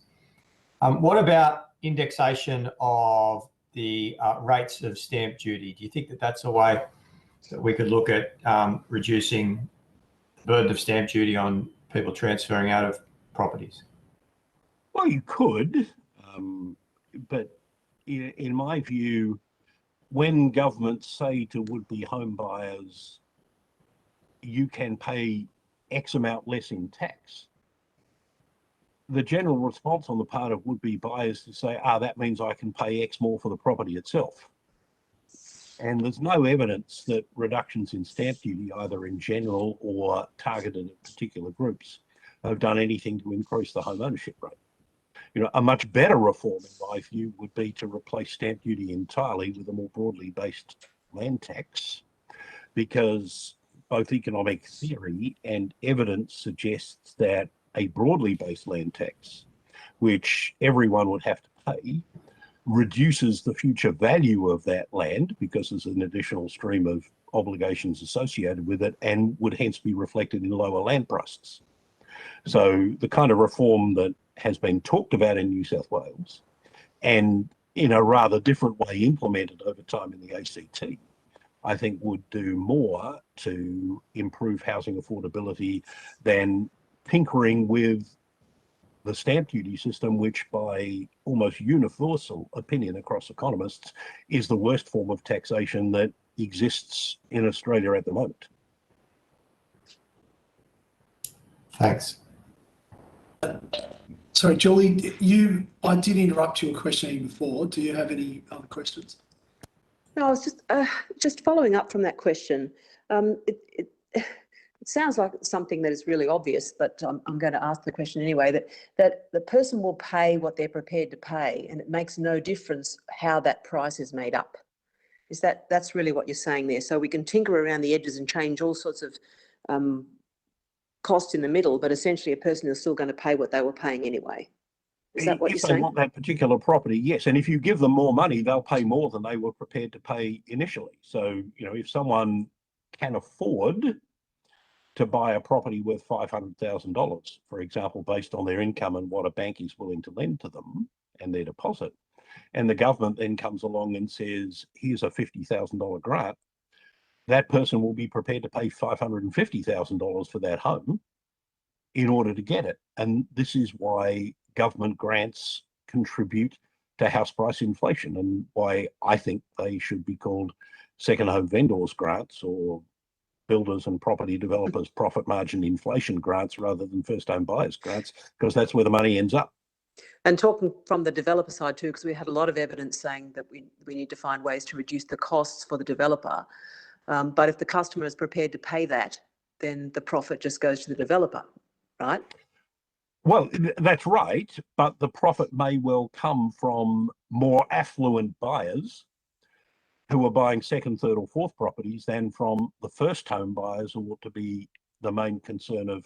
What about indexation of the rates of stamp duty? Do you think that that's a way that we could look at reducing the burden of stamp duty on people transferring out of properties? Well, you could, but in my view, when governments say to would-be home buyers, you can pay X amount less in tax, the general response on the part of would-be buyers to say, that means I can pay X more for the property itself. And there's no evidence that reductions in stamp duty, either in general or targeted at particular groups, have done anything to increase the home ownership rate. A much better reform, in my view, would be to replace stamp duty entirely with a more broadly based land tax, because both economic theory and evidence suggests that a broadly based land tax, which everyone would have to pay, reduces the future value of that land because there's an additional stream of obligations associated with it, and would hence be reflected in lower land prices. So the kind of reform that has been talked about in New South Wales and in a rather different way implemented over time in the ACT I think would do more to improve housing affordability than tinkering with the stamp duty system, which by almost universal opinion across economists is the worst form of taxation that exists in Australia at the moment. Thanks. Sorry, Julie, I did interrupt your questioning before. Do you have any other questions? No, I was just following up from that question. It sounds like something that is really obvious, but I'm going to ask the question anyway, that the person will pay what they're prepared to pay, and it makes no difference how that price is made up. That's really what you're saying there? So we can tinker around the edges and change all sorts of cost in the middle, but essentially a person is still going to pay what they were paying anyway. Is that what you're saying? If they want that particular property, yes. And if you give them more money, they'll pay more than they were prepared to pay initially. So, if someone can afford to buy a property worth $500,000, for example, based on their income and what a bank is willing to lend to them and their deposit, and the government then comes along and says, here's a $50,000 grant, that person will be prepared to pay $550,000 for that home in order to get it. And this is why government grants contribute to house price inflation, and why I think they should be called second home vendors grants or builders and property developers profit margin inflation grants rather than first home buyers grants, because that's where the money ends up. And talking from the developer side too, because we had a lot of evidence saying that we need to find ways to reduce the costs for the developer. But if the customer is prepared to pay that, then the profit just goes to the developer, right? Well, that's right, but the profit may well come from more affluent buyers who are buying second, third or fourth properties than from the first home buyers, who ought to be the main concern of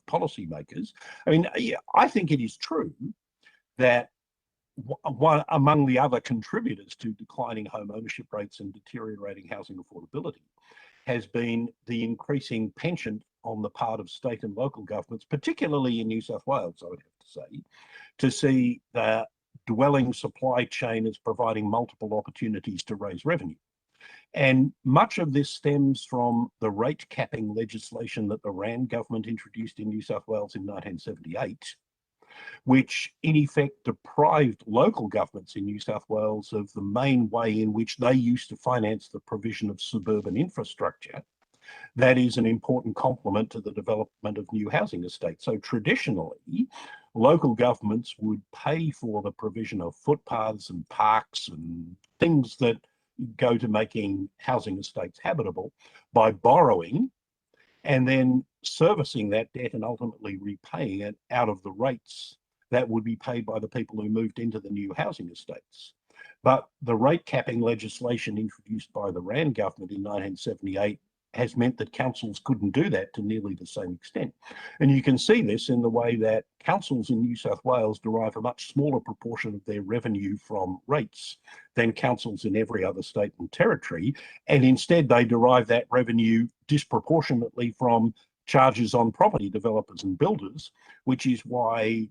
policymakers. I mean, I think it is true that one among the other contributors to declining home ownership rates and deteriorating housing affordability has been the increasing penchant on the part of state and local governments, particularly in New South Wales, I would have to see the dwelling supply chain as providing multiple opportunities to raise revenue. And much of this stems from the rate capping legislation that the Rand government introduced in New South Wales in 1978, which in effect deprived local governments in New South Wales of the main way in which they used to finance the provision of suburban infrastructure. That is an important complement to the development of new housing estates. So traditionally, local governments would pay for the provision of footpaths and parks and things that go to making housing estates habitable by borrowing and then servicing that debt and ultimately repaying it out of the rates that would be paid by the people who moved into the new housing estates. But the rate capping legislation introduced by the Rand government in 1978 has meant that councils couldn't do that to nearly the same extent. And you can see this in the way that councils in New South Wales derive a much smaller proportion of their revenue from rates than councils in every other state and territory. And instead they derive that revenue disproportionately from charges on property developers and builders, which is why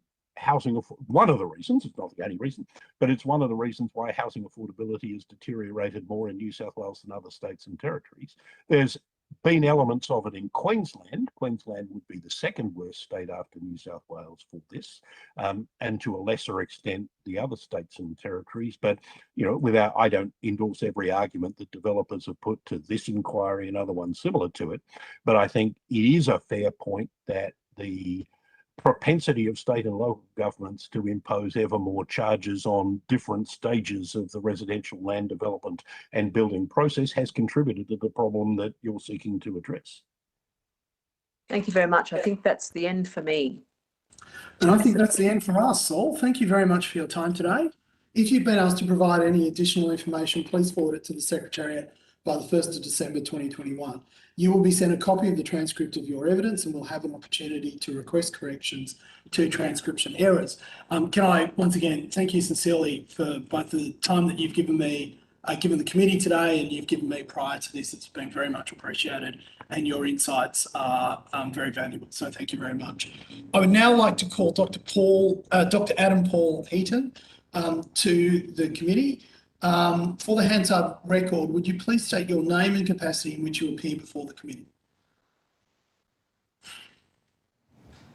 one of the reasons, it's not the only reason, but it's one of the reasons why housing affordability has deteriorated more in New South Wales than other states and territories. There's been elements of it in Queensland. Queensland would be the second worst state after New South Wales for this, and to a lesser extent, the other states and territories. But, I don't endorse every argument that developers have put to this inquiry and other ones similar to it. But I think it is a fair point that the propensity of state and local governments to impose ever more charges on different stages of the residential land development and building process has contributed to the problem that you're seeking to address. Thank you very much. I think that's the end for me. And I think that's the end for us, Saul. Thank you very much for your time today. If you've been asked to provide any additional information, please forward it to the Secretariat by the 1st of December 2021. You will be sent a copy of the transcript of your evidence and will have an opportunity to request corrections to transcription errors. Can I once again thank you sincerely for both the time that you've given me, given the committee today, and you've given me prior to this. It's been very much appreciated, and your insights are very valuable. So thank you very much. I would now like to call Dr. Adam Paul Heaton to the committee. For the Hansard record, would you please state your name and capacity in which you appear before the committee?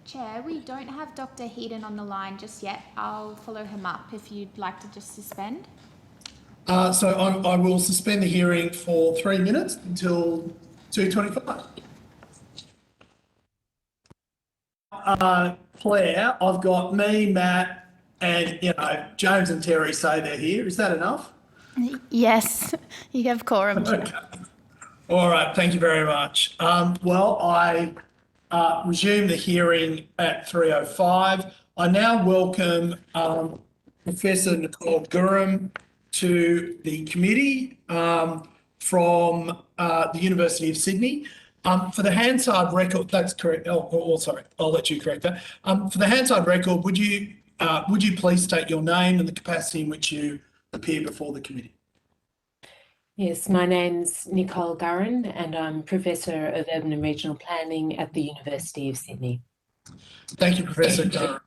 Chair, we don't have Dr. Heaton on the line just yet. I'll follow him up if you'd like to just suspend. So I will suspend the hearing for 3 minutes until 2:25. Claire, I've got me, Matt, and James and Terry say they're here. Is that enough? Yes, you have quorum. Okay. All right. Thank you very much. Well, I resume the hearing at 3:05. I now welcome Professor Nicole Gurham to the committee from the University of Sydney. For the Hansard record, that's correct. Sorry, I'll let you correct that. For the Hansard record, would you please state your name and the capacity in which you appear before the committee? Yes, my name's Nicole Gurham and I'm Professor of Urban and Regional Planning at the University of Sydney. Thank you, Professor Gurham.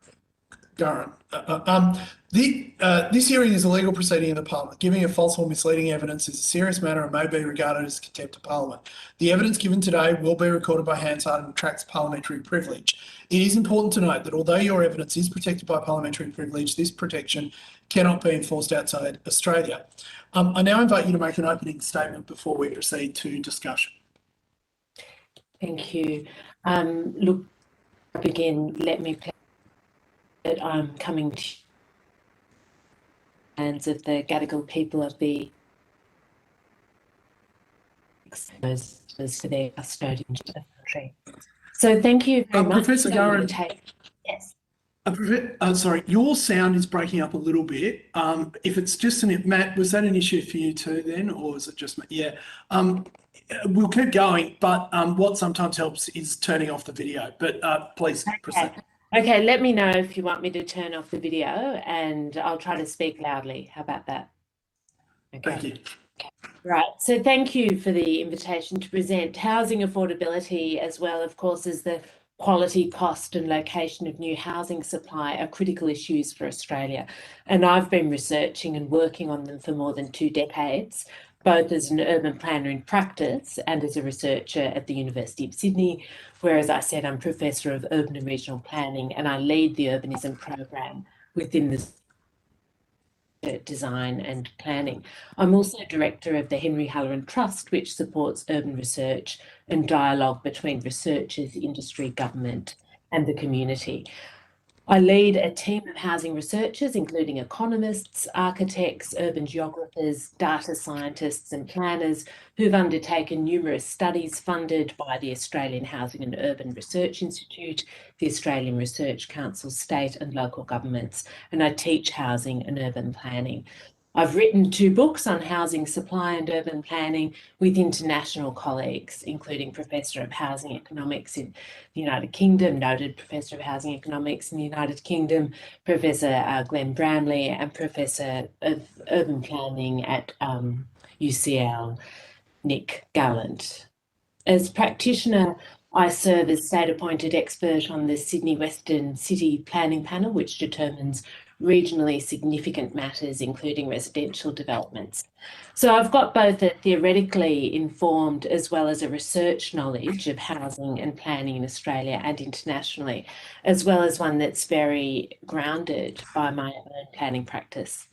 This hearing is a legal proceeding in the Parliament. Giving a false or misleading evidence is a serious matter and may be regarded as contempt of Parliament. The evidence given today will be recorded by Hansard and attracts parliamentary privilege. It is important to note that although your evidence is protected by parliamentary privilege, this protection cannot be enforced outside Australia. I now invite you to make an opening statement before we proceed to discussion. Thank you. Look, to begin, let me play that I'm coming to hands of the Gadigal people of the for their custodian to the country. So thank you very much. Professor Gurham, yes. Sorry, your sound is breaking up a little bit. If it's just Matt, was that an issue for you too then, or is it just me? Yeah. We'll keep going, but what sometimes helps is turning off the video. But please proceed. Okay, let me know if you want me to turn off the video and I'll try to speak loudly. How about that? Okay. Thank you. Right, so thank you for the invitation to present housing affordability as well, of course, as the quality, cost and location of new housing supply are critical issues for Australia. And I've been researching and working on them for more than 2 decades, both as an urban planner in practice and as a researcher at the University of Sydney, where, as I said, I'm Professor of Urban and Regional Planning and I lead the urbanism program within the design and planning. I'm also director of the Henry Halloran Trust, which supports urban research and dialogue between researchers, industry, government and the community. I lead a team of housing researchers, including economists, architects, urban geographers, data scientists and planners who've undertaken numerous studies funded by the Australian Housing and Urban Research Institute, the Australian Research Council, state and local governments, and I teach housing and urban planning. I've written 2 books on housing supply and urban planning with international colleagues, including Professor of Housing Economics in the United Kingdom, noted Professor of Housing Economics in the United Kingdom, Professor Glenn Bramley, and Professor of Urban Planning at UCL, Nick Gallant. As practitioner, I serve as state-appointed expert on the Sydney Western City Planning Panel, which determines regionally significant matters, including residential developments. So I've got both a theoretically informed as well as a research knowledge of housing and planning in Australia and internationally, as well as one that's very grounded by my own planning practice.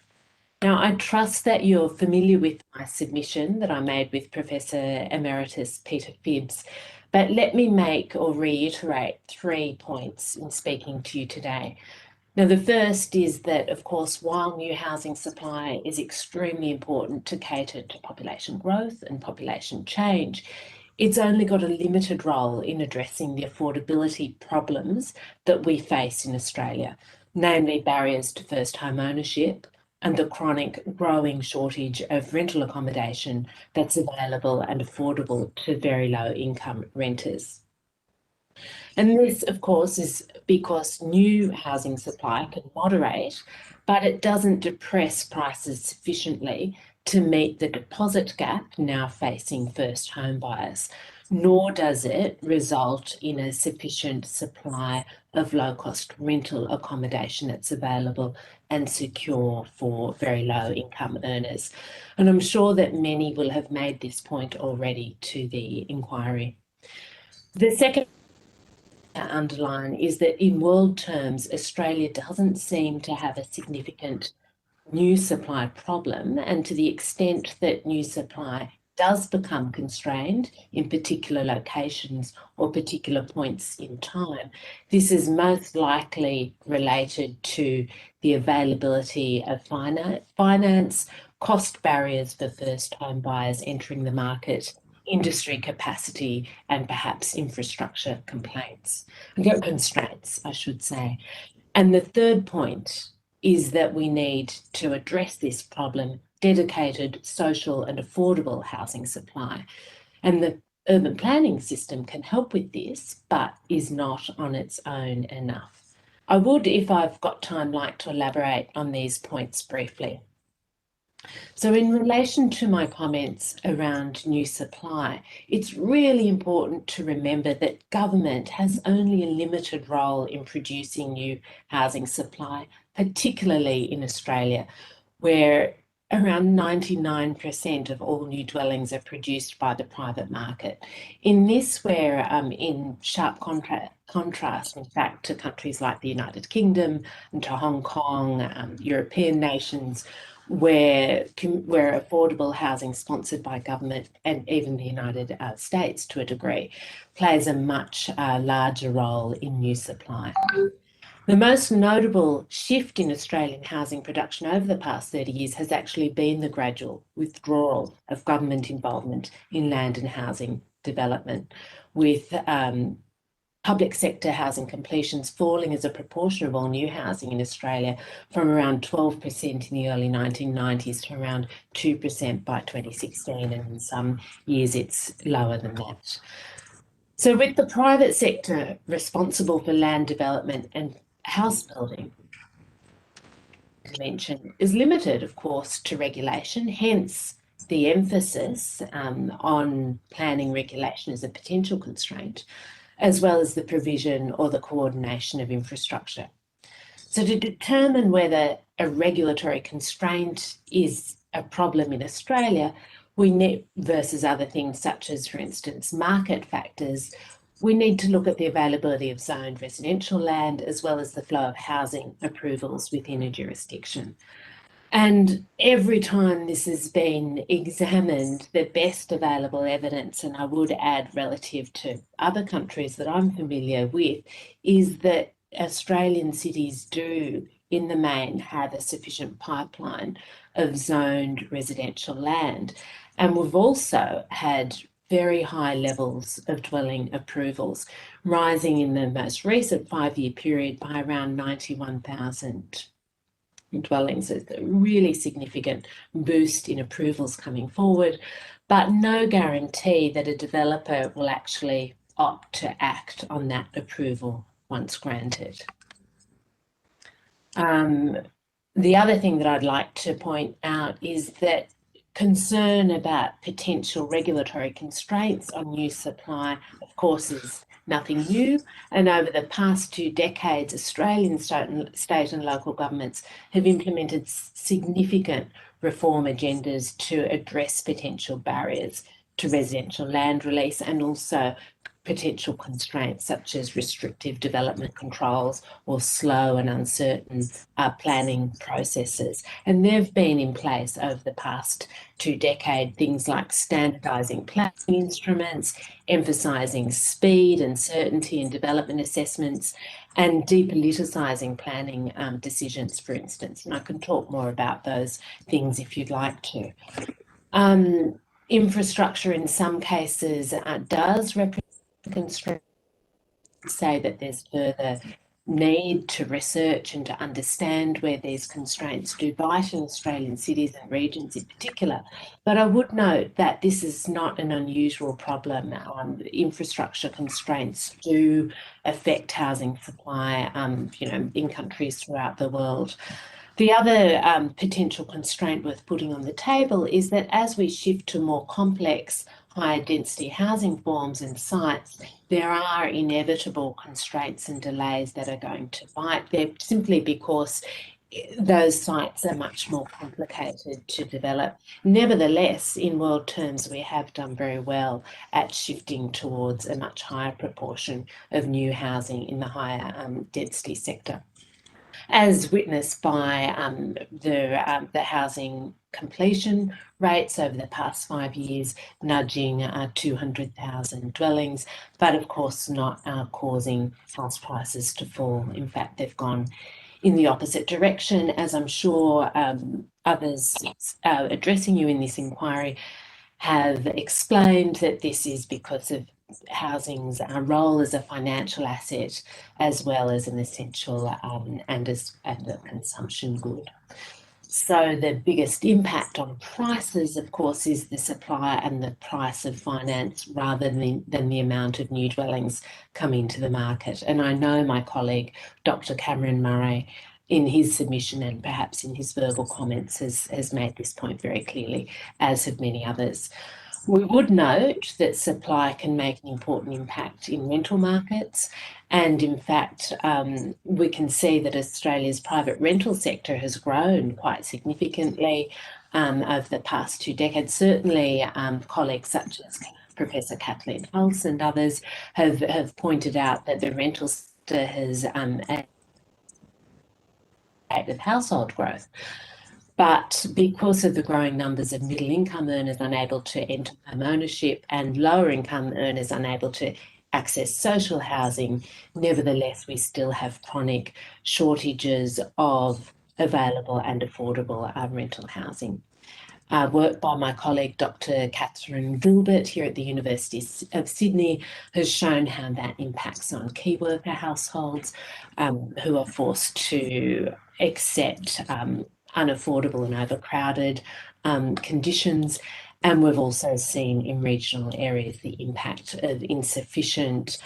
Now, I trust that you're familiar with my submission that I made with Professor Emeritus Peter Phibbs, but let me make or reiterate 3 points in speaking to you today. Now, the first is that, of course, while new housing supply is extremely important to cater to population growth and population change, it's only got a limited role in addressing the affordability problems that we face in Australia, namely barriers to first home ownership and the chronic growing shortage of rental accommodation that's available and affordable to very low income renters. And this, of course, is because new housing supply can moderate, but it doesn't depress prices sufficiently to meet the deposit gap now facing first home buyers, nor does it result in a sufficient supply of low-cost rental accommodation that's available and secure for very low income earners. And I'm sure that many will have made this point already to the inquiry. The second underline is that in world terms, Australia doesn't seem to have a significant new supply problem, and to the extent that new supply does become constrained in particular locations or particular points in time, this is most likely related to the availability of finance, cost barriers for first home buyers entering the market, industry capacity, and perhaps infrastructure constraints, I should say. And the third point is that we need to address this problem, dedicated, social and affordable housing supply. And the urban planning system can help with this, but is not on its own enough. I would, if I've got time, like to elaborate on these points briefly. So in relation to my comments around new supply, it's really important to remember that government has only a limited role in producing new housing supply, particularly in Australia, where around 99% of all new dwellings are produced by the private market. In this, we're in sharp contrast, in fact, to countries like the United Kingdom and to Hong Kong, European nations, where affordable housing sponsored by government and even the United States to a degree plays a much larger role in new supply. The most notable shift in Australian housing production over the past 30 years has actually been the gradual withdrawal of government involvement in land and housing development, with public sector housing completions falling as a proportion of all new housing in Australia from around 12% in the early 1990s to around 2% by 2016, and in some years it's lower than that. So with the private sector responsible for land development and house building, mention is limited, of course, to regulation, hence the emphasis on planning regulation as a potential constraint, as well as the provision or the coordination of infrastructure. So to determine whether a regulatory constraint is a problem in Australia, we need, versus other things such as, for instance, market factors, we need to look at the availability of zoned residential land as well as the flow of housing approvals within a jurisdiction. And every time this has been examined, the best available evidence, and I would add relative to other countries that I'm familiar with, is that Australian cities do, in the main, have a sufficient pipeline of zoned residential land. And we've also had very high levels of dwelling approvals, rising in the most recent 5-year period by around 91,000 dwellings. It's a really significant boost in approvals coming forward, but no guarantee that a developer will actually opt to act on that approval once granted. The other thing that I'd like to point out is that concern about potential regulatory constraints on new supply, of course, is nothing new. And over the past 2 decades, Australian state and local governments have implemented significant reform agendas to address potential barriers to residential land release and also potential constraints such as restrictive development controls or slow and uncertain planning processes. And they've been in place over the past 2 decades, things like standardising planning instruments, emphasising speed and certainty in development assessments, and depoliticising planning decisions, for instance. And I can talk more about those things if you'd like to. Infrastructure in some cases does represent constraints, say that there's further need to research and to understand where these constraints do bite in Australian cities and regions in particular. But I would note that this is not an unusual problem. Infrastructure constraints do affect housing supply, in countries throughout the world. The other potential constraint worth putting on the table is that as we shift to more complex, higher density housing forms and sites, there are inevitable constraints and delays that are going to bite there simply because those sites are much more complicated to develop. Nevertheless, in world terms, we have done very well at shifting towards a much higher proportion of new housing in the higher density sector, as witnessed by the housing completion rates over the past 5 years, nudging 200,000 dwellings, but of course not causing house prices to fall. In fact, they've gone in the opposite direction, as I'm sure others addressing you in this inquiry have explained, that this is because of housing's role as a financial asset as well as an essential and a consumption good. So the biggest impact on prices, of course, is the supply and the price of finance rather than the amount of new dwellings coming to the market. And I know my colleague, Dr. Cameron Murray, in his submission and perhaps in his verbal comments has made this point very clearly, as have many others. We would note that supply can make an important impact in rental markets. And in fact, we can see that Australia's private rental sector has grown quite significantly over the past 2 decades. Certainly, colleagues such as Professor Kathleen Hulse and others have pointed out that the rental sector has aided household growth. But because of the growing numbers of middle income earners unable to enter home ownership and lower income earners unable to access social housing, nevertheless, we still have chronic shortages of available and affordable rental housing. Work by my colleague, Dr. Catherine Gilbert here at the University of Sydney has shown how that impacts on key worker households who are forced to accept unaffordable and overcrowded conditions. And we've also seen in regional areas the impact of insufficient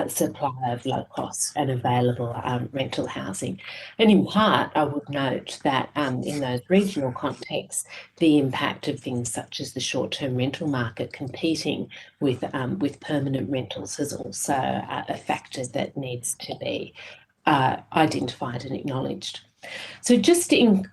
supply of low cost and available rental housing. And in part, I would note that in those regional contexts, the impact of things such as the short-term rental market competing with permanent rentals is also a factor that needs to be identified and acknowledged. So just in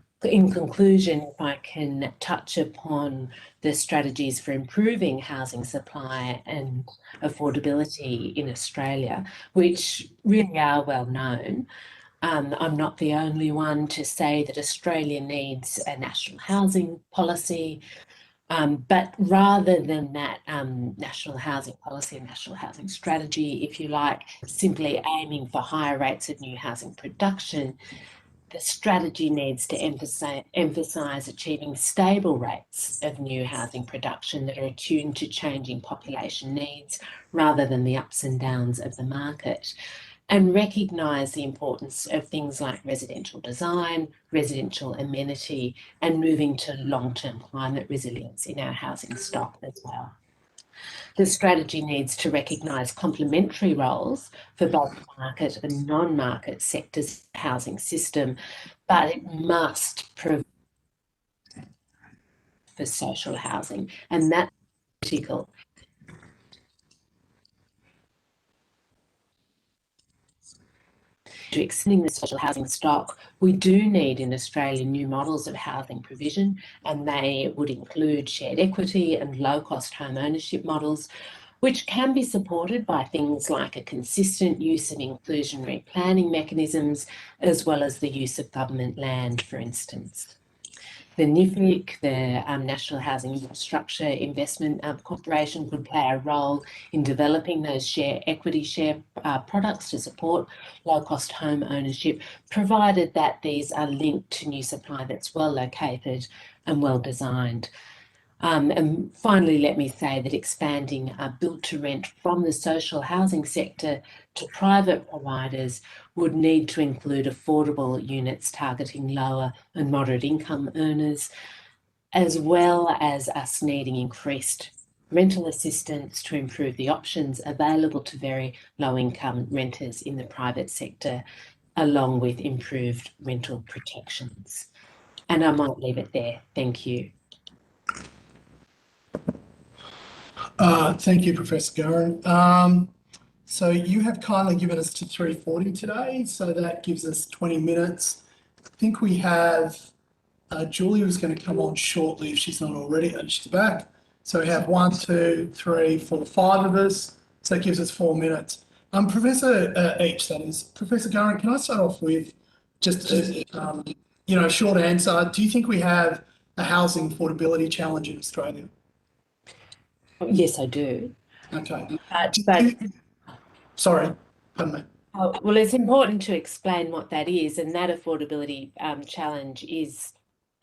conclusion, if I can touch upon the strategies for improving housing supply and affordability in Australia, which really are well known. I'm not the only one to say that Australia needs a national housing policy, but rather than that national housing policy and national housing strategy, if you like, simply aiming for higher rates of new housing production, the strategy needs to emphasise achieving stable rates of new housing production that are attuned to changing population needs rather than the ups and downs of the market, and recognise the importance of things like residential design, residential amenity, and moving to long-term climate resilience in our housing stock as well. The strategy needs to recognise complementary roles for both market and non-market sectors of the housing system, but it must provide for social housing, and that's critical. To extending the social housing stock, we do need in Australia new models of housing provision, and they would include shared equity and low-cost home ownership models, which can be supported by things like a consistent use of inclusionary planning mechanisms, as well as the use of government land, for instance. The NIFIC, the National Housing Infrastructure Investment Corporation, could play a role in developing those equity share products to support low-cost home ownership, provided that these are linked to new supply that's well located and well designed. And finally, let me say that expanding build to rent from the social housing sector to private providers would need to include affordable units targeting lower and moderate income earners, as well as us needing increased rental assistance to improve the options available to very low income renters in the private sector along with improved rental protections. And I might leave it there. Thank you. Thank you, Professor Guerin. So you have kindly given us to 3:40 today, so that gives us 20 minutes. I think we have Julia who's going to come on shortly if she's not already, and she's back. So we have 1, 2, 3, 4, 5 of us. So that gives us 4 minutes. Professor each, that is. Professor Guerin, can I start off with just a short answer? Do you think we have a housing affordability challenge in Australia? Yes, I do. Okay. Sorry, pardon me. Well, it's important to explain what that is, and that affordability challenge is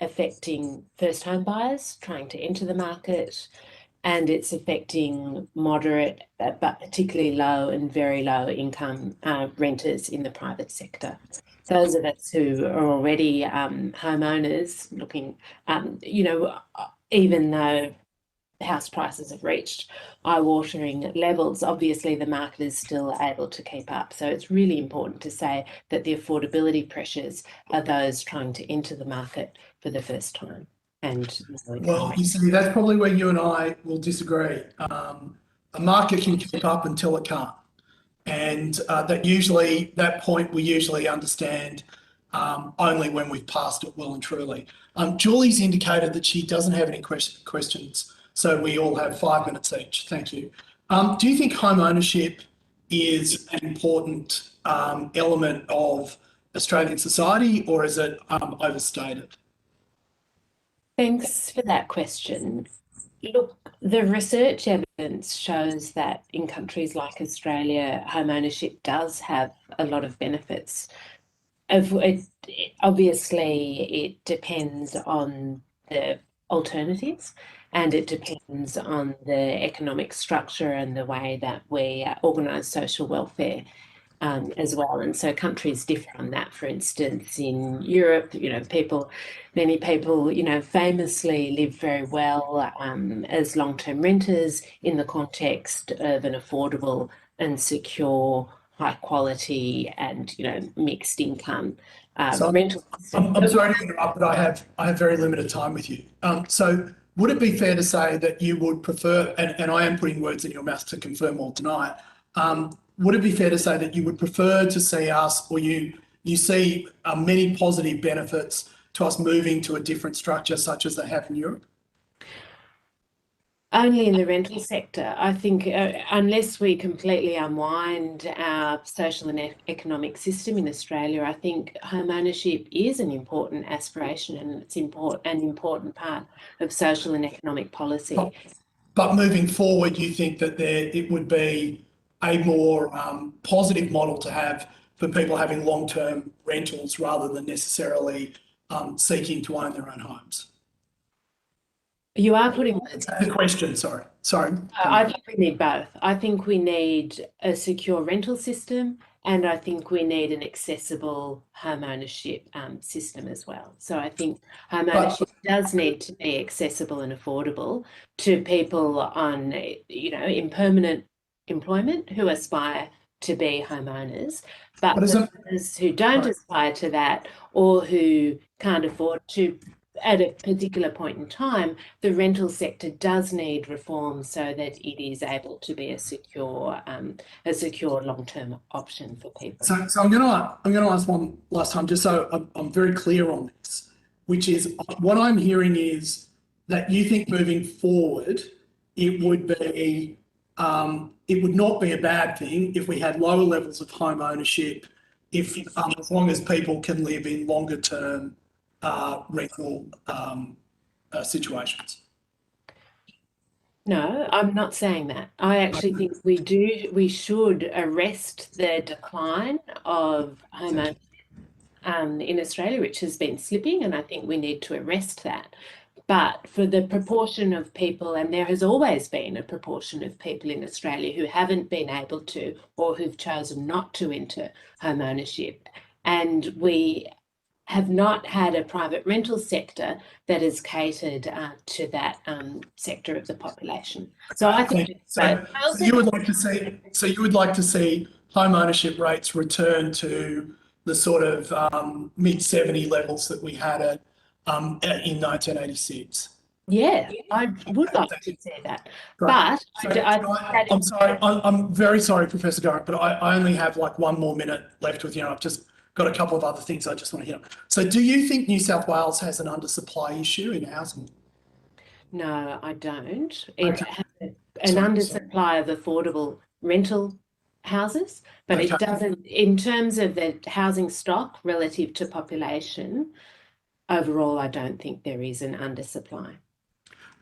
affecting first home buyers trying to enter the market, and it's affecting moderate but particularly low and very low income renters in the private sector. Those of us who are already homeowners looking, even though house prices have reached eye-watering levels, obviously the market is still able to keep up. So it's really important to say that the affordability pressures are those trying to enter the market for the first time. Well, you see, that's probably where you and I will disagree. A market can keep up until it can't. And that point we usually understand only when we've passed it well and truly. Julie's indicated that she doesn't have any questions. So we all have 5 minutes each. Thank you. Do you think home ownership is an important element of Australian society, or is it overstated? Thanks for that question. Look, the research evidence shows that in countries like Australia, home ownership does have a lot of benefits. Obviously, it depends on the alternatives, and it depends on the economic structure and the way that we organise social welfare as well. And so countries differ on that. For instance, in Europe, many people, famously live very well as long-term renters in the context of an affordable and secure, high quality and, mixed income rental system. I'm sorry to interrupt, but I have very limited time with you. So would it be fair to say that you would prefer, and I am putting words in your mouth to confirm all tonight, would it be fair to say that you would prefer to see us, or you see many positive benefits to us moving to a different structure such as they have in Europe? Only in the rental sector. I think unless we completely unwind our social and economic system in Australia, I think home ownership is an important aspiration, and it's an important part of social and economic policy. But moving forward, you think that it would be a more positive model to have for people having long-term rentals rather than necessarily seeking to own their own homes? You are putting the question, sorry. I think we need both. I think we need a secure rental system, and I think we need an accessible home ownership system as well. So I think home ownership does need to be accessible and affordable to people on, in permanent employment who aspire to be homeowners, but for those who don't aspire to that, or who can't afford to at a particular point in time, the rental sector does need reform so that it is able to be a secure long-term option for people. So I'm going to ask one last time, just so I'm very clear on this, which is what I'm hearing is that you think moving forward, it would not be a bad thing if we had lower levels of home ownership, as long as people can live in longer term rental situations. No, I'm not saying that. I actually think we should arrest the decline of home ownership in Australia, which has been slipping, and I think we need to arrest that. But for the proportion of people, and there has always been a proportion of people in Australia who haven't been able to, or who've chosen not to enter home ownership, and we have not had a private rental sector that has catered to that sector of the population. So I think you would like to see home ownership rates return to the sort of mid 70 levels that we had at in 1986. Yeah, I would like to see that. Right. But I'm sorry, I'm very sorry, Professor Durrant, but I only have like 1 more minute left with you. I've just got a couple of other things I just want to hit on. So do you think New South Wales has an undersupply issue in housing? No, I don't. It Okay. has an undersupply of affordable rental houses, but it Okay. doesn't, in terms of the housing stock relative to population, overall, I don't think there is an undersupply.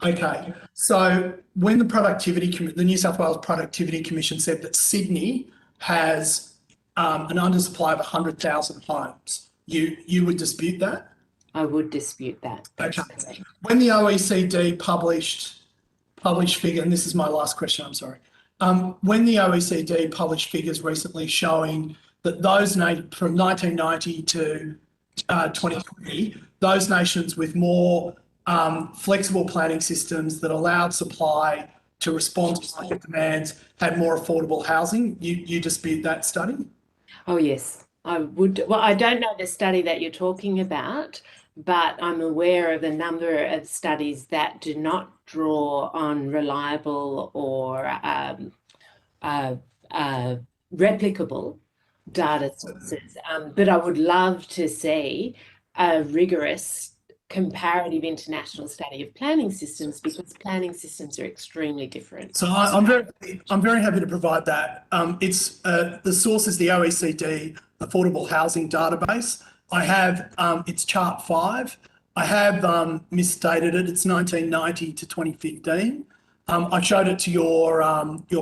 Okay, so when the New South Wales Productivity Commission said that Sydney has an undersupply of 100,000 homes, you would dispute that? I would dispute that. Okay. When the OECD published figure, and this is my last question, I'm sorry. When the OECD published figures recently showing that those from 1990 to 2020, those nations with more flexible planning systems that allowed supply to respond to market demands had more affordable housing. You dispute that study? Oh, yes, I would. Well, I don't know the study that you're talking about, but I'm aware of a number of studies that do not draw on reliable or replicable data sources. But I would love to see a rigorous comparative international study of planning systems, because planning systems are extremely different. So I'm very happy to provide that. It's the source is the OECD Affordable Housing Database. I have it's chart 5. I have misstated it. It's 1990 to 2015. I showed it to your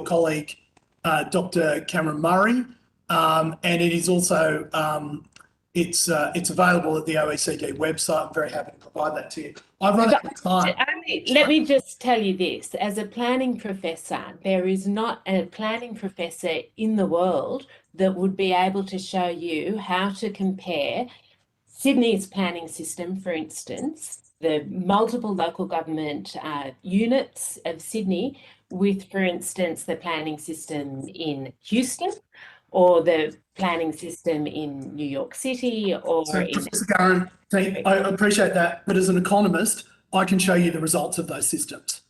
colleague, Dr. Cameron Murray, and it is also it's available at the OECD website. I'm very happy to provide that to you. I've run out of time. Let me just tell you this. As a planning professor, there is not a planning professor in the world that would be able to show you how to compare Sydney's planning system, for instance, the multiple local government units of Sydney with, for instance, the planning system in Houston, or the planning system in New York City, or So, in... Professor Garran, I appreciate that, but as an economist, I can show you the results of those systems,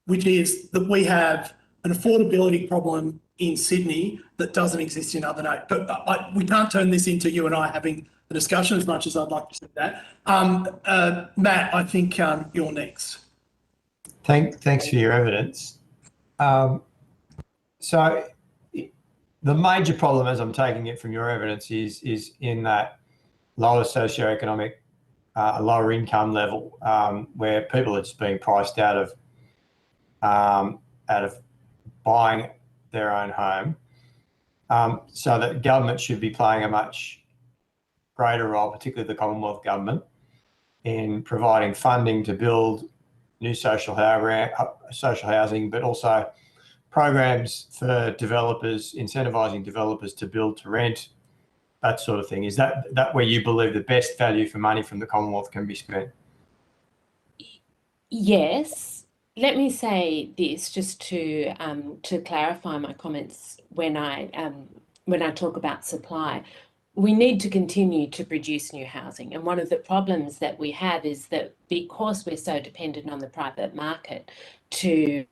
which is that we have an affordability problem in Sydney that doesn't exist in other nations. But we can't turn this into you and I having a discussion, as much as I'd like to say that. Matt, I think you're next. Thanks for your evidence. So the major problem, as I'm taking it from your evidence, is in that lower socioeconomic, lower income level, where people are just being priced out of buying their own home. So that government should be playing a much greater role, particularly the Commonwealth government, in providing funding to build new social housing, but also programs for developers, incentivising developers to build to rent, that sort of thing. Is that where you believe the best value for money from the Commonwealth can be spent? Yes. Let me say this just to clarify my comments when I talk about supply. We need to continue to produce new housing. And one of the problems that we have is that because we're so dependent on the private market to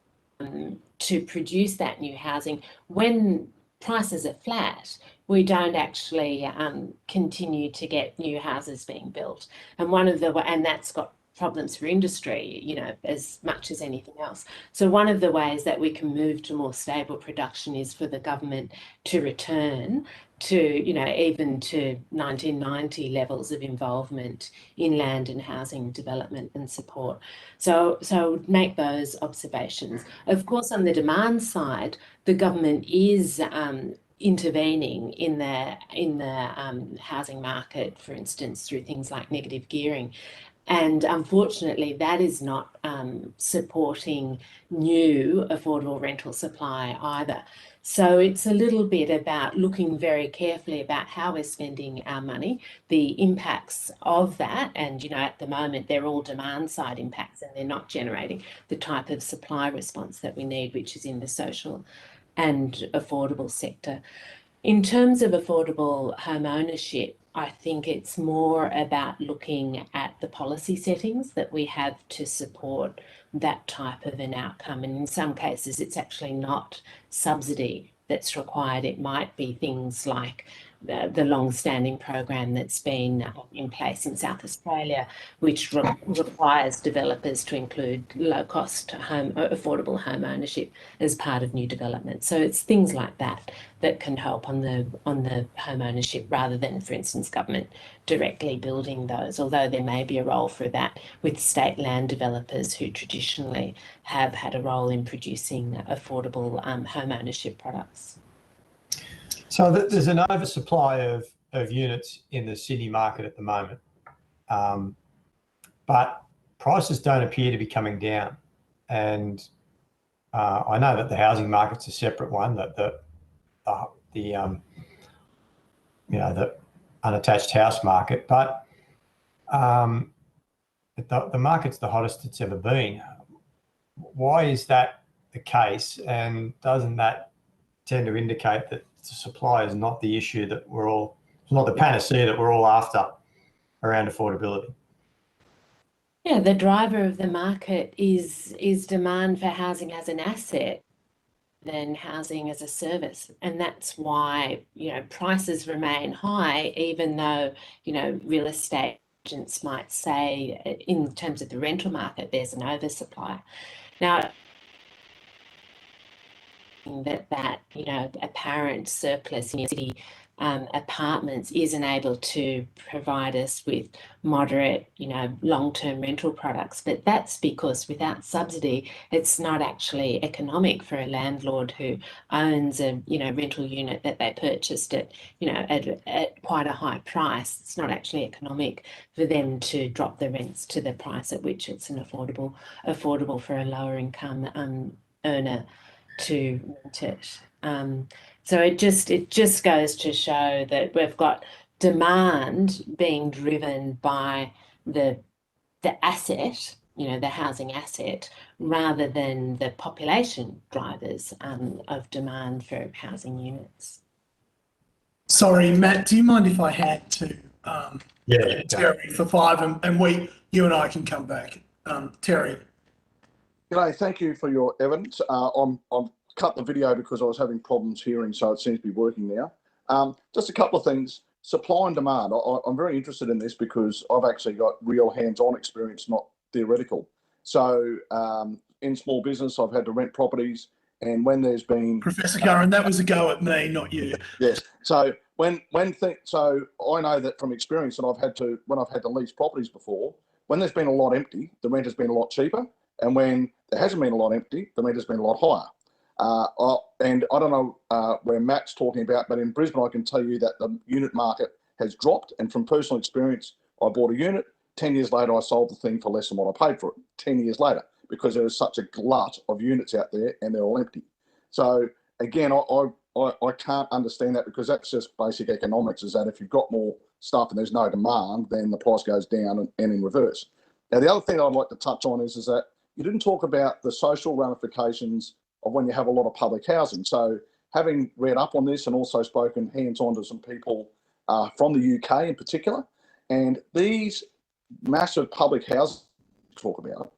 produce that new housing, when prices are flat, we don't actually continue to get new houses being built. And that's got problems for industry, you know, as much as anything else. So one of the ways that we can move to more stable production is for the government to return to, you know, even to 1990 levels of involvement in land and housing development and support. So make those observations. Of course, on the demand side, the government is intervening in the housing market, for instance, through things like negative gearing. And unfortunately, that is not supporting new affordable rental supply either. So it's a little bit about looking very carefully about how we're spending our money, the impacts of that. And, you know, at the moment, they're all demand side impacts and they're not generating the type of supply response that we need, which is in the social and affordable sector. In terms of affordable home ownership, I think it's more about looking at the policy settings that we have to support that type of an outcome. And in some cases, it's actually not subsidy that's required. It might be things like the long-standing program that's been in place in South Australia, which requires developers to include low-cost affordable home ownership as part of new development. So it's things like that that can help on the home ownership, rather than, for instance, government directly building those. Although there may be a role for that with state land developers who traditionally have had a role in producing affordable home ownership products. So there's an oversupply of units in the Sydney market at the moment, but prices don't appear to be coming down. And I know that the housing market's a separate one, that the unattached house market, but the market's the hottest it's ever been. Why is that the case? And doesn't that tend to indicate that the supply is not the issue that it's not the panacea that we're all after around affordability? Yeah, the driver of the market is demand for housing as an asset than housing as a service. And that's why, prices remain high, even though, real estate agents might say in terms of the rental market, there's an oversupply. Now, that apparent surplus in city apartments isn't able to provide us with moderate, long-term rental products. But that's because without subsidy, it's not actually economic for a landlord who owns a, rental unit that they purchased at, at quite a high price. It's not actually economic for them to drop the rents to the price at which it's affordable for a lower income earner to rent it. So it just goes to show that we've got demand being driven by the asset, the housing asset, rather than the population drivers of demand for housing units. Sorry, Matt, do you mind if I hand to Terry for 5 and you and I can come back? Terry. G'day, thank you for your evidence. I've cut the video because I was having problems hearing, so it seems to be working now. Just a couple of things. Supply and demand. I'm very interested in this because I've actually got real hands-on experience, not theoretical. So in small business, I've had to rent properties, and when there's been Professor Curran, that was a go at me, not you. Yes. So so I know that from experience that when I've had to lease properties before, when there's been a lot empty, the rent has been a lot cheaper. And when there hasn't been a lot empty, the rent has been a lot higher. And I don't know where Matt's talking about, but in Brisbane, I can tell you that the unit market has dropped. And from personal experience, I bought a unit. 10 years later, I sold the thing for less than what I paid for it. 10 years later, because there was such a glut of units out there and they're all empty. So again, I can't understand that, because that's just basic economics, is that if you've got more stuff and there's no demand, then the price goes down and in reverse. Now, the other thing I'd like to touch on is that you didn't talk about the social ramifications of when you have a lot of public housing. So having read up on this and also spoken hands-on to some people from the UK in particular, and these massive public housing talk about,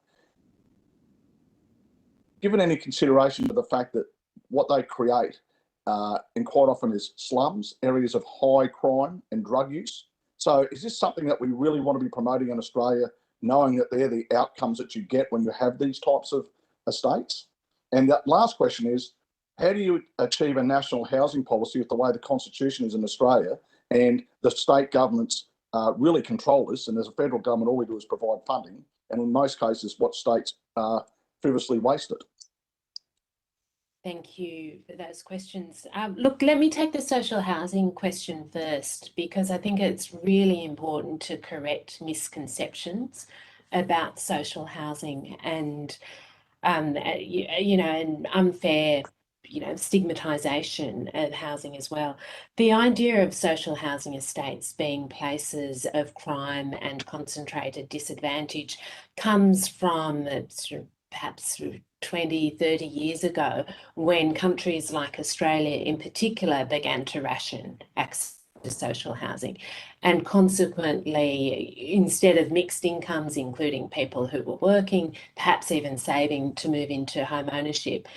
given any consideration to the fact that what they create and quite often is slums, areas of high crime and drug use. So is this something that we really want to be promoting in Australia, knowing that they're the outcomes that you get when you have these types of estates? And that last question is, how do you achieve a national housing policy with the way the Constitution is in Australia and the state governments really control this, and as a federal government, all we do is provide funding, and in most cases, what states frivolously waste it? Thank you for those questions. Look, let me take the social housing question first, because I think it's really important to correct misconceptions about social housing and, and unfair, stigmatization of housing as well. The idea of social housing estates being places of crime and concentrated disadvantage comes from perhaps 20, 30 years ago, when countries like Australia in particular began to ration access to social housing. And consequently, instead of mixed incomes, including people who were working, perhaps even saving to move into home ownership,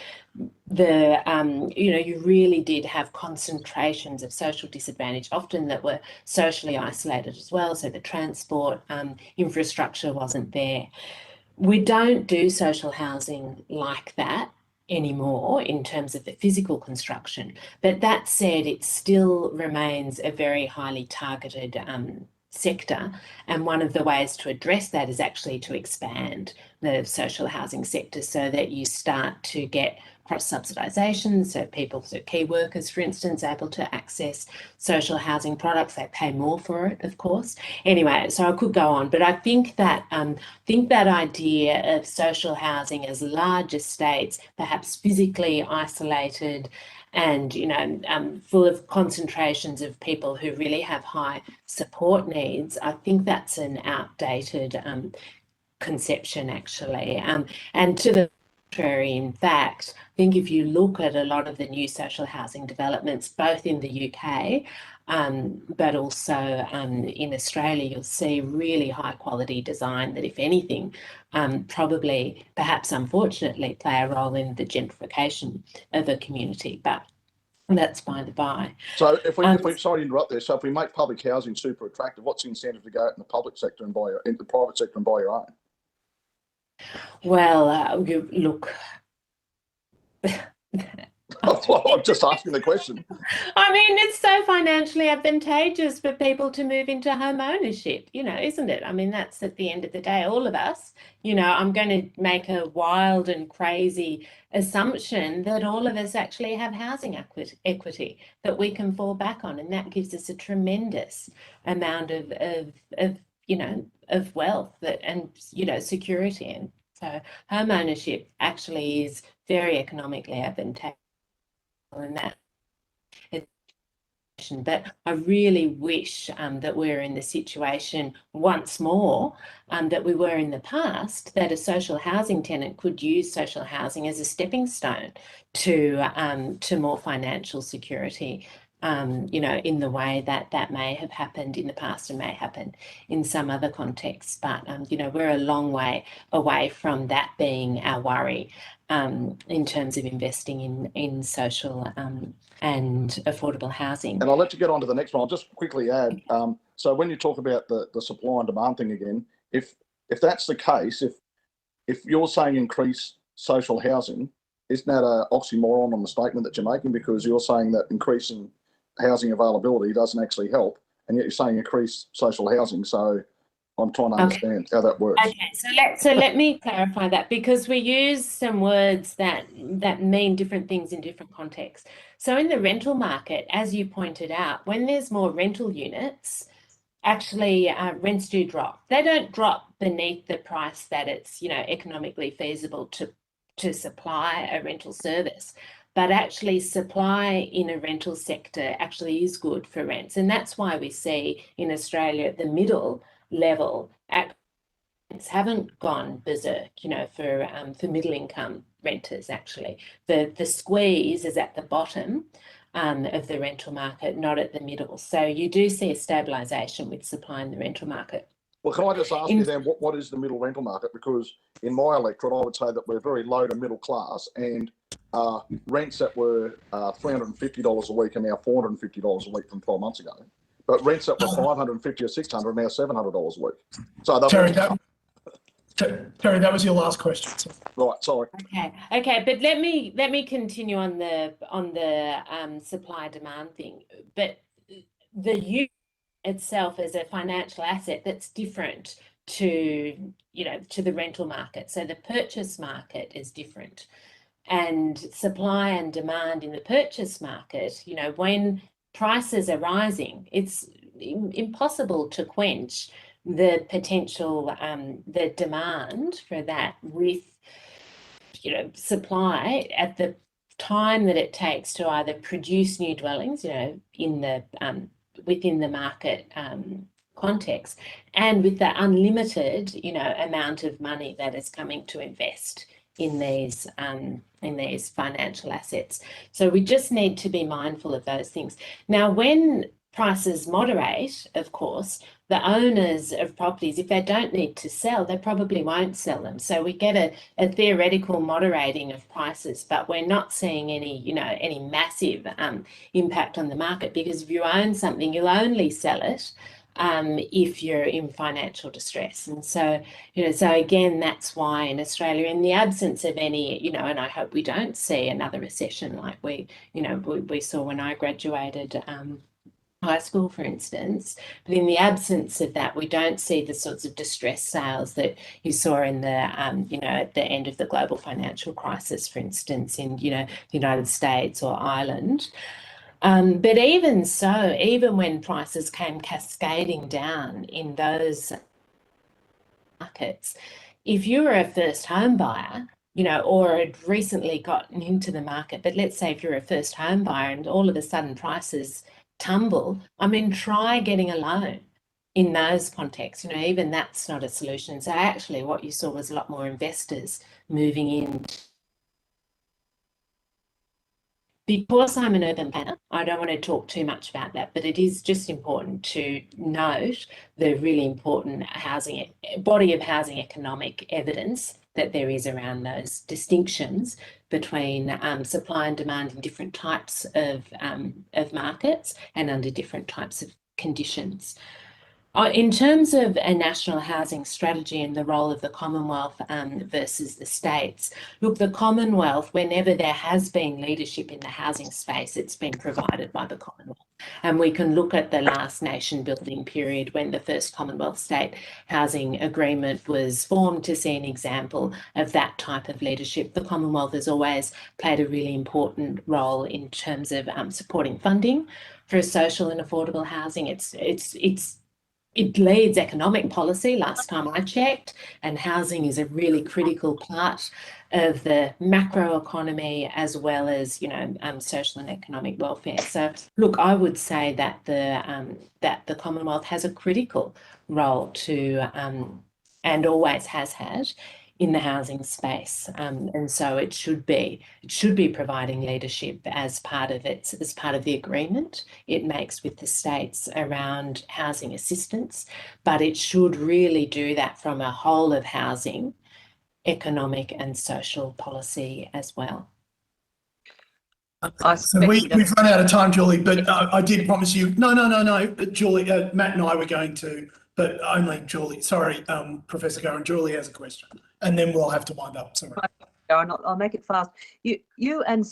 you really did have concentrations of social disadvantage, often that were socially isolated as well. So the transport infrastructure wasn't there. We don't do social housing like that anymore in terms of the physical construction. But that said, it still remains a very highly targeted sector. And one of the ways to address that is actually to expand the social housing sector so that you start to get cross-subsidisation, so key workers, for instance, able to access social housing products. They pay more for it, of course. Anyway, so I could go on, but I think that idea of social housing as large estates, perhaps physically isolated, and full of concentrations of people who really have high support needs, I think that's an outdated conception, actually. And to the contrary, in fact, I think if you look at a lot of the new social housing developments, both in the UK, but also in Australia, you'll see really high quality design that, if anything, probably, perhaps unfortunately, play a role in the gentrification of a community. But that's by the by. So if we sorry to interrupt there, so if we make public housing super attractive, what's the incentive to go out in the public sector and buy in the private sector and buy your own? Well, look. I'm just asking the question. I mean, it's so financially advantageous for people to move into home ownership, isn't it? I mean, that's at the end of the day, all of us, I'm going to make a wild and crazy assumption that all of us actually have housing equity that we can fall back on. And that gives us a tremendous amount of wealth and security. And so home ownership actually is very economically advantageous in that. But I really wish that we're in the situation once more that we were in the past, that a social housing tenant could use social housing as a stepping stone to more financial security, in the way that may have happened in the past and may happen in some other contexts. But, we're a long way away from that being our worry in terms of investing in social and affordable housing. And I'll let you get on to the next one. I'll just quickly add, so when you talk about the supply and demand thing again, if that's the case, if you're saying increase social housing, isn't that an oxymoron on the statement that you're making? Because you're saying that increasing housing availability doesn't actually help, and yet you're saying increase social housing. So I'm trying to understand how that works. Okay, so let me clarify that, because we use some words that mean different things in different contexts. So in the rental market, as you pointed out, when there's more rental units, actually rents do drop. They don't drop beneath the price that it's economically feasible to supply a rental service. But actually supply in a rental sector actually is good for rents. And that's why we see in Australia at the middle level, rents haven't gone berserk, for middle income renters. Actually, the squeeze is at the bottom of the rental market, not at the middle. So you do see a stabilisation with supply in the rental market. Well, can I just ask you then, what is the middle rental market? Because in my electorate, I would say that we're very low to middle class, and rents that were $350 a week are now $450 a week from 12 months ago. But rents that were $550 or $600 are now $700 a week. So Terry, that was your last question. So. Right, sorry. Okay, but let me continue on the supply demand thing. But the use itself as a financial asset, that's different to the rental market. So the purchase market is different, and supply and demand in the purchase market, when prices are rising, it's impossible to quench the potential, the demand for that with, supply at the time that it takes to either produce new dwellings, in the within the market context, and with the unlimited, amount of money that is coming to invest in these financial assets. So we just need to be mindful of those things. Now, when prices moderate, of course, the owners of properties, if they don't need to sell, they probably won't sell them. So we get a theoretical moderating of prices, but we're not seeing any massive impact on the market, because if you own something, you'll only sell it if you're in financial distress. And so, so again, that's why in Australia, in the absence of any, and I hope we don't see another recession like we saw when I graduated high school, for instance, but in the absence of that, we don't see the sorts of distress sales that you saw in the, at the end of the global financial crisis, for instance, in, the United States or Ireland. But even so, even when prices came cascading down in those markets, if you were a first home buyer, or had recently gotten into the market, but let's say if you're a first home buyer and all of a sudden prices tumble, try getting a loan in those contexts. Even that's not a solution. So actually what you saw was a lot more investors moving in. Because I'm an urban planner, I don't want to talk too much about that, but it is just important to note the really important body of housing economic evidence that there is around those distinctions between supply and demand in different types of markets and under different types of conditions. In terms of a national housing strategy and the role of the Commonwealth versus the states, look, the Commonwealth, whenever there has been leadership in the housing space, it's been provided by the Commonwealth. And we can look at the last nation building period when the first Commonwealth state housing agreement was formed to see an example of that type of leadership. The Commonwealth has always played a really important role in terms of supporting funding for social and affordable housing. It leads economic policy, last time I checked, and housing is a really critical part of the macroeconomy as well as, social and economic welfare. So, look, I would say that the Commonwealth has a critical role to, and always has had, in the housing space, and so it should be providing leadership as part of the agreement it makes with the states around housing assistance, but it should really do that from a whole of housing, economic and social policy as well. So we've run out of time, Julie, but I did promise you. No, Julie, Matt and I were going to, but only Julie. Sorry, Professor Curran, Julie has a question, and then we'll have to wind up. Sorry. I'll make it fast. You and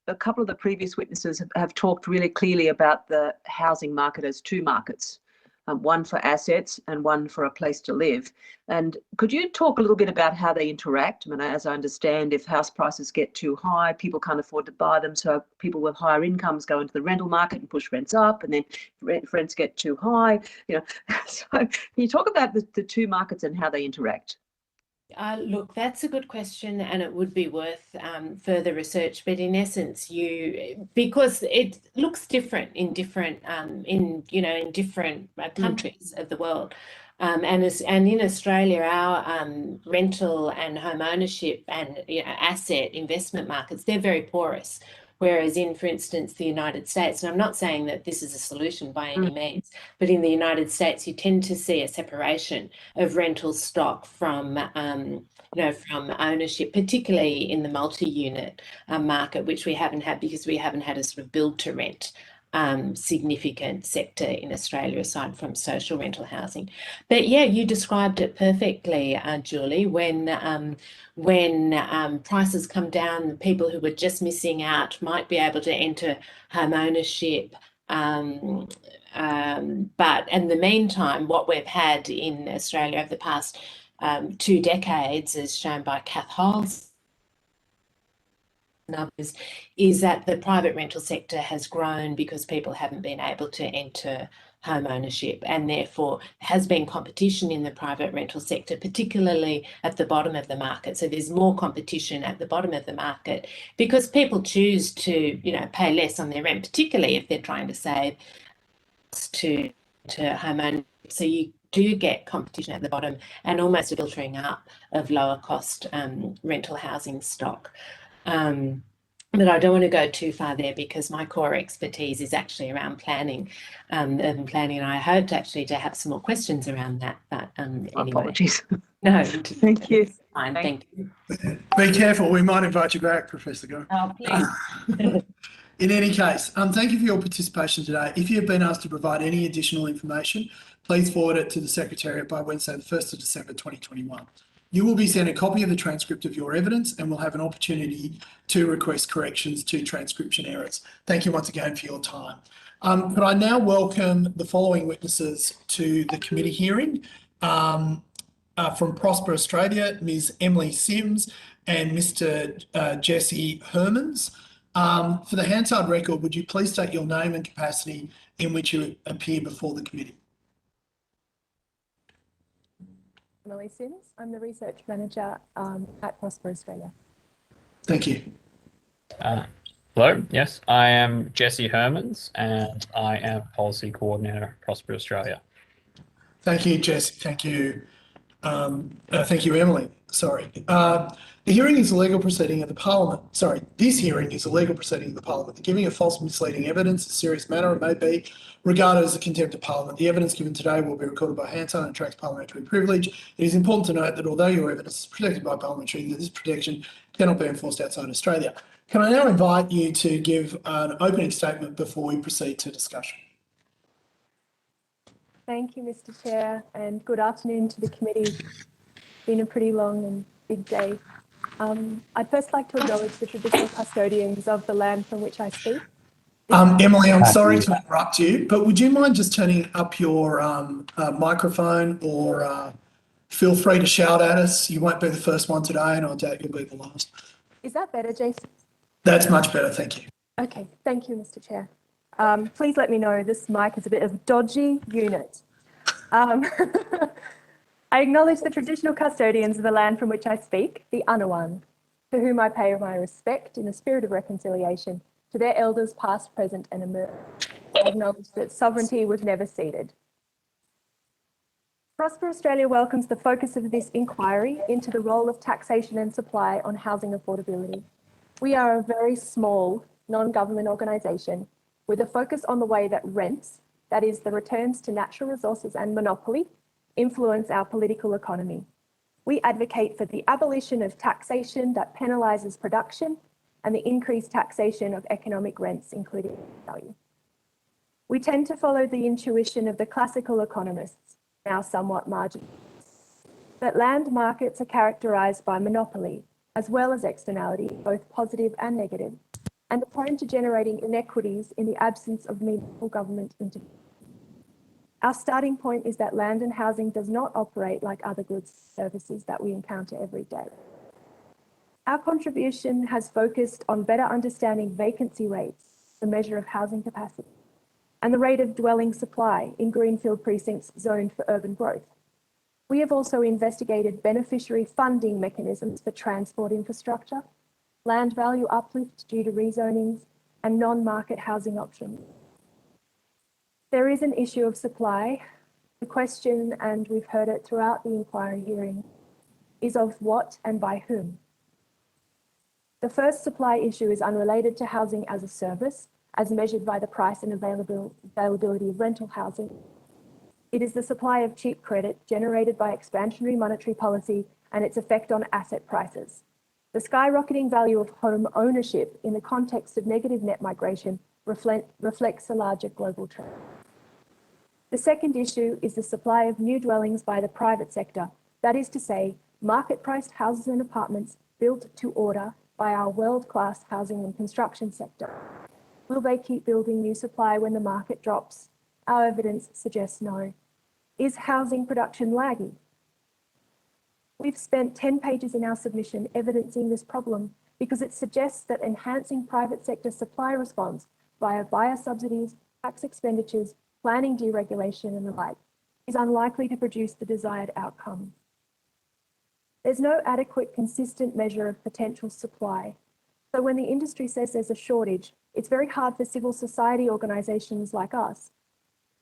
a couple of the previous witnesses have talked really clearly about the housing market as two markets, one for assets and one for a place to live. And could you talk a little bit about how they interact? As I understand, if house prices get too high, people can't afford to buy them. So people with higher incomes go into the rental market and push rents up, and then rents get too high. So can you talk about the two markets and how they interact? Look, that's a good question, and it would be worth further research. But in essence, because it looks different in different countries of the world, and in Australia, our rental and home ownership and asset investment markets, they're very porous. Whereas in, for instance, the United States, and I'm not saying that this is a solution by any means, but in the United States, you tend to see a separation of rental stock from ownership, particularly in the multi-unit market, which we haven't had because we haven't had a sort of build to rent significant sector in Australia aside from social rental housing. But yeah, you described it perfectly, Julie. When prices come down, the people who were just missing out might be able to enter home ownership. But in the meantime, what we've had in Australia over the past 2 decades, as shown by Kath Holes and others, is that the private rental sector has grown because people haven't been able to enter home ownership, and therefore has been competition in the private rental sector, particularly at the bottom of the market. So there's more competition at the bottom of the market because people choose to, pay less on their rent, particularly if they're trying to save to home ownership. So you do get competition at the bottom and almost a filtering up of lower cost rental housing stock. But I don't want to go too far there because my core expertise is actually around planning, urban planning, and I hoped actually to have some more questions around that. But anyway, Apologies. no, Thank you. fine. Thank you. Be careful, we might invite you back, Professor Go. Oh, please. In any case, thank you for your participation today. If you have been asked to provide any additional information, please forward it to the Secretariat by Wednesday, the 1st of December 2021. You will be sent a copy of the transcript of your evidence and will have an opportunity to request corrections to transcription errors. Thank you once again for your time. Could I now welcome the following witnesses to the committee hearing? From Prosper Australia, Ms. Emily Sims and Mr. Jesse Hermans. For the Hansard record, would you please state your name and capacity in which you appear before the committee? Emily Sims. I'm the research manager at Prosper Australia. Thank you. Hello, yes, I am Jesse Hermans and I am Policy Coordinator at Prosper Australia. Thank you, Jesse. Thank you. Thank you, Emily. Sorry. The hearing is a legal proceeding of the Parliament. Sorry, this hearing is a legal proceeding of the Parliament. The giving of false misleading evidence is a serious matter and may be regarded as a contempt of Parliament. The evidence given today will be recorded by Hansard and attracts parliamentary privilege. It is important to note that although your evidence is protected by parliamentary, this protection cannot be enforced outside Australia. Can I now invite you to give an opening statement before we proceed to discussion? Thank you, Mr. Chair, and good afternoon to the committee. It's been a pretty long and big day. I'd first like to acknowledge the traditional custodians of the land from which I speak. Emily, I'm sorry to interrupt you, but would you mind just turning up your microphone or feel free to shout at us? You won't be the first one today and I doubt you'll be the last. Is that better, Jason? That's much better, thank you. Okay, thank you, Mr. Chair. Please let me know this mic is a bit of a dodgy unit. I acknowledge the traditional custodians of the land from which I speak, the Anawan, to whom I pay my respect in the spirit of reconciliation to their elders past, present and emerging. I acknowledge that sovereignty was never ceded. Prosper Australia welcomes the focus of this inquiry into the role of taxation and supply on housing affordability. We are a very small non-government organisation with a focus on the way that rents, that is the returns to natural resources and monopoly, influence our political economy. We advocate for the abolition of taxation that penalises production and the increased taxation of economic rents, including value. We tend to follow the intuition of the classical economists, now somewhat marginal, that land markets are characterised by monopoly, as well as externality, both positive and negative, and are prone to generating inequities in the absence of meaningful government intervention. Our starting point is that land and housing does not operate like other goods and services that we encounter every day. Our contribution has focused on better understanding vacancy rates, the measure of housing capacity, and the rate of dwelling supply in greenfield precincts zoned for urban growth. We have also investigated beneficiary funding mechanisms for transport infrastructure, land value uplift due to rezonings, and non-market housing options. There is an issue of supply. The question, and we've heard it throughout the inquiry hearing, is of what and by whom. The first supply issue is unrelated to housing as a service, as measured by the price and availability of rental housing. It is the supply of cheap credit generated by expansionary monetary policy and its effect on asset prices. The skyrocketing value of home ownership in the context of negative net migration reflects a larger global trend. The second issue is the supply of new dwellings by the private sector, that is to say, market-priced houses and apartments built to order by our world-class housing and construction sector. Will they keep building new supply when the market drops? Our evidence suggests no. Is housing production lagging? We've spent 10 pages in our submission evidencing this problem because it suggests that enhancing private sector supply response via buyer subsidies, tax expenditures, planning deregulation and the like is unlikely to produce the desired outcome. There's no adequate, consistent measure of potential supply. So when the industry says there's a shortage, it's very hard for civil society organisations like us,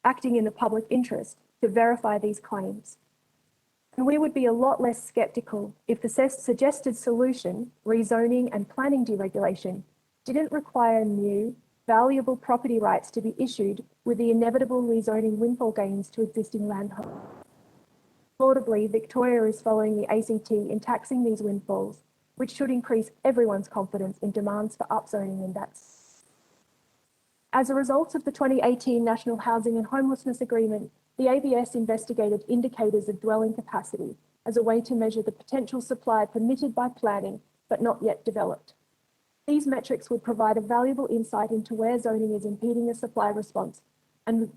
acting in the public interest, to verify these claims. And we would be a lot less sceptical if the suggested solution, rezoning and planning deregulation, didn't require new, valuable property rights to be issued with the inevitable rezoning windfall gains to existing landholders. Notably, Victoria is following the ACT in taxing these windfalls, which should increase everyone's confidence in demands for upzoning in that. As a result of the 2018 National Housing and Homelessness Agreement, the ABS investigated indicators of dwelling capacity as a way to measure the potential supply permitted by planning but not yet developed. These metrics would provide a valuable insight into where zoning is impeding the supply response, and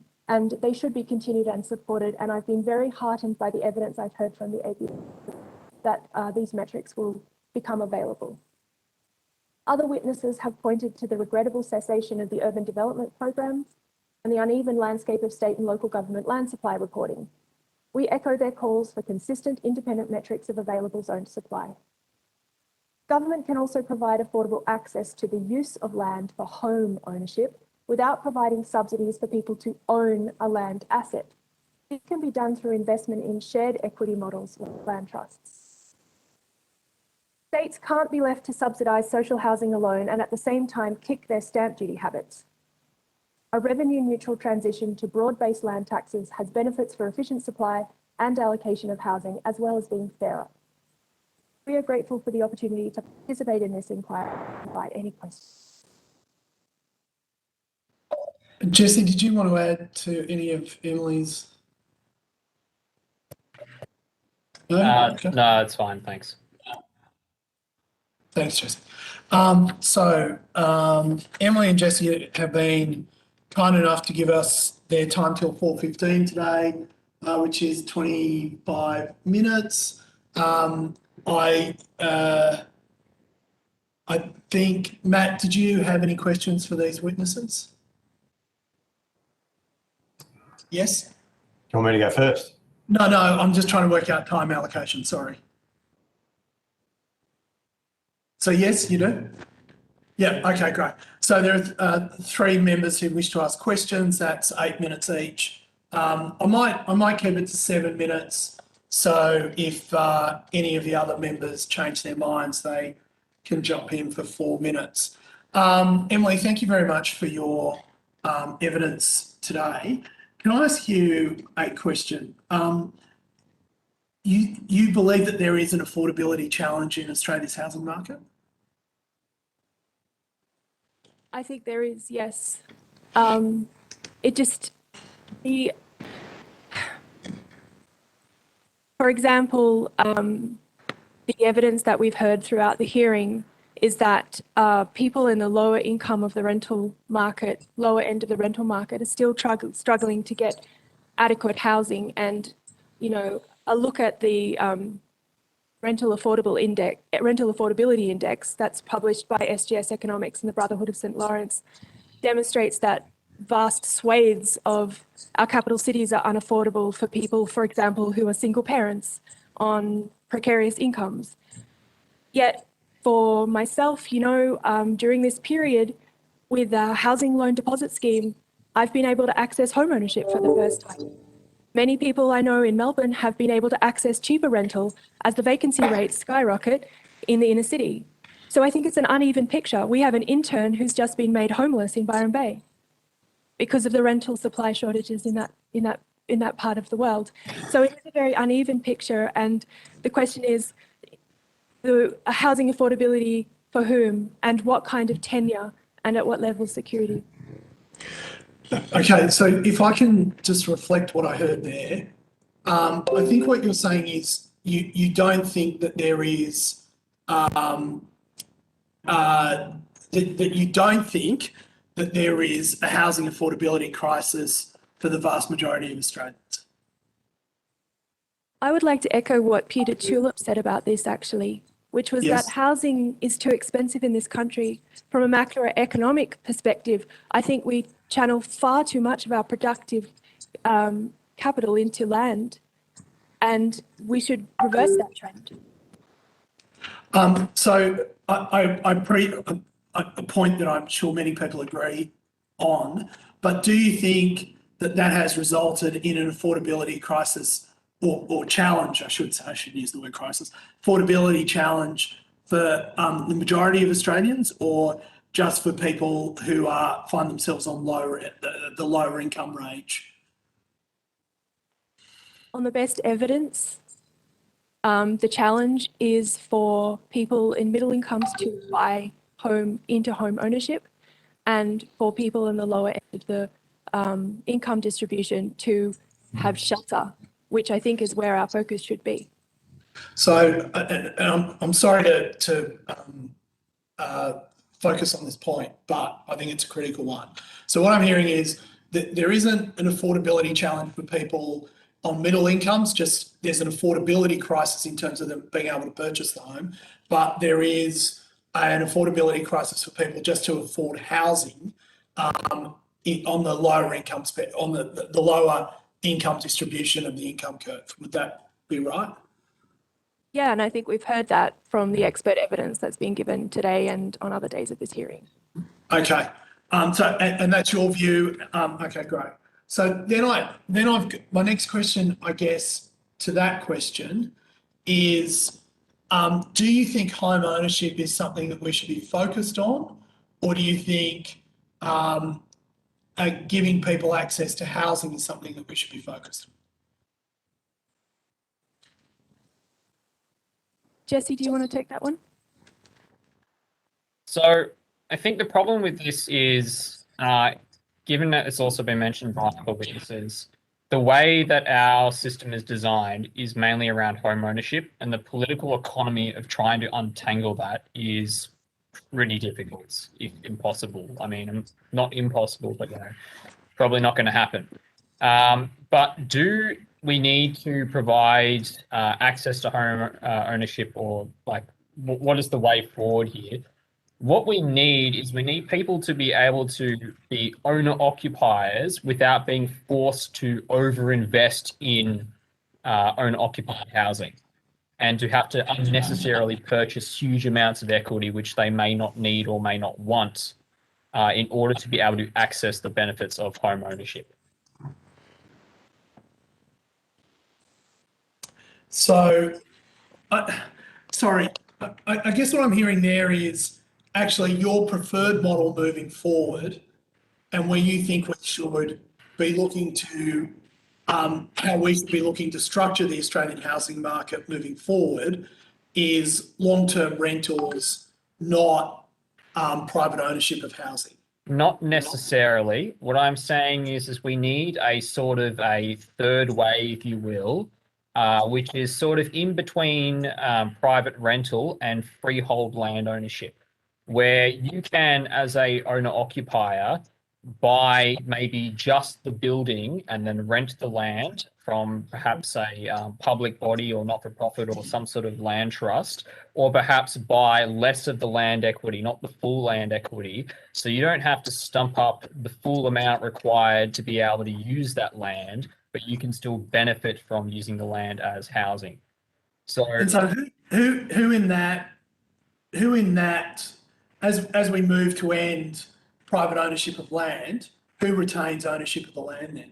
they should be continued and supported. And I've been very heartened by the evidence I've heard from the ABS that these metrics will become available. Other witnesses have pointed to the regrettable cessation of the urban development programs and the uneven landscape of state and local government land supply reporting. We echo their calls for consistent independent metrics of available zoned supply. Government can also provide affordable access to the use of land for home ownership without providing subsidies for people to own a land asset. This can be done through investment in shared equity models with land trusts. States can't be left to subsidise social housing alone and at the same time kick their stamp duty habits. A revenue-neutral transition to broad-based land taxes has benefits for efficient supply and allocation of housing, as well as being fairer. We are grateful for the opportunity to participate in this inquiry and invite any questions. Jesse, did you want to add to any of Emily's? No, okay. No, it's fine. Thanks. Thanks, Jesse. Emily and Jesse have been kind enough to give us their time till 4:15 today, which is 25 minutes. I think, Matt, did you have any questions for these witnesses? Yes? Do you want me to go first? No, I'm just trying to work out time allocation, sorry. So yes, you do? Yeah, okay, great. So there are three members who wish to ask questions. That's 8 minutes each. I might keep it to 7 minutes. So if any of the other members change their minds, they can jump in for 4 minutes. Emily, thank you very much for your evidence today. Can I ask you a question? You believe that there is an affordability challenge in Australia's housing market? I think there is, yes. For example, the evidence that we've heard throughout the hearing is that people in the lower income of the rental market, lower end of the rental market, are still struggling to get adequate housing. And, you know, a look at the rental affordability index that's published by SGS Economics and the Brotherhood of St. Lawrence demonstrates that vast swathes of our capital cities are unaffordable for people, for example, who are single parents on precarious incomes. Yet for myself, you know, during this period with the housing loan deposit scheme, I've been able to access home ownership for the first time. Many people I know in Melbourne have been able to access cheaper rental as the vacancy rates skyrocket in the inner city. So I think it's an uneven picture. We have an intern who's just been made homeless in Byron Bay because of the rental supply shortages in that part of the world. So it is a very uneven picture, and the question is the housing affordability for whom and what kind of tenure and at what level of security. Okay, so if I can just reflect what I heard there, I think what you're saying is you don't think that there is that you don't think that there is a housing affordability crisis for the vast majority of Australians. I would like to echo what Peter Tulip said about this actually, which was that housing is too expensive in this country. From a macroeconomic perspective, I think we channel far too much of our productive capital into land, and we should reverse that trend. So a point that I'm sure many people agree on, but do you think that that has resulted in an affordability crisis or challenge, I should use the word crisis, affordability challenge for the majority of Australians, or just for people who find themselves on the lower income range? On the best evidence, the challenge is for people in middle incomes to buy into home ownership, and for people in the lower end of the income distribution to have shelter, which I think is where our focus should be. So, and I'm sorry to focus on this point, but I think it's a critical one. So what I'm hearing is that there isn't an affordability challenge for people on middle incomes, just there's an affordability crisis in terms of them being able to purchase the home, but there is an affordability crisis for people just to afford housing on the lower income, on the lower income distribution of the income curve. Would that be right? Yeah, and I think we've heard that from the expert evidence that's been given today and on other days of this hearing. Okay. And that's your view. Okay, great. So then I've got my next question, I guess, to that question is, do you think home ownership is something that we should be focused on, or do you think giving people access to housing is something that we should be focused on? Jesse, do you want to take that one? So I think the problem with this is, given that it's also been mentioned by other witnesses, the way that our system is designed is mainly around home ownership, and the political economy of trying to untangle that is really difficult, if impossible. I mean, not impossible, but probably not going to happen. But do we need to provide access to home ownership, or like, what is the way forward here? What we need is people to be able to be owner occupiers without being forced to overinvest in owner occupied housing, and to have to unnecessarily purchase huge amounts of equity which they may not need or may not want in order to be able to access the benefits of home ownership. So, sorry, I guess what I'm hearing there is actually your preferred model moving forward, and where you think we should be looking to, how we should be looking to structure the Australian housing market moving forward is long-term rentals, not private ownership of housing. Not necessarily. What I'm saying is we need a sort of a third way, if you will, which is sort of in between private rental and freehold land ownership, where you can, as a owner occupier, buy maybe just the building and then rent the land from perhaps a public body or not-for-profit or some sort of land trust, or perhaps buy less of the land equity, not the full land equity, so you don't have to stump up the full amount required to be able to use that land, but you can still benefit from using the land as housing. So, and so who in that, as we move to end private ownership of land, who retains ownership of the land then?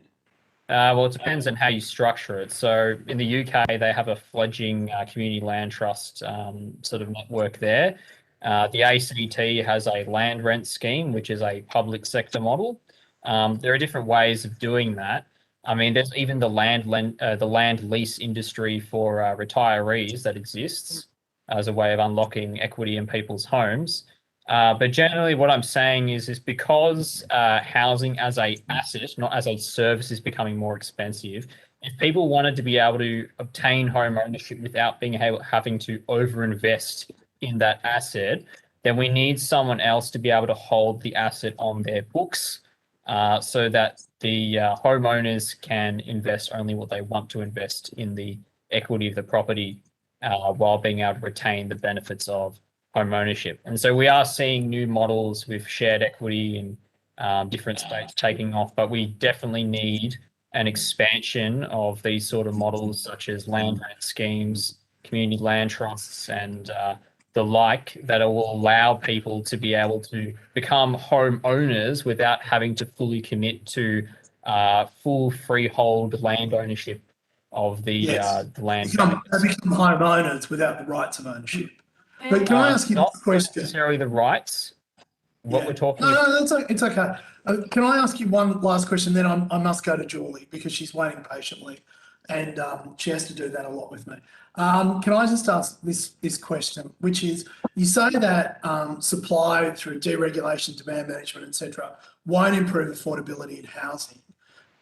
Well, it depends on how you structure it. So in the UK, they have a fledgling community land trust sort of network there. The ACT has a land rent scheme, which is a public sector model. There are different ways of doing that. I mean, there's even the land lease industry for retirees that exists as a way of unlocking equity in people's homes. But generally what I'm saying is because housing as a asset, not as a service, is becoming more expensive, if people wanted to be able to obtain home ownership without having to overinvest in that asset, then we need someone else to be able to hold the asset on their books so that the homeowners can invest only what they want to invest in the equity of the property while being able to retain the benefits of home ownership. And so we are seeing new models with shared equity in different states taking off, but we definitely need an expansion of these sort of models, such as land rent schemes, community land trusts, and the like, that will allow people to be able to become home owners without having to fully commit to full freehold land ownership of the land. They become home owners without the rights of ownership. But can I ask you not this question? necessarily the rights. what Yeah. we're talking No, about. no, it's okay. Can I ask you one last question? Then I must go to Julie because she's waiting patiently, and she has to do that a lot with me. Can I just ask this question, which is, you say that supply through deregulation, demand management, etc., won't improve affordability in housing,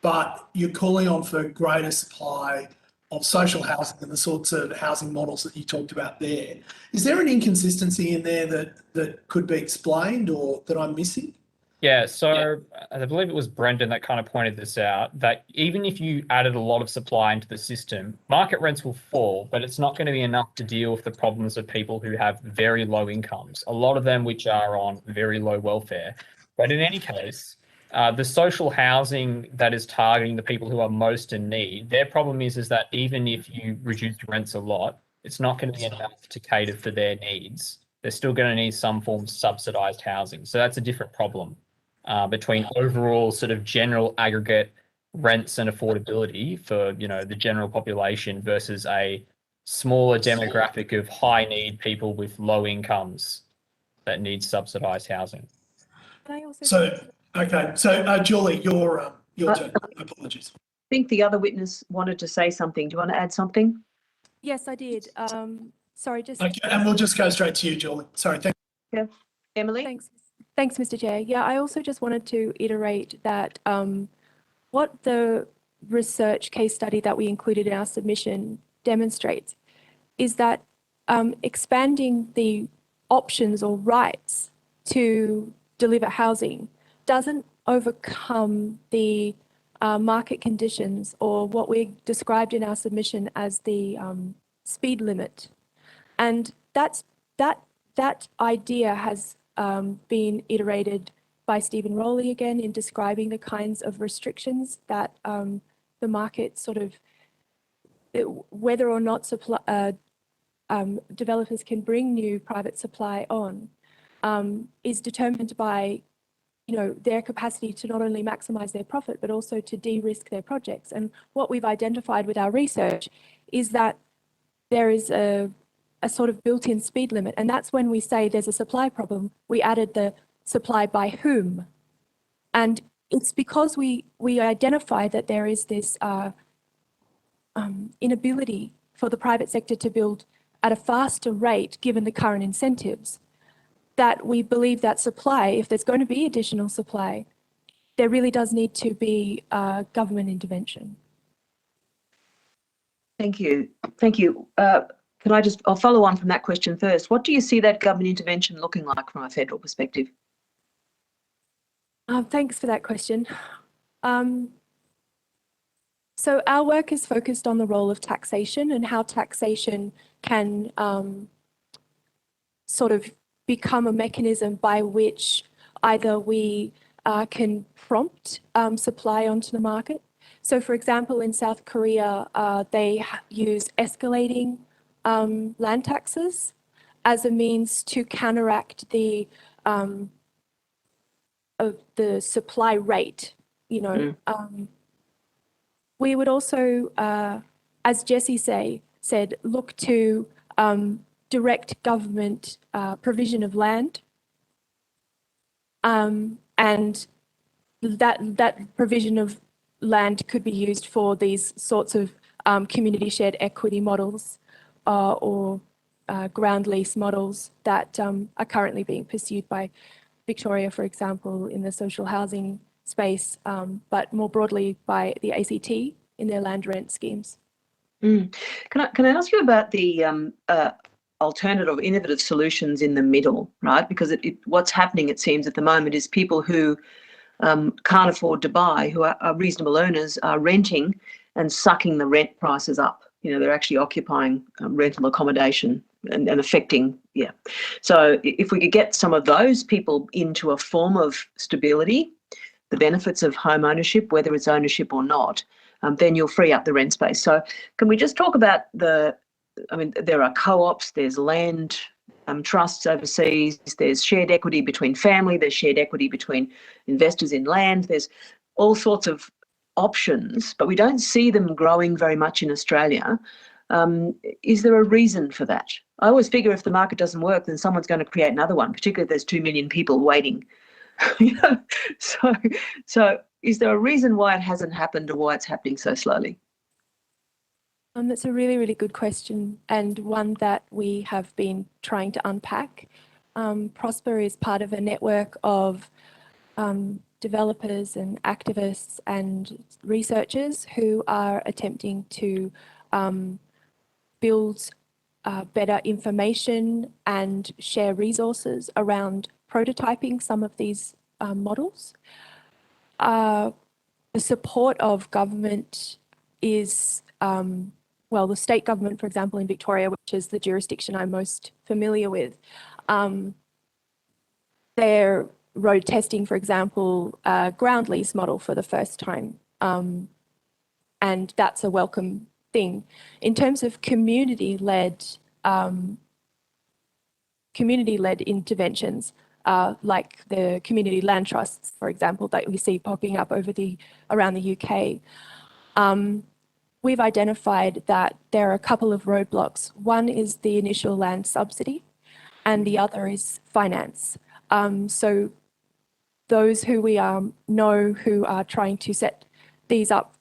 but you're calling on for greater supply of social housing and the sorts of housing models that you talked about there. Is there an inconsistency in there that could be explained or that I'm missing? Yeah, so I believe it was Brendan that kind of pointed this out, that even if you added a lot of supply into the system, market rents will fall, but it's not going to be enough to deal with the problems of people who have very low incomes, a lot of them which are on very low welfare. But in any case, the social housing that is targeting the people who are most in need, their problem is that even if you reduce rents a lot, it's not going to be enough to cater for their needs. They're still going to need some form of subsidized housing. So that's a different problem. Between overall sort of general aggregate rents and affordability for, you know, the general population versus a smaller demographic of high need people with low incomes that need subsidized housing. So, okay. So, Julie, your turn. Apologies. I think the other witness wanted to say something. Do you want to add something? Yes, I did. Sorry, just. Okay, and we'll just go straight to you, Julie. Sorry. Thank Yeah. Emily? Thanks, Mr. Chair. Yeah, I also just wanted to iterate that what the research case study that we included in our submission demonstrates is that expanding the options or rights to deliver housing doesn't overcome the market conditions or what we described in our submission as the speed limit. And that idea has been iterated by Stephen Rowley again in describing the kinds of restrictions that the market sort of, whether or not developers can bring new private supply on, is determined by, you know, their capacity to not only maximize their profit, but also to de-risk their projects. And what we've identified with our research is that there is a sort of built-in speed limit. And that's when we say there's a supply problem, we added the supply by whom. And it's because we identify that there is this inability for the private sector to build at a faster rate, given the current incentives, that we believe that supply, if there's going to be additional supply, there really does need to be government intervention. Thank you. Thank you. I'll follow on from that question first. What do you see that government intervention looking like from a federal perspective? Thanks for that question. So our work is focused on the role of taxation and how taxation can sort of become a mechanism by which either we can prompt supply onto the market. So for example, in South Korea, they use escalating land taxes as a means to counteract the supply rate, you know. We would also, as Jesse said, look to direct government provision of land, and that provision of land could be used for these sorts of community shared equity models or ground lease models that are currently being pursued by Victoria, for example, in the social housing space, but more broadly by the ACT in their land rent schemes. Can I ask you about the alternative, innovative solutions in the middle, right? Because what's happening, it seems, at the moment is people who can't afford to buy, who are reasonable earners, are renting and sucking the rent prices up. You know, they're actually occupying rental accommodation and affecting, yeah. So if we could get some of those people into a form of stability, the benefits of home ownership, whether it's ownership or not, then you'll free up the rent space. So can we just talk about there are co-ops, there's land trusts overseas, there's shared equity between family, there's shared equity between investors in land, there's all sorts of options, but we don't see them growing very much in Australia. Is there a reason for that? I always figure if the market doesn't work, then someone's going to create another one, particularly if there's 2 million people waiting. So is there a reason why it hasn't happened or why it's happening so slowly? That's a really, really good question, and one that we have been trying to unpack. Prosper is part of a network of developers and activists and researchers who are attempting to build better information and share resources around prototyping some of these models. The support of government is, well, the state government, for example, in Victoria, which is the jurisdiction I'm most familiar with, they're road testing, for example, a ground lease model for the first time. And that's a welcome thing. In terms of community-led interventions, like the community land trusts, for example, that we see popping up around the UK, we've identified that there are a couple of roadblocks. One is the initial land subsidy, and the other is finance. So those who we know who are trying to set these up,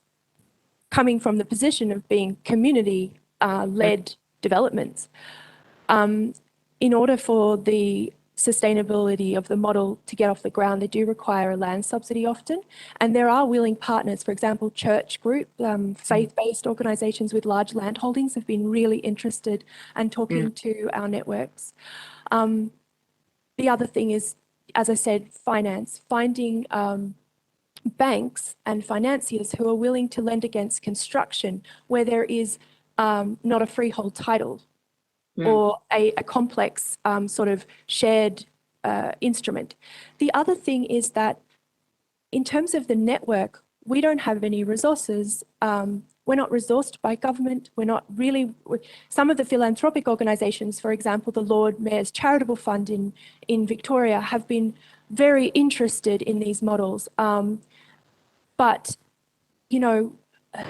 coming from the position of being community-led developments, in order for the sustainability of the model to get off the ground, they do require a land subsidy often. And there are willing partners, for example, church group, faith-based organisations with large land holdings have been really interested and talking to our networks. The other thing is, as I said, finance, finding banks and financiers who are willing to lend against construction where there is not a freehold title or a complex sort of shared instrument. The other thing is that in terms of the network, we don't have any resources. We're not resourced by government. We're not really, some of the philanthropic organisations, for example, the Lord Mayor's Charitable Fund in Victoria, have been very interested in these models. But, you know,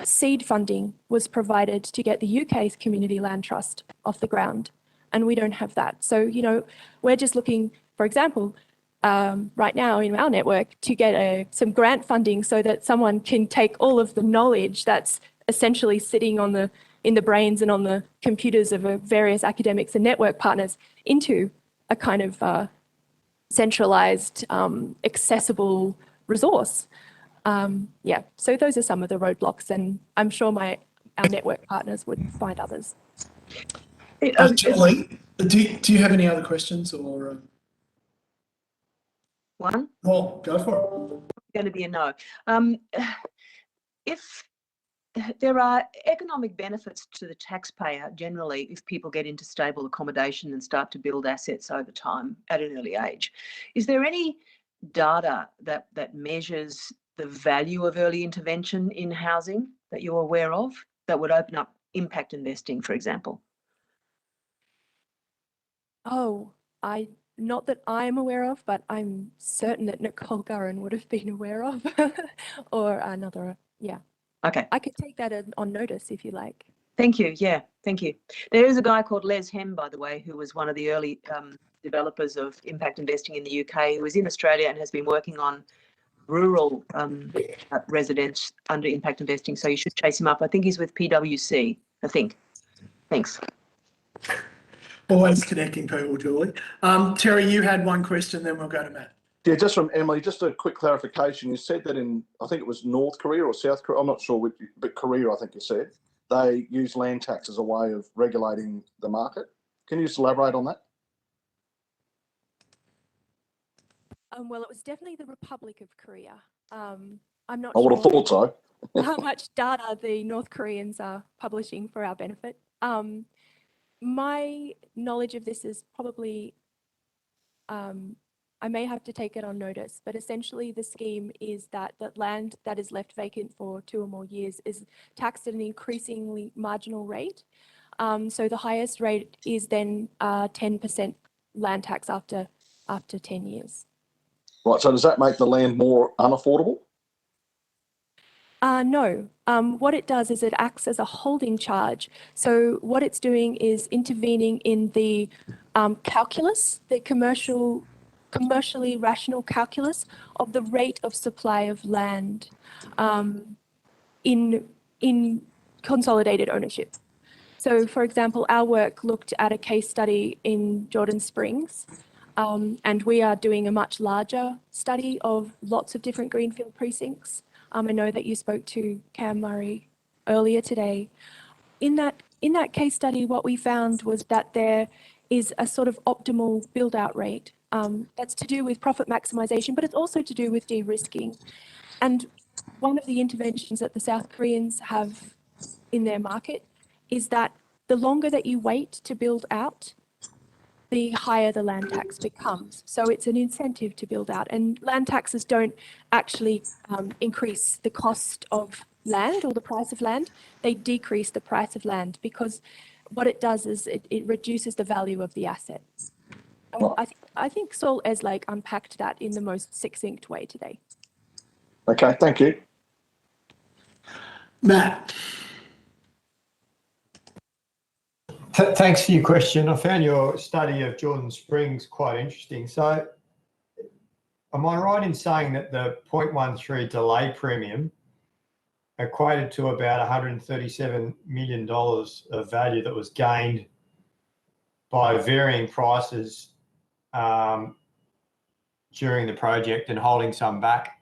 seed funding was provided to get the UK's Community Land Trust off the ground, and we don't have that. So, you know, we're just looking, for example, right now in our network to get some grant funding so that someone can take all of the knowledge that's essentially sitting in the brains and on the computers of various academics and network partners into a kind of centralized, accessible resource. Yeah, so those are some of the roadblocks, and I'm sure our network partners would find others. Julie, do you have any other questions or? One? Well, go for it. Going to be a no. If there are economic benefits to the taxpayer generally if people get into stable accommodation and start to build assets over time at an early age, is there any data that measures the value of early intervention in housing that you're aware of that would open up impact investing, for example? Oh, not that I'm aware of, but I'm certain that Nicole Gurran would have been aware of, or another, yeah. Okay. I could take that on notice if you like. Thank you. Yeah, thank you. There is a guy called Les Hem, by the way, who was one of the early developers of impact investing in the UK, who was in Australia and has been working on rural residents under impact investing. So you should chase him up. I think he's with PwC, I think. Thanks. Always connecting people, Julie. Terry, you had one question, then we'll go to Matt. Yeah, just from Emily, just a quick clarification. You said that in, I think it was North Korea or South Korea, I'm not sure which, but Korea, I think you said, they use land tax as a way of regulating the market. Can you just elaborate on that? Well, it was definitely the Republic of Korea. I'm not I would have sure thought so. how much data the North Koreans are publishing for our benefit. My knowledge of this is probably, I may have to take it on notice, but essentially the scheme is that land that is left vacant for 2 or more years is taxed at an increasingly marginal rate. So the highest rate is then 10% land tax after 10 years. Right, so does that make the land more unaffordable? No. What it does is it acts as a holding charge. So what it's doing is intervening in the calculus, the commercially rational calculus of the rate of supply of land in consolidated ownership. So, for example, our work looked at a case study in Jordan Springs, and we are doing a much larger study of lots of different greenfield precincts. I know that you spoke to Cam Murray earlier today. In that case study, what we found was that there is a sort of optimal build-out rate. That's to do with profit maximization, but it's also to do with de-risking. And one of the interventions that the South Koreans have in their market is that the longer that you wait to build out, the higher the land tax becomes. So it's an incentive to build out. And land taxes don't actually increase the cost of land or the price of land. They decrease the price of land because what it does is it reduces the value of the asset. I think Saul Eslake unpacked that in the most succinct way today. Okay, thank you. Matt. Thanks for your question. I found your study of Jordan Springs quite interesting. So am I right in saying that the 0.13 delay premium equated to about $137 million of value that was gained by varying prices during the project and holding some back?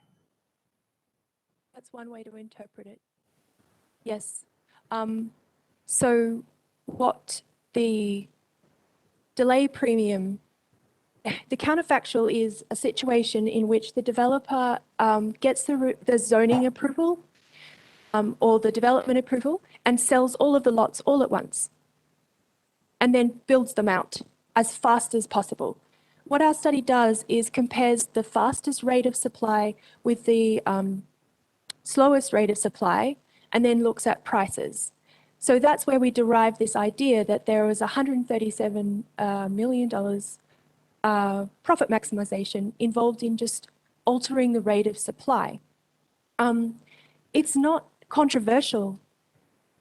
That's one way to interpret it. Yes. So what the delay premium, the counterfactual is a situation in which the developer gets the zoning approval or the development approval and sells all of the lots all at once and then builds them out as fast as possible. What our study does is compares the fastest rate of supply with the slowest rate of supply and then looks at prices. So that's where we derive this idea that there was $137 million profit maximization involved in just altering the rate of supply. It's not controversial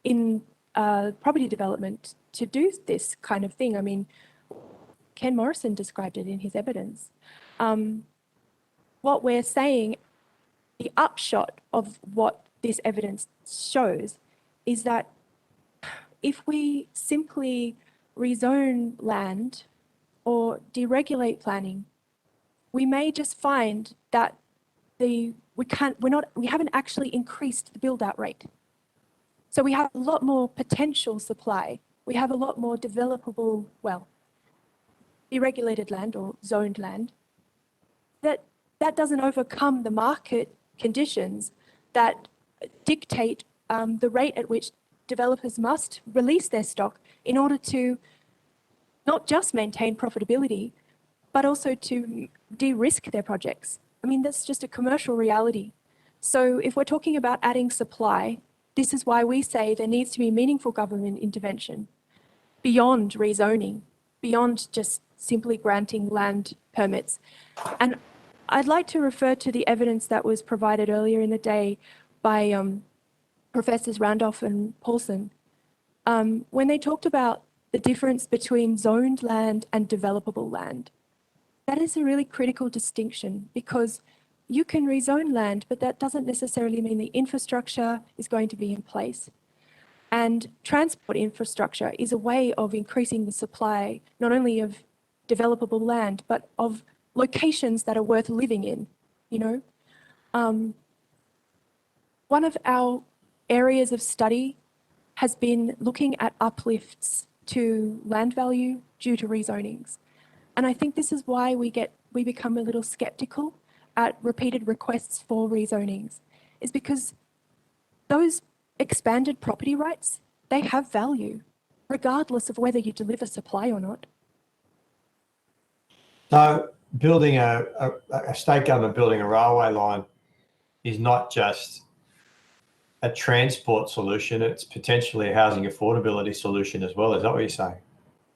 in property development to do this kind of thing. I mean, Ken Morrison described it in his evidence. What we're saying, the upshot of what this evidence shows is that if we simply rezone land or deregulate planning, we may just find that we haven't actually increased the build-out rate. So we have a lot more potential supply. We have a lot more developable, well, deregulated land or zoned land. That doesn't overcome the market conditions that dictate the rate at which developers must release their stock in order to not just maintain profitability, but also to de-risk their projects. I mean, that's just a commercial reality. So if we're talking about adding supply, this is why we say there needs to be meaningful government intervention beyond rezoning, beyond just simply granting land permits. And I'd like to refer to the evidence that was provided earlier in the day by Professors Randolph and Paulson, when they talked about the difference between zoned land and developable land. That is a really critical distinction because you can rezone land, but that doesn't necessarily mean the infrastructure is going to be in place. And transport infrastructure is a way of increasing the supply, not only of developable land, but of locations that are worth living in, you know. One of our areas of study has been looking at uplifts to land value due to rezonings. And I think this is why we become a little skeptical at repeated requests for rezonings, is because those expanded property rights, they have value, regardless of whether you deliver supply or not. So building a state government building a railway line is not just a transport solution, it's potentially a housing affordability solution as well. Is that what you're saying?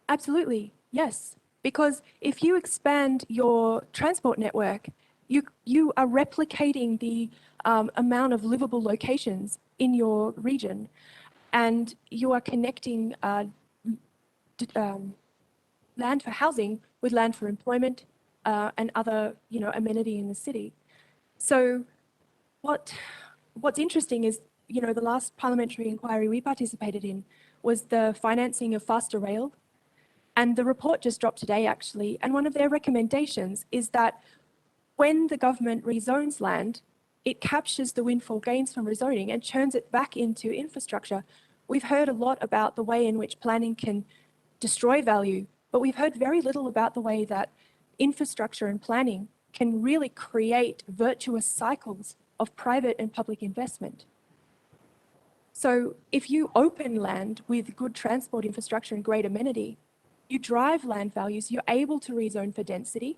Absolutely, yes. Because if you expand your transport network, you are replicating the amount of livable locations in your region, and you are connecting land for housing with land for employment and other, amenity in the city. So what's interesting is, the last parliamentary inquiry we participated in was the financing of faster rail. And the report just dropped today, actually. And one of their recommendations is that when the government rezones land, it captures the windfall gains from rezoning and churns it back into infrastructure. We've heard a lot about the way in which planning can destroy value, but we've heard very little about the way that infrastructure and planning can really create virtuous cycles of private and public investment. So if you open land with good transport infrastructure and great amenity, you drive land values, you're able to rezone for density,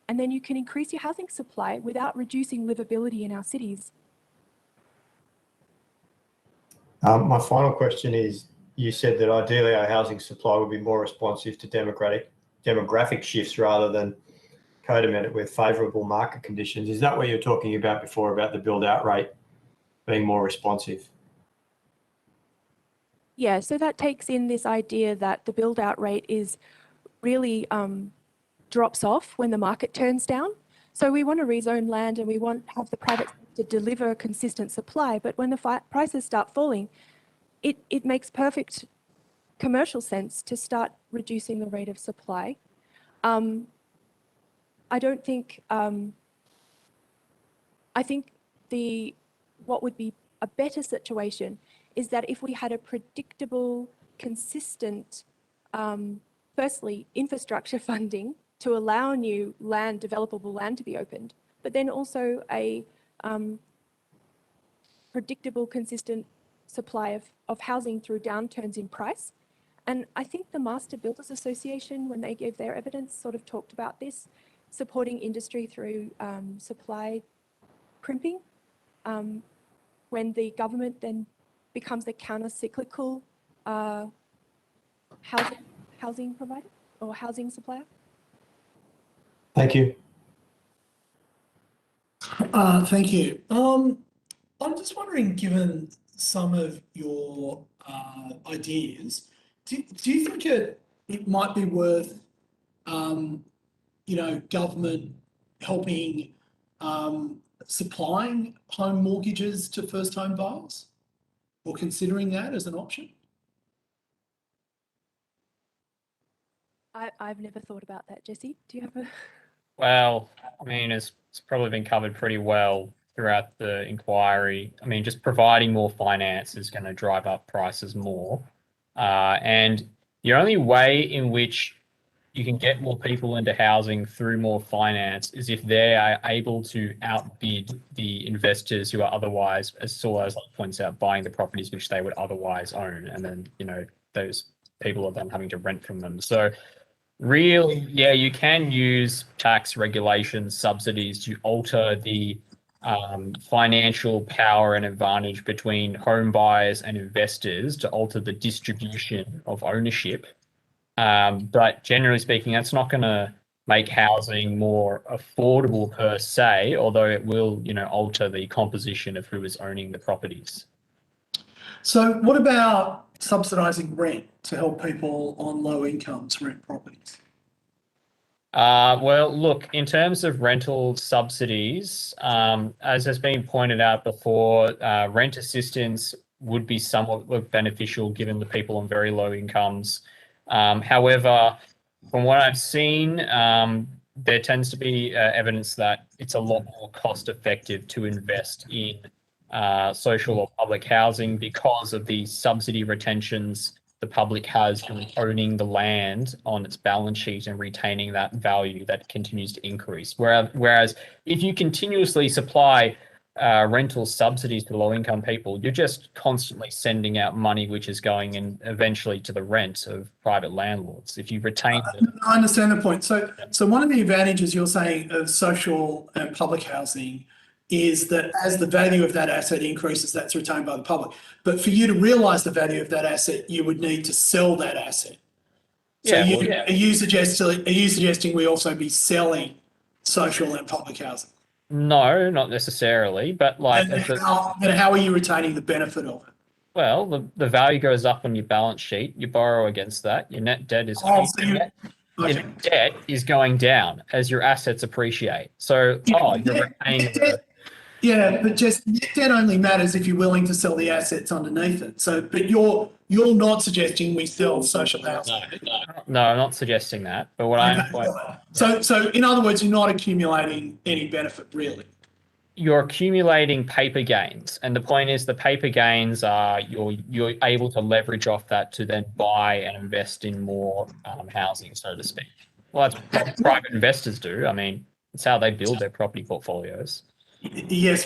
and then you can increase your housing supply without reducing livability in our cities. My final question is, you said that ideally our housing supply would be more responsive to demographic shifts rather than co-dependent with favourable market conditions. Is that what you were talking about before, about the build-out rate being more responsive? Yeah, so that takes in this idea that the build-out rate is really drops off when the market turns down. So we want to rezone land and we want to have the private sector deliver consistent supply, but when the prices start falling, it makes perfect commercial sense to start reducing the rate of supply. I don't think, I think what would be a better situation is that if we had a predictable, consistent, firstly, infrastructure funding to allow new land, developable land to be opened, but then also a predictable, consistent supply of housing through downturns in price. And I think the Master Builders Association, when they gave their evidence, sort of talked about this, supporting industry through supply crimping, when the government then becomes a counter-cyclical housing provider or housing supplier. Thank you. Thank you. I'm just wondering, given some of your ideas, do you think it might be worth, government helping supplying home mortgages to first home buyers, or considering that as an option? I've never thought about that, Jesse. Do you have a... Well, I mean, it's probably been covered pretty well throughout the inquiry. I mean, just providing more finance is going to drive up prices more. And the only way in which you can get more people into housing through more finance is if they are able to outbid the investors who are otherwise, as Saul points out, buying the properties which they would otherwise own. And then, those people are then having to rent from them. So really, yeah, you can use tax regulations, subsidies to alter the financial power and advantage between home buyers and investors to alter the distribution of ownership. But generally speaking, that's not going to make housing more affordable per se, although it will, alter the composition of who is owning the properties. So what about subsidising rent to help people on low incomes rent properties? Well, look, in terms of rental subsidies, as has been pointed out before, rent assistance would be somewhat beneficial given the people on very low incomes. However, from what I've seen, there tends to be evidence that it's a lot more cost effective to invest in social or public housing because of the subsidy retentions the public has from owning the land on its balance sheet and retaining that value that continues to increase. Whereas if you continuously supply rental subsidies to low-income people, you're just constantly sending out money which is going in eventually to the rent of private landlords. If you retain them. I understand the point. So one of the advantages you're saying of social and public housing is that as the value of that asset increases, that's retained by the public. But for you to realise the value of that asset, you would need to sell that asset. So are you suggesting we also be selling social and public housing? No, not necessarily, but like, And how are you retaining the benefit of it? well, the value goes up on your balance sheet. You borrow against that. Your net debt is Oh, so your net debt is going down as your assets appreciate. So, you're repaying the. Yeah, but just net debt only matters if you're willing to sell the assets underneath it. So, but you're not suggesting we sell social housing. No, I'm not suggesting that. But what I'm So in other words, you're not accumulating any benefit really. You're accumulating paper gains, and the point is the paper gains are you're able to leverage off that to then buy and invest in more housing, so to speak. Well, that's what private investors do. I mean, it's how they build their property portfolios. Yes,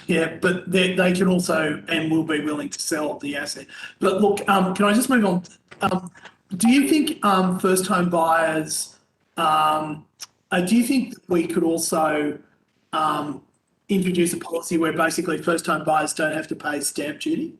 yeah, but they can also and will be willing to sell the asset. But look, can I just move on? Do you think first home buyers? Do you think we could also introduce a policy where basically first home buyers don't have to pay stamp duty?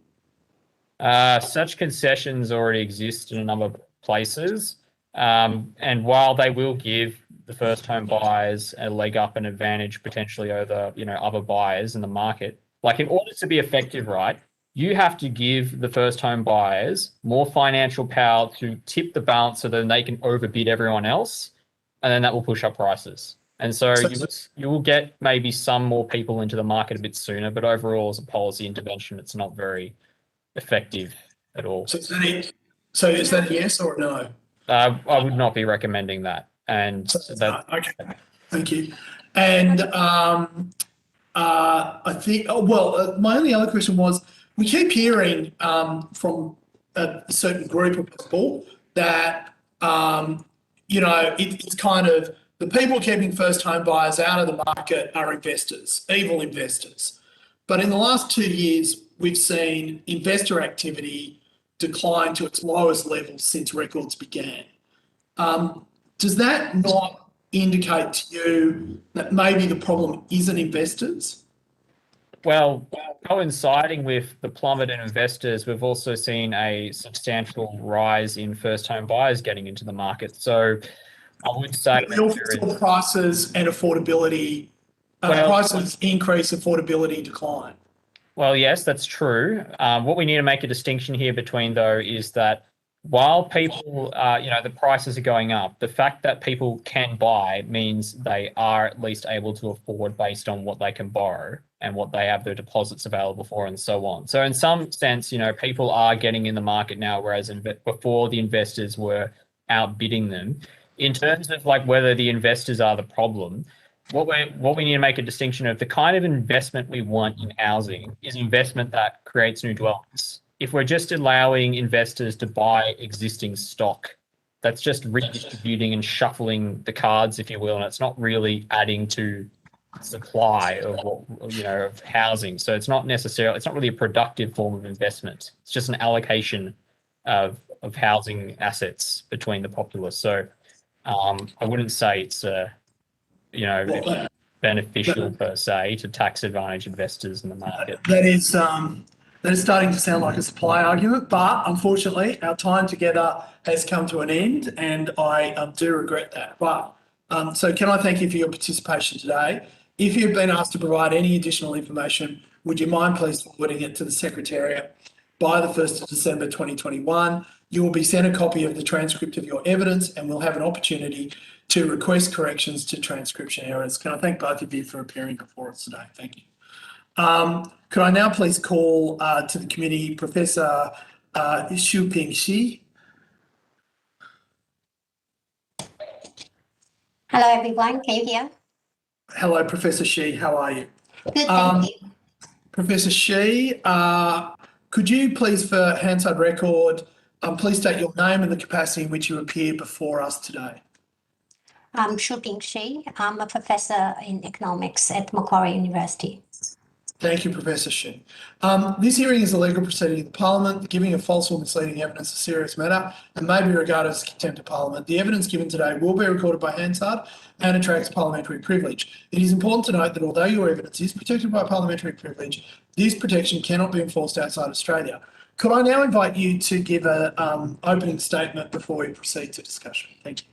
Such concessions already exist in a number of places, and while they will give the first home buyers a leg up, an advantage potentially over other buyers in the market. Like, in order to be effective, right, you have to give the first home buyers more financial power to tip the balance so that they can overbid everyone else, and then that will push up prices. And so you will get maybe some more people into the market a bit sooner, but overall as a policy intervention, it's not very effective at all. So is that a yes or a no? I would not be recommending that. And okay, thank you. And I think, my only other question was, we keep hearing from a certain group of people that, it's kind of the people keeping first home buyers out of the market are investors, evil investors. But in the last 2 years, we've seen investor activity decline to its lowest level since records began. Does that not indicate to you that maybe the problem isn't investors? Well, coinciding with the plummet in investors, we've also seen a substantial rise in first home buyers getting into the market. So I would say prices and affordability, prices increase, affordability decline. Well, yes, that's true. What we need to make a distinction here between, though, is that while people, the prices are going up, the fact that people can buy means they are at least able to afford based on what they can borrow and what they have their deposits available for and so on. So in some sense, people are getting in the market now, whereas before the investors were outbidding them. In terms of like whether the investors are the problem, what we need to make a distinction of, the kind of investment we want in housing is investment that creates new dwellings. If we're just allowing investors to buy existing stock, that's just redistributing and shuffling the cards, if you will, and it's not really adding to supply of housing. So it's not really a productive form of investment. It's just an allocation of housing assets between the populace. So I wouldn't say it's beneficial per se to tax advantage investors in the market. That is starting to sound like a supply argument, but unfortunately our time together has come to an end, and I do regret that. But so can I thank you for your participation today? If you've been asked to provide any additional information, would you mind please forwarding it to the Secretariat by the 1st of December 2021? You will be sent a copy of the transcript of your evidence, and we'll have an opportunity to request corrections to transcription errors. Can I thank both of you for appearing before us today? Thank you. Could I now please call to the committee Professor Xiuping Shi. Hello, everyone. Can you hear? Hello, Professor Shi. How are you? Good, thank you. Professor Shi, could you please, for Hansard record, please state your name and the capacity in which you appear before us today? I'm Xiuping Shi. I'm a professor in economics at Macquarie University. Thank you, Professor Shi. This hearing is a legal proceeding of the Parliament. The giving of false or misleading evidence is a serious matter and may be regarded as contempt of Parliament. The evidence given today will be recorded by Hansard and attracts parliamentary privilege. It is important to note that although your evidence is protected by parliamentary privilege, this protection cannot be enforced outside Australia. Could I now invite you to give an opening statement before we proceed to discussion? Thank you.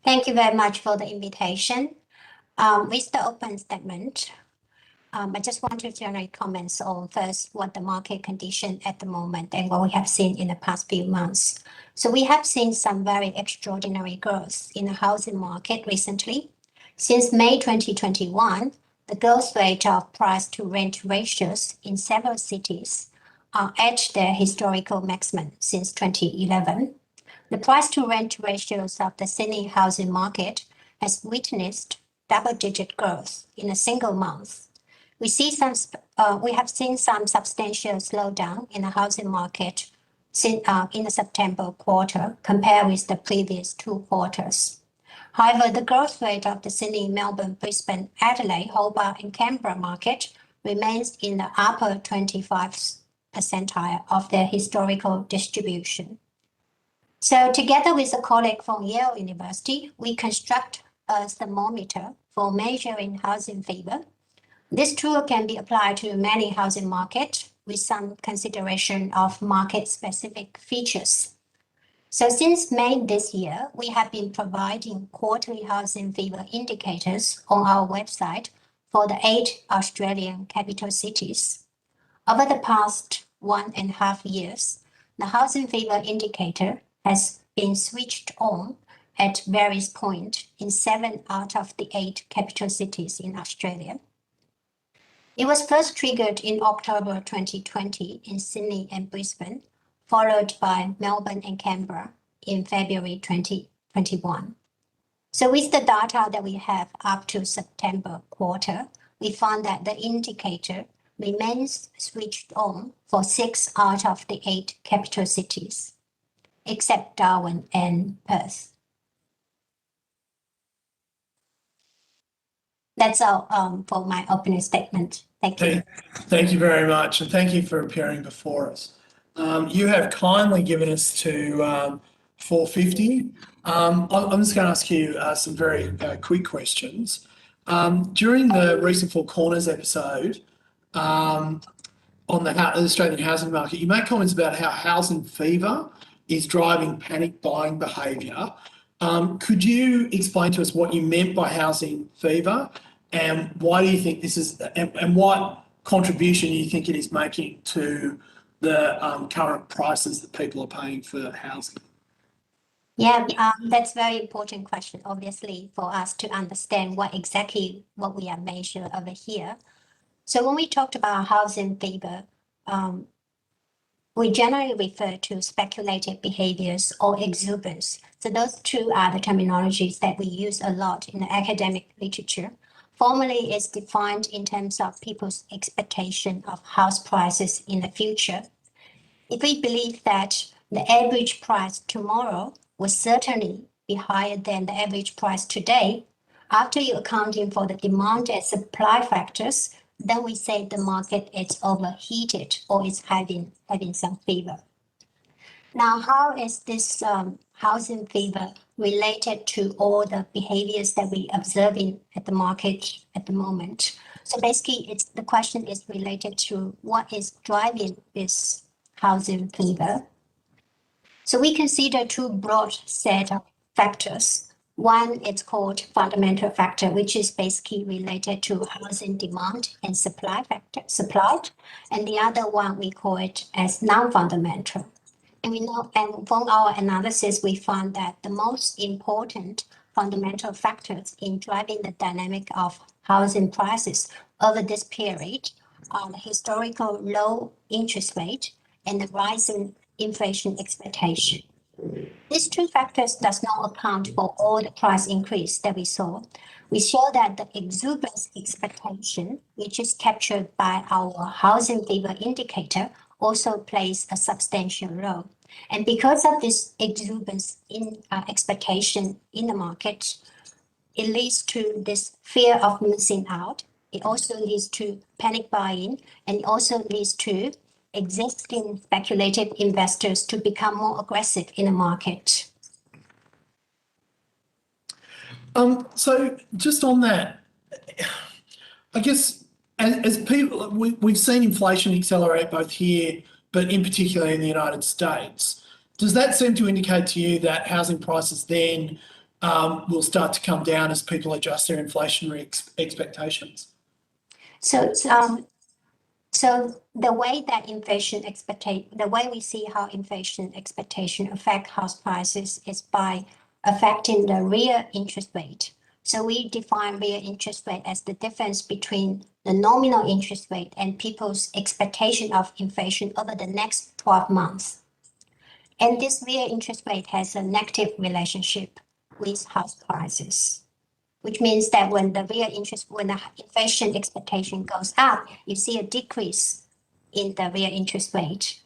Thank you very much for the invitation. With the open statement, I just want to generate comments on first what the market condition at the moment and what we have seen in the past few months. So we have seen some very extraordinary growth in the housing market recently. Since May 2021, the growth rate of price to rent ratios in several cities are at their historical maximum since 2011. The price to rent ratios of the Sydney housing market has witnessed double-digit growth in a single month. We have seen some substantial slowdown in the housing market in the September quarter compared with the previous 2 quarters. However, the growth rate of the Sydney, Melbourne, Brisbane, Adelaide, Hobart, and Canberra market remains in the upper 25th percentile of their historical distribution. So together with a colleague from Yale University, we construct a thermometer for measuring housing fever. This tool can be applied to many housing markets with some consideration of market-specific features. So since May this year, we have been providing quarterly housing fever indicators on our website for the 8 Australian capital cities. Over the past 1.5 years, the housing fever indicator has been switched on at various points in 7 out of the 8 capital cities in Australia. It was first triggered in October 2020 in Sydney and Brisbane, followed by Melbourne and Canberra in February 2021. So with the data that we have up to September quarter, we found that the indicator remains switched on for 6 out of the 8 capital cities, except Darwin and Perth. That's all for my opening statement. Thank you. Thank you very much, and thank you for appearing before us. You have kindly given us to 4:50. I'm just going to ask you some very quick questions. During the recent Four Corners episode on the Australian housing market, you made comments about how housing fever is driving panic buying behaviour. Could you explain to us what you meant by housing fever, and why do you think this is, and what contribution you think it is making to the current prices that people are paying for housing? Yeah, that's a very important question, obviously, for us to understand what we are measuring over here. So when we talked about housing fever, we generally refer to speculative behaviors or exuberance. So those two are the terminologies that we use a lot in the academic literature. Formally, it's defined in terms of people's expectation of house prices in the future. If we believe that the average price tomorrow will certainly be higher than the average price today, after you accounting for the demand and supply factors, then we say the market is overheated or is having some fever. Now, how is this housing fever related to all the behaviors that we observing at the market at the moment? So basically, the question is related to what is driving this housing fever. So we consider 2 broad set of factors. One is called fundamental factor, which is basically related to housing demand and supply factor, and the other one we call it as non-fundamental. And we know, and from our analysis, we found that the most important fundamental factors in driving the dynamic of housing prices over this period are the historical low interest rate and the rising inflation expectation. These 2 factors does not account for all the price increase that we saw. We show that the exuberance expectation, which is captured by our housing fever indicator, also plays a substantial role. And because of this exuberance in expectation in the market, it leads to this fear of missing out. It also leads to panic buying, and it also leads to existing speculative investors to become more aggressive in the market. So just on that, I guess as people, we've seen inflation accelerate both here, but in particular in the United States. Does that seem to indicate to you that housing prices then will start to come down as people adjust their inflationary expectations? So, so the way that the way we see how inflation expectation affect house prices is by affecting the real interest rate. So we define real interest rate as the difference between the nominal interest rate and people's expectation of inflation over the next 12 months. And this real interest rate has a negative relationship with house prices, which means that when the inflation expectation goes up, you see a decrease in the real interest rate,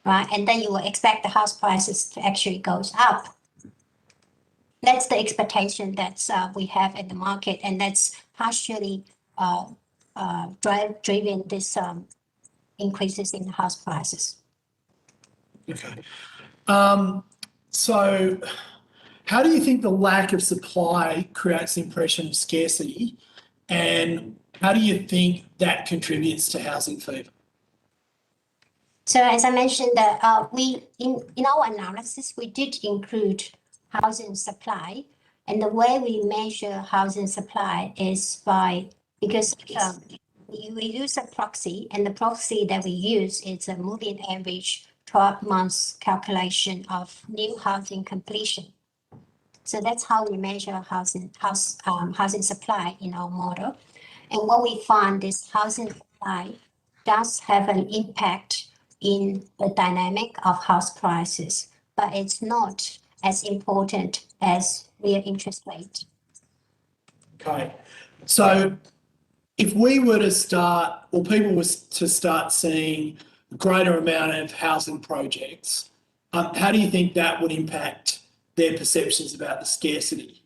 right? And then you will expect the house prices to actually goes up. That's the expectation that we have in the market, and that's partially driven this increases in house prices. Okay. So how do you think the lack of supply creates the impression of scarcity, and how do you think that contributes to housing fever? So as I mentioned, that we in our analysis we did include housing supply, and the way we measure housing supply is because we use a proxy, and the proxy that we use is a moving average 12 months calculation of new housing completion. So that's how we measure housing supply in our model. And what we find is housing supply does have an impact in the dynamic of house prices, but it's not as important as real interest rate. Okay. So if we were to start, or people were to start seeing a greater amount of housing projects, how do you think that would impact their perceptions about the scarcity?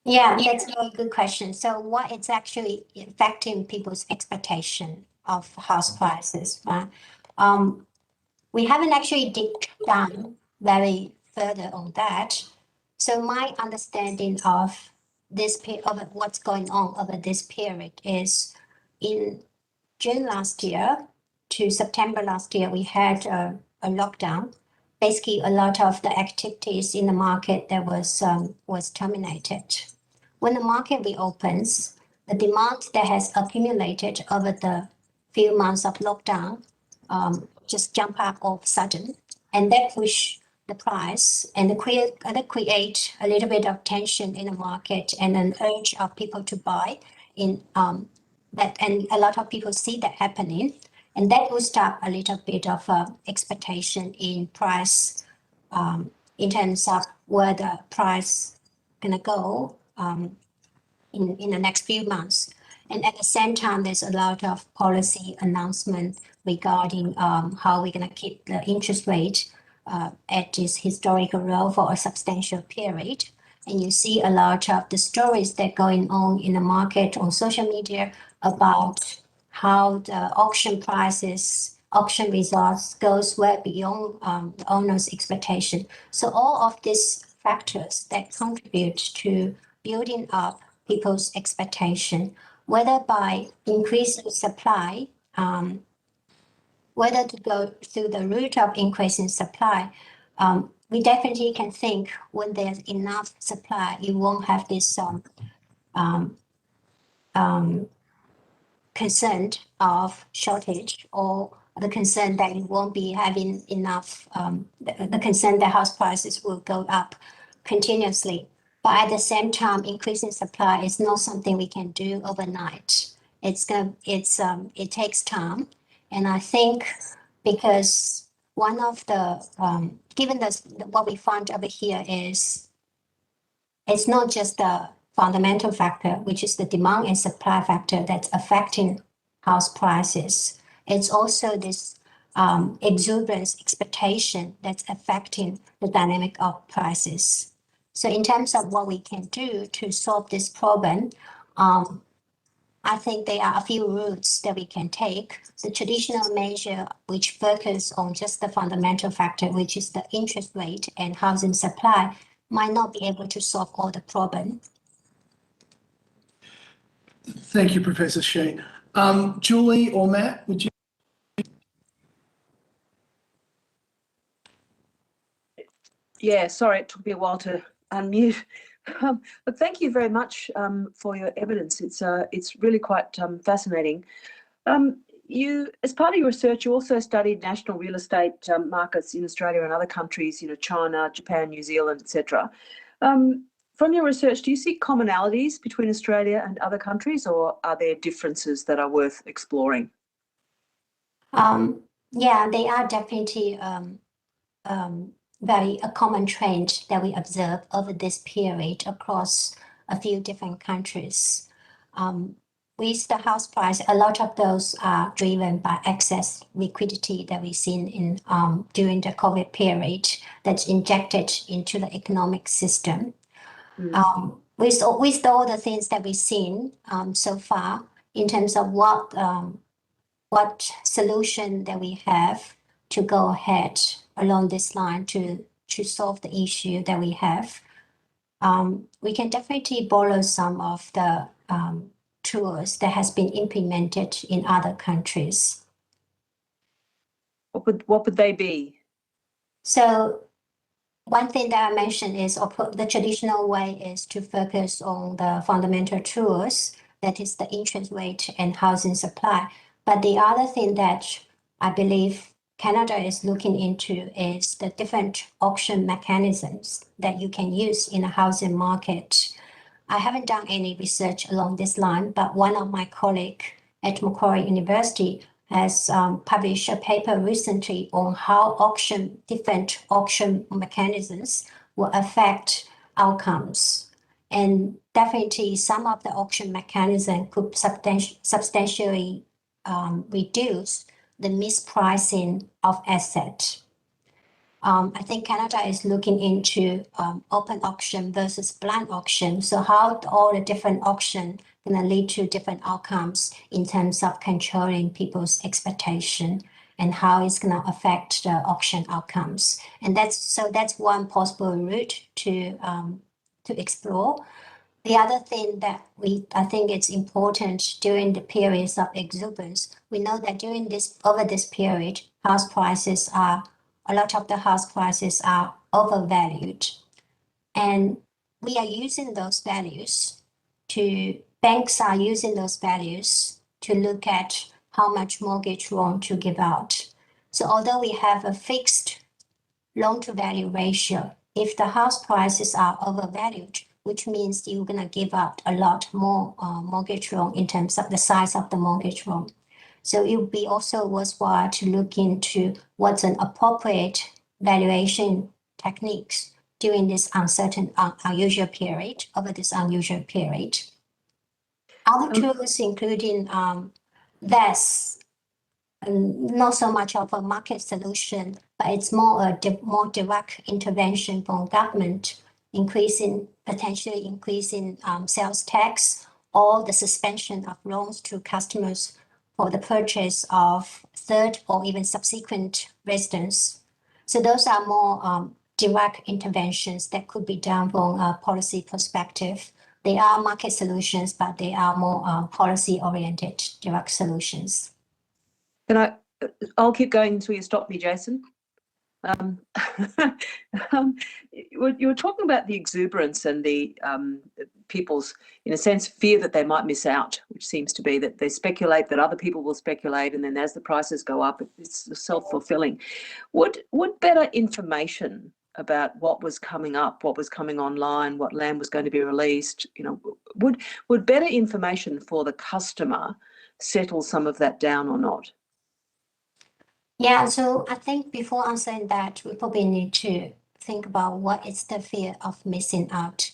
Yeah, that's a very good question. So what it's actually affecting people's expectation of house prices, right? We haven't actually digged down very further on that. So my understanding of of what's going on over this period is in June last year to September last year, we had a lockdown. Basically, a lot of the activities in the market that was terminated. When the market reopens, the demand that has accumulated over the few months of lockdown just jump up all of a sudden, and that push the price and create a little bit of tension in the market and an urge of people to buy in that, and a lot of people see that happening, and that will start a little bit of expectation in price in terms of where the price gonna go in the next few months. And at the same time, there's a lot of policy announcement regarding how we're going to keep the interest rate at this historical low for a substantial period. And you see a lot of the stories that are going on in the market on social media about how the auction prices, auction results goes way beyond the owner's expectation. So all of these factors that contribute to building up people's expectation, whether by increasing supply, whether to go through the route of increasing supply, we definitely can think when there's enough supply, you won't have this concern of shortage, or the concern that you won't be having enough, the concern that house prices will go up continuously. But at the same time, increasing supply is not something we can do overnight. It takes time. And I think because one of the, given what we find over here is, it's not just the fundamental factor, which is the demand and supply factor that's affecting house prices. It's also this exuberance expectation that's affecting the dynamic of prices. So in terms of what we can do to solve this problem, I think there are a few routes that we can take. The traditional measure, which focus on just the fundamental factor, which is the interest rate and housing supply, might not be able to solve all the problem. Thank you, Professor Sheen. Julie or Matt, would you? Yeah, sorry, it took me a while to unmute. But thank you very much for your evidence. It's really quite fascinating. You, as part of your research, you also studied national real estate markets in Australia and other countries, China, Japan, New Zealand, etc. From your research, do you see commonalities between Australia and other countries, or are there differences that are worth exploring? Yeah, they are definitely very a common trend that we observe over this period across a few different countries. With the house price, a lot of those are driven by excess liquidity that we've seen in during the COVID period that's injected into the economic system. With all the things that we've seen so far in terms of what solution that we have to go ahead along this line to solve the issue that we have, we can definitely borrow some of the tools that has been implemented in other countries. What would they be? So one thing that I mentioned is the traditional way is to focus on the fundamental tools, that is the interest rate and housing supply. But the other thing that I believe Canada is looking into is the different auction mechanisms that you can use in a housing market. I haven't done any research along this line, but one of my colleagues at Macquarie University has published a paper recently on how different auction mechanisms will affect outcomes. And definitely some of the auction mechanism could substantially reduce the mispricing of assets. I think Canada is looking into open auction versus blind auction. So how all the different auction going to lead to different outcomes in terms of controlling people's expectation and how it's going to affect the auction outcomes. And that's one possible route to explore. The other thing that I think it's important during the periods of exuberance, we know that over this period, a lot of the house prices are overvalued. And banks are using those values to look at how much mortgage loan to give out. So although we have a fixed loan to value ratio, if the house prices are overvalued, which means you're going to give out a lot more mortgage loan in terms of the size of the mortgage loan. So it would be also worthwhile to look into what's an appropriate valuation techniques during this unusual period. Other tools including less, not so much of a market solution, but it's more direct intervention from government, potentially increasing sales tax or the suspension of loans to customers for the purchase of third or even subsequent residence. So those are more direct interventions that could be done from a policy perspective. They are market solutions, but they are more policy-oriented direct solutions. I'll keep going until you stop me, Jason. You were talking about the exuberance and the people's, in a sense, fear that they might miss out, which seems to be that they speculate that other people will speculate, and then as the prices go up, it's self-fulfilling. Would better information about what was coming up, what was coming online, what land was going to be released, would better information for the customer settle some of that down or not? Yeah, so I think before answering that, we probably need to think about what is the fear of missing out.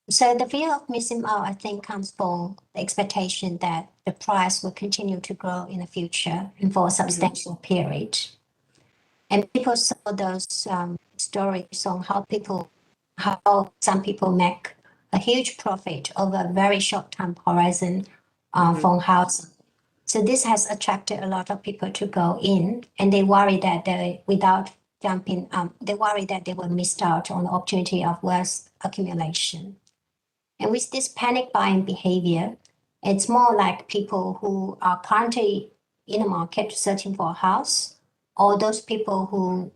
So the fear of missing out, I think, comes from the expectation that the price will continue to grow in the future and for a substantial period. And people saw those stories on how some people make a huge profit over a very short time horizon from housing. So this has attracted a lot of people to go in, and they worry that they will miss out on the opportunity of wealth accumulation. And with this panic buying behavior, it's more like people who are currently in the market searching for a house, or those people who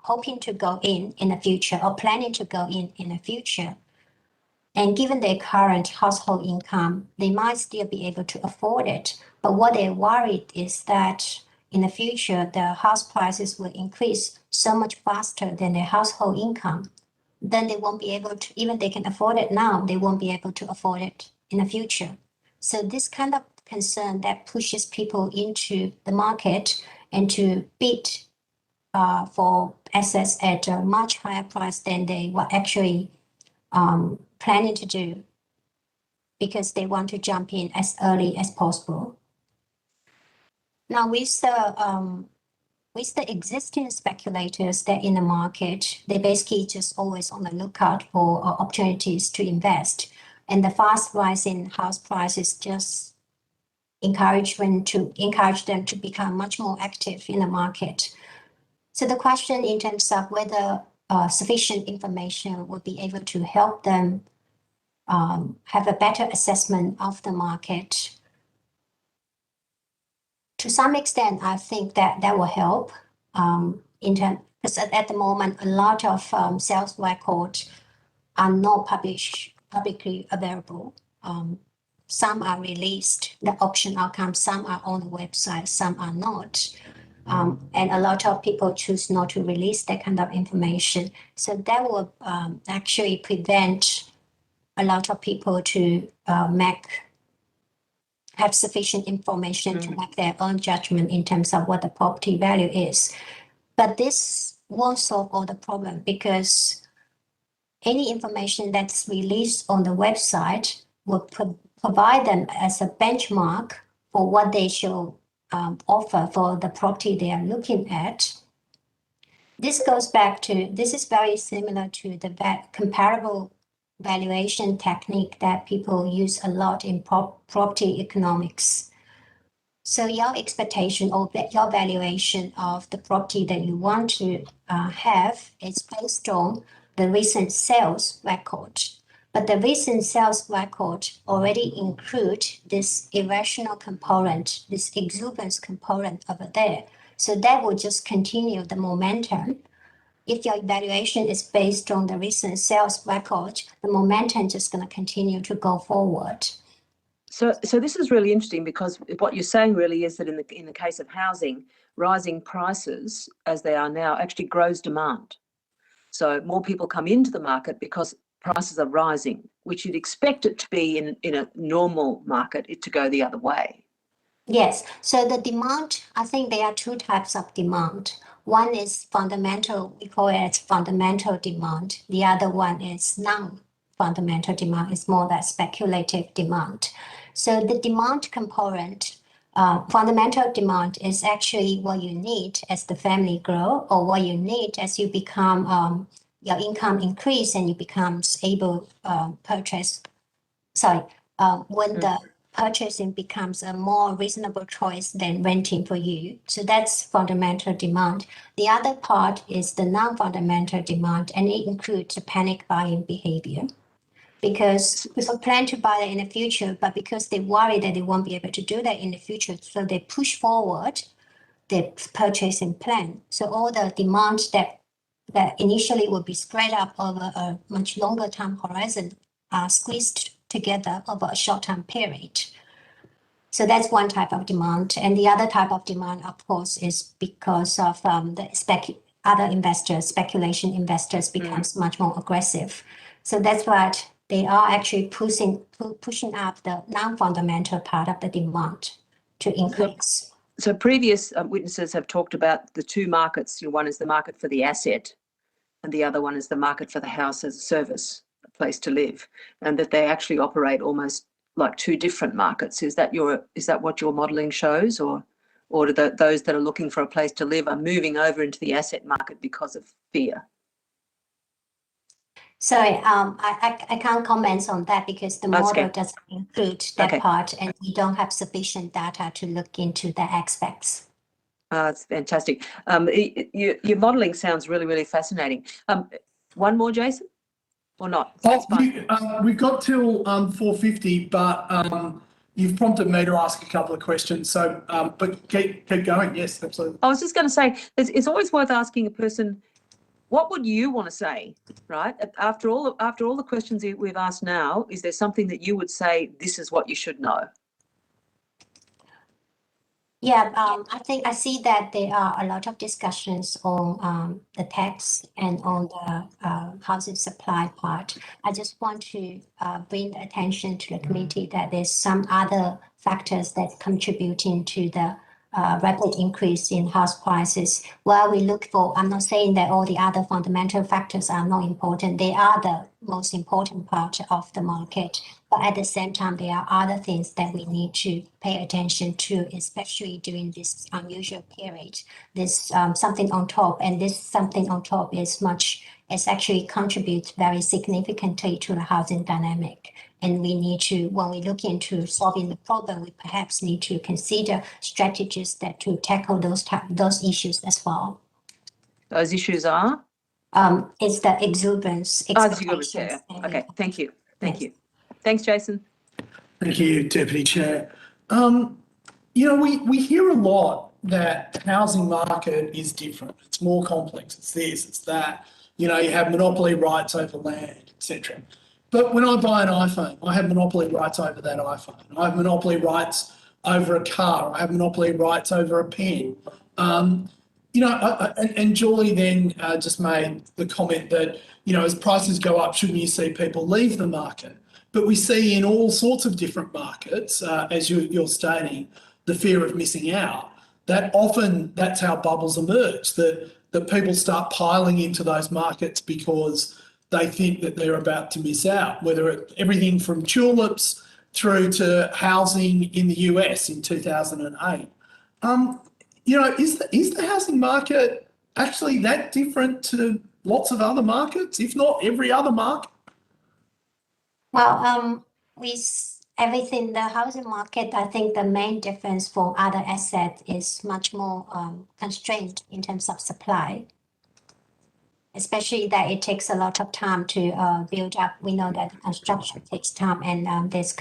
hoping to go in the future or planning to go in the future. And given their current household income, they might still be able to afford it. But what they're worried is that in the future, the house prices will increase so much faster than their household income. Then they won't be able to, even they can afford it now, they won't be able to afford it in the future. So this kind of concern that pushes people into the market and to bid for assets at a much higher price than they were actually planning to do, because they want to jump in as early as possible. Now, with the existing speculators that in the market, they basically just always on the lookout for opportunities to invest, and the fast rising house prices just encourage them to become much more active in the market. So the question in terms of whether sufficient information will be able to help them have a better assessment of the market. To some extent, I think that will help because at the moment, a lot of sales records are not publicly available. Some are released, the auction outcomes, some are on the website, some are not. And a lot of people choose not to release that kind of information. So that will actually prevent a lot of people to have sufficient information to make their own judgment in terms of what the property value is. But this won't solve all the problem, because any information that's released on the website will provide them as a benchmark for what they should offer for the property they are looking at. This is very similar to the comparable valuation technique that people use a lot in property economics. So your expectation or your valuation of the property that you want to have is based on the recent sales record. But the recent sales record already include this irrational component, this exuberance component over there. So that will just continue the momentum. If your evaluation is based on the recent sales record, the momentum is just going to continue to go forward. So this is really interesting, because what you're saying really is that in the case of housing, rising prices as they are now actually grows demand. So more people come into the market because prices are rising, which you'd expect it to be in a normal market, it to go the other way. Yes. So the demand, I think there are two types of demand. One is fundamental, we call it fundamental demand. The other one is non-fundamental demand, it's more that speculative demand. So the demand component, fundamental demand is actually what you need as the family grow, or what you need as you become, your income increase and you become able purchase. When the purchasing becomes a more reasonable choice than renting for you. So that's fundamental demand. The other part is the non-fundamental demand, and it includes the panic buying behavior. Because people plan to buy that in the future, but because they worry that they won't be able to do that in the future, so they push forward their purchasing plan. So all the demand that initially will be spread up over a much longer time horizon are squeezed together over a short time period. So that's one type of demand. And the other type of demand, of course, is because of the other investors, speculation investors becomes much more aggressive. So that's what they are actually pushing up the non-fundamental part of the demand to increase. So previous witnesses have talked about the two markets. One is the market for the asset, and the other one is the market for the house as a service, a place to live, and that they actually operate almost like two different markets. Is that what your modelling shows, or do those that are looking for a place to live are moving over into the asset market because of fear? Sorry, I can't comment on that because the model doesn't include that part, and we don't have sufficient data to look into the aspects. It's fantastic. Your modelling sounds really, really fascinating. One more, Jason, or not? We've got till 4:50, but you've prompted me to ask a couple of questions. So, but keep going. Yes, absolutely. I was just going to say, it's always worth asking a person what would you want to say, right? After all the questions we've asked now, is there something that you would say, this is what you should know? Yeah, I think I see that there are a lot of discussions on the tax and on the housing supply part. I just want to bring attention to the committee that there's some other factors that contributing to the rapid increase in house prices. While we look for, I'm not saying that all the other fundamental factors are not important. They are the most important part of the market. But at the same time, there are other things that we need to pay attention to, especially during this unusual period. There's something on top, and this something on top is actually contributes very significantly to the housing dynamic. And we need to, when we look into solving the problem, we perhaps need to consider strategies that to tackle those issues as well. Those issues are? It's the exuberance. Yeah. Okay, thank you. Thank you. Thanks, Jason. Thank you, Deputy Chair. You know, we hear a lot that the housing market is different. It's more complex. It's this, it's that. You know, you have monopoly rights over land, etc. But when I buy an iPhone, I have monopoly rights over that iPhone. I have monopoly rights over a car. I have monopoly rights over a pen. You know, and Julie then just made the comment that, you know, as prices go up, shouldn't you see people leave the market? But we see in all sorts of different markets, as you're stating, the fear of missing out. That often, that's how bubbles emerge, that people start piling into those markets because they think that they're about to miss out, whether it's everything from tulips through to housing in the US in 2008. You know, is the housing market actually that different to lots of other markets, if not every other market? Well, everything, the housing market, I think the main difference for other assets is much more constrained in terms of supply, especially that it takes a lot of time to build up. We know that construction takes time, and there's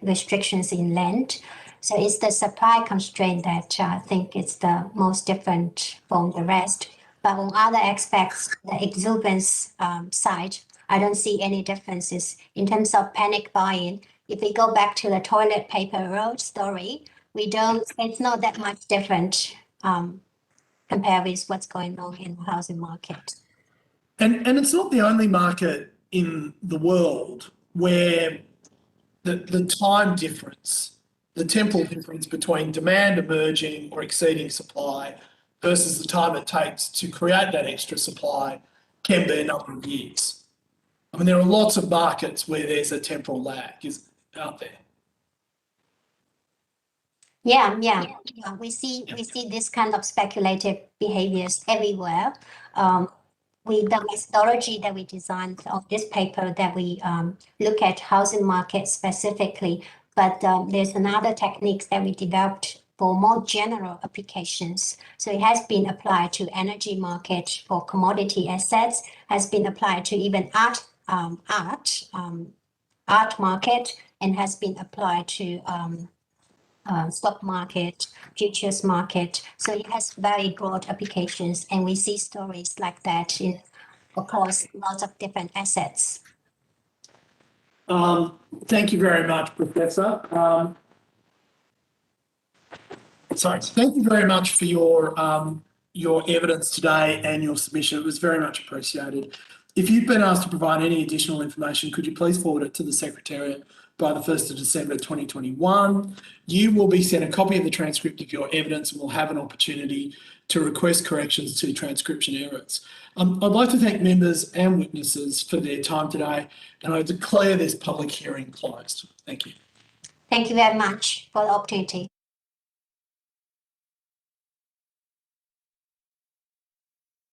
restrictions in land. So it's the supply constraint that I think is the most different from the rest. But on other aspects, the exuberance side, I don't see any differences in terms of panic buying. If we go back to the toilet paper roll story, it's not that much different compared with what's going on in the housing market. And it's not the only market in the world where the time difference, the temporal difference between demand emerging or exceeding supply versus the time it takes to create that extra supply can be a number of years. I mean, there are lots of markets where there's a temporal lag out there. Yeah. We see this kind of speculative behaviors everywhere. The methodology that we designed of this paper that we look at housing market specifically, but there's another techniques that we developed for more general applications. So it has been applied to energy market for commodity assets, has been applied to even art market, and has been applied to stock market, futures market. So it has very broad applications, and we see stories like that across lots of different assets. Thank you very much, Professor. Thank you very much for your evidence today and your submission. It was very much appreciated. If you've been asked to provide any additional information, could you please forward it to the Secretariat by the 1st of December 2021. You will be sent a copy of the transcript of your evidence and will have an opportunity to request corrections to transcription errors. I'd like to thank members and witnesses for their time today, and I declare this public hearing closed. Thank you. Thank you very much for the opportunity.